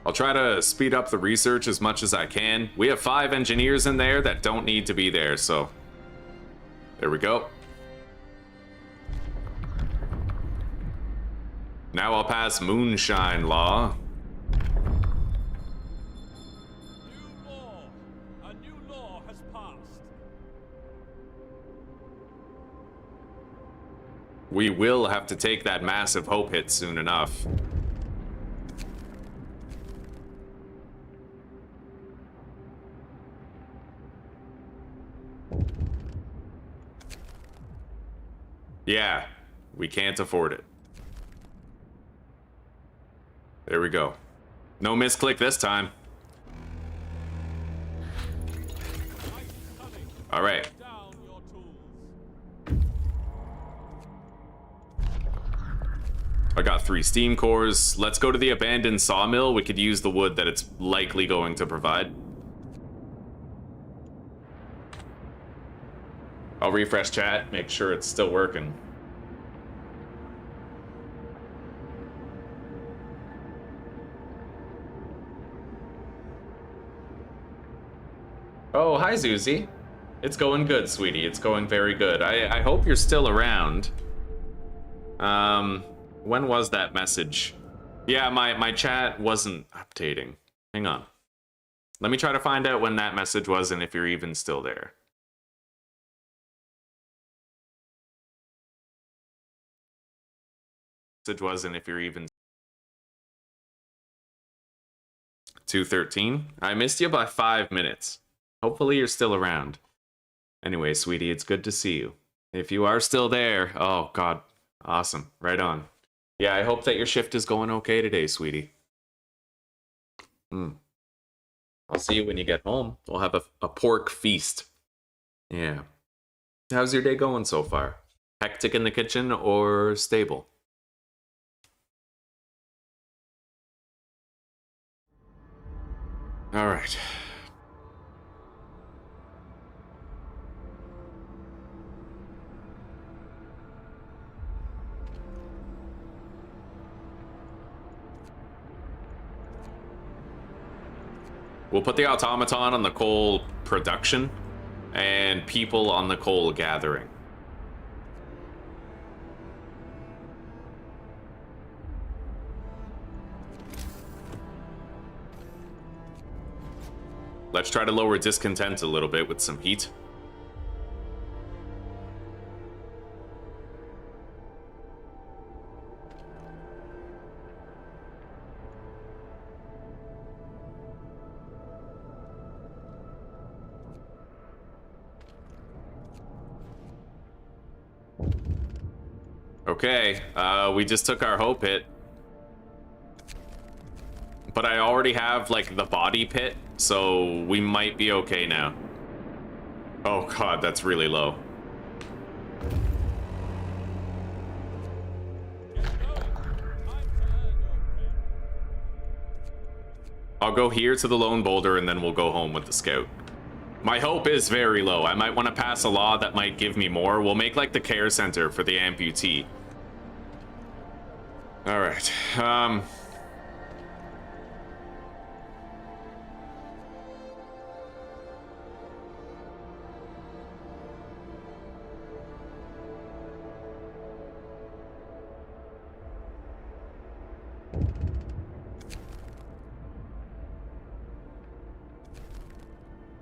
I'll try to speed up the research as much as I can. We have 5 engineers in there that don't need to be there, so... There we go. Now I'll pass Moonshine Law. New law. A new law has passed. We will have to take that massive hope hit soon enough. Yeah, we can't afford it. There we go. No misclick this time. All right. Down your tools. I got 3 steam cores. Let's go to the abandoned sawmill. We could use the wood that it's likely going to provide. I'll refresh chat, make sure it's still working. Oh, hi, Zuzi. It's going good, sweetie. It's going very good. I hope you're still around. When was that message? Yeah, my chat wasn't updating. Hang on. Let me try to find out when that message was and if you're even still there. Message was and if you're even 2:13. I missed you by 5 minutes. Hopefully you're still around. Anyway, sweetie, it's good to see you. If you are still there, oh god, awesome. Right on. Yeah, I hope that your shift is going okay today, sweetie. I'll see you when you get home. We'll have a pork feast. Yeah. How's your day going so far? Hectic in the kitchen or stable? All right. We'll put the automaton on the coal production and people on the coal gathering. Let's try to lower discontent a little bit with some heat. Okay, we just took our hope hit. But I already have, like, the body pit, so we might be okay now. Oh god, that's really low. I'll go here to the lone boulder and then we'll go home with the scout. My hope is very low. I might want to pass a law that might give me more. We'll make, like, the care center for the amputee. Alright,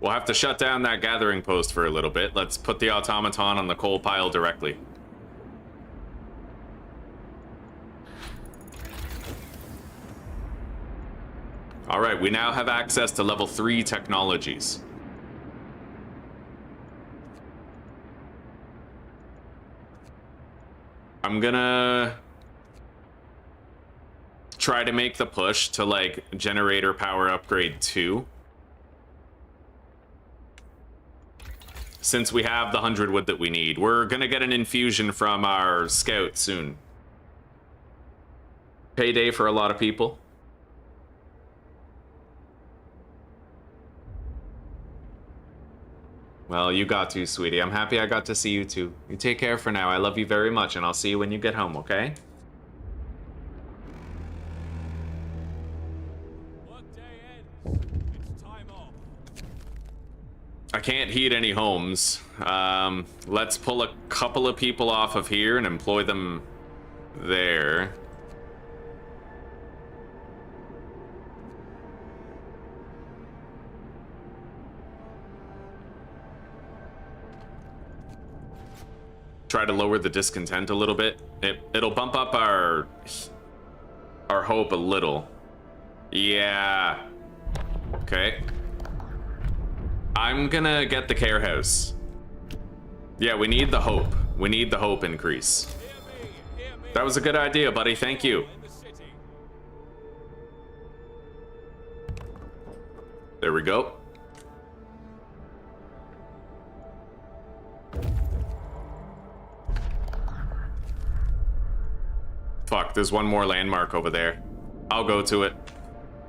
we'll have to shut down that gathering post for a little bit. Let's put the automaton on the coal pile directly. Alright, we now have access to level 3 technologies. I'm gonna try to make the push to like generator power upgrade 2. Since we have the 100 wood that we need, we're gonna get an infusion from our scout soon. Payday for a lot of people. Well, you got to, sweetie. I'm happy I got to see you too. You take care for now. I love you very much, and I'll see you when you get home, okay? I can't heat any homes. Let's pull a couple of people off of here and employ them there. Try to lower the discontent a little bit. It'll bump up our hope a little. Yeah. Okay. I'm gonna get the care house. Yeah, we need the hope. We need the hope increase. That was a good idea, buddy. Thank you. There we go. Fuck, there's one more landmark over there. I'll go to it.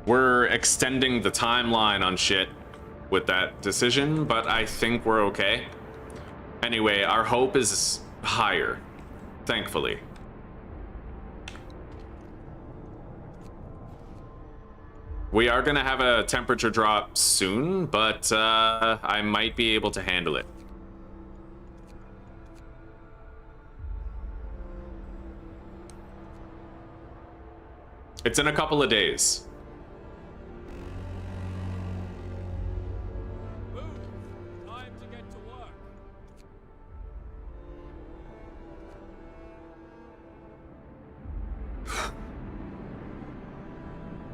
We're extending the timeline on shit with that decision, but I think we're okay. Anyway, our hope is higher, thankfully. We are gonna have a temperature drop soon, but I might be able to handle it. It's in a couple of days. Move. Time to get to work.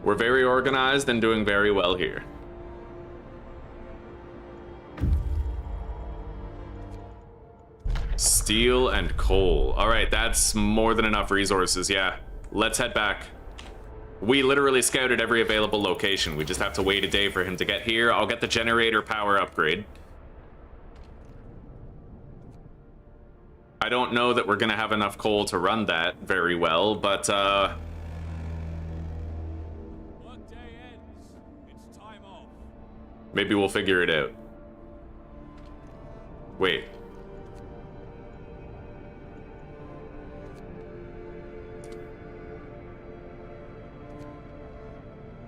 We're very organized and doing very well here. Steel and coal. All right, that's more than enough resources. Yeah, let's head back. We literally scouted every available location. We just have to wait a day for him to get here. I'll get the generator power upgrade. I don't know that we're gonna have enough coal to run that very well, but Work day ends. It's time off. maybe we'll figure it out. Wait.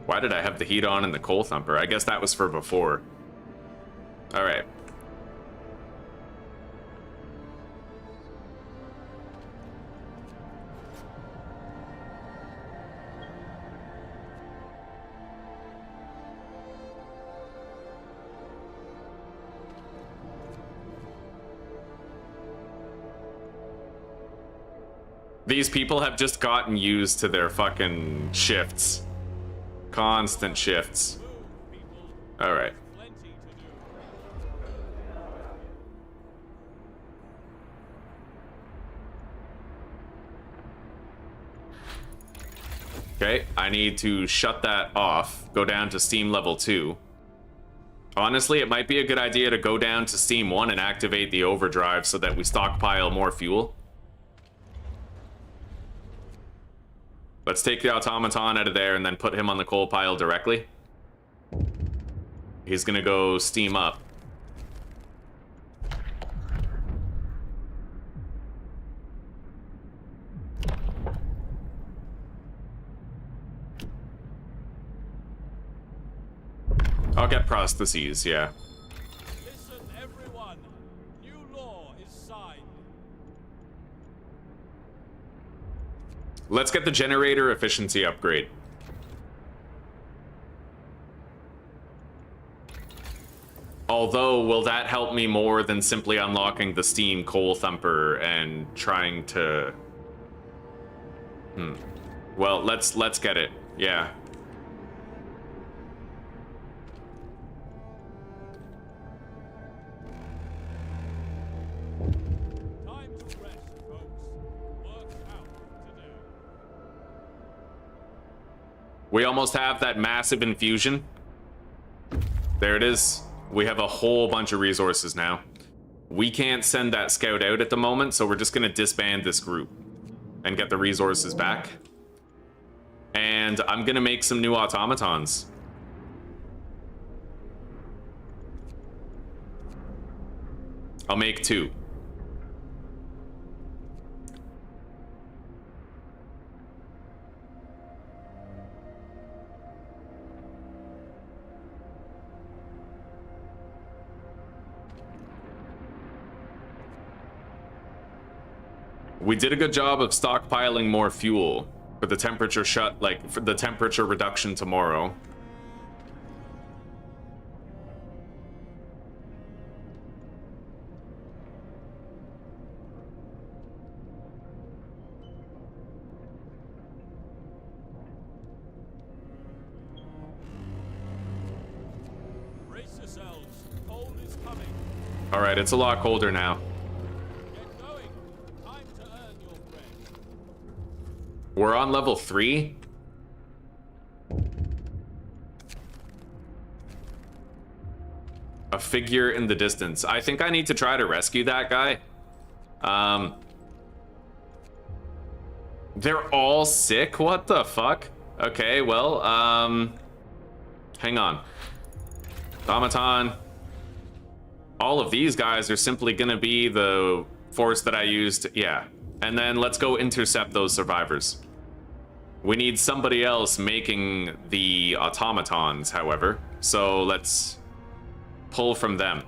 Why did I have the heat on in the coal thumper? I guess that was for before. All right. These people have just gotten used to their fucking shifts. Constant shifts. All right. Plenty to do. Okay, I need to shut that off. Go down to Steam level 2. Honestly, it might be a good idea to go down to Steam 1 and activate the overdrive so that we stockpile more fuel. Let's take the automaton out of there and then put him on the coal pile directly. He's gonna go steam up. I'll get prostheses, yeah. Listen, everyone. New law is signed. Let's get the generator efficiency upgrade. Although, will that help me more than simply unlocking the Steam Coal Thumper and trying to... Well, let's get it. Yeah. Time to rest, folks. Work's out today. We almost have that massive infusion. There it is. We have a whole bunch of resources now. We can't send that scout out at the moment, so we're just going to disband this group and get the resources back. And I'm going to make some new automatons. I'll make 2. We did a good job of stockpiling more fuel for the temperature for the temperature reduction tomorrow. Brace yourselves. Cold is coming. All right, it's a lot colder now. Get going. Time to earn your bread. We're on level 3. A figure in the distance. I think I need to try to rescue that guy. They're all sick? What the fuck? Okay, well, hang on. Automaton. All of these guys are simply gonna be the force that I used. Yeah. And then let's go intercept those survivors. We need somebody else making the automatons, however. So let's pull from them.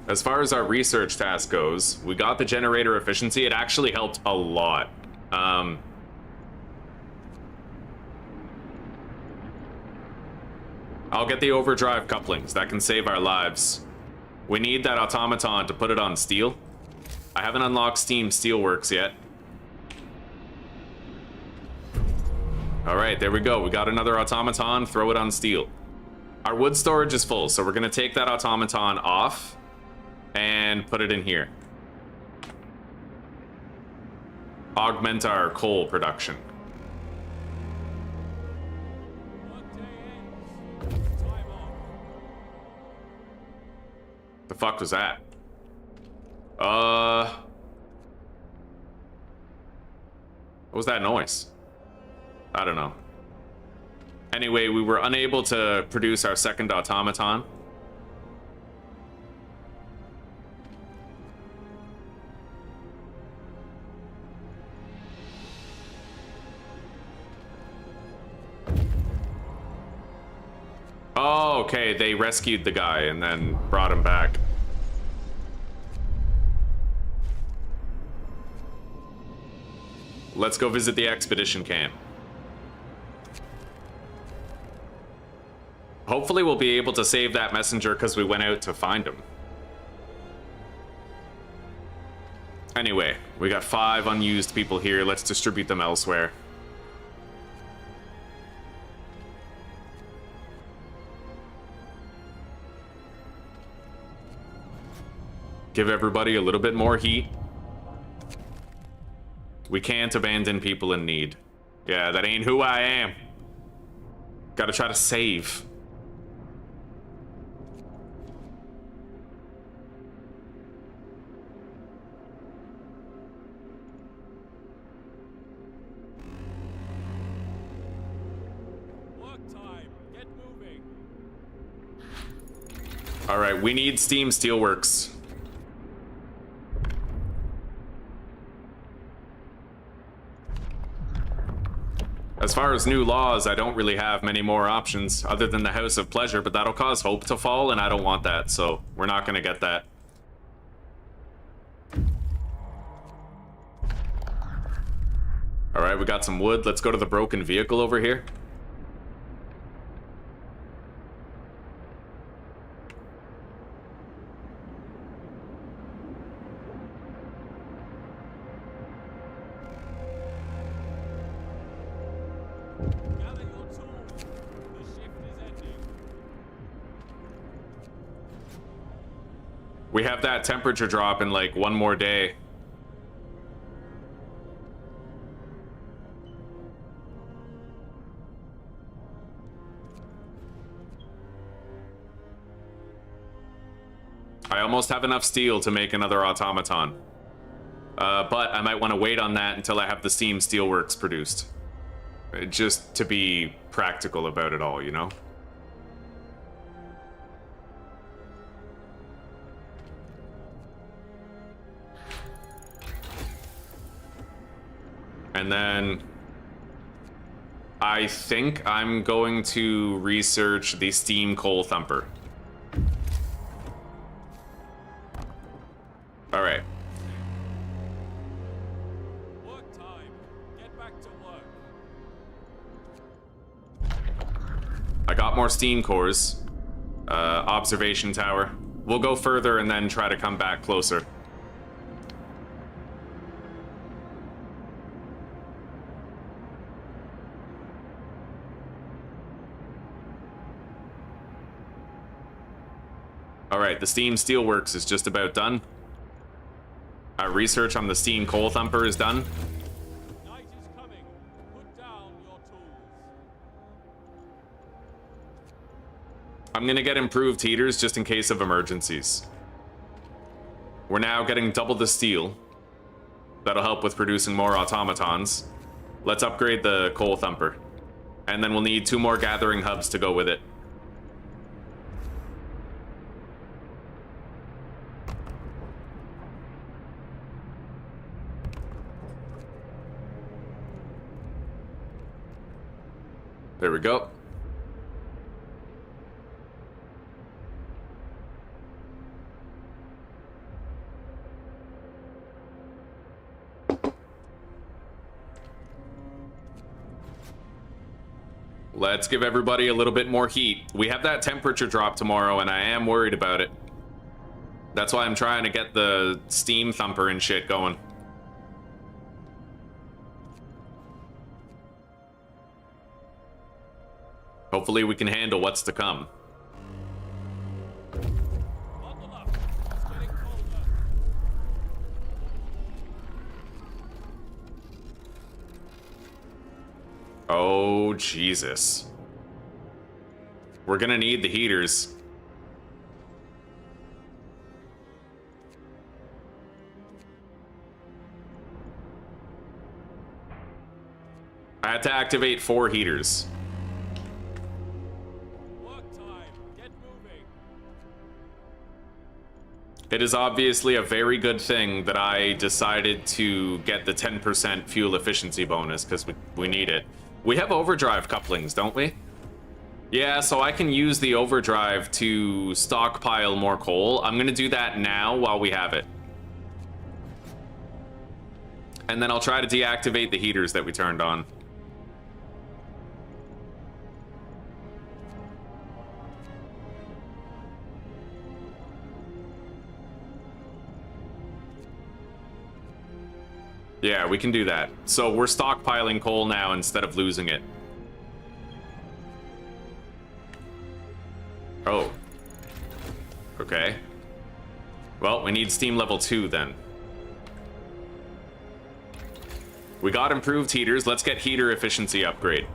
As far as our research task goes, we got the generator efficiency. It actually helped a lot. I'll get the overdrive couplings. That can save our lives. We need that automaton to put it on steel. I haven't unlocked Steam Steelworks yet. All right, there we go. We got another automaton. Throw it on steel. Our wood storage is full, so we're going to take that automaton off and put it in here. Augment our coal production. Workday ends. Time off. The fuck was that? What was that noise? I don't know. Anyway, we were unable to produce our second automaton. Oh, okay, they rescued the guy and then brought him back. Let's go visit the expedition camp. Hopefully we'll be able to save that messenger because we went out to find him. Anyway, we got 5 unused people here. Let's distribute them elsewhere. Give everybody a little bit more heat. We can't abandon people in need. Yeah, that ain't who I am. Gotta try to save. Work time. Get moving. All right, we need Steam Steelworks. As far as new laws, I don't really have many more options other than the House of Pleasure, but that'll cause hope to fall, and I don't want that, so we're not going to get that. All right, we got some wood. Let's go to the broken vehicle over here. We have that temperature drop in like one more day. I almost have enough steel to make another automaton. But I might want to wait on that until I have the steam steelworks produced. Just to be practical about it all, you know? And then I think I'm going to research the steam coal thumper. All right. Work time. Get back to work. I got more steam cores. Observation tower. We'll go further and then try to come back closer. All right, the steam steelworks is just about done. Our research on the steam coal thumper is done. Night is coming. Put down your tools. I'm gonna get improved heaters just in case of emergencies. We're now getting double the steel. That'll help with producing more automatons. Let's upgrade the coal thumper. And then we'll need 2 more gathering hubs to go with it. There we go. Let's give everybody a little bit more heat. We have that temperature drop tomorrow, and I am worried about it. That's why I'm trying to get the steam thumper and shit going. Hopefully we can handle what's to come. Bundle up. It's getting colder. Oh, Jesus. We're gonna need the heaters. I had to activate 4 heaters. It is obviously a very good thing that I decided to get the 10% fuel efficiency bonus, because we need it. We have overdrive couplings, don't we? Yeah, so I can use the overdrive to stockpile more coal. I'm gonna do that now while we have it. And then I'll try to deactivate the heaters that we turned on. Yeah, we can do that. So we're stockpiling coal now instead of losing it. Oh. Okay. Well, we need steam level 2 then. We got improved heaters. Let's get heater efficiency upgrade.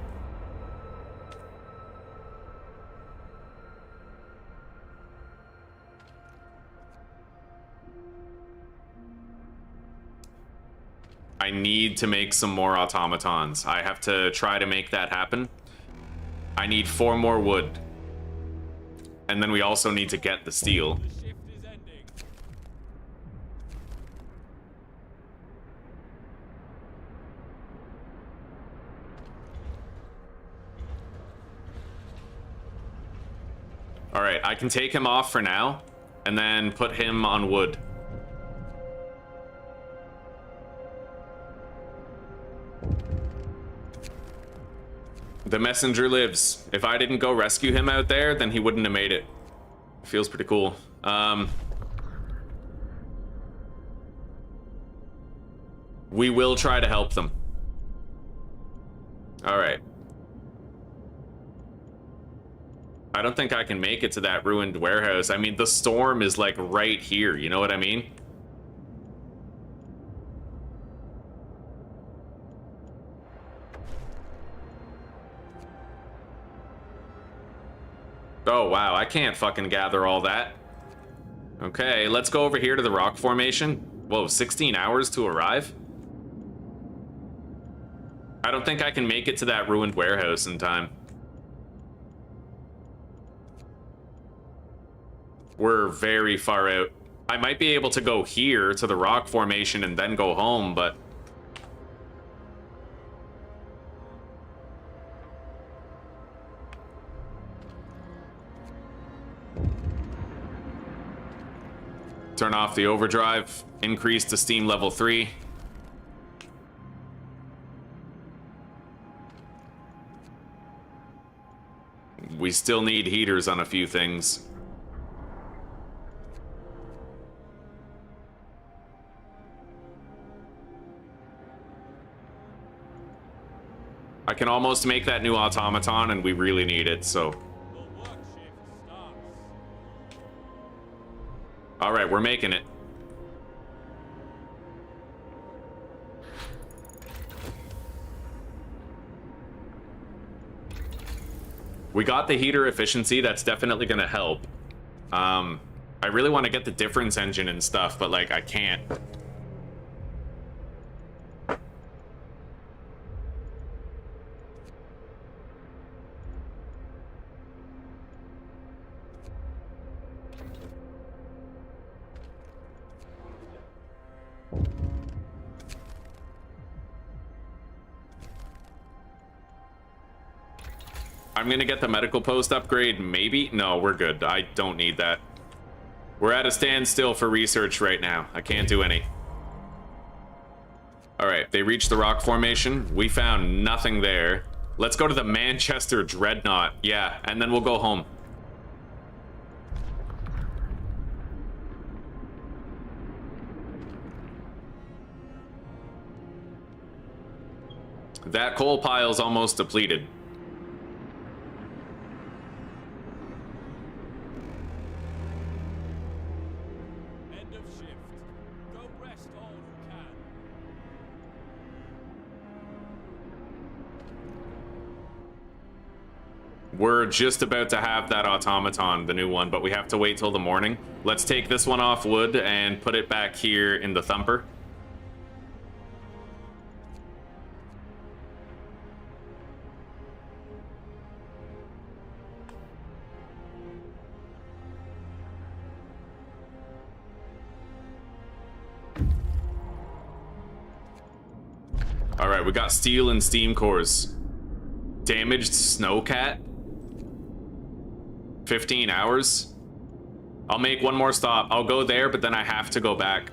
I need to make some more automatons. I have to try to make that happen. I need 4 more wood. And then we also need to get the steel. The shift is ending. All right, I can take him off for now and then put him on wood. The messenger lives. If I didn't go rescue him out there, then he wouldn't have made it. Feels pretty cool. We will try to help them. All right. I don't think I can make it to that ruined warehouse. I mean, the storm is like right here, you know what I mean? Oh, wow, I can't fucking gather all that. Okay, let's go over here to the rock formation. Whoa, 16 hours to arrive? I don't think I can make it to that ruined warehouse in time. We're very far out. I might be able to go here to the rock formation and then go home, but... Turn off the overdrive, increase to steam level 3. We still need heaters on a few things. I can almost make that new automaton, and we really need it, so... The work shift starts. Alright, we're making it. We got the heater efficiency, that's definitely gonna help. I really want to get the difference engine and stuff, but like, I can't. I'm gonna get the medical post upgrade, maybe? No, we're good. I don't need that. We're at a standstill for research right now. I can't do any. Alright, they reached the rock formation. We found nothing there. Let's go to the Manchester Dreadnought. Yeah, and then we'll go home. That coal pile's almost depleted. End of shift. Go rest all who can. We're just about to have that automaton, the new one, but we have to wait till the morning. Let's take this one off wood and put it back here in the thumper. Alright, we got steel and steam cores. Damaged snowcat? 15 hours? I'll make one more stop. I'll go there, but then I have to go back.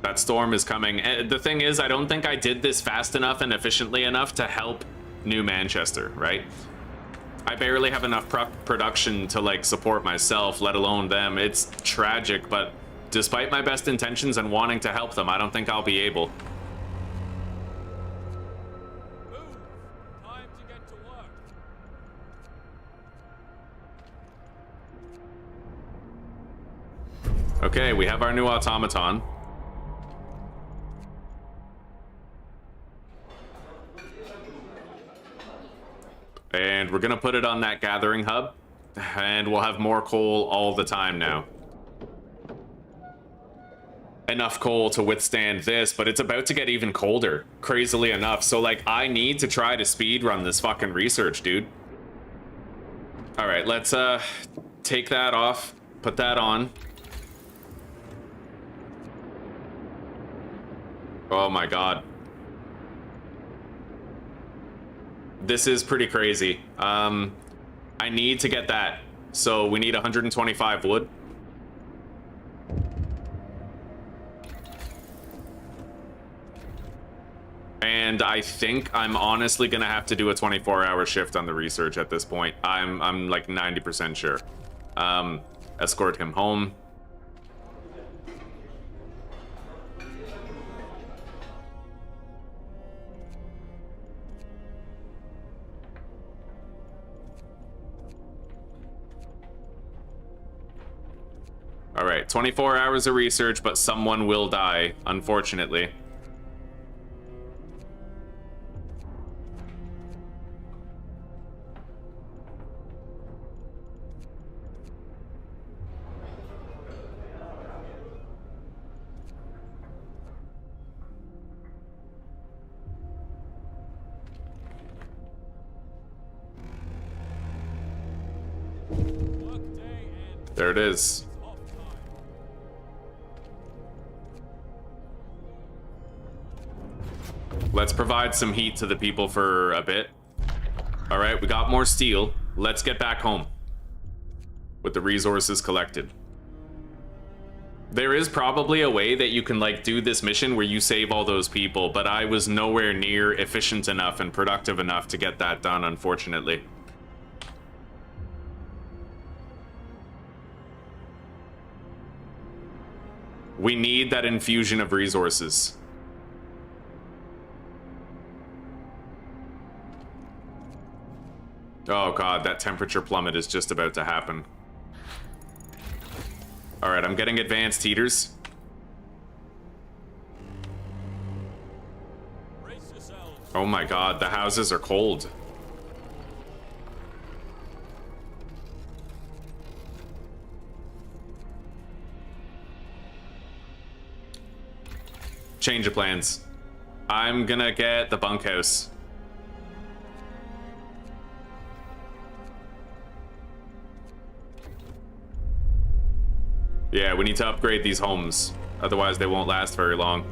That storm is coming. And the thing is, I don't think I did this fast enough and efficiently enough to help New Manchester, right? I barely have enough production to, like, support myself, let alone them. It's tragic, but despite my best intentions and wanting to help them, I don't think I'll be able. Move. Time to get to work. Okay, we have our new automaton. And we're gonna put it on that gathering hub, and we'll have more coal all the time now. Enough coal to withstand this, but it's about to get even colder, crazily enough. So, like, I need to try to speed run this fucking research, dude. All right, let's take that off, put that on. Oh my god. This is pretty crazy. I need to get that. So we need 125 wood. And I think I'm honestly gonna have to do a 24-hour shift on the research at this point. I'm like 90% sure. Escort him home. right, 24 hours of research, but someone will die, unfortunately. There it is. Let's provide some heat to the people for a bit. All right, we got more steel. Let's get back home with the resources collected. There is probably a way that you can like do this mission where you save all those people, but I was nowhere near efficient enough and productive enough to get that done, unfortunately. We need that infusion of resources. Oh god, that temperature plummet is just about to happen. Alright, I'm getting advanced heaters. Oh my god, the houses are cold. Change of plans. I'm gonna get the bunkhouse. Yeah, we need to upgrade these homes. Otherwise, they won't last very long.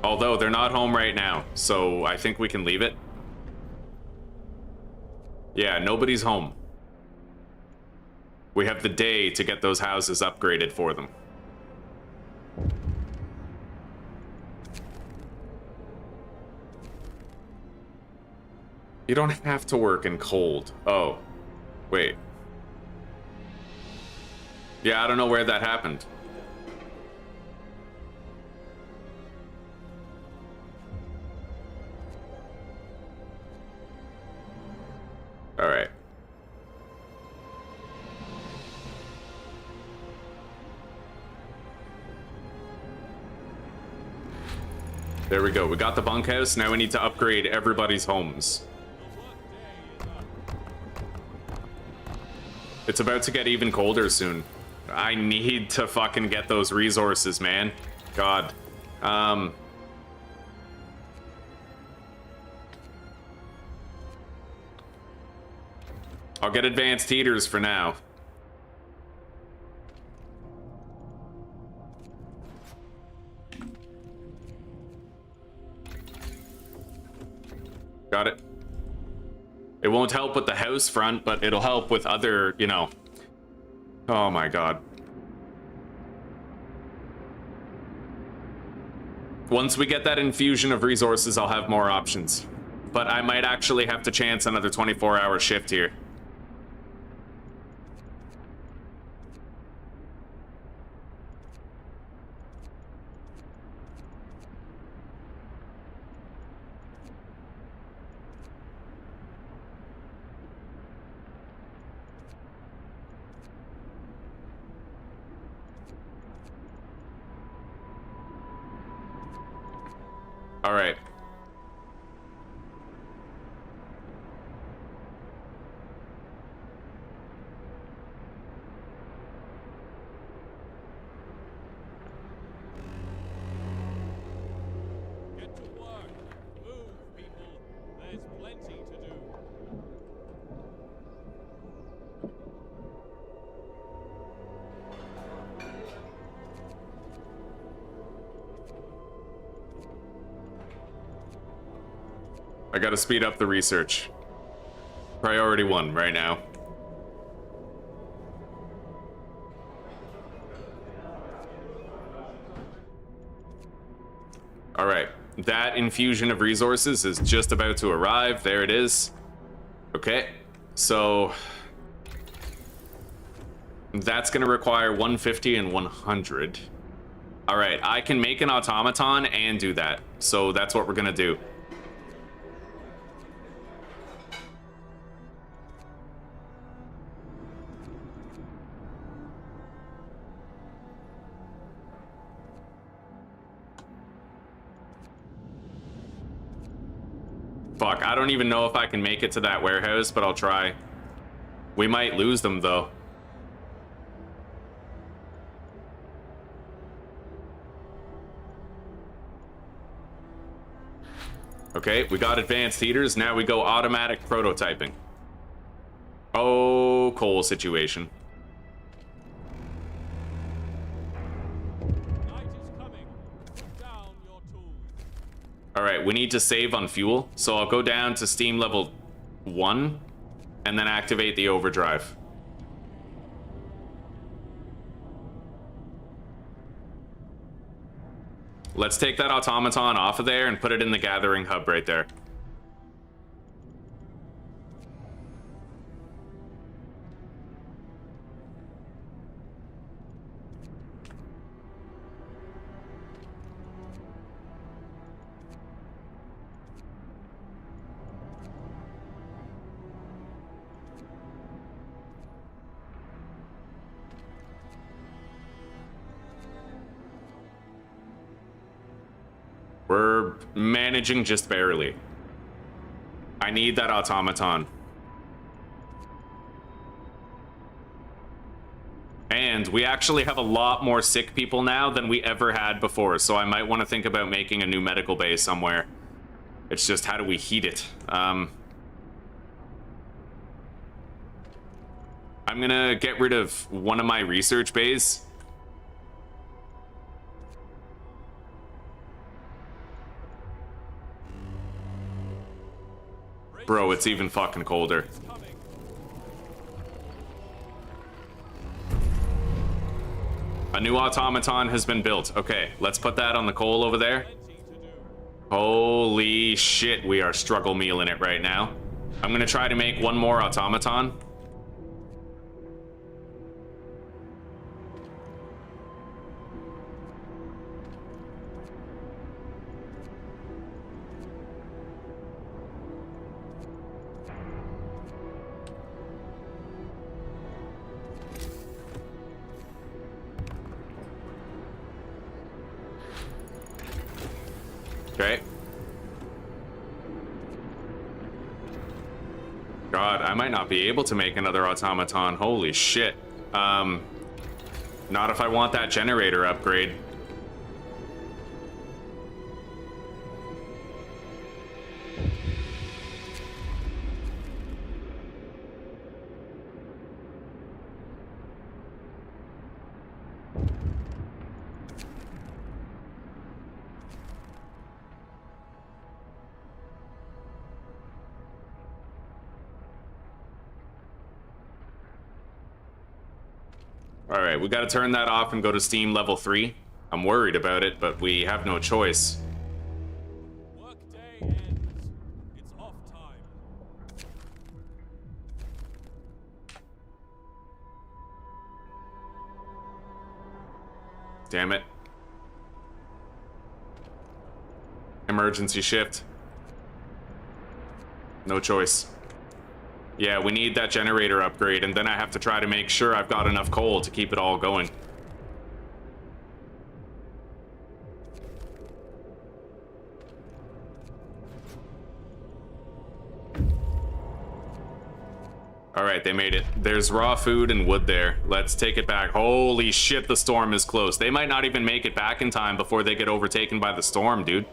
Although, they're not home right now, so I think we can leave it. Yeah, nobody's home. We have the day to get those houses upgraded for them. You don't have to work in cold. Oh, wait. Yeah, I don't know where that happened. All right. There we go. We got the bunkhouse. Now we need to upgrade everybody's homes. It's about to get even colder soon. I need to fucking get those resources, man. God. I'll get advanced heaters for now. Got it. It won't help with the house front, but it'll help with other, you know. Oh my god. Once we get that infusion of resources, I'll have more options. But I might actually have to chance another 24-hour shift here. All right. Get to work. Move, people. There's plenty to do. I gotta speed up the research. Priority 1 right now. All right, that infusion of resources is just about to arrive. There it is. Okay, so that's gonna require 150 and 100. All right, I can make an automaton and do that. So that's what we're gonna do. Fuck, I don't even know if I can make it to that warehouse, but I'll try. We might lose them, though. Okay, we got advanced heaters. Now we go automatic prototyping. Oh, coal situation. Night is coming. Put down your tools. All right, we need to save on fuel. So I'll go down to steam level 1 and then activate the overdrive. Let's take that automaton off of there and put it in the gathering hub right there. We're managing just barely. I need that automaton. And we actually have a lot more sick people now than we ever had before, so I might want to think about making a new medical bay somewhere. It's just, how do we heat it? I'm gonna get rid of one of my research bays. Bro, it's even fucking colder. A new automaton has been built. Okay, let's put that on the coal over there. Holy shit, we are struggle mealing it right now. I'm gonna try to make one more automaton. Okay. God, I might not be able to make another automaton. Holy shit. Not if I want that generator upgrade. Alright, we gotta turn that off and go to steam level 3. I'm worried about it, but we have no choice. Workday ends. It's off time. Damn it. Emergency shift. No choice. Yeah, we need that generator upgrade, and then I have to try to make sure I've got enough coal to keep it all going. Alright, they made it. There's raw food and wood there. Let's take it back. Holy shit, the storm is close. They might not even make it back in time before they get overtaken by the storm, dude.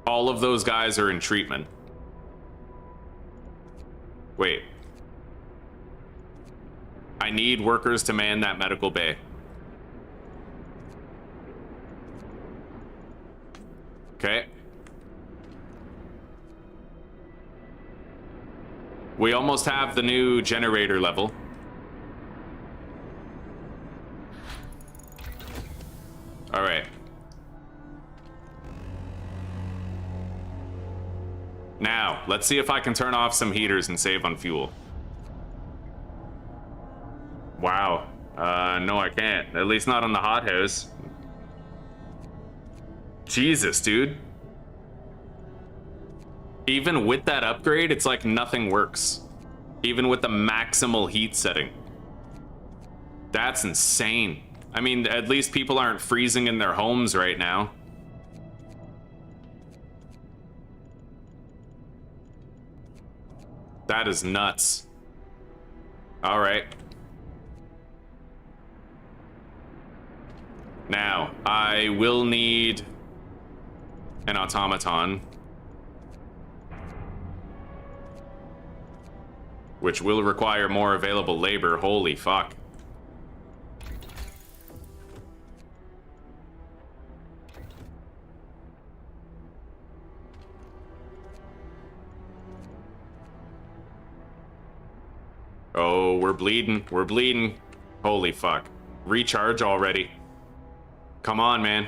All of those guys are in treatment. Wait. I need workers to man that medical bay. Okay. We almost have the new generator level. All right. Now, let's see if I can turn off some heaters and save on fuel. Wow. No, I can't. At least not on the hothouse. Jesus, dude. Even with that upgrade, it's like nothing works. Even with the maximal heat setting. That's insane. I mean, at least people aren't freezing in their homes right now. That is nuts. All right. Now, I will need an automaton, which will require more available labor. Holy fuck. Oh, we're bleeding. We're bleeding. Holy fuck. Recharge already. Come on, man.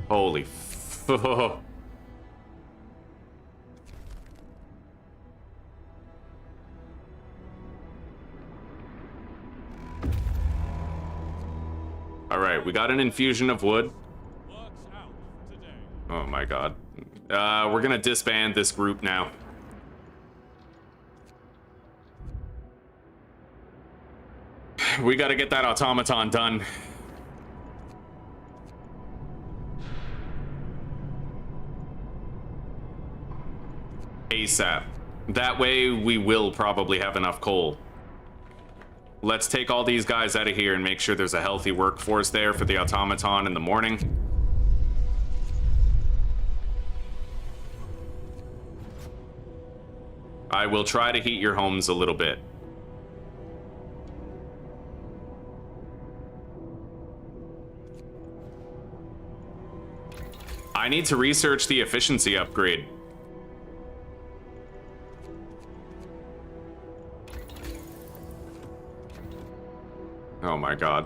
Holy fuck. Alright, we got an infusion of wood. Oh my god. We're gonna disband this group now. We gotta get that automaton done. ASAP. That way we will probably have enough coal. Let's take all these guys out of here and make sure there's a healthy workforce there for the automaton in the morning. I will try to heat your homes a little bit. I need to research the efficiency upgrade. Oh my god.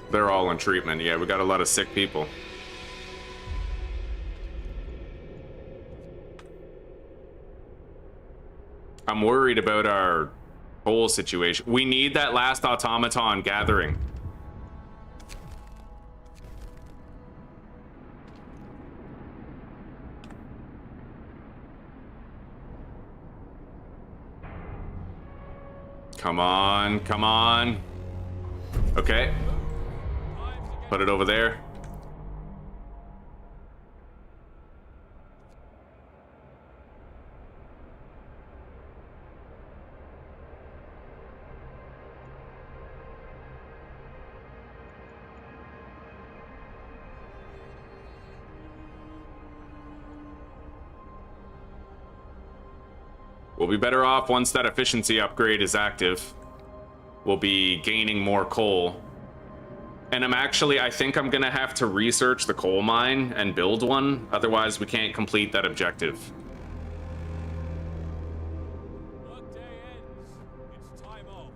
They're all in treatment. Yeah, we got a lot of sick people. I'm worried about our whole situation. We need that last automaton gathering. Come on, come on. Okay. Put it over there. We'll be better off once that efficiency upgrade is active. We'll be gaining more coal. And I think I'm gonna have to research the coal mine and build one. Otherwise, we can't complete that objective. Workday ends. It's time off.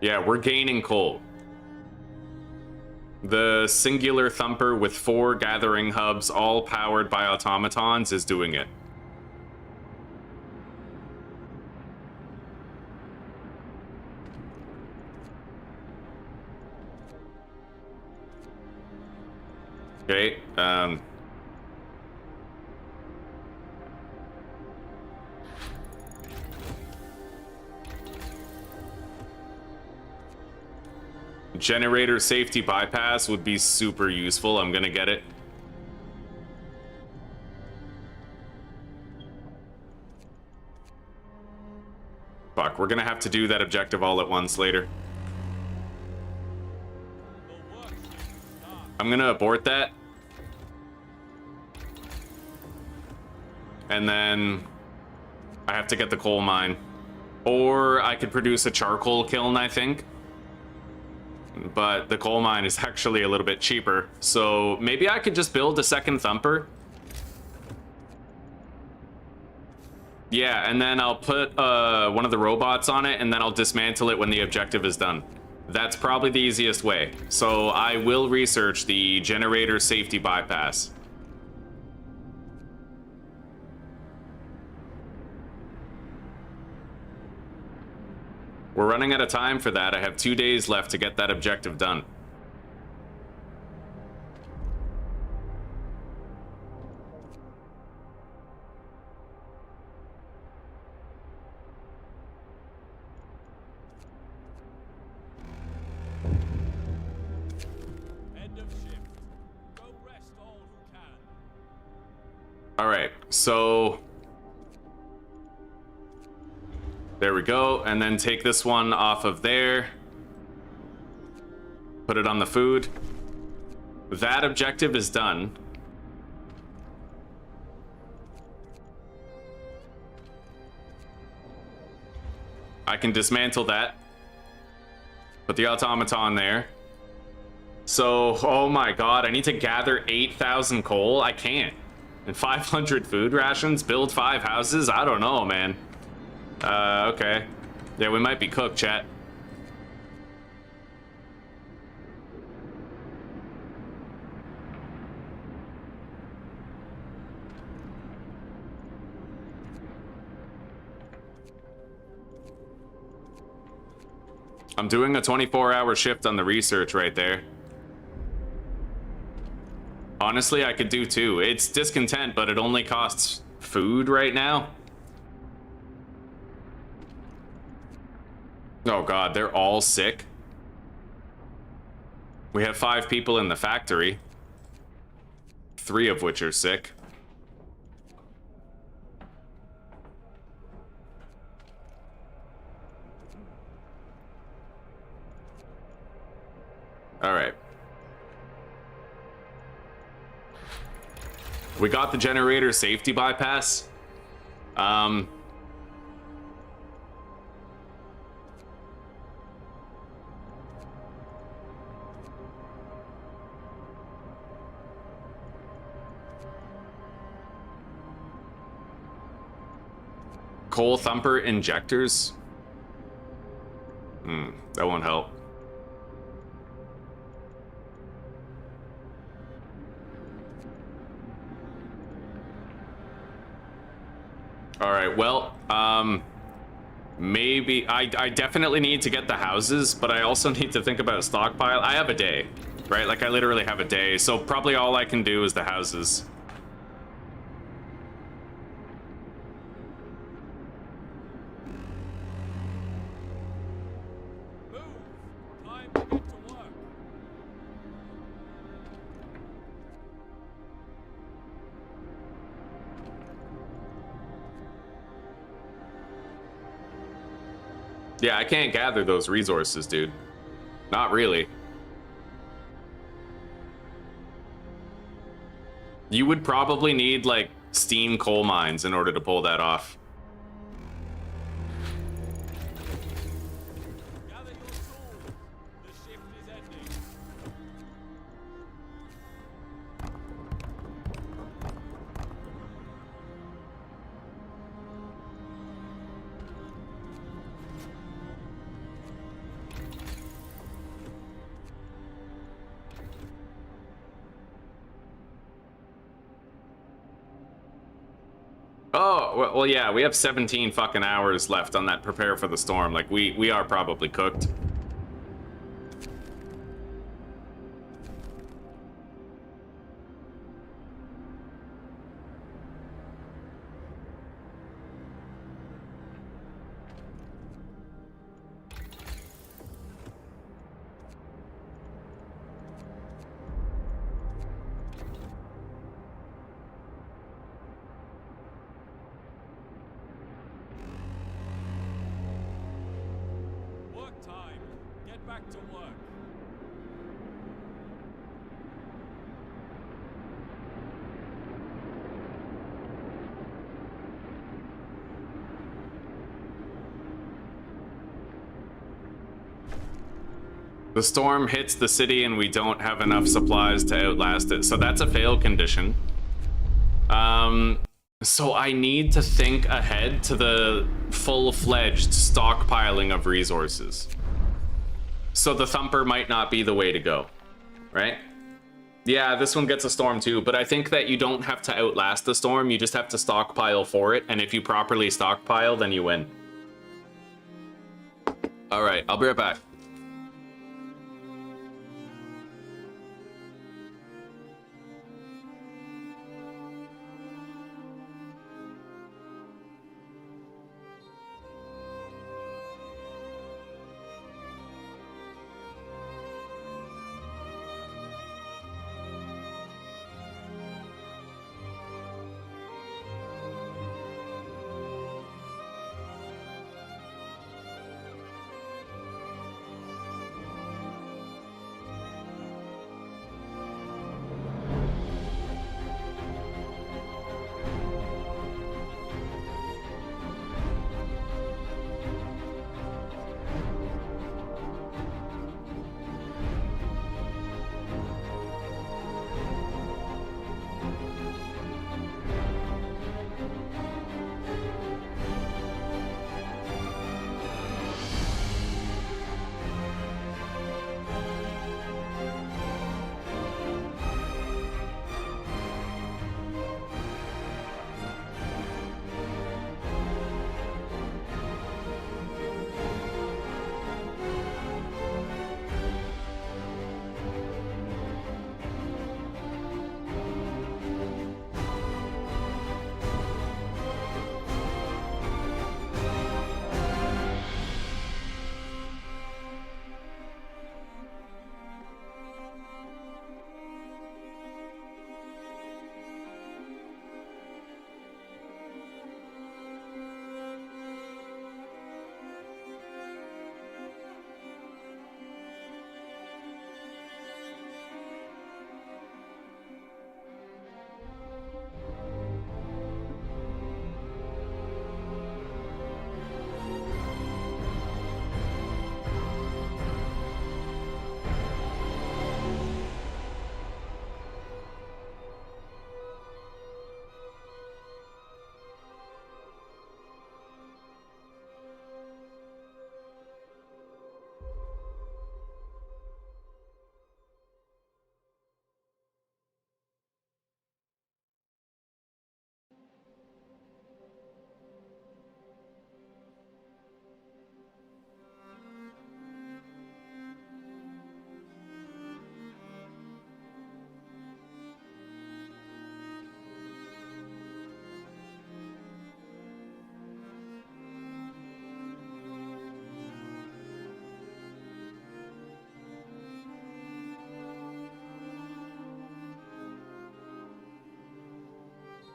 Yeah, we're gaining coal. The singular thumper with 4 gathering hubs, all powered by automatons, is doing it. Okay, generator safety bypass would be super useful. I'm gonna get it. Fuck, we're gonna have to do that objective all at once later. I'm gonna abort that. And then I have to get the coal mine. Or I could produce a charcoal kiln, I think. But the coal mine is actually a little bit cheaper. So maybe I could just build a second thumper. Yeah, and then I'll put one of the robots on it, and then I'll dismantle it when the objective is done. That's probably the easiest way. So I will research the generator safety bypass. We're running out of time for that. I have 2 days left to get that objective done. End of shift. Go rest all who can. All right, so there we go, and then take this one off of there. Put it on the food. That objective is done. I can dismantle that. Put the automaton there. So, oh my god, I need to gather 8,000 coal? I can't. And 500 food rations? Build 5 houses? I don't know, man. Okay. Yeah, we might be cooked, chat. I'm doing a 24-hour shift on the research right there. Honestly, I could do 2. It's discontent, but it only costs food right now. Oh god, they're all sick. We have 5 people in the factory. 3 of which are sick. Alright. We got the generator safety bypass. Coal thumper injectors? That won't help. All right, well, maybe I definitely need to get the houses, but I also need to think about a stockpile. I have a day, right? Like I literally have a day, so probably all I can do is the houses. Move! Time to get to work. Yeah, I can't gather those resources, dude. Not really. You would probably need, like, steam coal mines in order to pull that off. Gather your tools. The shift is ending. Oh, well, yeah, we have 17 fucking hours left on that prepare for the storm. Like, we are probably cooked. Work time. Get back to work. The storm hits the city and we don't have enough supplies to outlast it, so that's a fail condition. So I need to think ahead to the full-fledged stockpiling of resources. So the Thumper might not be the way to go, right? Yeah, this one gets a storm too, but I think that you don't have to outlast the storm, you just have to stockpile for it, and if you properly stockpile, then you win. Alright, I'll be right back.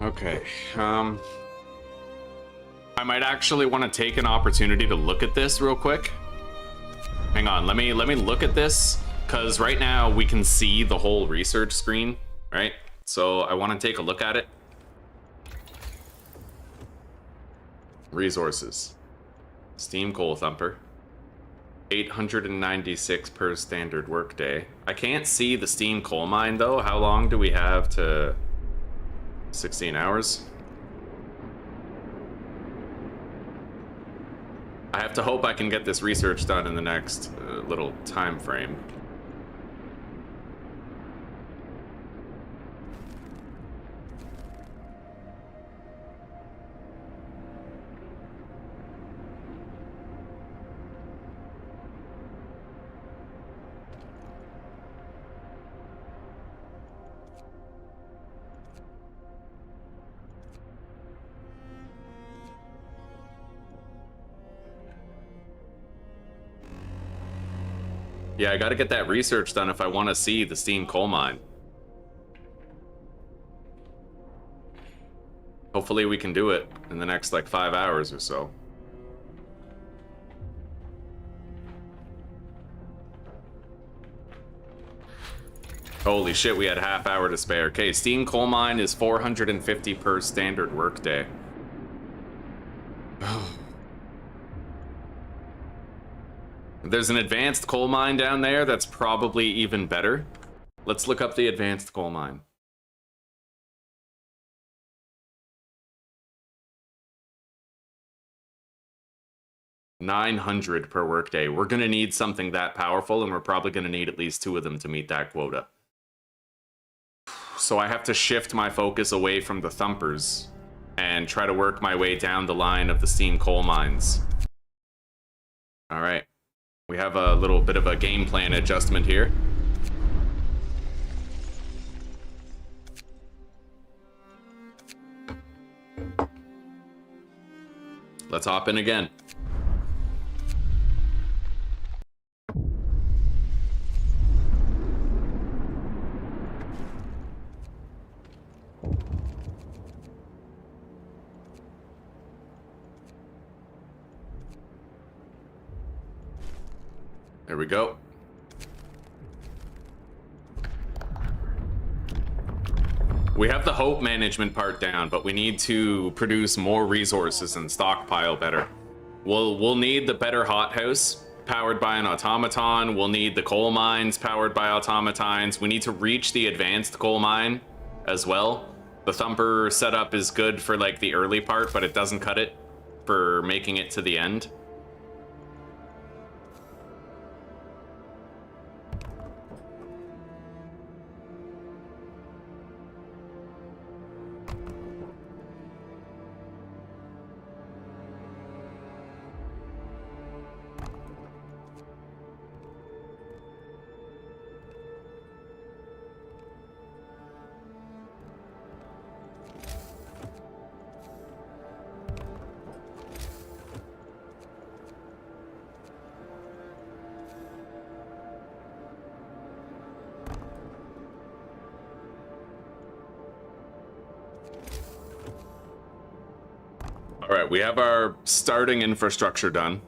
Okay, I might actually want to take an opportunity to look at this real quick. Hang on, let me look at this, because right now we can see the whole research screen, right? So I want to take a look at it. Resources. Steam Coal Thumper. 896 per standard workday. I can't see the steam coal mine though. How long do we have to... 16 hours. I have to hope I can get this research done in the next little time frame. Yeah, I gotta get that research done if I want to see the steam coal mine. Hopefully we can do it in the next, like, 5 hours or so. Holy shit, we had a half hour to spare. Okay, steam coal mine is 450 per standard workday. There's an advanced coal mine down there that's probably even better. Let's look up the advanced coal mine. 900 per workday. We're going to need something that powerful, and we're probably going to need at least 2 of them to meet that quota. So I have to shift my focus away from the thumpers and try to work my way down the line of the steam coal mines. All right. We have a little bit of a game plan adjustment here. Let's hop in again. There we go. We have the hope management part down, but we need to produce more resources and stockpile better. We'll need the better hothouse powered by an automaton. We'll need the coal mines powered by automatons. We need to reach the advanced coal mine as well. The thumper setup is good for like the early part, but it doesn't cut it for making it to the end. All right, we have our starting infrastructure done.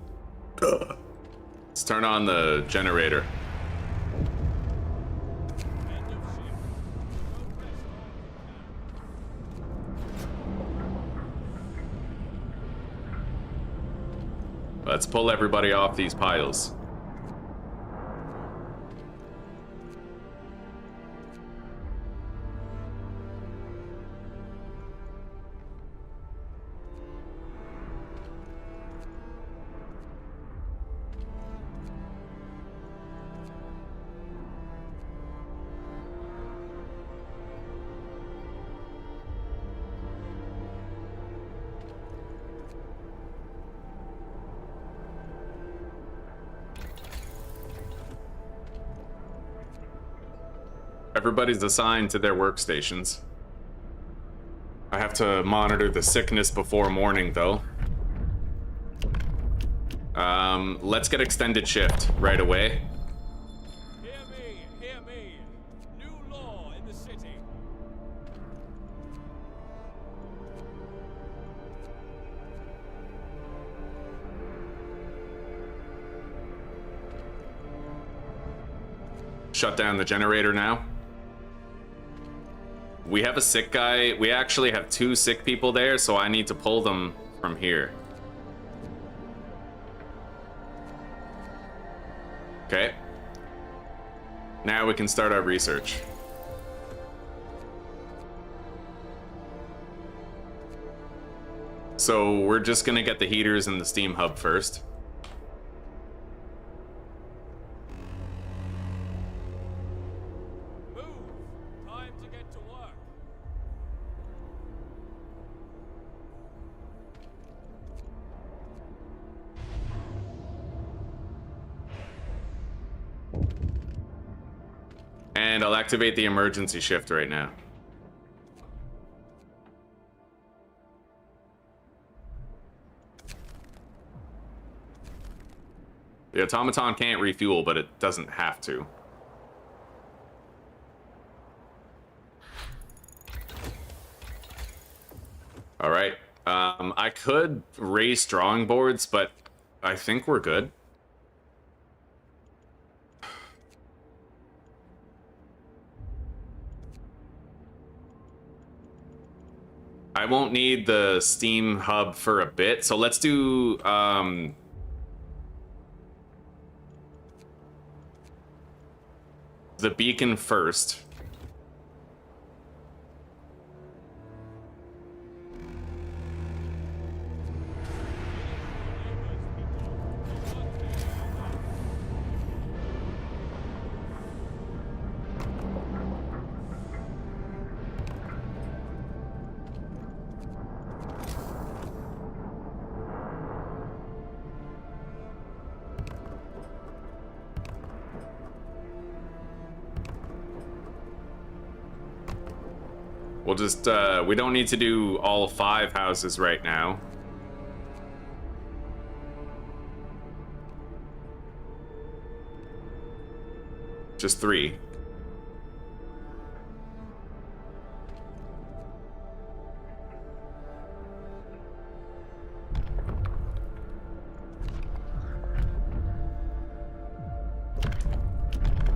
Let's turn on the generator. Let's pull everybody off these piles. Everybody's assigned to their workstations. I have to monitor the sickness before morning, though. Let's get extended shift right away. Hear me, hear me. New law in the city. Shut down the generator now. We have a sick guy. We actually have 2 sick people there, so I need to pull them from here. Okay. Now we can start our research. So we're just gonna get the heaters in the steam hub first. Move. Time to get to work. And I'll activate the emergency shift right now. The automaton can't refuel, but it doesn't have to. All right. I could raise drawing boards, but I think we're good. I won't need the Steam hub for a bit, so let's do the beacon first. We'll just, we don't need to do all 5 houses right now. Just 3.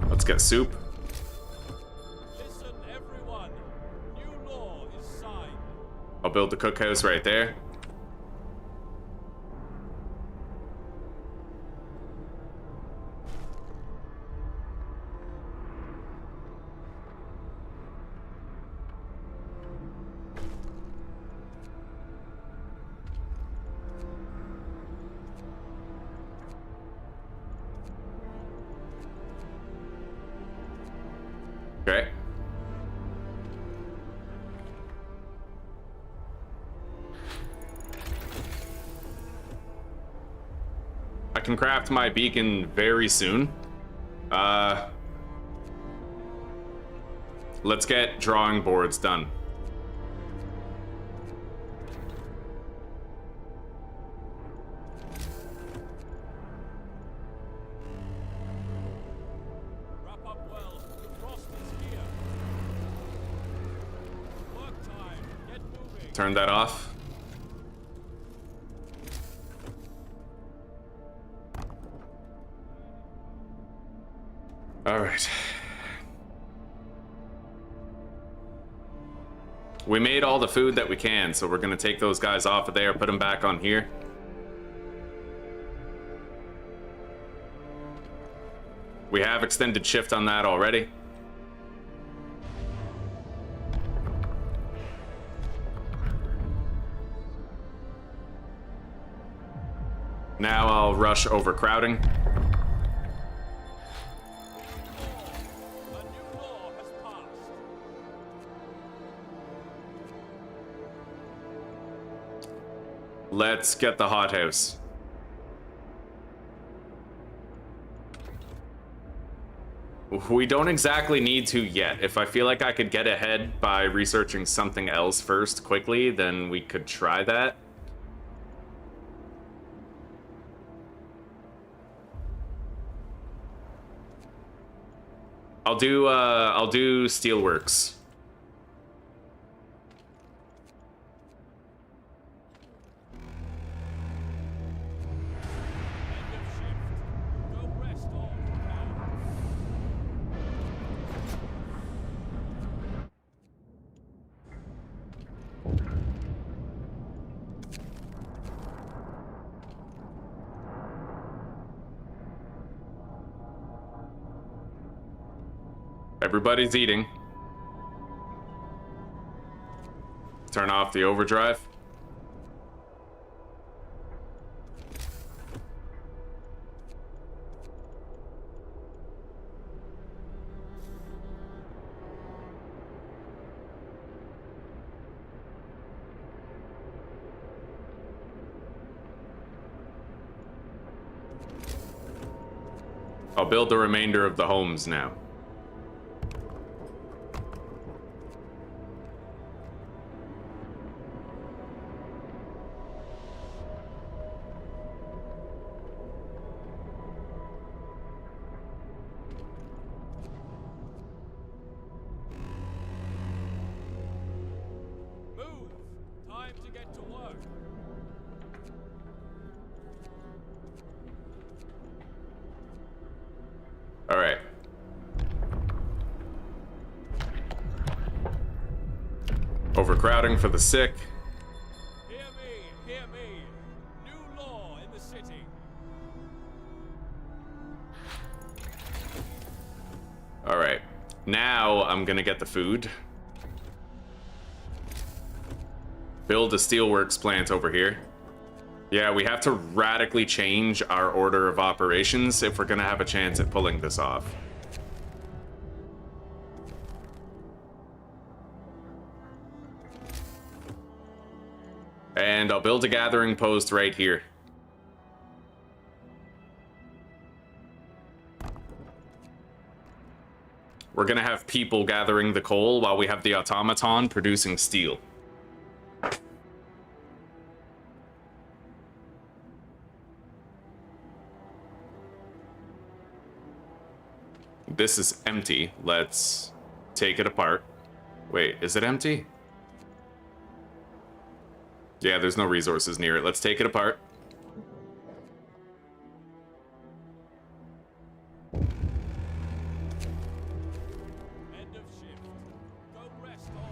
Let's get soup. Listen, everyone. New law is signed. I'll build the cookhouse right there. Okay. I can craft my beacon very soon. Let's get drawing boards done. Wrap up well. The frost is here. Work time. Get moving. Turn that off. All right. We made all the food that we can, so we're gonna take those guys off of there, put them back on here. We have extended shift on that already. Now I'll rush overcrowding. A new law has passed. Let's get the hothouse. We don't exactly need to yet. If I feel like I could get ahead by researching something else first quickly, then we could try that. I'll do steelworks. End of shift. No rest all now. Everybody's eating. Turn off the overdrive. I'll build the remainder of the homes now. Move. Time to get to work. All right. Overcrowding for the sick. Hear me, hear me. New law in the city. All right. Now I'm gonna get the food. Build a steelworks plant over here. Yeah, we have to radically change our order of operations if we're gonna have a chance at pulling this off. And I'll build a gathering post right here. we're gonna have people gathering the coal while we have the automaton producing steel. This is empty. Let's take it apart. Wait, is it empty? Yeah, there's no resources near it. Let's take it apart. End of shift. Go rest on.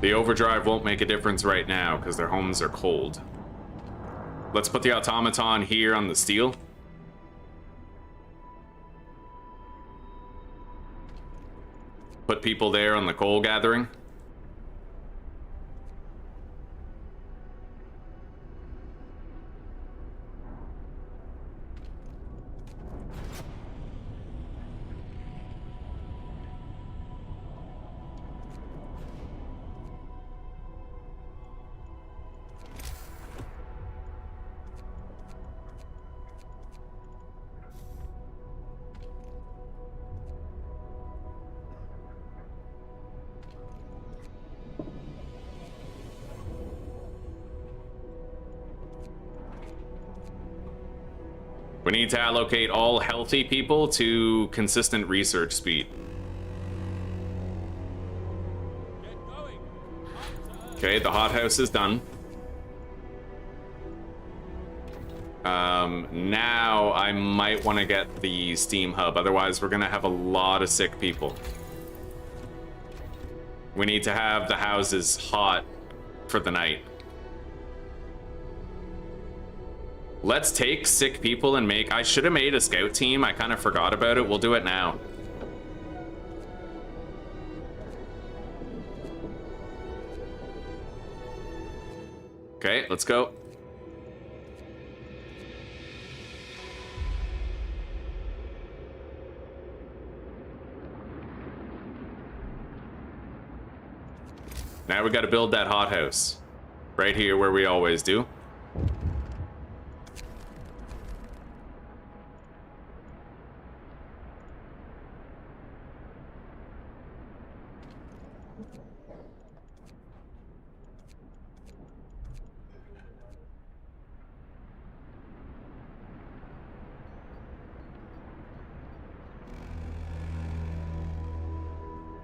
The overdrive won't make a difference right now because their homes are cold. Let's put the automaton here on the steel. Put people there on the coal gathering. We need to allocate all healthy people to consistent research speed. Get going. Okay, the hothouse is done. Now I might want to get the steam hub, otherwise we're gonna have a lot of sick people. We need to have the houses hot for the night. Let's take sick people and make... I should have made a scout team. I kind of forgot about it. We'll do it now. Okay, let's go. Now we got to build that hothouse. Right here where we always do.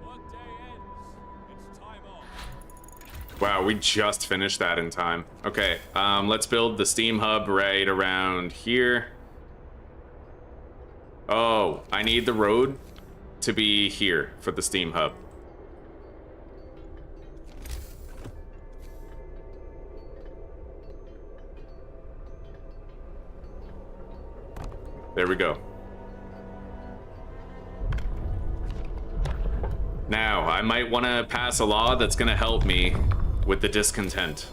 Work day ends. It's time off. Wow, we just finished that in time. Okay, let's build the steam hub right around here. Oh, I need the road to be here for the steam hub. There we go. Now, I might want to pass a law that's going to help me with the discontent.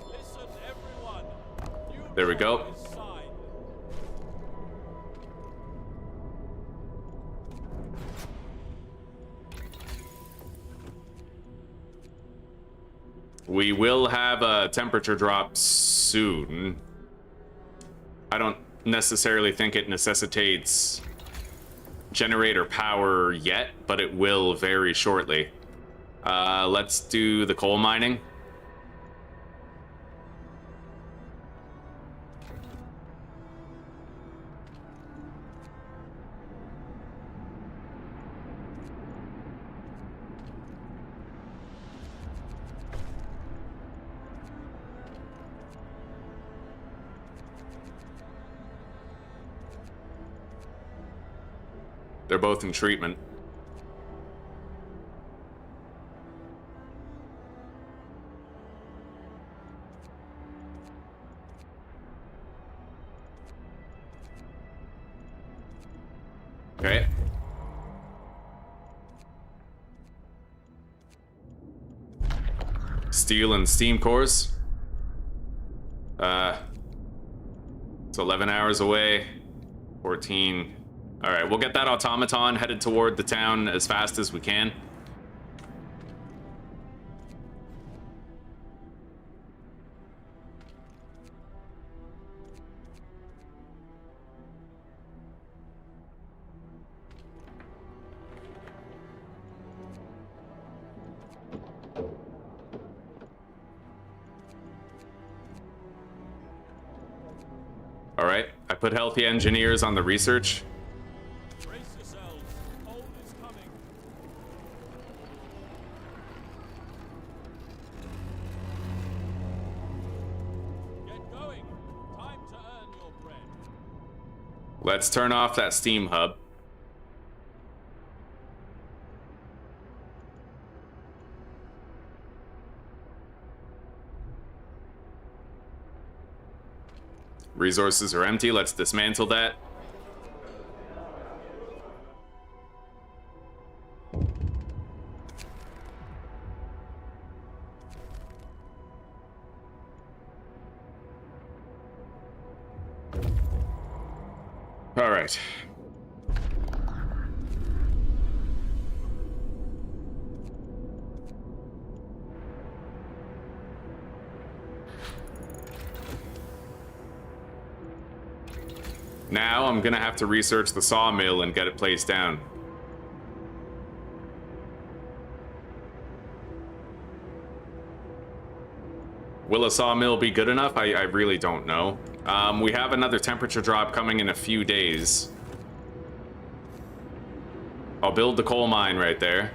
Listen, everyone. There we go. Side. We will have a temperature drop soon. I don't necessarily think it necessitates generator power yet, but it will very shortly. Let's do the coal mining. They're both in treatment. Okay. Steel and steam cores. It's 11 hours away. 14. All right, we'll get that automaton headed toward the town as fast as we can. Alright, I put healthy engineers on the research. Brace yourselves. Hold is coming. Get going. Time to earn your bread. Let's turn off that steam hub. Resources are empty. Let's dismantle that. All right. Now I'm gonna have to research the sawmill and get it placed down. Will a sawmill be good enough? I really don't know. We have another temperature drop coming in a few days. I'll build the coal mine right there.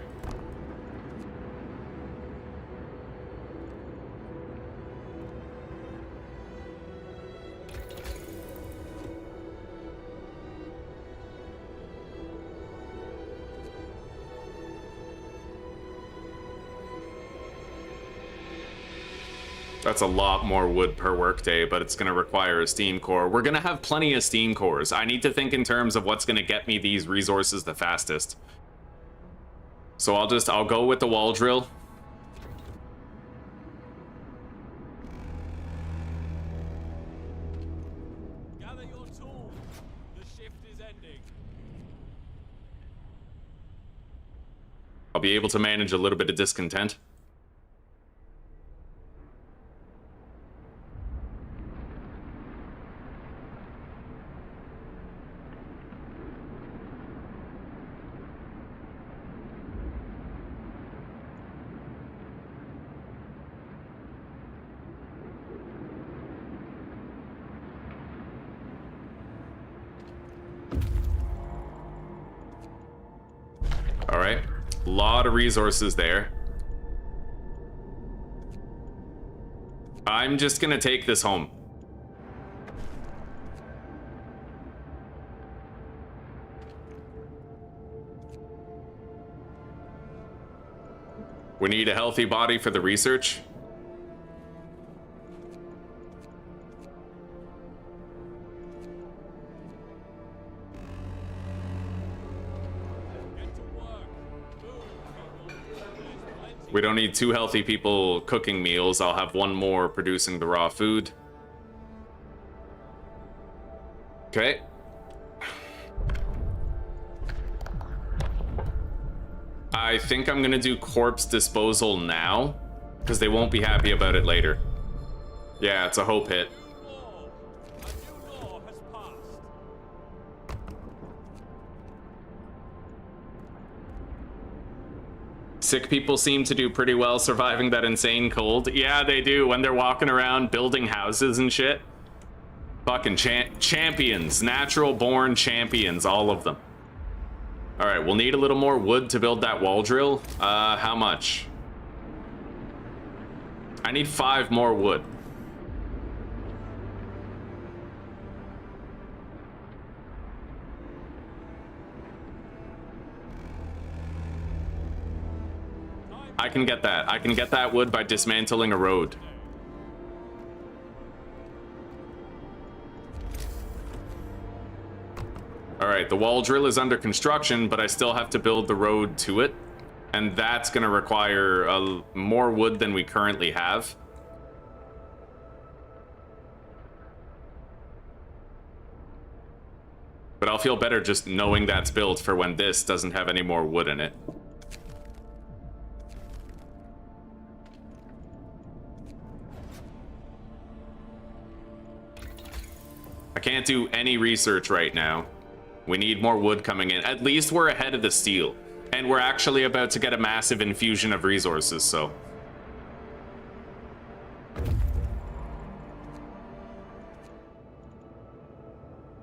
That's a lot more wood per workday, but it's going to require a steam core. We're going to have plenty of steam cores. I need to think in terms of what's going to get me these resources the fastest. So I'll go with the wall drill. Gather your tools. The shift is ending. I'll be able to manage a little bit of discontent. Alright, a lot of resources there. I'm just gonna take this home. We need a healthy body for the research. Get to work. Move, people. There's plenty. We don't need two healthy people cooking meals. I'll have one more producing the raw food. Okay. I think I'm gonna do corpse disposal now, because they won't be happy about it later. Yeah, it's a hope hit. Law. A new law has passed. Sick people seem to do pretty well surviving that insane cold. Yeah, they do when they're walking around building houses and shit. Fucking champions, natural born champions, all of them. All right, we'll need a little more wood to build that wall drill. How much? I need 5 more wood. I can get that. I can get that wood by dismantling a road. Alright, the wall drill is under construction, but I still have to build the road to it. And that's going to require more wood than we currently have. But I'll feel better just knowing that's built for when this doesn't have any more wood in it. I can't do any research right now. We need more wood coming in. At least we're ahead of the steel. And we're actually about to get a massive infusion of resources, so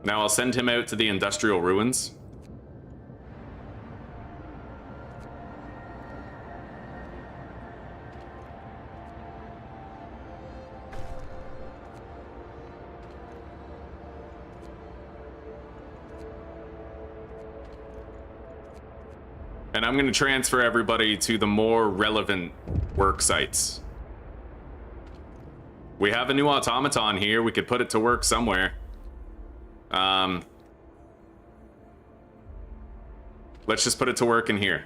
Now I'll send him out to the industrial ruins. And I'm going to transfer everybody to the more relevant work sites. We have a new automaton here. We could put it to work somewhere. Let's just put it to work in here.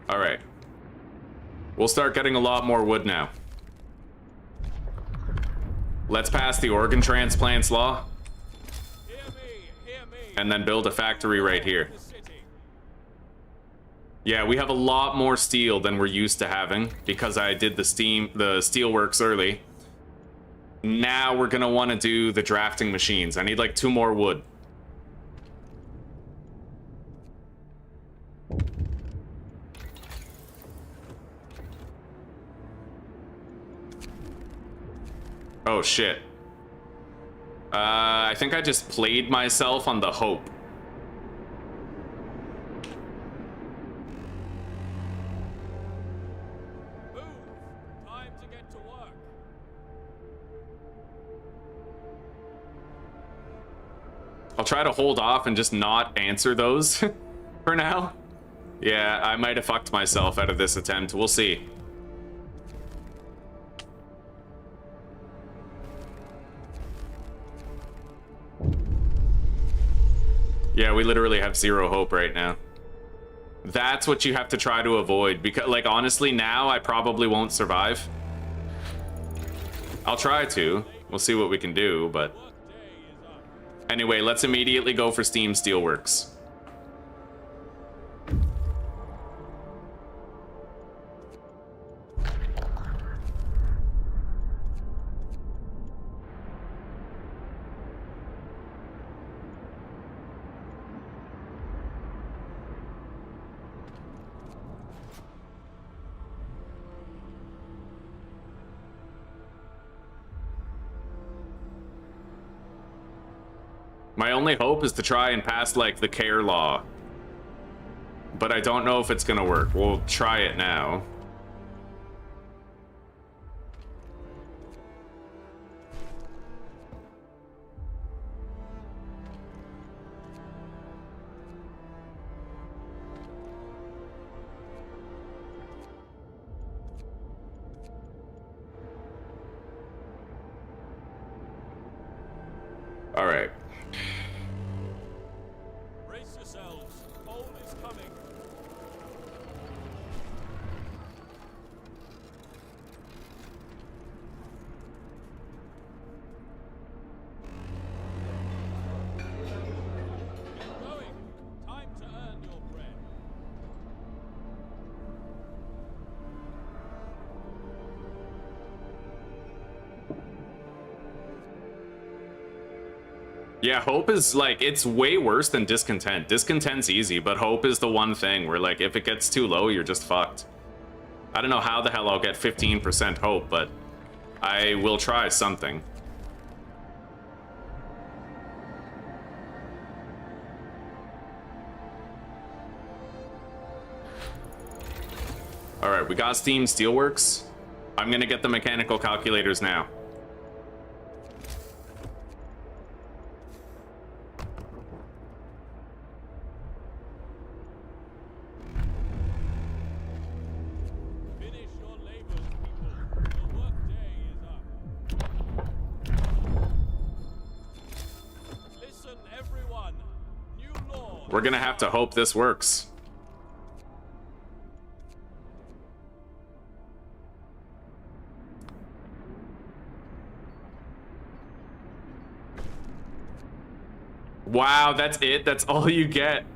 All right. We'll start getting a lot more wood now. Let's pass the organ transplants law. Hear me. And then build a factory right here. Yeah, we have a lot more steel than we're used to having because I did the steelworks early. Now we're gonna want to do the drafting machines. I need like 2 more wood. Oh shit. I think I just played myself on the hope. Move. Time to get to work. I'll try to hold off and just not answer those for now. Yeah, I might have fucked myself out of this attempt. We'll see. Yeah, we literally have 0 hope right now. That's what you have to try to avoid, because, like, honestly, now I probably won't survive. I'll try to. We'll see what we can do, but... Anyway, let's immediately go for Steam Steelworks. My only hope is to try and pass, like, the care law. But I don't know if it's gonna work. We'll try it now. All right. Brace yourselves. Coal is coming. Keep going. Time to earn your bread. Yeah, hope is, like, it's way worse than discontent. Discontent's easy, but hope is the one thing where, like, if it gets too low, you're just fucked. I don't know how the hell I'll get 15% hope, but I will try something. All right, we got Steam Steelworks. I'm gonna get the mechanical calculators now. Finish your labors, people. The work day is up. Listen, everyone. New law. We're gonna have to hope this works. Wow, that's it? That's all you get?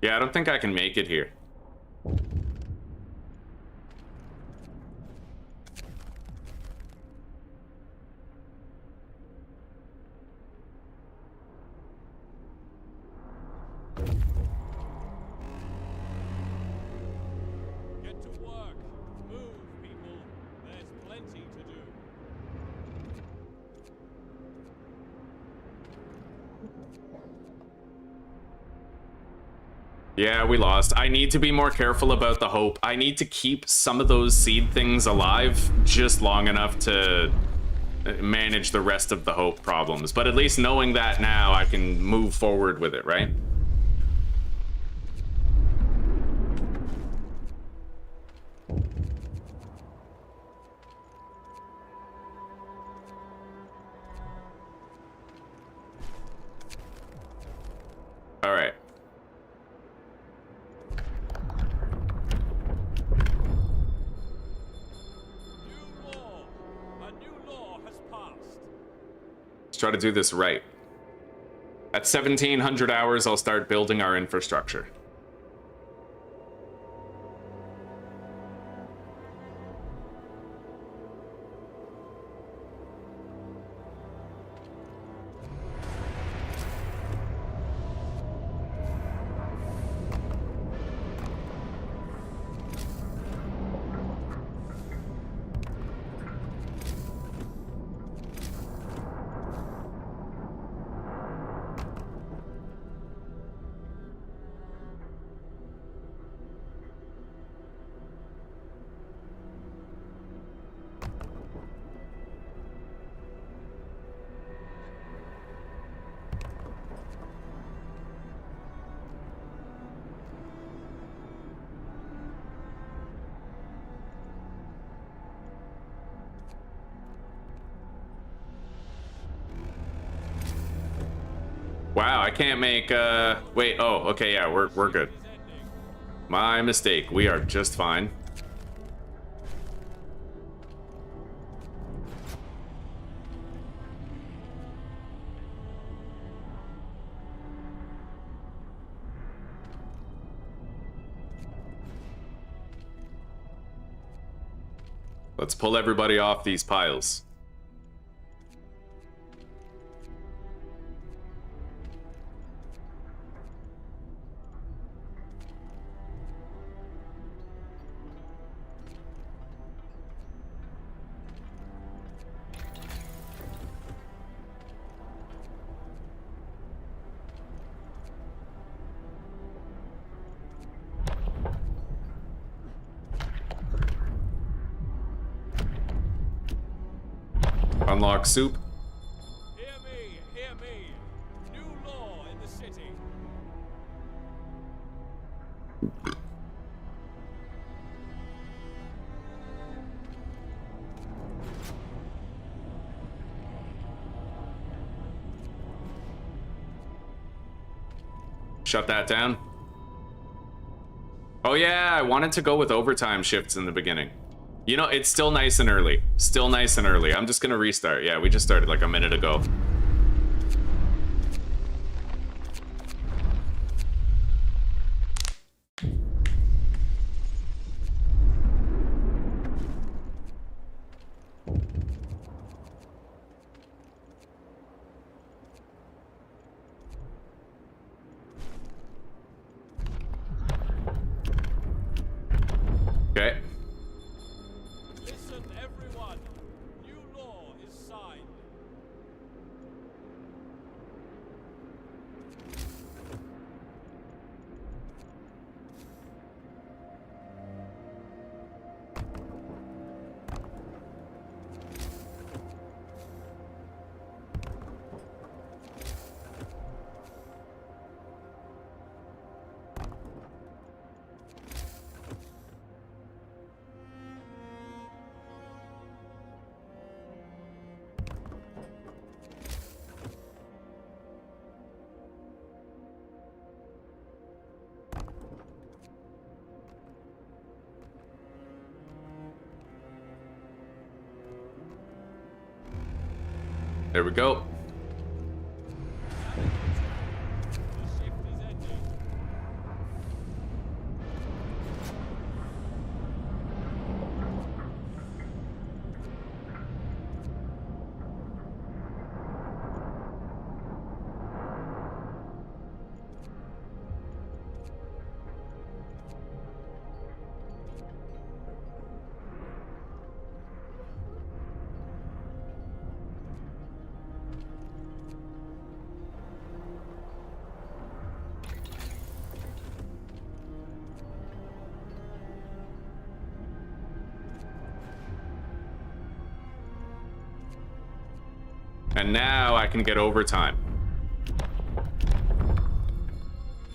Yeah, I don't think I can make it here. Get to work. Move, people. There's plenty to do. Yeah, we lost. I need to be more careful about the hope. I need to keep some of those seed things alive just long enough to manage the rest of the hope problems. But at least knowing that now, I can move forward with it, right? All right. Let's try to do this right. At 1700 hours, I'll start building our infrastructure. Wow, I can't make, wait, oh, okay, yeah, we're good. My mistake, we are just fine. Let's pull everybody off these piles. Unlock soup. Hear me, hear me. New law in the city. Shut that down. Oh yeah, I wanted to go with overtime shifts in the beginning. You know, it's still nice and early. Still nice and early. I'm just gonna restart. Yeah, we just started like a minute ago. Okay. Listen, everyone. New law is signed. There we go. The shift is ending. And now I can get overtime.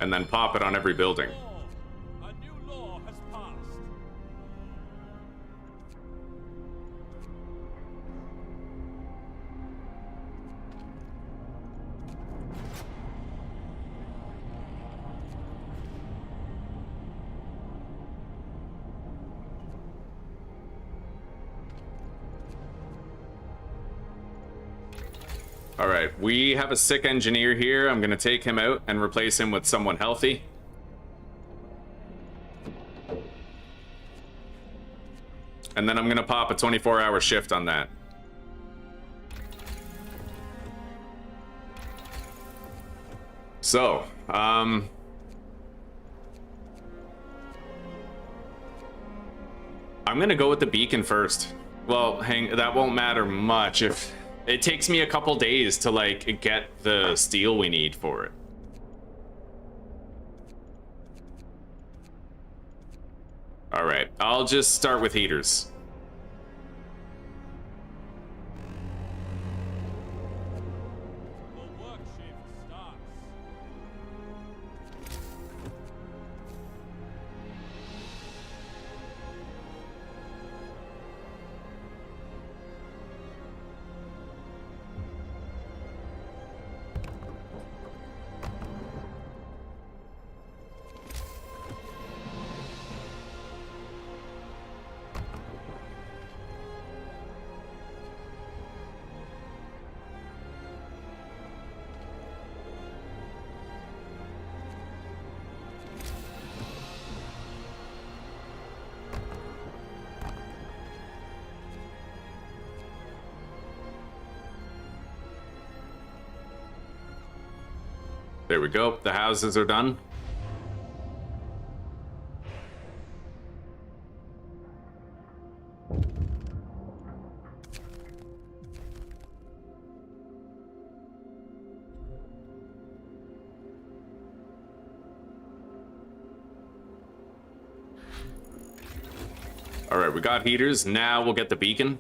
And then pop it on every building. A new law has passed. All right, we have a sick engineer here. I'm gonna take him out and replace him with someone healthy. And then I'm gonna pop a 24-hour shift on that. So, I'm gonna go with the beacon first. Well, that won't matter much if it takes me a couple days to like get the steel we need for it. All right, I'll just start with heaters. The work shift starts. There we go. The houses are done. All right, we got heaters. Now we'll get the beacon.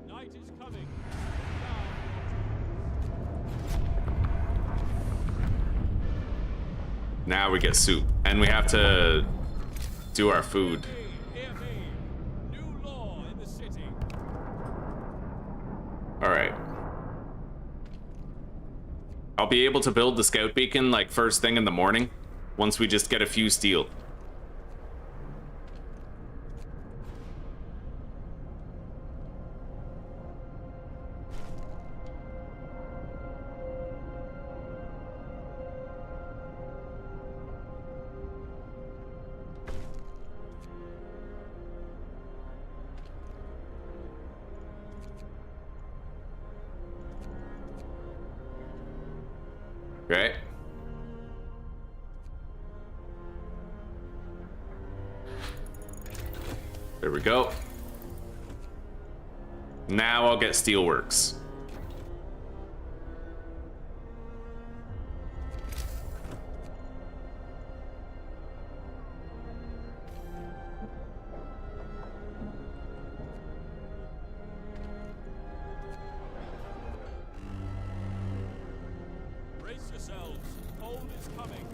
Night is coming. Now we get soup, and we have to do our food. Hear me. New law in the city. All right. I'll be able to build the scout beacon like first thing in the morning, once we just get a few steel. Okay. There we go. Now I'll get steelworks. Brace yourselves. Cold is coming.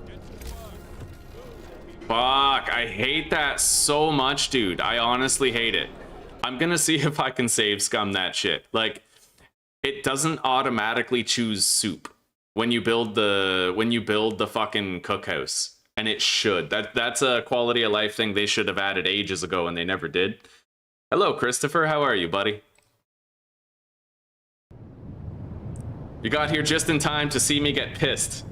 Get to work. Fuck, I hate that so much, dude. I honestly hate it. I'm gonna see if I can save scum that shit. Like, it doesn't automatically choose soup when you build the fucking cookhouse. And it should. That's a quality of life thing they should have added ages ago and they never did. Hello, Christopher. How are you, buddy? You got here just in time to see me get pissed.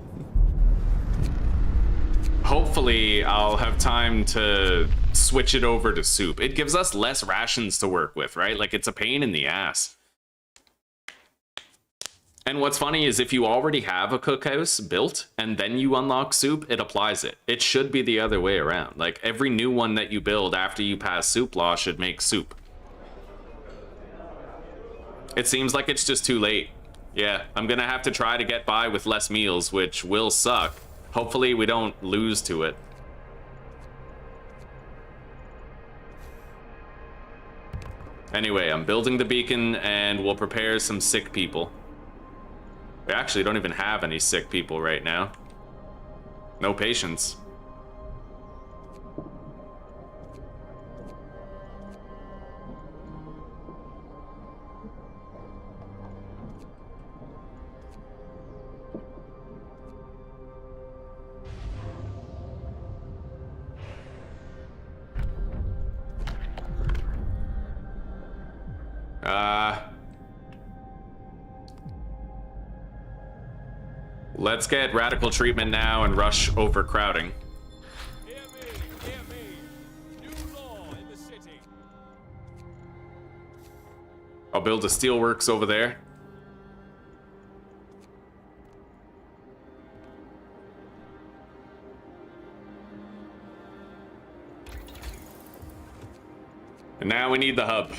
Hopefully, I'll have time to switch it over to soup. It gives us less rations to work with, right? Like, it's a pain in the ass. And what's funny is if you already have a cookhouse built and then you unlock soup, it applies it. It should be the other way around. Like, every new one that you build after you pass soup law should make soup. It seems like it's just too late. Yeah, I'm gonna have to try to get by with less meals, which will suck. Hopefully we don't lose to it. Anyway, I'm building the beacon and we'll prepare some sick people. We actually don't even have any sick people right now. No patience. Let's get radical treatment now and rush overcrowding. Hear me. New law in the city. I'll build a steelworks over there. And now we need the hub.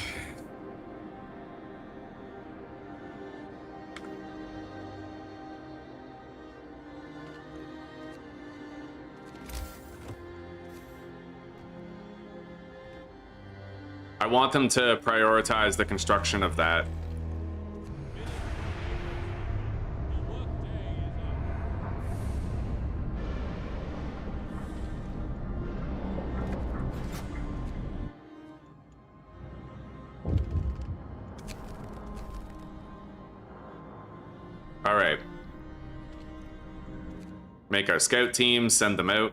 I want them to prioritize the construction of that. The workday is up. All right. Make our scout team, send them out.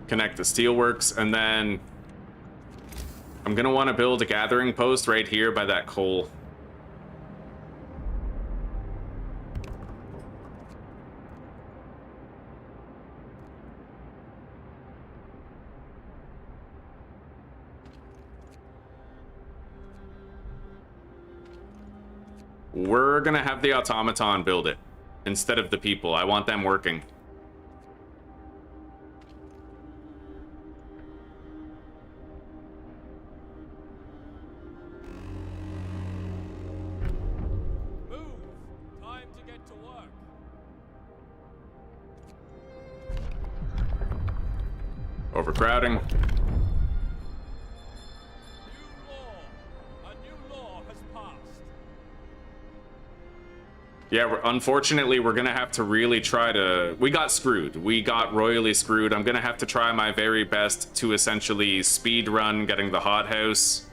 Connect the steelworks, and then I'm gonna want to build a gathering post right here by that coal. We're gonna have the automaton build it instead of the people. I want them working. Overcrowding. New law. A new law has passed. Yeah, unfortunately, we're gonna have to really try to... We got screwed. We got royally screwed. I'm gonna have to try my very best to essentially speed run getting the hothouse.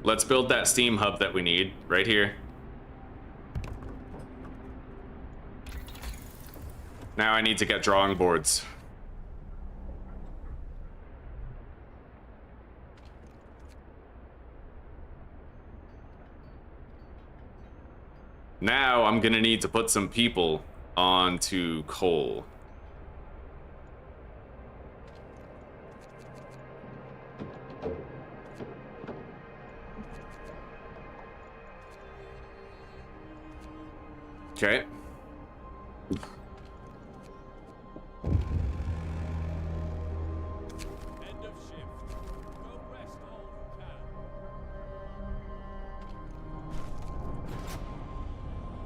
Let's build that steam hub that we need right here. Now I need to get drawing boards. Now I'm gonna need to put some people onto coal. Okay. End of shift. Go rest all who can.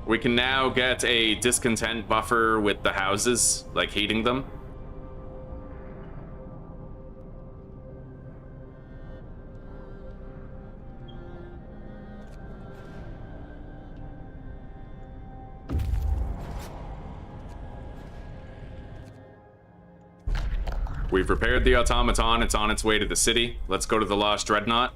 We can now get a discontent buffer with the houses, like heating them. We've repaired the automaton. It's on its way to the city. Let's go to the Lost Dreadnought.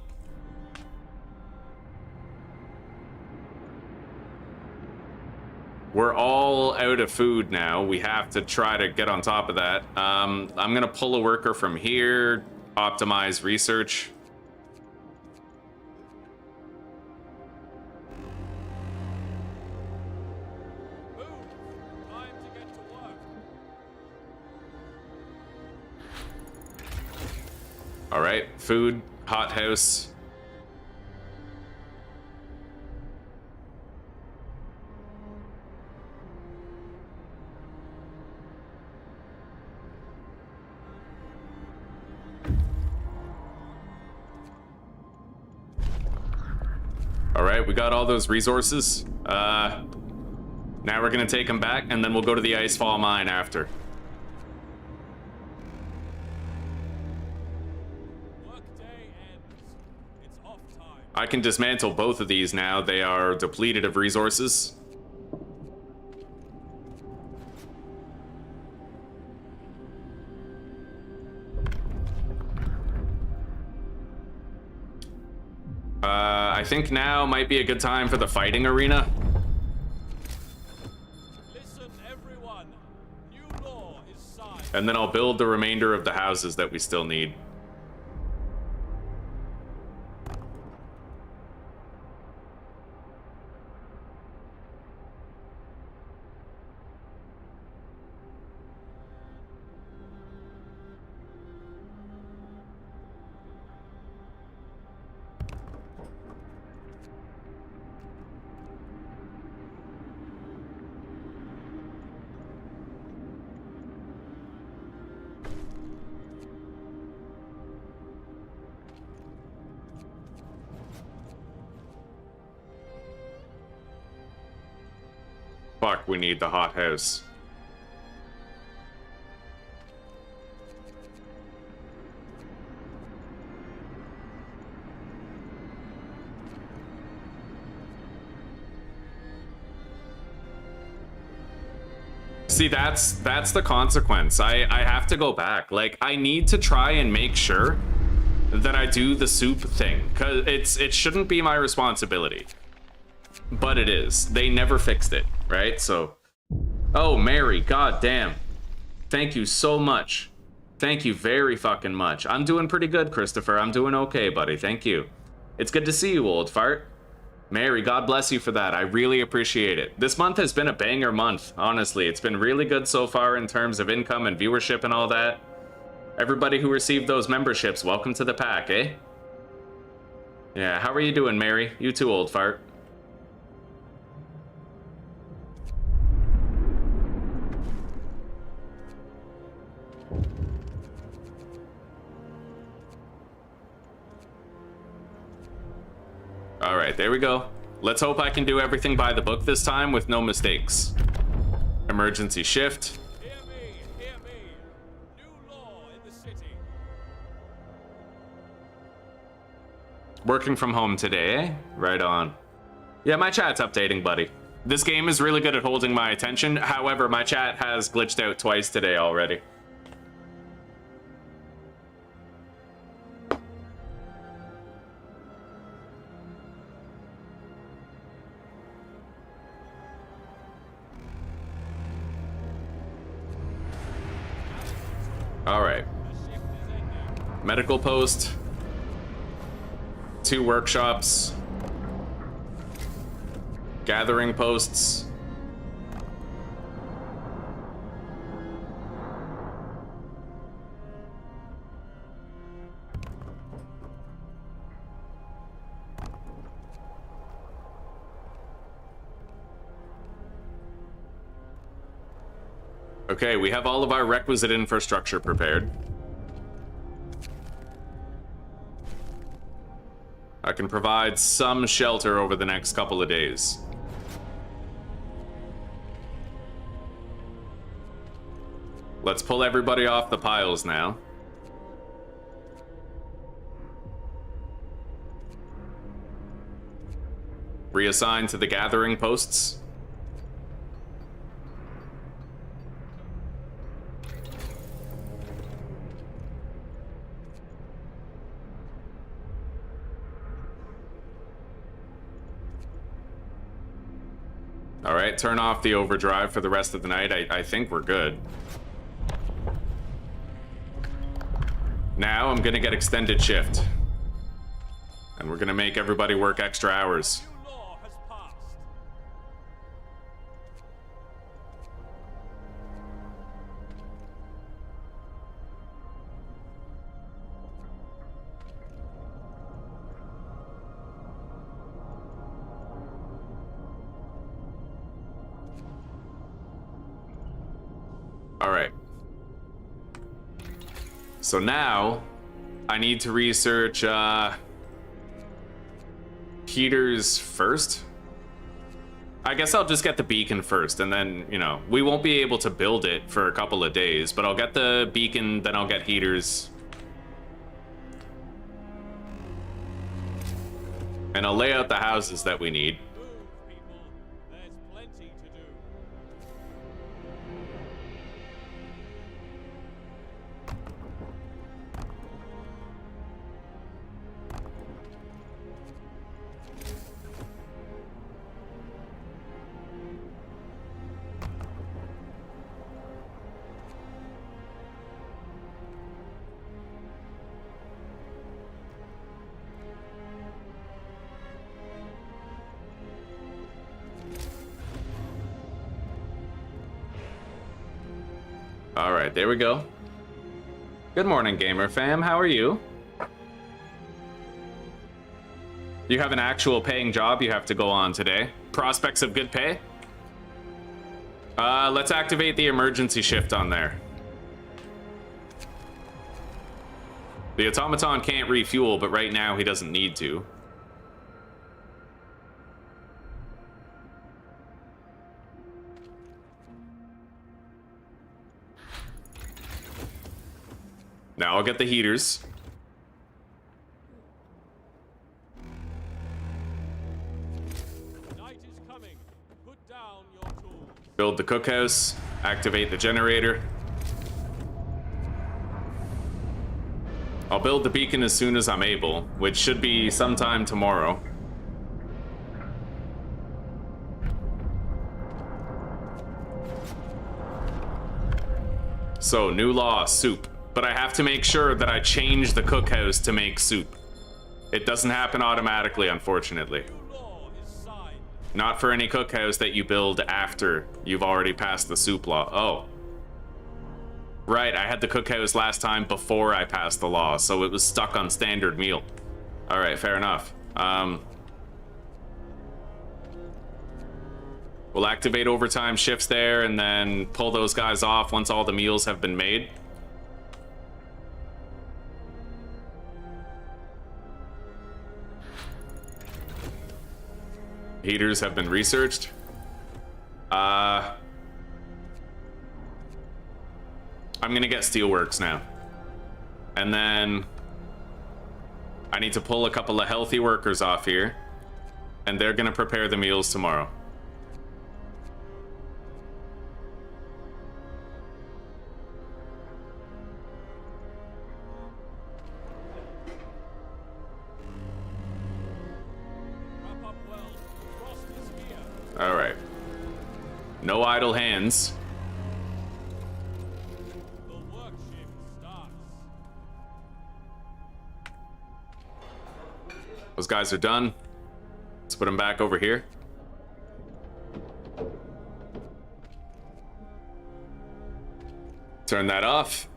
We're all out of food now. We have to try to get on top of that. I'm gonna pull a worker from here, optimize research. Move! Time to get to work. All right, food, hothouse. All right, we got all those resources. Now we're gonna take them back, and then we'll go to the Icefall mine after. Workday ends. It's off time. I can dismantle both of these now. They are depleted of resources. I think now might be a good time for the fighting arena. Listen, everyone. New law is signed. And then I'll build the remainder of the houses that we still need. Fuck, we need the hothouse. See, that's the consequence. I have to go back. Like, I need to try and make sure that I do the soup thing, because it shouldn't be my responsibility. But it is. They never fixed it, right? So, oh, Mary, goddamn. Thank you so much. Thank you very fucking much. I'm doing pretty good, Christopher. I'm doing okay, buddy. Thank you. It's good to see you, old fart. Mary, God bless you for that. I really appreciate it. This month has been a banger month, honestly. It's been really good so far in terms of income and viewership and all that. Everybody who received those memberships, welcome to the pack, eh? Yeah, how are you doing, Mary? You too, old fart. All right, there we go. Let's hope I can do everything by the book this time with no mistakes. Emergency shift. Hear me, hear me. New law in the city. Working from home today, eh? Right on. Yeah, my chat's updating, buddy. This game is really good at holding my attention. However, my chat has glitched out twice today already. All right. The shift is ending. Medical post. 2 workshops. Gathering posts. Okay, we have all of our requisite infrastructure prepared. I can provide some shelter over the next couple of days. Let's pull everybody off the piles now. Reassign to the gathering posts. All right, turn off the overdrive for the rest of the night. I think we're good. Now I'm gonna get extended shift. And we're gonna make everybody work extra hours. New law has passed. All right. So now I need to research heaters first. I guess I'll just get the beacon first, and then, you know, we won't be able to build it for a couple of days, but I'll get the beacon, then I'll get heaters. And I'll lay out the houses that we need. Move, people. There's plenty to do. All right, there we go. Good morning, gamer fam. How are you? You have an actual paying job you have to go on today. Prospects of good pay? Let's activate the emergency shift on there. The automaton can't refuel, but right now he doesn't need to. Now I'll get the heaters. Night is coming. Put down your tools. Build the cookhouse. Activate the generator. I'll build the beacon as soon as I'm able, which should be sometime tomorrow. So, new law, soup. But I have to make sure that I change the cookhouse to make soup. It doesn't happen automatically, unfortunately. New law is signed. Not for any cookhouse that you build after you've already passed the soup law. Oh. Right, I had the cookhouse last time before I passed the law, so it was stuck on standard meal. Alright, fair enough. We'll activate overtime shifts there and then pull those guys off once all the meals have been made. Heaters have been researched. I'm gonna get steelworks now. And then I need to pull a couple of healthy workers off here. And they're gonna prepare the meals tomorrow. Wrap up well. Frost is here. All right. No idle hands. The work shift starts. Those guys are done. Let's put them back over here. Turn that off.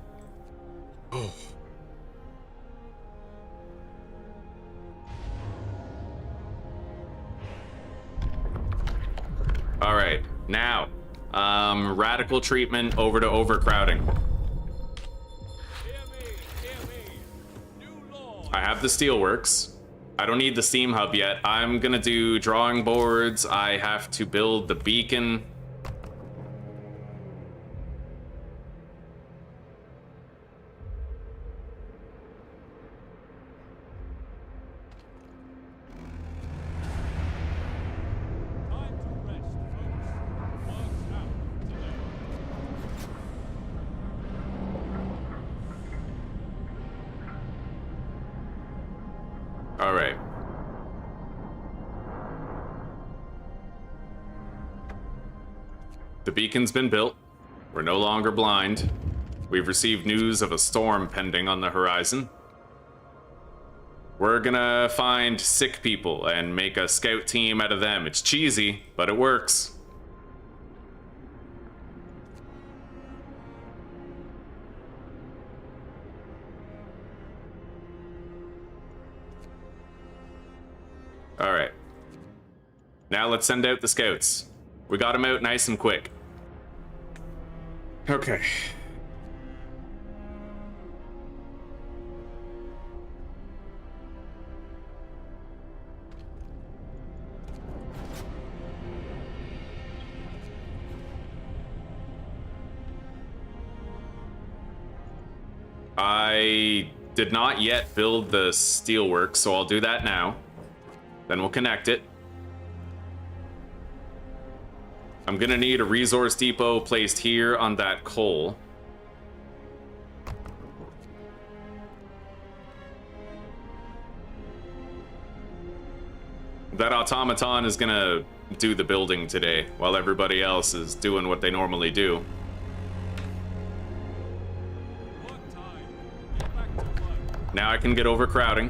All right, now, radical treatment over to overcrowding. Hear me. New law. I have the steelworks. I don't need the steam hub yet. I'm gonna do drawing boards. I have to build the beacon. Time to rest, folks. Work's out today. All right. The beacon's been built. We're no longer blind. We've received news of a storm pending on the horizon. We're gonna find sick people and make a scout team out of them. It's cheesy, but it works. Alright. Now let's send out the scouts. We got them out nice and quick. Okay. I did not yet build the steelwork, so I'll do that now. Then we'll connect it. I'm gonna need a resource depot placed here on that coal. That automaton is gonna do the building today, while everybody else is doing what they normally do. Now I can get overcrowding.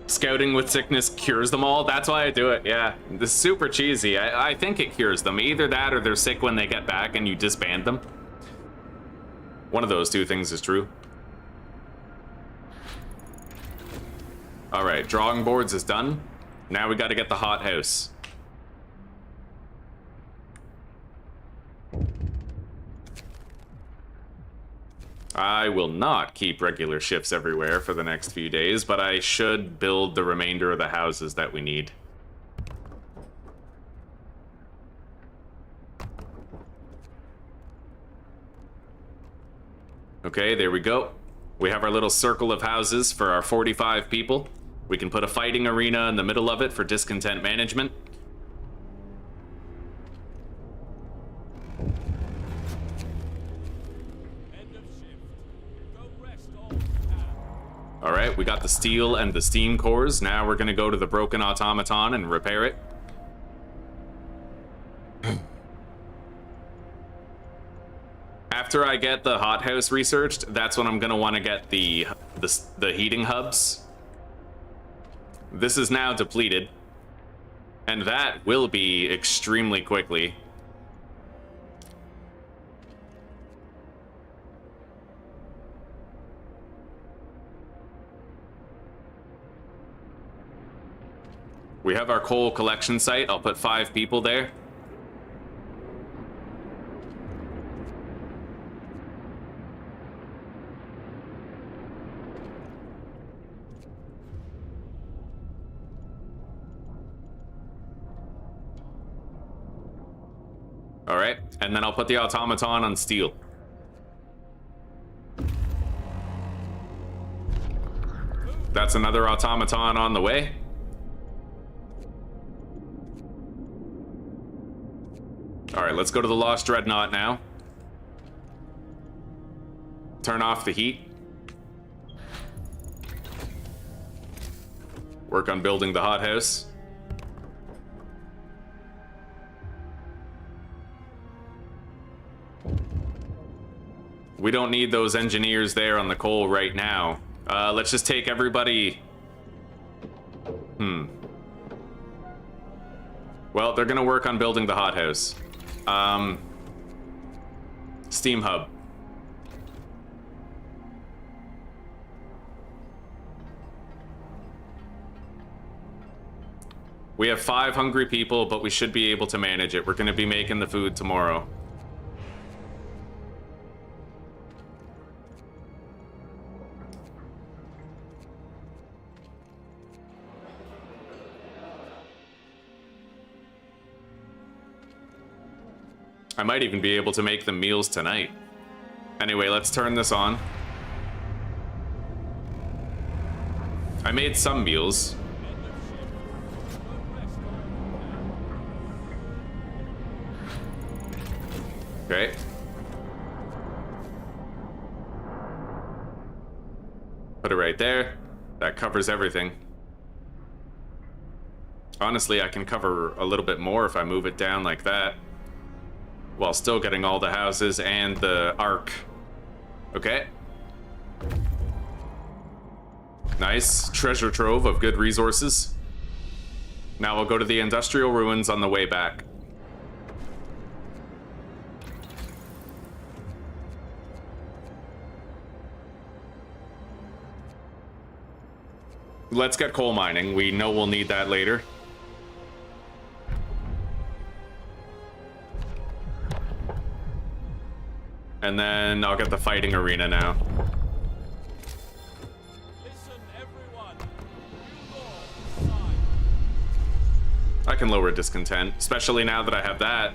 Scouting with sickness cures them all. That's why I do it. Yeah, this is super cheesy. I think it cures them. Either that or they're sick when they get back and you disband them. One of those two things is true. All right, drawing boards is done. Now we got to get the hothouse. I will not keep regular shifts everywhere for the next few days, but I should build the remainder of the houses that we need. Okay, there we go. We have our little circle of houses for our 45 people. We can put a fighting arena in the middle of it for discontent management. Alright, we got the steel and the steam cores. Now we're gonna go to the broken automaton and repair it. After I get the hothouse researched, that's when I'm gonna want to get the heating hubs. This is now depleted, and that will be extremely quickly. We have our coal collection site. I'll put 5 people there. All right, and then I'll put the automaton on steel. That's another automaton on the way. All right, let's go to the Lost Dreadnought now. Turn off the heat. Work on building the hothouse. We don't need those engineers there on the coal right now. Let's just take everybody... Well, they're gonna work on building the hothouse. Steam hub. We have 5 hungry people, but we should be able to manage it. We're gonna be making the food tomorrow. I might even be able to make them meals tonight. Anyway, let's turn this on. I made some meals. Okay. Put it right there. That covers everything. Honestly, I can cover a little bit more if I move it down like that, while still getting all the houses and the arc. Okay. Nice. Treasure trove of good resources. Now we'll go to the industrial ruins on the way back. Let's get coal mining. We know we'll need that later. And then I'll get the fighting arena now. Listen, everyone. You law side. I can lower discontent, especially now that I have that.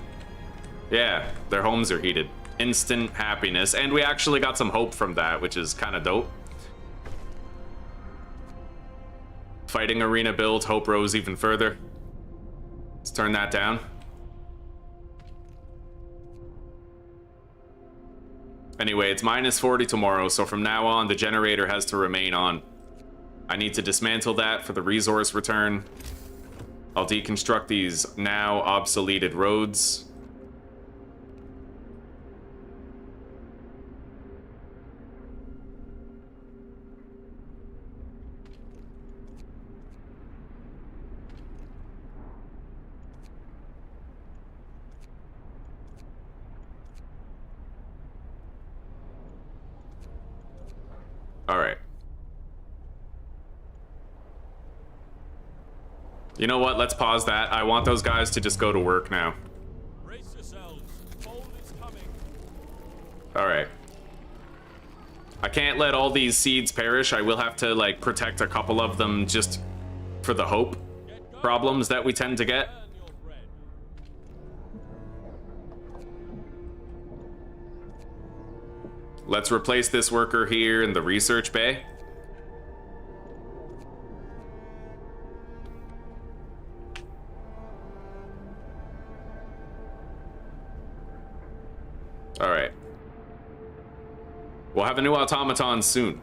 Yeah, their homes are heated. Instant happiness. And we actually got some hope from that, which is kind of dope. Fighting arena build, hope rose even further. Let's turn that down. Anyway, it's -40 tomorrow, so from now on, the generator has to remain on. I need to dismantle that for the resource return. I'll deconstruct these now obsoleted roads. All right. You know what? Let's pause that. I want those guys to just go to work now. Brace yourselves. Cold is coming. All right. I can't let all these seeds perish. I will have to, like, protect a couple of them just for the hope problems that we tend to get. Earn your bread. Let's replace this worker here in the research bay. All right. We'll have a new automaton soon.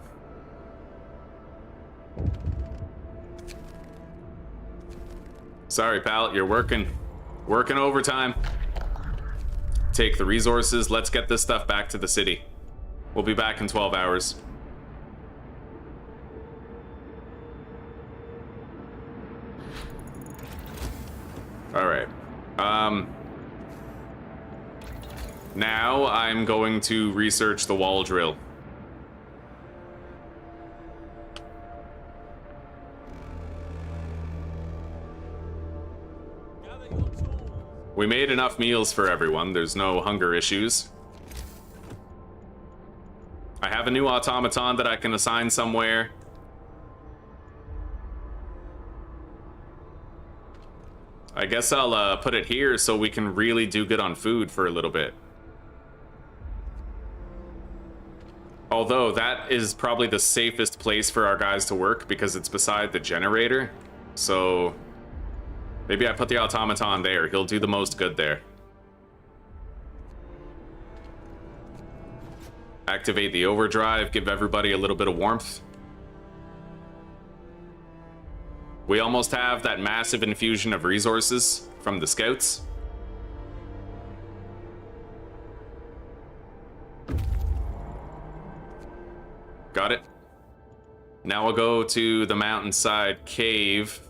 Sorry, pal, you're working overtime. Take the resources. Let's get this stuff back to the city. We'll be back in 12 hours. All right. Now I'm going to research the wall drill. Gather your tools. We made enough meals for everyone. There's no hunger issues. I have a new automaton that I can assign somewhere. I guess I'll put it here so we can really do good on food for a little bit. Although that is probably the safest place for our guys to work because it's beside the generator. So maybe I put the automaton there. He'll do the most good there. Activate the overdrive, give everybody a little bit of warmth. We almost have that massive infusion of resources from the scouts. Got it. Now we'll go to the mountainside cave.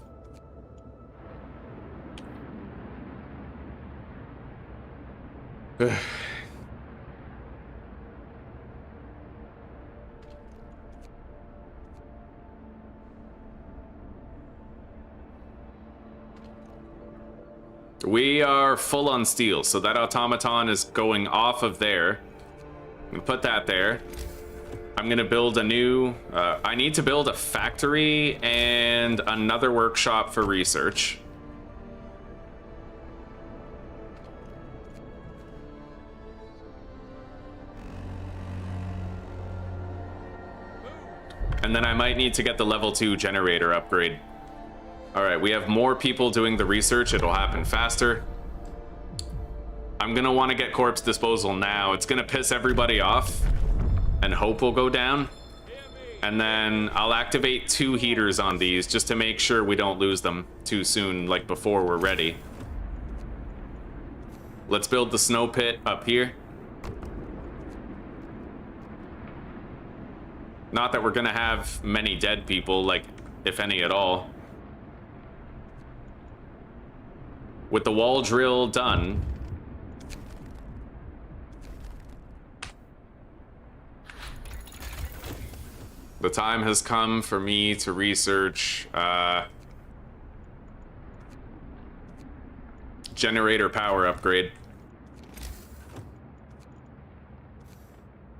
We are full on steel, so that automaton is going off of there. I'm gonna put that there. I'm gonna build a new, I need to build a factory and another workshop for research. And then I might need to get the level 2 generator upgrade. All right, we have more people doing the research. It'll happen faster. I'm gonna want to get corpse disposal now. It's gonna piss everybody off, and hope will go down. And then I'll activate 2 heaters on these just to make sure we don't lose them too soon, like before we're ready. Let's build the snow pit up here. Not that we're gonna have many dead people, like, if any at all. With the wall drill done, the time has come for me to research generator power upgrade.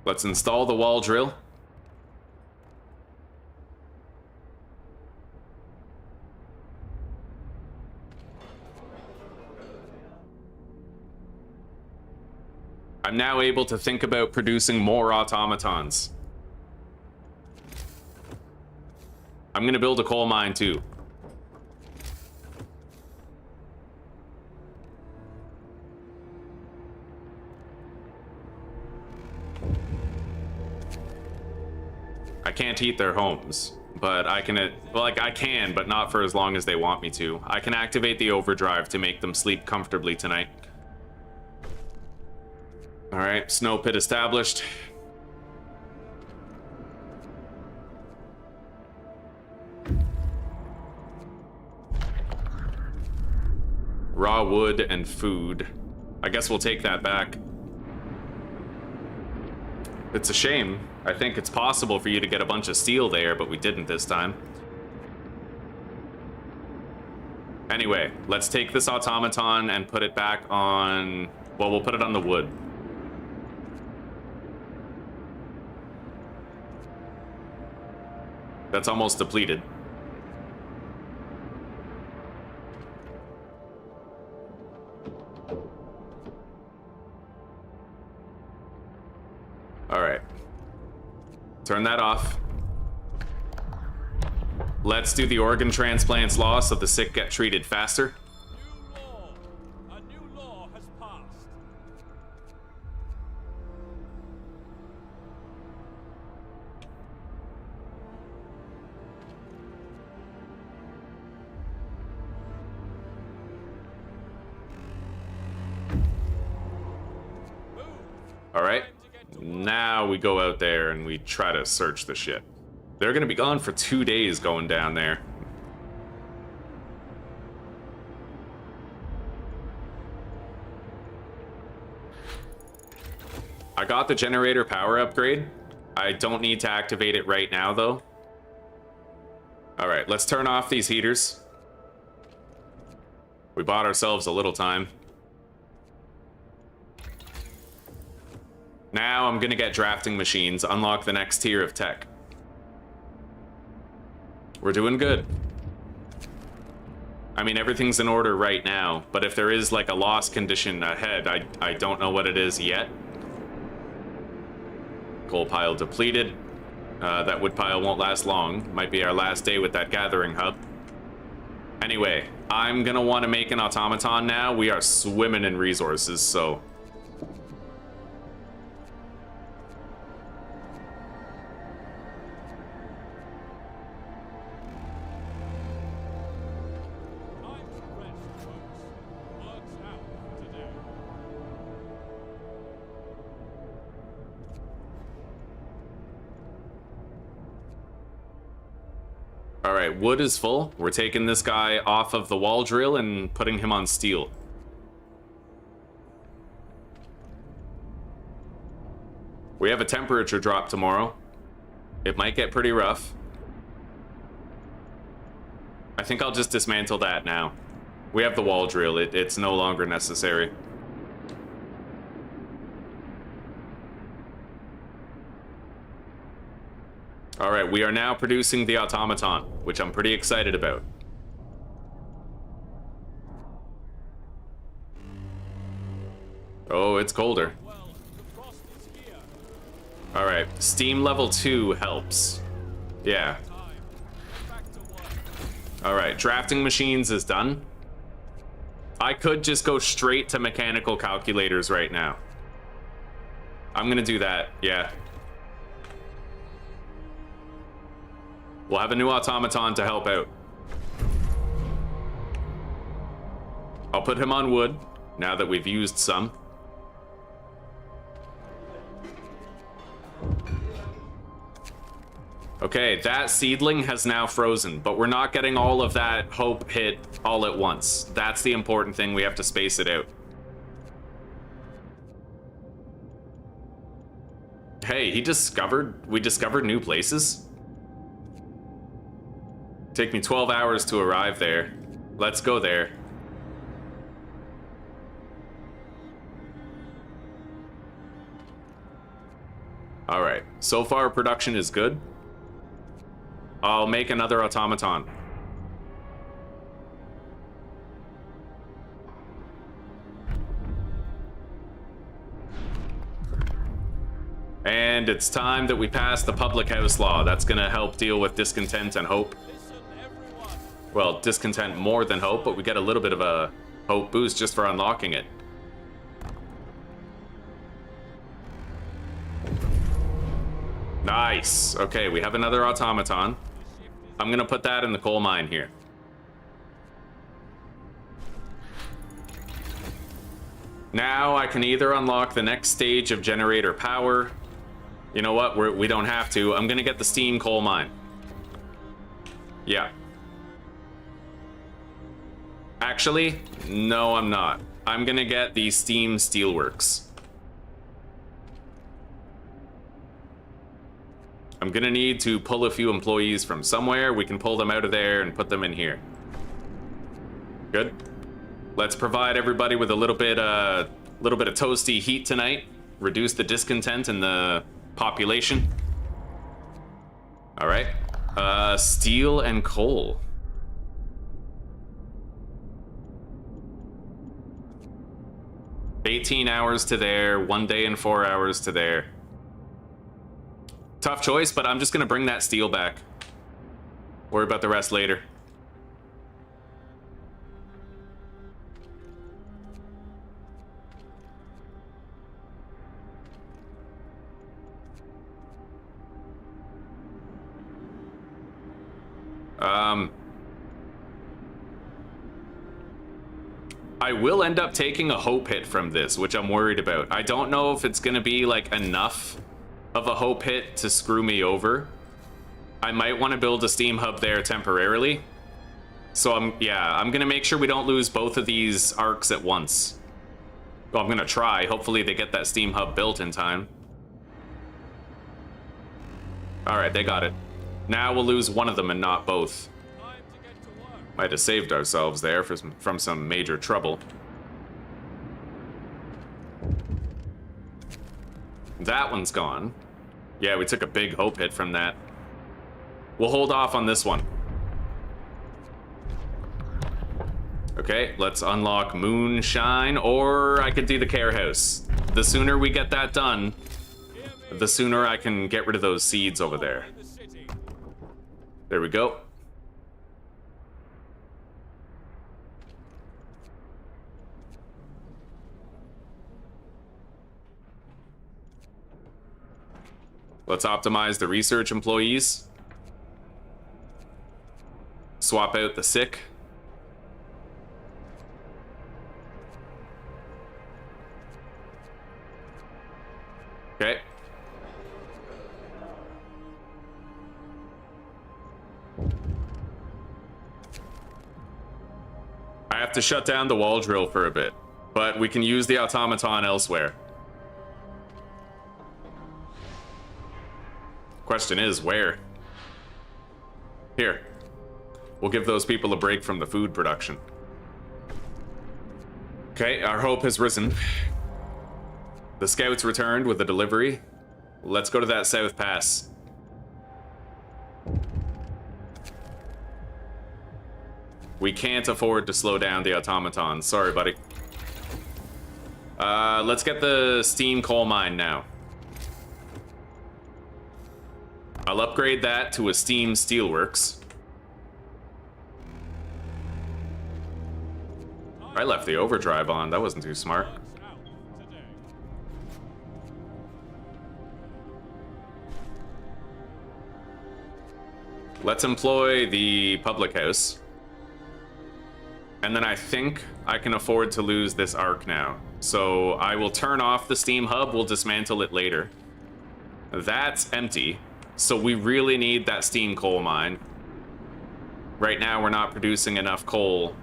Let's install the wall drill. I'm now able to think about producing more automatons. I'm gonna build a coal mine too. I can't heat their homes, but I can, well, like, I can, but not for as long as they want me to. I can activate the overdrive to make them sleep comfortably tonight. All right, snow pit established. Raw wood and food. I guess we'll take that back. It's a shame. I think it's possible for you to get a bunch of steel there, but we didn't this time. Anyway, let's take this automaton and put it back on... Well, we'll put it on the wood. That's almost depleted. All right. Turn that off. Let's do the organ transplants law so the sick get treated faster. New law. A new law has passed. Move. All right. Now we go out there and we try to search the shit. They're gonna be gone for 2 days going down there. I got the generator power upgrade. I don't need to activate it right now though. All right, let's turn off these heaters. We bought ourselves a little time. Now I'm gonna get drafting machines, unlock the next tier of tech. We're doing good. I mean, everything's in order right now, but if there is like a loss condition ahead, I don't know what it is yet. Coal pile depleted. That wood pile won't last long. Might be our last day with that gathering hub. Anyway, I'm gonna want to make an automaton now. We are swimming in resources, so... Time to rest, folks. Work's out for today. All right, wood is full. We're taking this guy off of the wall drill and putting him on steel. We have a temperature drop tomorrow. It might get pretty rough. I think I'll just dismantle that now. We have the wall drill. It's no longer necessary. All right, we are now producing the automaton, which I'm pretty excited about. Oh, it's colder. Well, the frost is here. All right, steam level 2 helps. Yeah. Time. Back to work. All right, drafting machines is done. I could just go straight to mechanical calculators right now. I'm gonna do that, yeah. We'll have a new automaton to help out. I'll put him on wood, now that we've used some. Okay, that seedling has now frozen, but we're not getting all of that hope hit all at once. That's the important thing, we have to space it out. Hey, we discovered new places? Take me 12 hours to arrive there. Let's go there. Alright, so far production is good. I'll make another automaton. And it's time that we pass the public house law. That's gonna help deal with discontent and hope. Well, discontent more than hope, but we get a little bit of a hope boost just for unlocking it. Nice. Okay, we have another automaton. I'm gonna put that in the coal mine here. Now I can either unlock the next stage of generator power. You know what? We don't have to. I'm gonna get the steam coal mine. Yeah. Actually, no, I'm not. I'm gonna get the steam steelworks. I'm gonna need to pull a few employees from somewhere. We can pull them out of there and put them in here. Good. Let's provide everybody with a little bit of toasty heat tonight. Reduce the discontent in the population. All right. Steel and coal. $18 hours to there, 1 day and 4 hours to there. Tough choice, but I'm just gonna bring that steel back. Worry about the rest later. I will end up taking a hope hit from this, which I'm worried about. I don't know if it's gonna be like enough of a hope hit to screw me over. I might want to build a steam hub there temporarily. So I'm gonna make sure we don't lose both of these arcs at once. Well, I'm gonna try. Hopefully they get that steam hub built in time. All right, they got it. Now we'll lose one of them and not both. Might have saved ourselves there from some major trouble. That one's gone. Yeah, we took a big hope hit from that. We'll hold off on this one. Okay, let's unlock Moonshine, or I could do the Care House. The sooner we get that done, the sooner I can get rid of those seeds over there. There we go. Let's optimize the research employees. Swap out the sick. Okay. I have to shut down the wall drill for a bit, but we can use the automaton elsewhere. Question is, where? Here. We'll give those people a break from the food production. Okay, our hope has risen. The scouts returned with a delivery. Let's go to that South Pass. We can't afford to slow down the automaton. Sorry, buddy. Let's get the steam coal mine now. I'll upgrade that to a steam steelworks. I left the overdrive on. That wasn't too smart. Let's employ the public house. And then I think I can afford to lose this arc now. So I will turn off the steam hub, we'll dismantle it later. That's empty. So we really need that steam coal mine. Right now we're not producing enough coal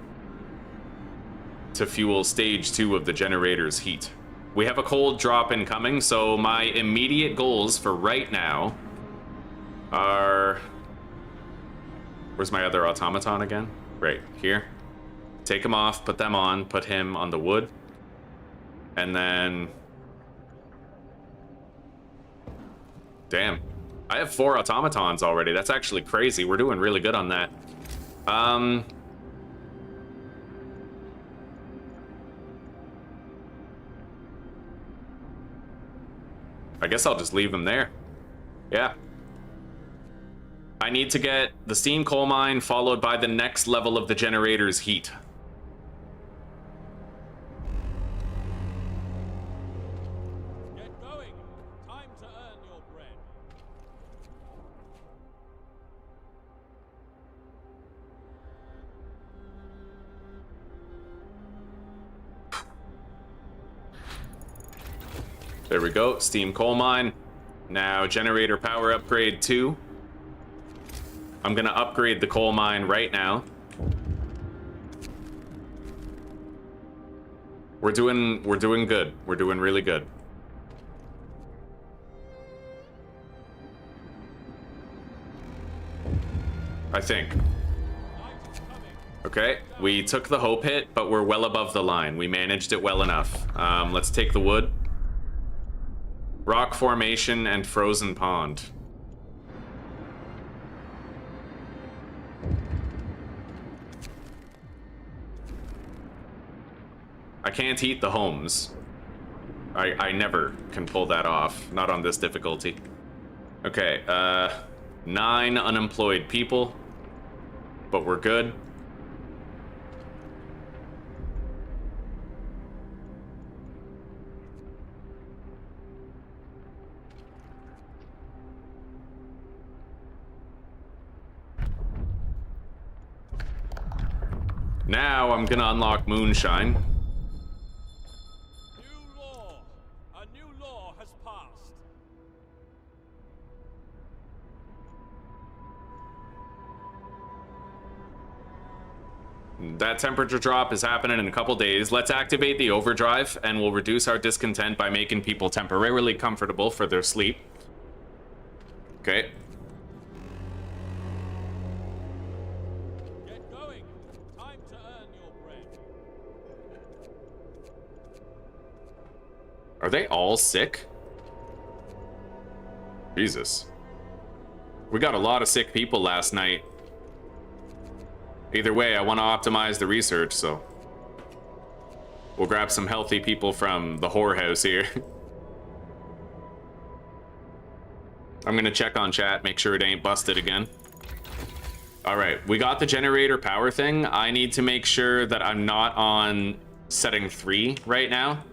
to fuel stage 2 of the generator's heat. We have a cold drop incoming, so my immediate goals for right now are... Where's my other automaton again? Right, here. Take him off, put them on, put him on the wood. And then... Damn. I have 4 automatons already. That's actually crazy. We're doing really good on that. I guess I'll just leave him there. Yeah. I need to get the steam coal mine followed by the next level of the generator's heat. Get going. Time to earn your bread. There we go, steam coal mine. Now generator power upgrade 2. I'm gonna upgrade the coal mine right now. We're doing good. We're doing really good. I think. Okay, we took the hope hit, but we're well above the line. We managed it well enough. Let's take the wood. Rock formation and frozen pond. I can't heat the homes. I never can pull that off. Not on this difficulty. Okay, 9 unemployed people. But we're good. Now I'm gonna unlock Moonshine. New law. A new law has passed. That temperature drop is happening in a couple days. Let's activate the overdrive and we'll reduce our discontent by making people temporarily comfortable for their sleep. Okay. Get going. Time to earn your bread. Are they all sick? Jesus. We got a lot of sick people last night. Either way, I want to optimize the research, so we'll grab some healthy people from the whorehouse here. I'm gonna check on chat, make sure it ain't busted again. All right, we got the generator power thing. I need to make sure that I'm not on setting 3 right now.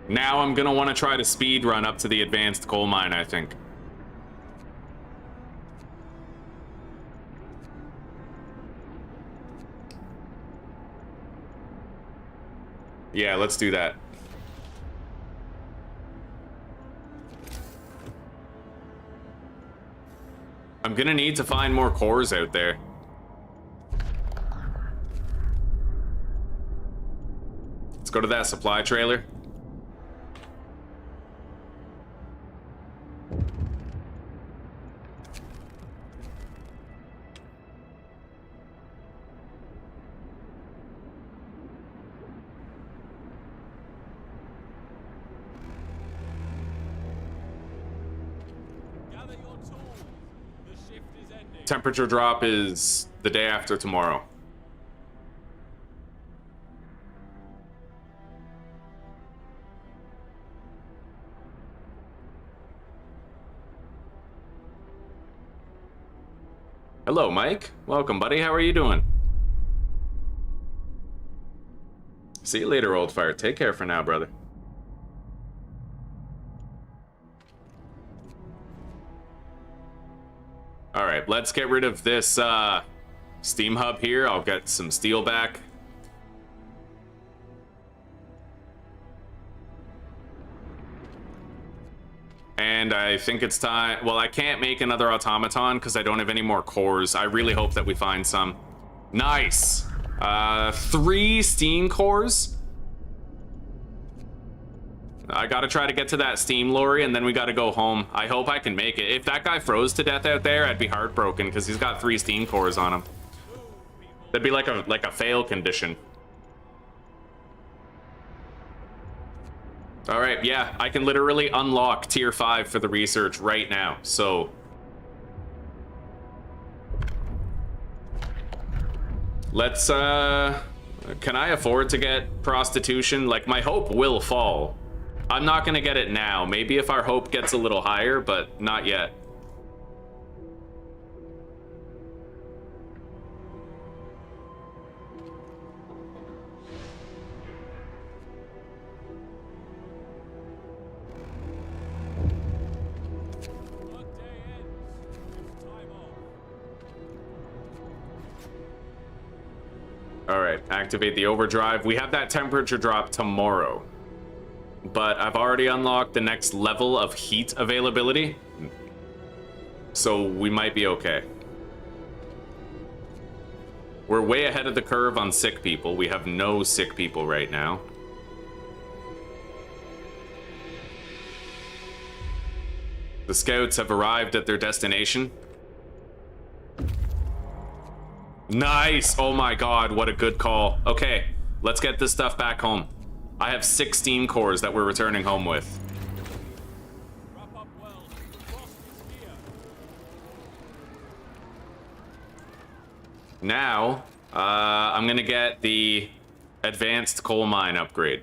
Now I'm gonna want to try to speed run up to the advanced coal mine, I think. Yeah, let's do that. I'm gonna need to find more cores out there. Let's go to that supply trailer. Gather your tools. The shift is ending. Temperature drop is the day after tomorrow. Hello, Mike. Welcome, buddy. How are you doing? See you later, old fire. Take care for now, brother. Alright, let's get rid of this steam hub here. I'll get some steel back. And I think it's time... Well, I can't make another automaton because I don't have any more cores. I really hope that we find some. Nice! 3 steam cores. I gotta try to get to that steam lorry, and then we gotta go home. I hope I can make it. If that guy froze to death out there, I'd be heartbroken because he's got 3 steam cores on him. That'd be like a fail condition. All right, yeah, I can literally unlock tier 5 for the research right now, so... Let's, can I afford to get prostitution? Like, my hope will fall. I'm not gonna get it now. Maybe if our hope gets a little higher, but not yet. All right, activate the overdrive. We have that temperature drop tomorrow, but I've already unlocked the next level of heat availability, so we might be okay. We're way ahead of the curve on sick people. We have no sick people right now. The scouts have arrived at their destination. Nice! Oh my god, what a good call. Okay, let's get this stuff back home. I have 16 cores that we're returning home with. Wrap up well. The frost is here. Now, I'm gonna get the advanced coal mine upgrade.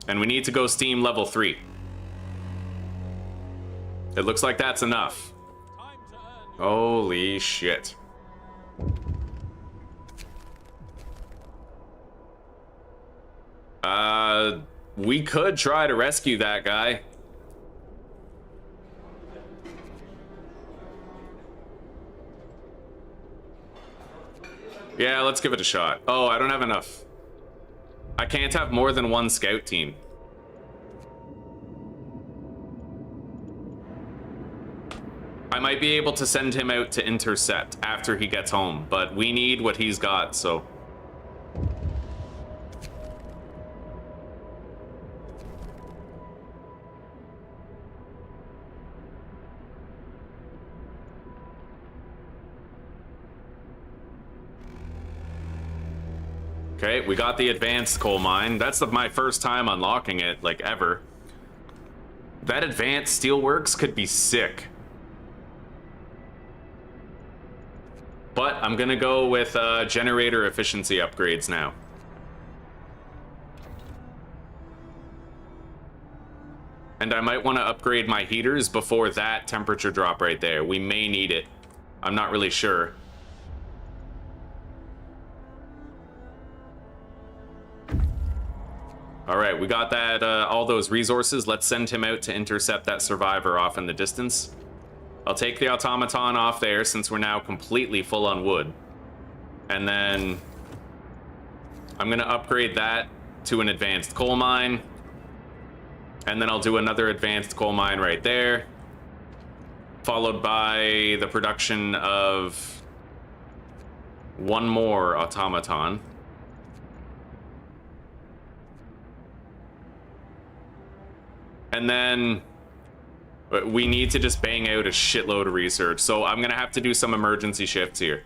And we need to go steam level 3. It looks like that's enough. Time to earn your Holy shit. We could try to rescue that guy. Yeah, let's give it a shot. Oh, I don't have enough. I can't have more than 1 scout team. I might be able to send him out to intercept after he gets home, but we need what he's got, so... Okay, we got the advanced coal mine. That's my first time unlocking it, like, ever. That advanced steelworks could be sick. But I'm gonna go with generator efficiency upgrades now. And I might want to upgrade my heaters before that temperature drop right there. We may need it. I'm not really sure. All right, we got that, all those resources. Let's send him out to intercept that survivor off in the distance. I'll take the automaton off there since we're now completely full on wood. And then I'm gonna upgrade that to an advanced coal mine. And then I'll do another advanced coal mine right there. Followed by the production of 1 more automaton. And then we need to just bang out a shitload of research. So I'm gonna have to do some emergency shifts here.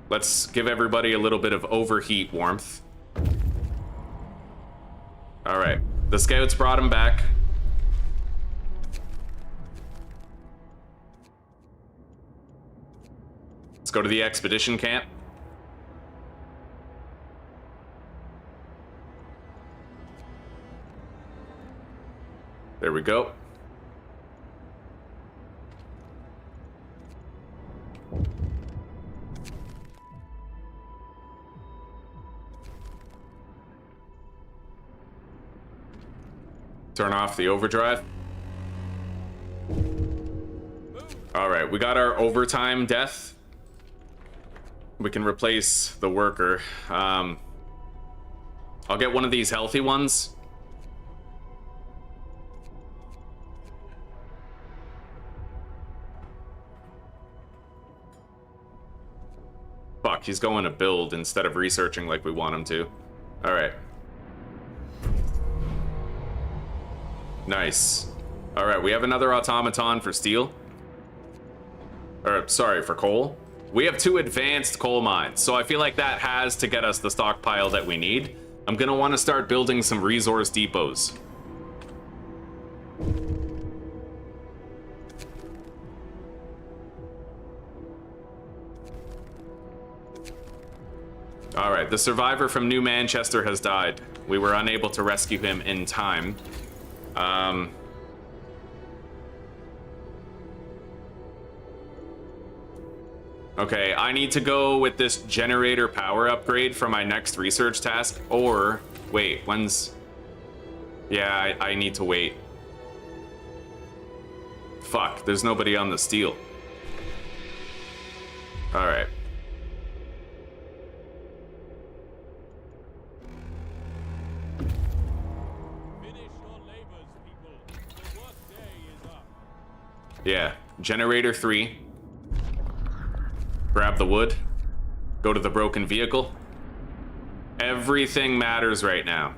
Let's give everybody a little bit of overheat warmth. All right, the scouts brought him back. Let's go to the expedition camp. There we go. Turn off the overdrive. Alright, we got our overtime death. We can replace the worker. I'll get one of these healthy ones. Fuck, he's going to build instead of researching like we want him to. Alright. Nice. Alright, we have another automaton for steel. Or, sorry, for coal. We have 2 advanced coal mines, so I feel like that has to get us the stockpile that we need. I'm gonna want to start building some resource depots. Alright, the survivor from New Manchester has died. We were unable to rescue him in time. Okay, I need to go with this generator power upgrade for my next research task, or... Wait, when's... Yeah, I need to wait. Fuck, there's nobody on the steel. Alright. Finish your labors, people. The work day is up. Yeah, generator 3. Grab the wood. Go to the broken vehicle. Everything matters right now.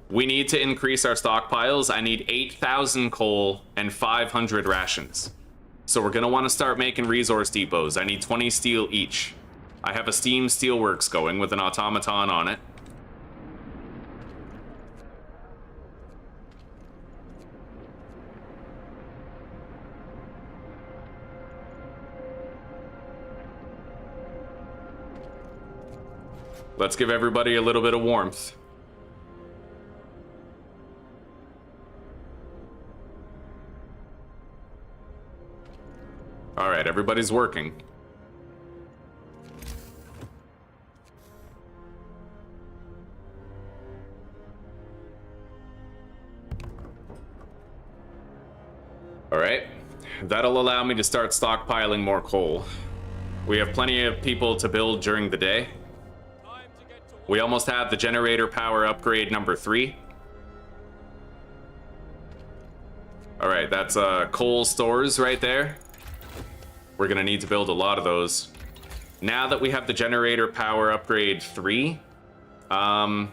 We need to increase our stockpiles. I need 8,000 coal and 500 rations. So we're gonna want to start making resource depots. I need 20 steel each. I have a steam steelworks going with an automaton on it. Let's give everybody a little bit of warmth. All right, everybody's working. All right, that'll allow me to start stockpiling more coal. We have plenty of people to build during the day. We almost have the generator power upgrade number 3. All right, that's coal stores right there. We're gonna need to build a lot of those. Now that we have the generator power upgrade 3, I'm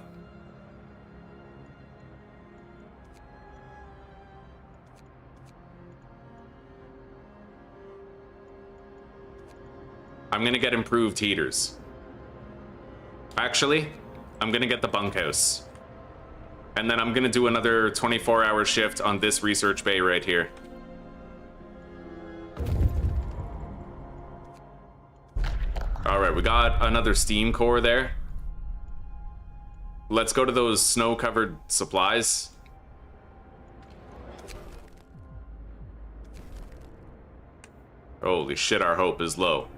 gonna get improved heaters. Actually, I'm gonna get the bunkhouse. And then I'm gonna do another 24-hour shift on this research bay right here. Alright, we got another steam core there. Let's go to those snow-covered supplies. Holy shit, our hope is low.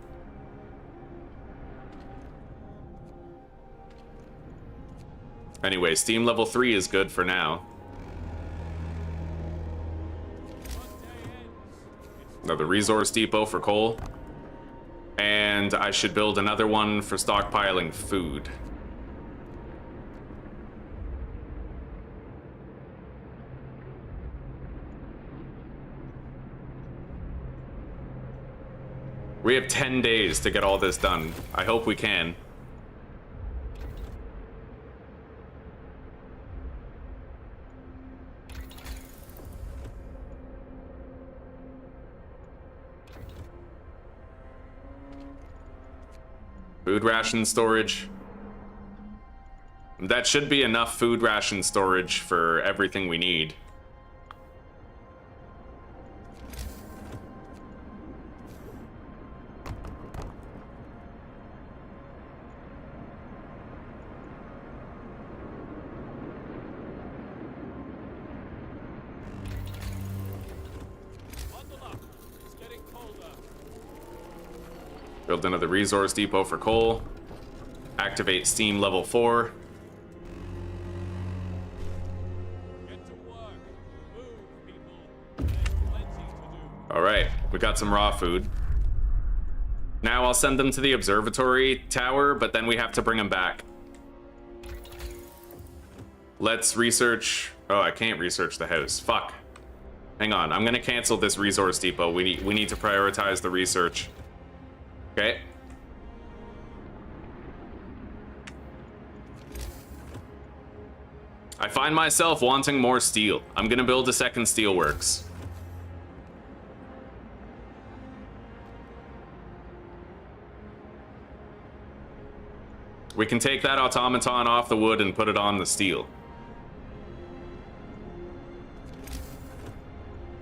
Anyway, steam level 3 is good for now. Another resource depot for coal. And I should build another one for stockpiling food. We have 10 days to get all this done. I hope we can. Food ration storage. That should be enough food ration storage for everything we need. Build another resource depot for coal. Activate steam level 4. All right, we got some raw food. Now I'll send them to the observatory tower, but then we have to bring them back. Let's research. Oh, I can't research the house. Fuck. Hang on, I'm gonna cancel this resource depot. We need to prioritize the research. Okay. I find myself wanting more steel. I'm gonna build a second steelworks. We can take that automaton off the wood and put it on the steel.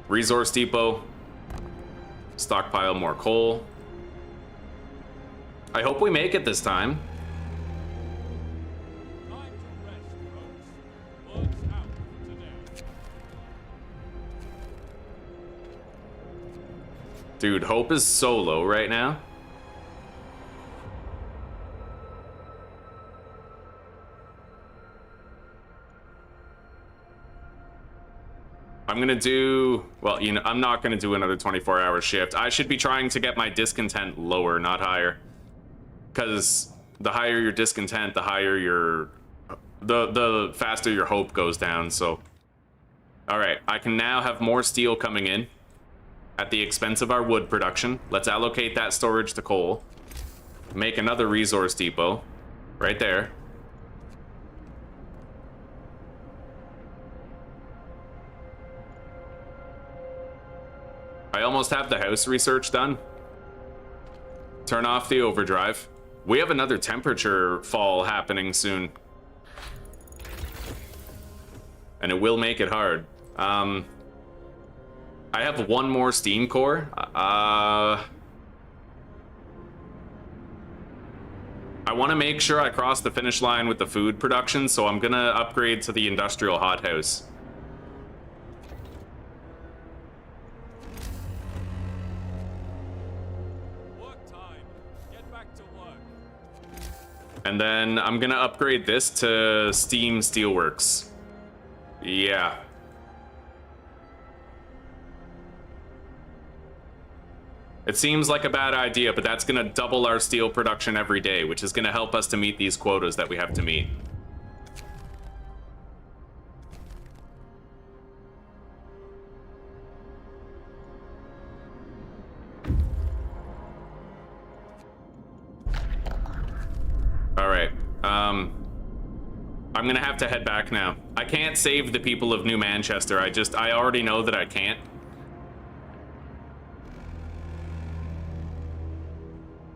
Resource depot. Stockpile more coal. I hope we make it this time. Time to rest, folks. Work's out for today. Dude, hope is so low right now. I'm gonna do, well, you know, I'm not gonna do another 24-hour shift. I should be trying to get my discontent lower, not higher. Because the higher your discontent, the higher your, the faster your hope goes down, so. All right, I can now have more steel coming in at the expense of our wood production. Let's allocate that storage to coal. Make another resource depot right there. I almost have the house research done. Turn off the overdrive. We have another temperature fall happening soon. And it will make it hard. I have one more steam core. I want to make sure I cross the finish line with the food production, so I'm gonna upgrade to the industrial hothouse. And then I'm gonna upgrade this to Steam Steelworks. Yeah. It seems like a bad idea, but that's gonna double our steel production every day, which is gonna help us to meet these quotas that we have to meet. All right, I'm gonna have to head back now. I can't save the people of New Manchester. I already know that I can't.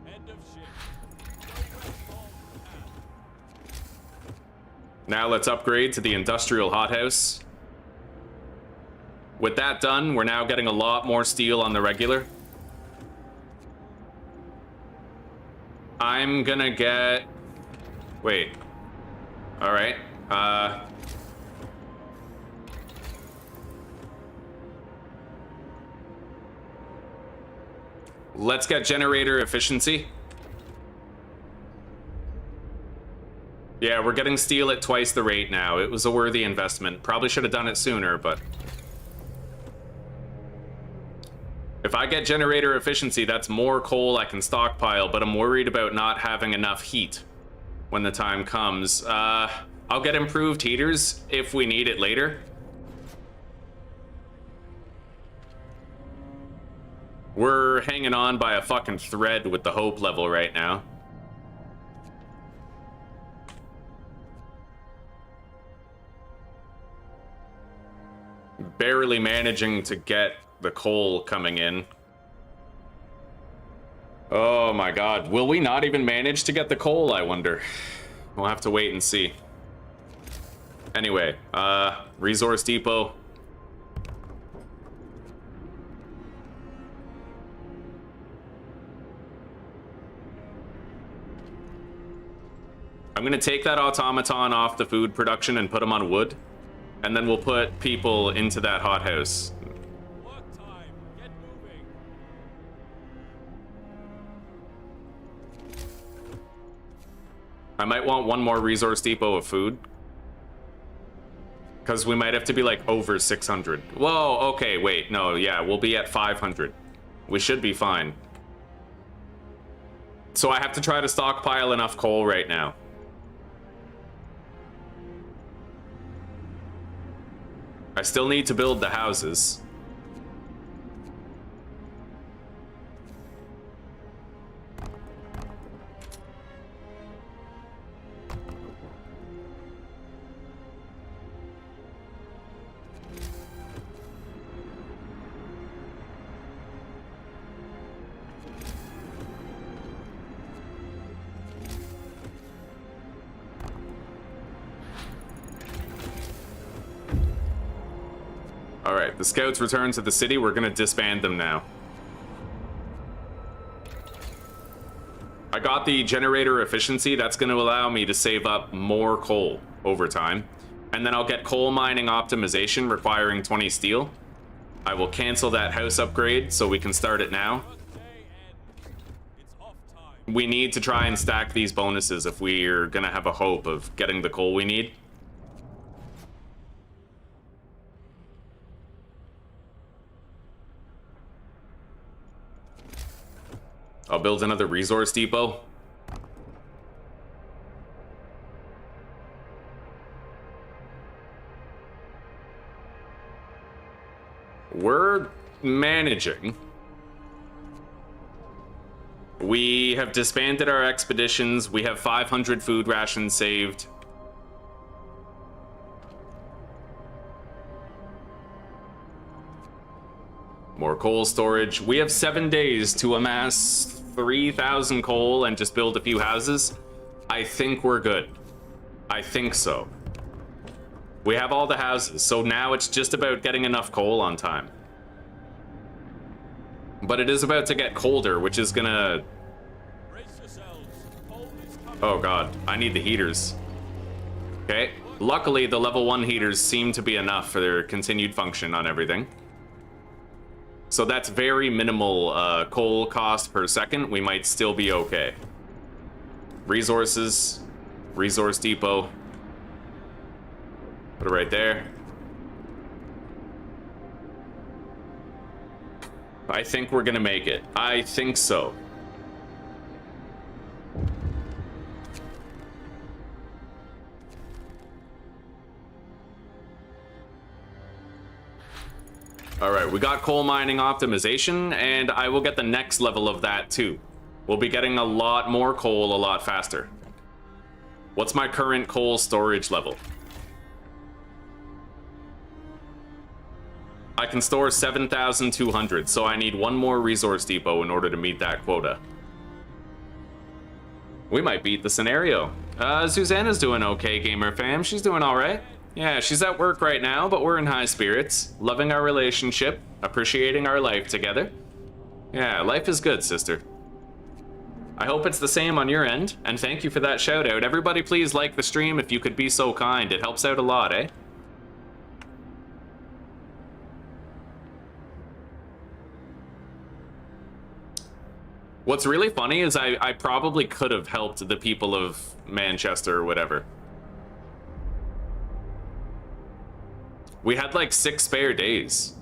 End of shift. Now let's upgrade to the industrial hothouse. With that done, we're now getting a lot more steel on the regular. I'm gonna get... Wait. All right. Let's get generator efficiency. Yeah, we're getting steel at twice the rate now. It was a worthy investment. Probably should have done it sooner, but... If I get generator efficiency, that's more coal I can stockpile, but I'm worried about not having enough heat when the time comes. I'll get improved heaters if we need it later. We're hanging on by a fucking thread with the hope level right now. Barely managing to get the coal coming in. Oh my god, will we not even manage to get the coal, I wonder? We'll have to wait and see. Anyway, resource depot. I'm gonna take that automaton off the food production and put him on wood, and then we'll put people into that hothouse. Work time. Get moving. I might want one more resource depot of food. Because we might have to be like over 600. Whoa, okay, wait, no, yeah, we'll be at 500. We should be fine. So I have to try to stockpile enough coal right now. I still need to build the houses. Alright, the scouts return to the city. We're gonna disband them now. I got the generator efficiency. That's gonna allow me to save up more coal over time. And then I'll get coal mining optimization requiring 20 steel. I will cancel that house upgrade so we can start it now. We need to try and stack these bonuses if we're gonna have a hope of getting the coal we need. I'll build another resource depot. We're managing. We have disbanded our expeditions. We have 500 food rations saved. More coal storage. We have 7 days to amass 3,000 coal and just build a few houses. I think we're good. I think so. We have all the houses, so now it's just about getting enough coal on time. But it is about to get colder, which is gonna... Oh god, I need the heaters. Okay, luckily the level 1 heaters seem to be enough for their continued function on everything. So that's very minimal coal cost per second. We might still be okay. Resources, resource depot. Put it right there. I think we're gonna make it. I think so. Alright, we got coal mining optimization, and I will get the next level of that too. We'll be getting a lot more coal a lot faster. What's my current coal storage level? I can store 7,200, so I need one more resource depot in order to meet that quota. We might beat the scenario. Susanna's doing okay, gamer fam. She's doing alright. Yeah, she's at work right now, but we're in high spirits. Loving our relationship, appreciating our life together. Yeah, life is good, sister. I hope it's the same on your end, and thank you for that shout out. Everybody please like the stream if you could be so kind. It helps out a lot, eh? What's really funny is I probably could have helped the people of Manchester or whatever. We had like 6 spare days.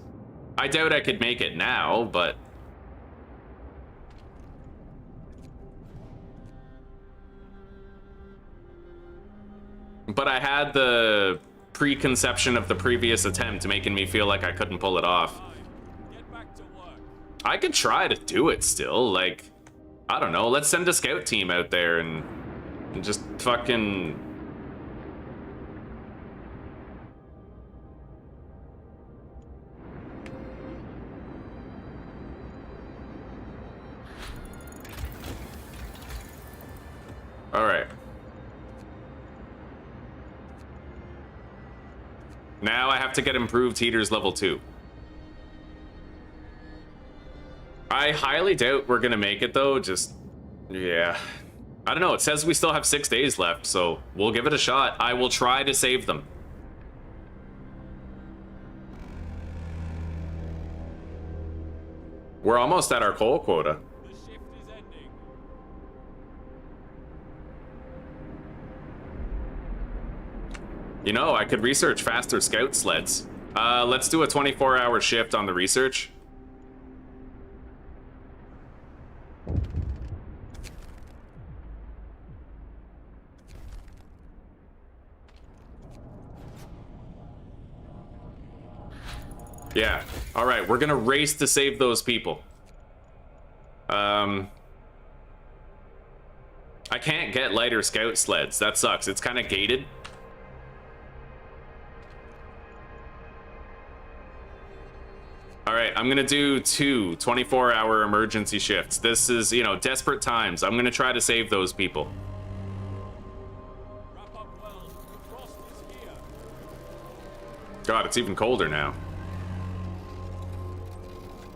I doubt I could make it now, but... But I had the preconception of the previous attempt making me feel like I couldn't pull it off. I could try to do it still, like... I don't know, let's send a scout team out there and just fucking... Alright. Now I have to get improved heaters level 2. I highly doubt we're gonna make it though, just... yeah. I don't know, it says we still have 6 days left, so we'll give it a shot. I will try to save them. We're almost at our coal quota. The shift is ending. You know, I could research faster scout sleds. Let's do a 24-hour shift on the research. Yeah. All right, we're gonna race to save those people. I can't get lighter scout sleds. That sucks. It's kind of gated. All right, I'm gonna do 2 24-hour emergency shifts. This is, you know, desperate times. I'm gonna try to save those people. Wrap up well. The frost is here. God, it's even colder now.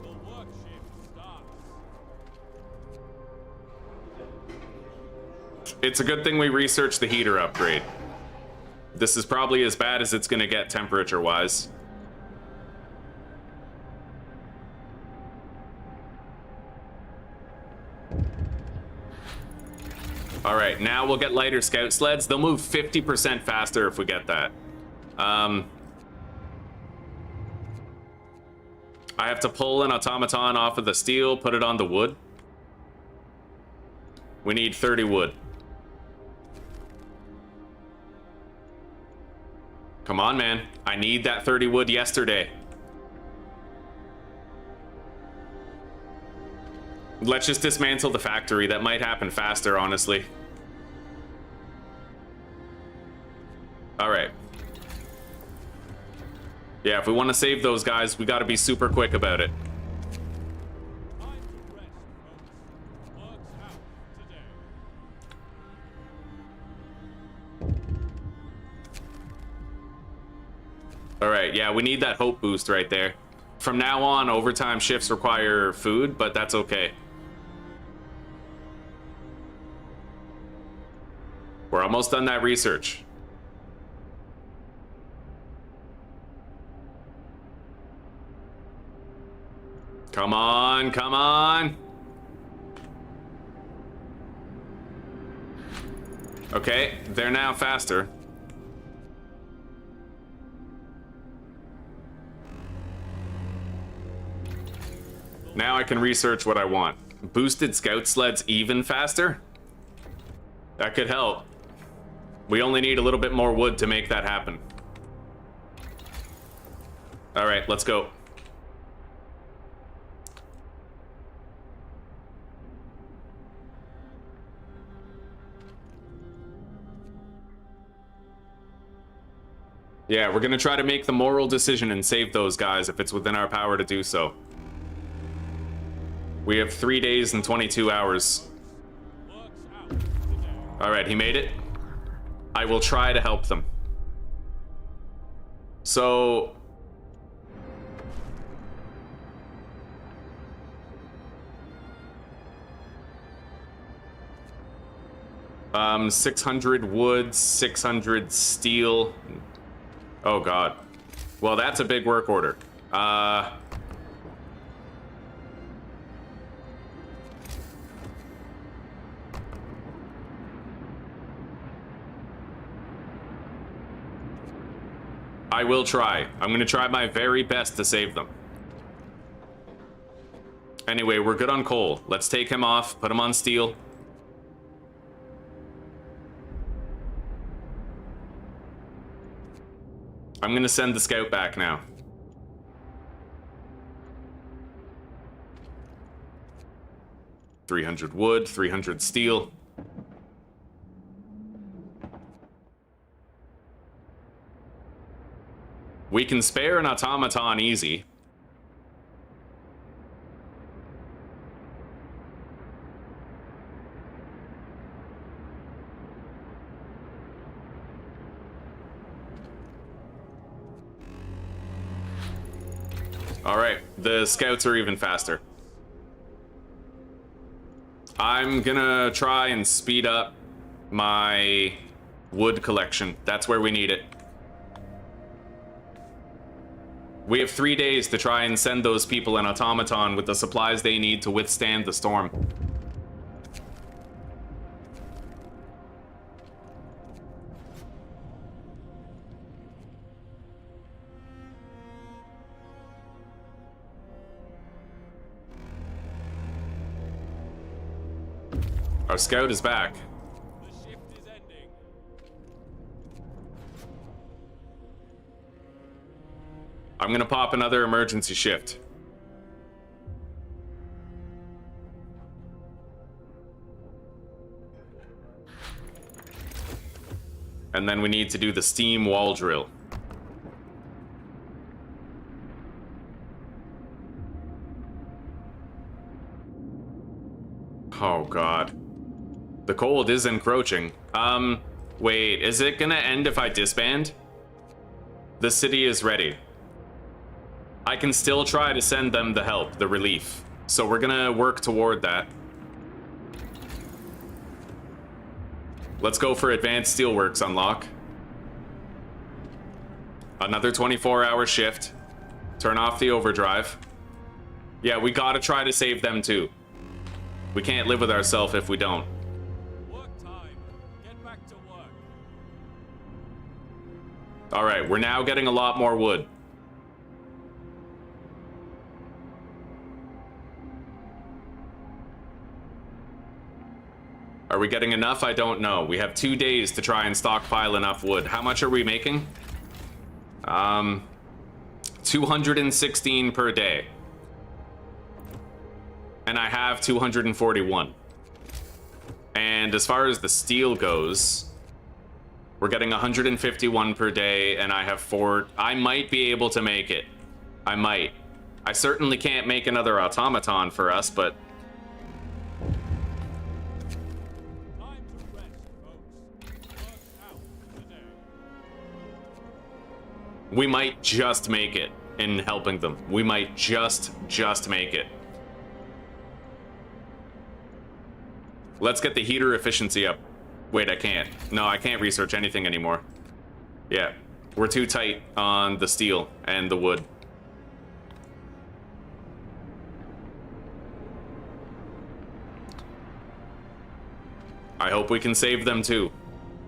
The work shift starts. It's a good thing we researched the heater upgrade. This is probably as bad as it's gonna get temperature-wise. All right, now we'll get lighter scout sleds. They'll move 50% faster if we get that. I have to pull an automaton off of the steel, put it on the wood. We need 30 wood. Come on, man. I need that 30 wood yesterday. Let's just dismantle the factory. That might happen faster, honestly. All right. Yeah, if we want to save those guys, we got to be super quick about it. Time to rest, folks. Work's out today. All right, yeah, we need that hope boost right there. From now on, overtime shifts require food, but that's okay. We're almost done that research. Come on, come on. Okay, they're now faster. Now I can research what I want. Boosted scout sleds even faster? That could help. We only need a little bit more wood to make that happen. All right, let's go. Yeah, we're gonna try to make the moral decision and save those guys if it's within our power to do so. We have 3 days and 22 hours. Work's out today. All right, he made it. I will try to help them. So... 600 wood, 600 steel. Oh god. Well, that's a big work order. I will try. I'm gonna try my very best to save them. Anyway, we're good on coal. Let's take him off, put him on steel. I'm gonna send the scout back now. $300 wood, 300 steel. We can spare an automaton easy. All right, the scouts are even faster. I'm gonna try and speed up my wood collection. That's where we need it. We have 3 days to try and send those people an automaton with the supplies they need to withstand the storm. Our scout is back. The shift is ending. I'm gonna pop another emergency shift. And then we need to do the steam wall drill. Oh god. The cold is encroaching. Wait, is it gonna end if I disband? The city is ready. I can still try to send them the help, the relief. So we're gonna work toward that. Let's go for advanced steelworks unlock. Another 24-hour shift. Turn off the overdrive. Yeah, we gotta try to save them too. We can't live with ourselves if we don't. Work time. Get back to work. All right, we're now getting a lot more wood. Are we getting enough? I don't know. We have 2 days to try and stockpile enough wood. How much are we making? 216 per day. And I have 241. And as far as the steel goes, we're getting 151 per day, and I have 4. I might be able to make it. I might. I certainly can't make another automaton for us, but Time to rest, folks. Work out today. we might just make it in helping them. We might just make it. Let's get the heater efficiency up. Wait, I can't. No, I can't research anything anymore. Yeah, we're too tight on the steel and the wood. I hope we can save them too.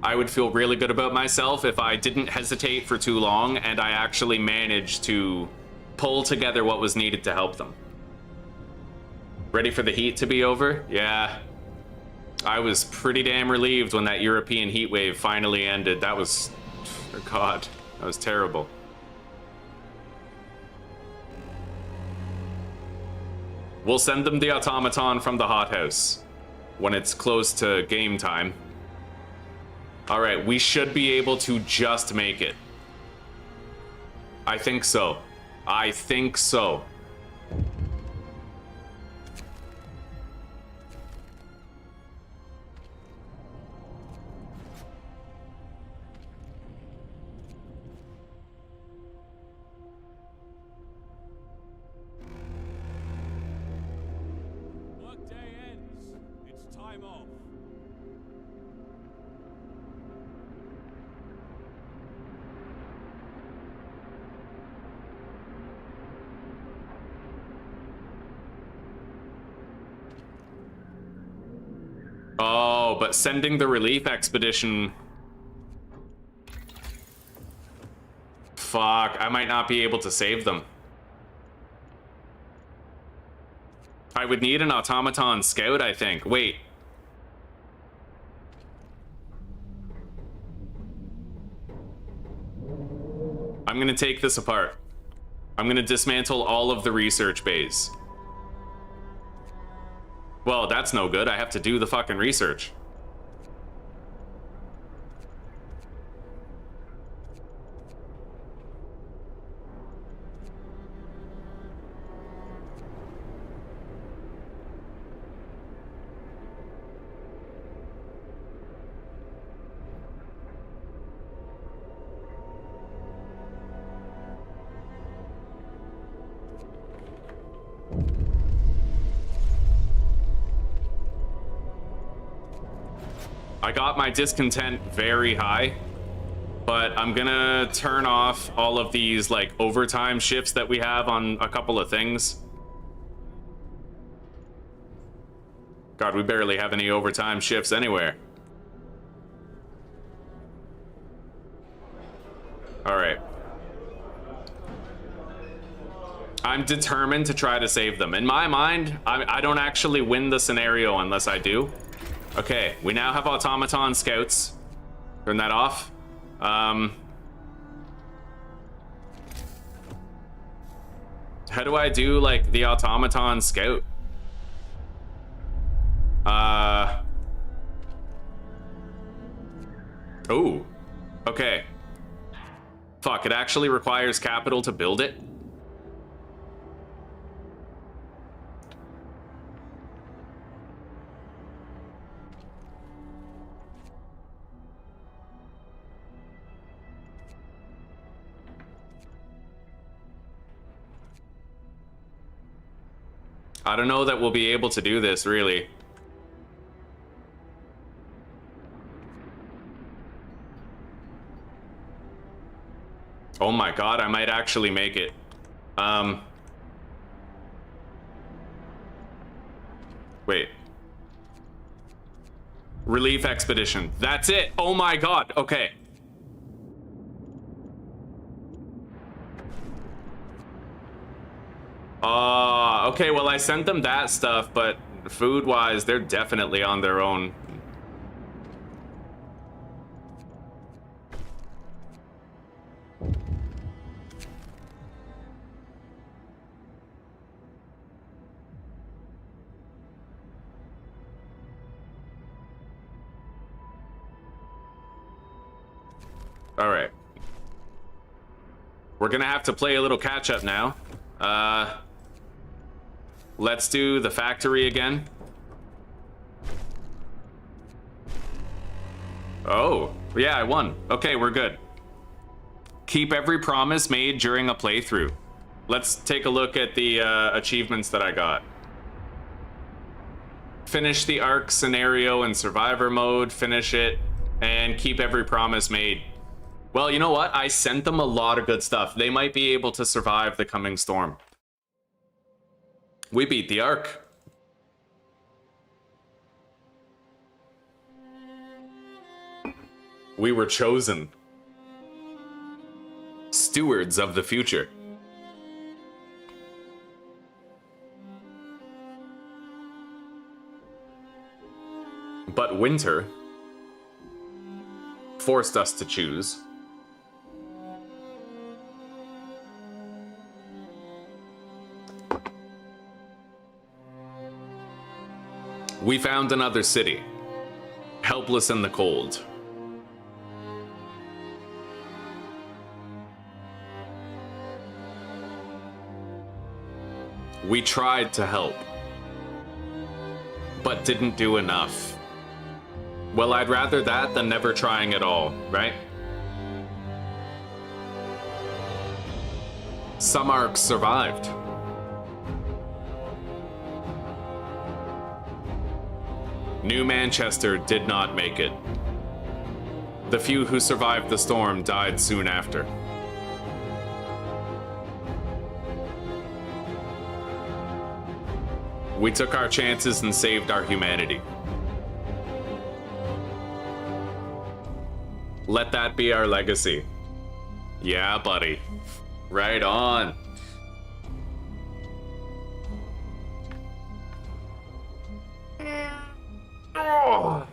I would feel really good about myself if I didn't hesitate for too long and I actually managed to pull together what was needed to help them. Ready for the heat to be over? Yeah. I was pretty damn relieved when that European heat wave finally ended. That was... oh god, that was terrible. We'll send them the automaton from the hothouse when it's close to game time. All right, we should be able to just make it. I think so. I think so. Workday ends. It's time off. Oh, but sending the relief expedition... Fuck, I might not be able to save them. I would need an automaton scout, I think. Wait. I'm gonna take this apart. I'm gonna dismantle all of the research bays. Well, that's no good. I have to do the fucking research. I got my discontent very high, but I'm gonna turn off all of these like overtime shifts that we have on a couple of things. God, we barely have any overtime shifts anywhere. All right. I'm determined to try to save them. In my mind, I don't actually win the scenario unless I do. Okay, we now have automaton scouts. Turn that off. How do I do, like, the automaton scout? Oh. Okay. Fuck, it actually requires capital to build it? I don't know that we'll be able to do this, really. Oh my god, I might actually make it. Wait. Relief expedition. That's it. Oh my god. Okay. Okay, well, I sent them that stuff, but food-wise, they're definitely on their own. All right. We're gonna have to play a little catch-up now. Let's do the factory again. Oh, yeah, I won. Okay, we're good. Keep every promise made during a playthrough. Let's take a look at the achievements that I got. Finish the Ark scenario in survivor mode, finish it, and keep every promise made. Well, you know what? I sent them a lot of good stuff. They might be able to survive the coming storm. We beat the Ark. We were chosen. Stewards of the future. But winter forced us to choose. We found another city, helpless in the cold. We tried to help, but didn't do enough. Well, I'd rather that than never trying at all, right? Some arcs survived. New Manchester did not make it. The few who survived the storm died soon after. We took our chances and saved our humanity. Let that be our legacy. Yeah, buddy. Right on. Oh.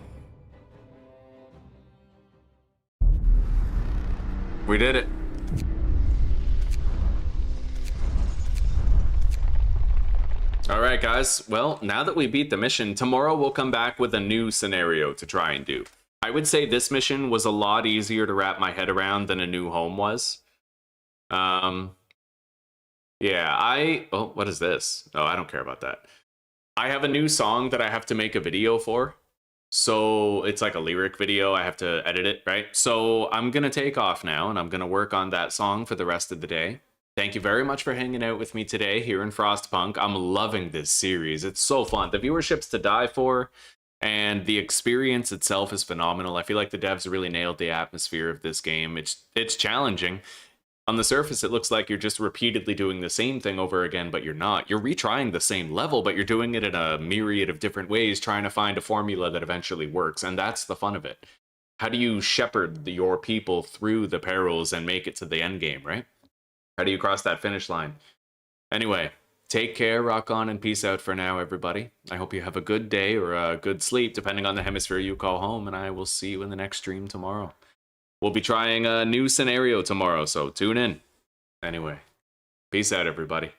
We did it. All right, guys. Well, now that we beat the mission, tomorrow we'll come back with a new scenario to try and do. I would say this mission was a lot easier to wrap my head around than A New Home was. Yeah, oh, what is this? Oh, I don't care about that. I have a new song that I have to make a video for. So it's like a lyric video. I have to edit it, right? So I'm going to take off now and I'm going to work on that song for the rest of the day. Thank you very much for hanging out with me today here in Frostpunk. I'm loving this series. It's so fun. The viewership's to die for, and the experience itself is phenomenal. I feel like the devs really nailed the atmosphere of this game. It's challenging. On the surface, it looks like you're just repeatedly doing the same thing over again, but you're not. You're retrying the same level, but you're doing it in a myriad of different ways, trying to find a formula that eventually works, and that's the fun of it. How do you shepherd your people through the perils and make it to the end game, right? How do you cross that finish line? Anyway, Take care, rock on, and peace out for now, everybody. I hope you have a good day or a good sleep, depending on the hemisphere you call home, and I will see you in the next stream tomorrow. We'll be trying a new scenario tomorrow, so tune in. Anyway, peace out, everybody.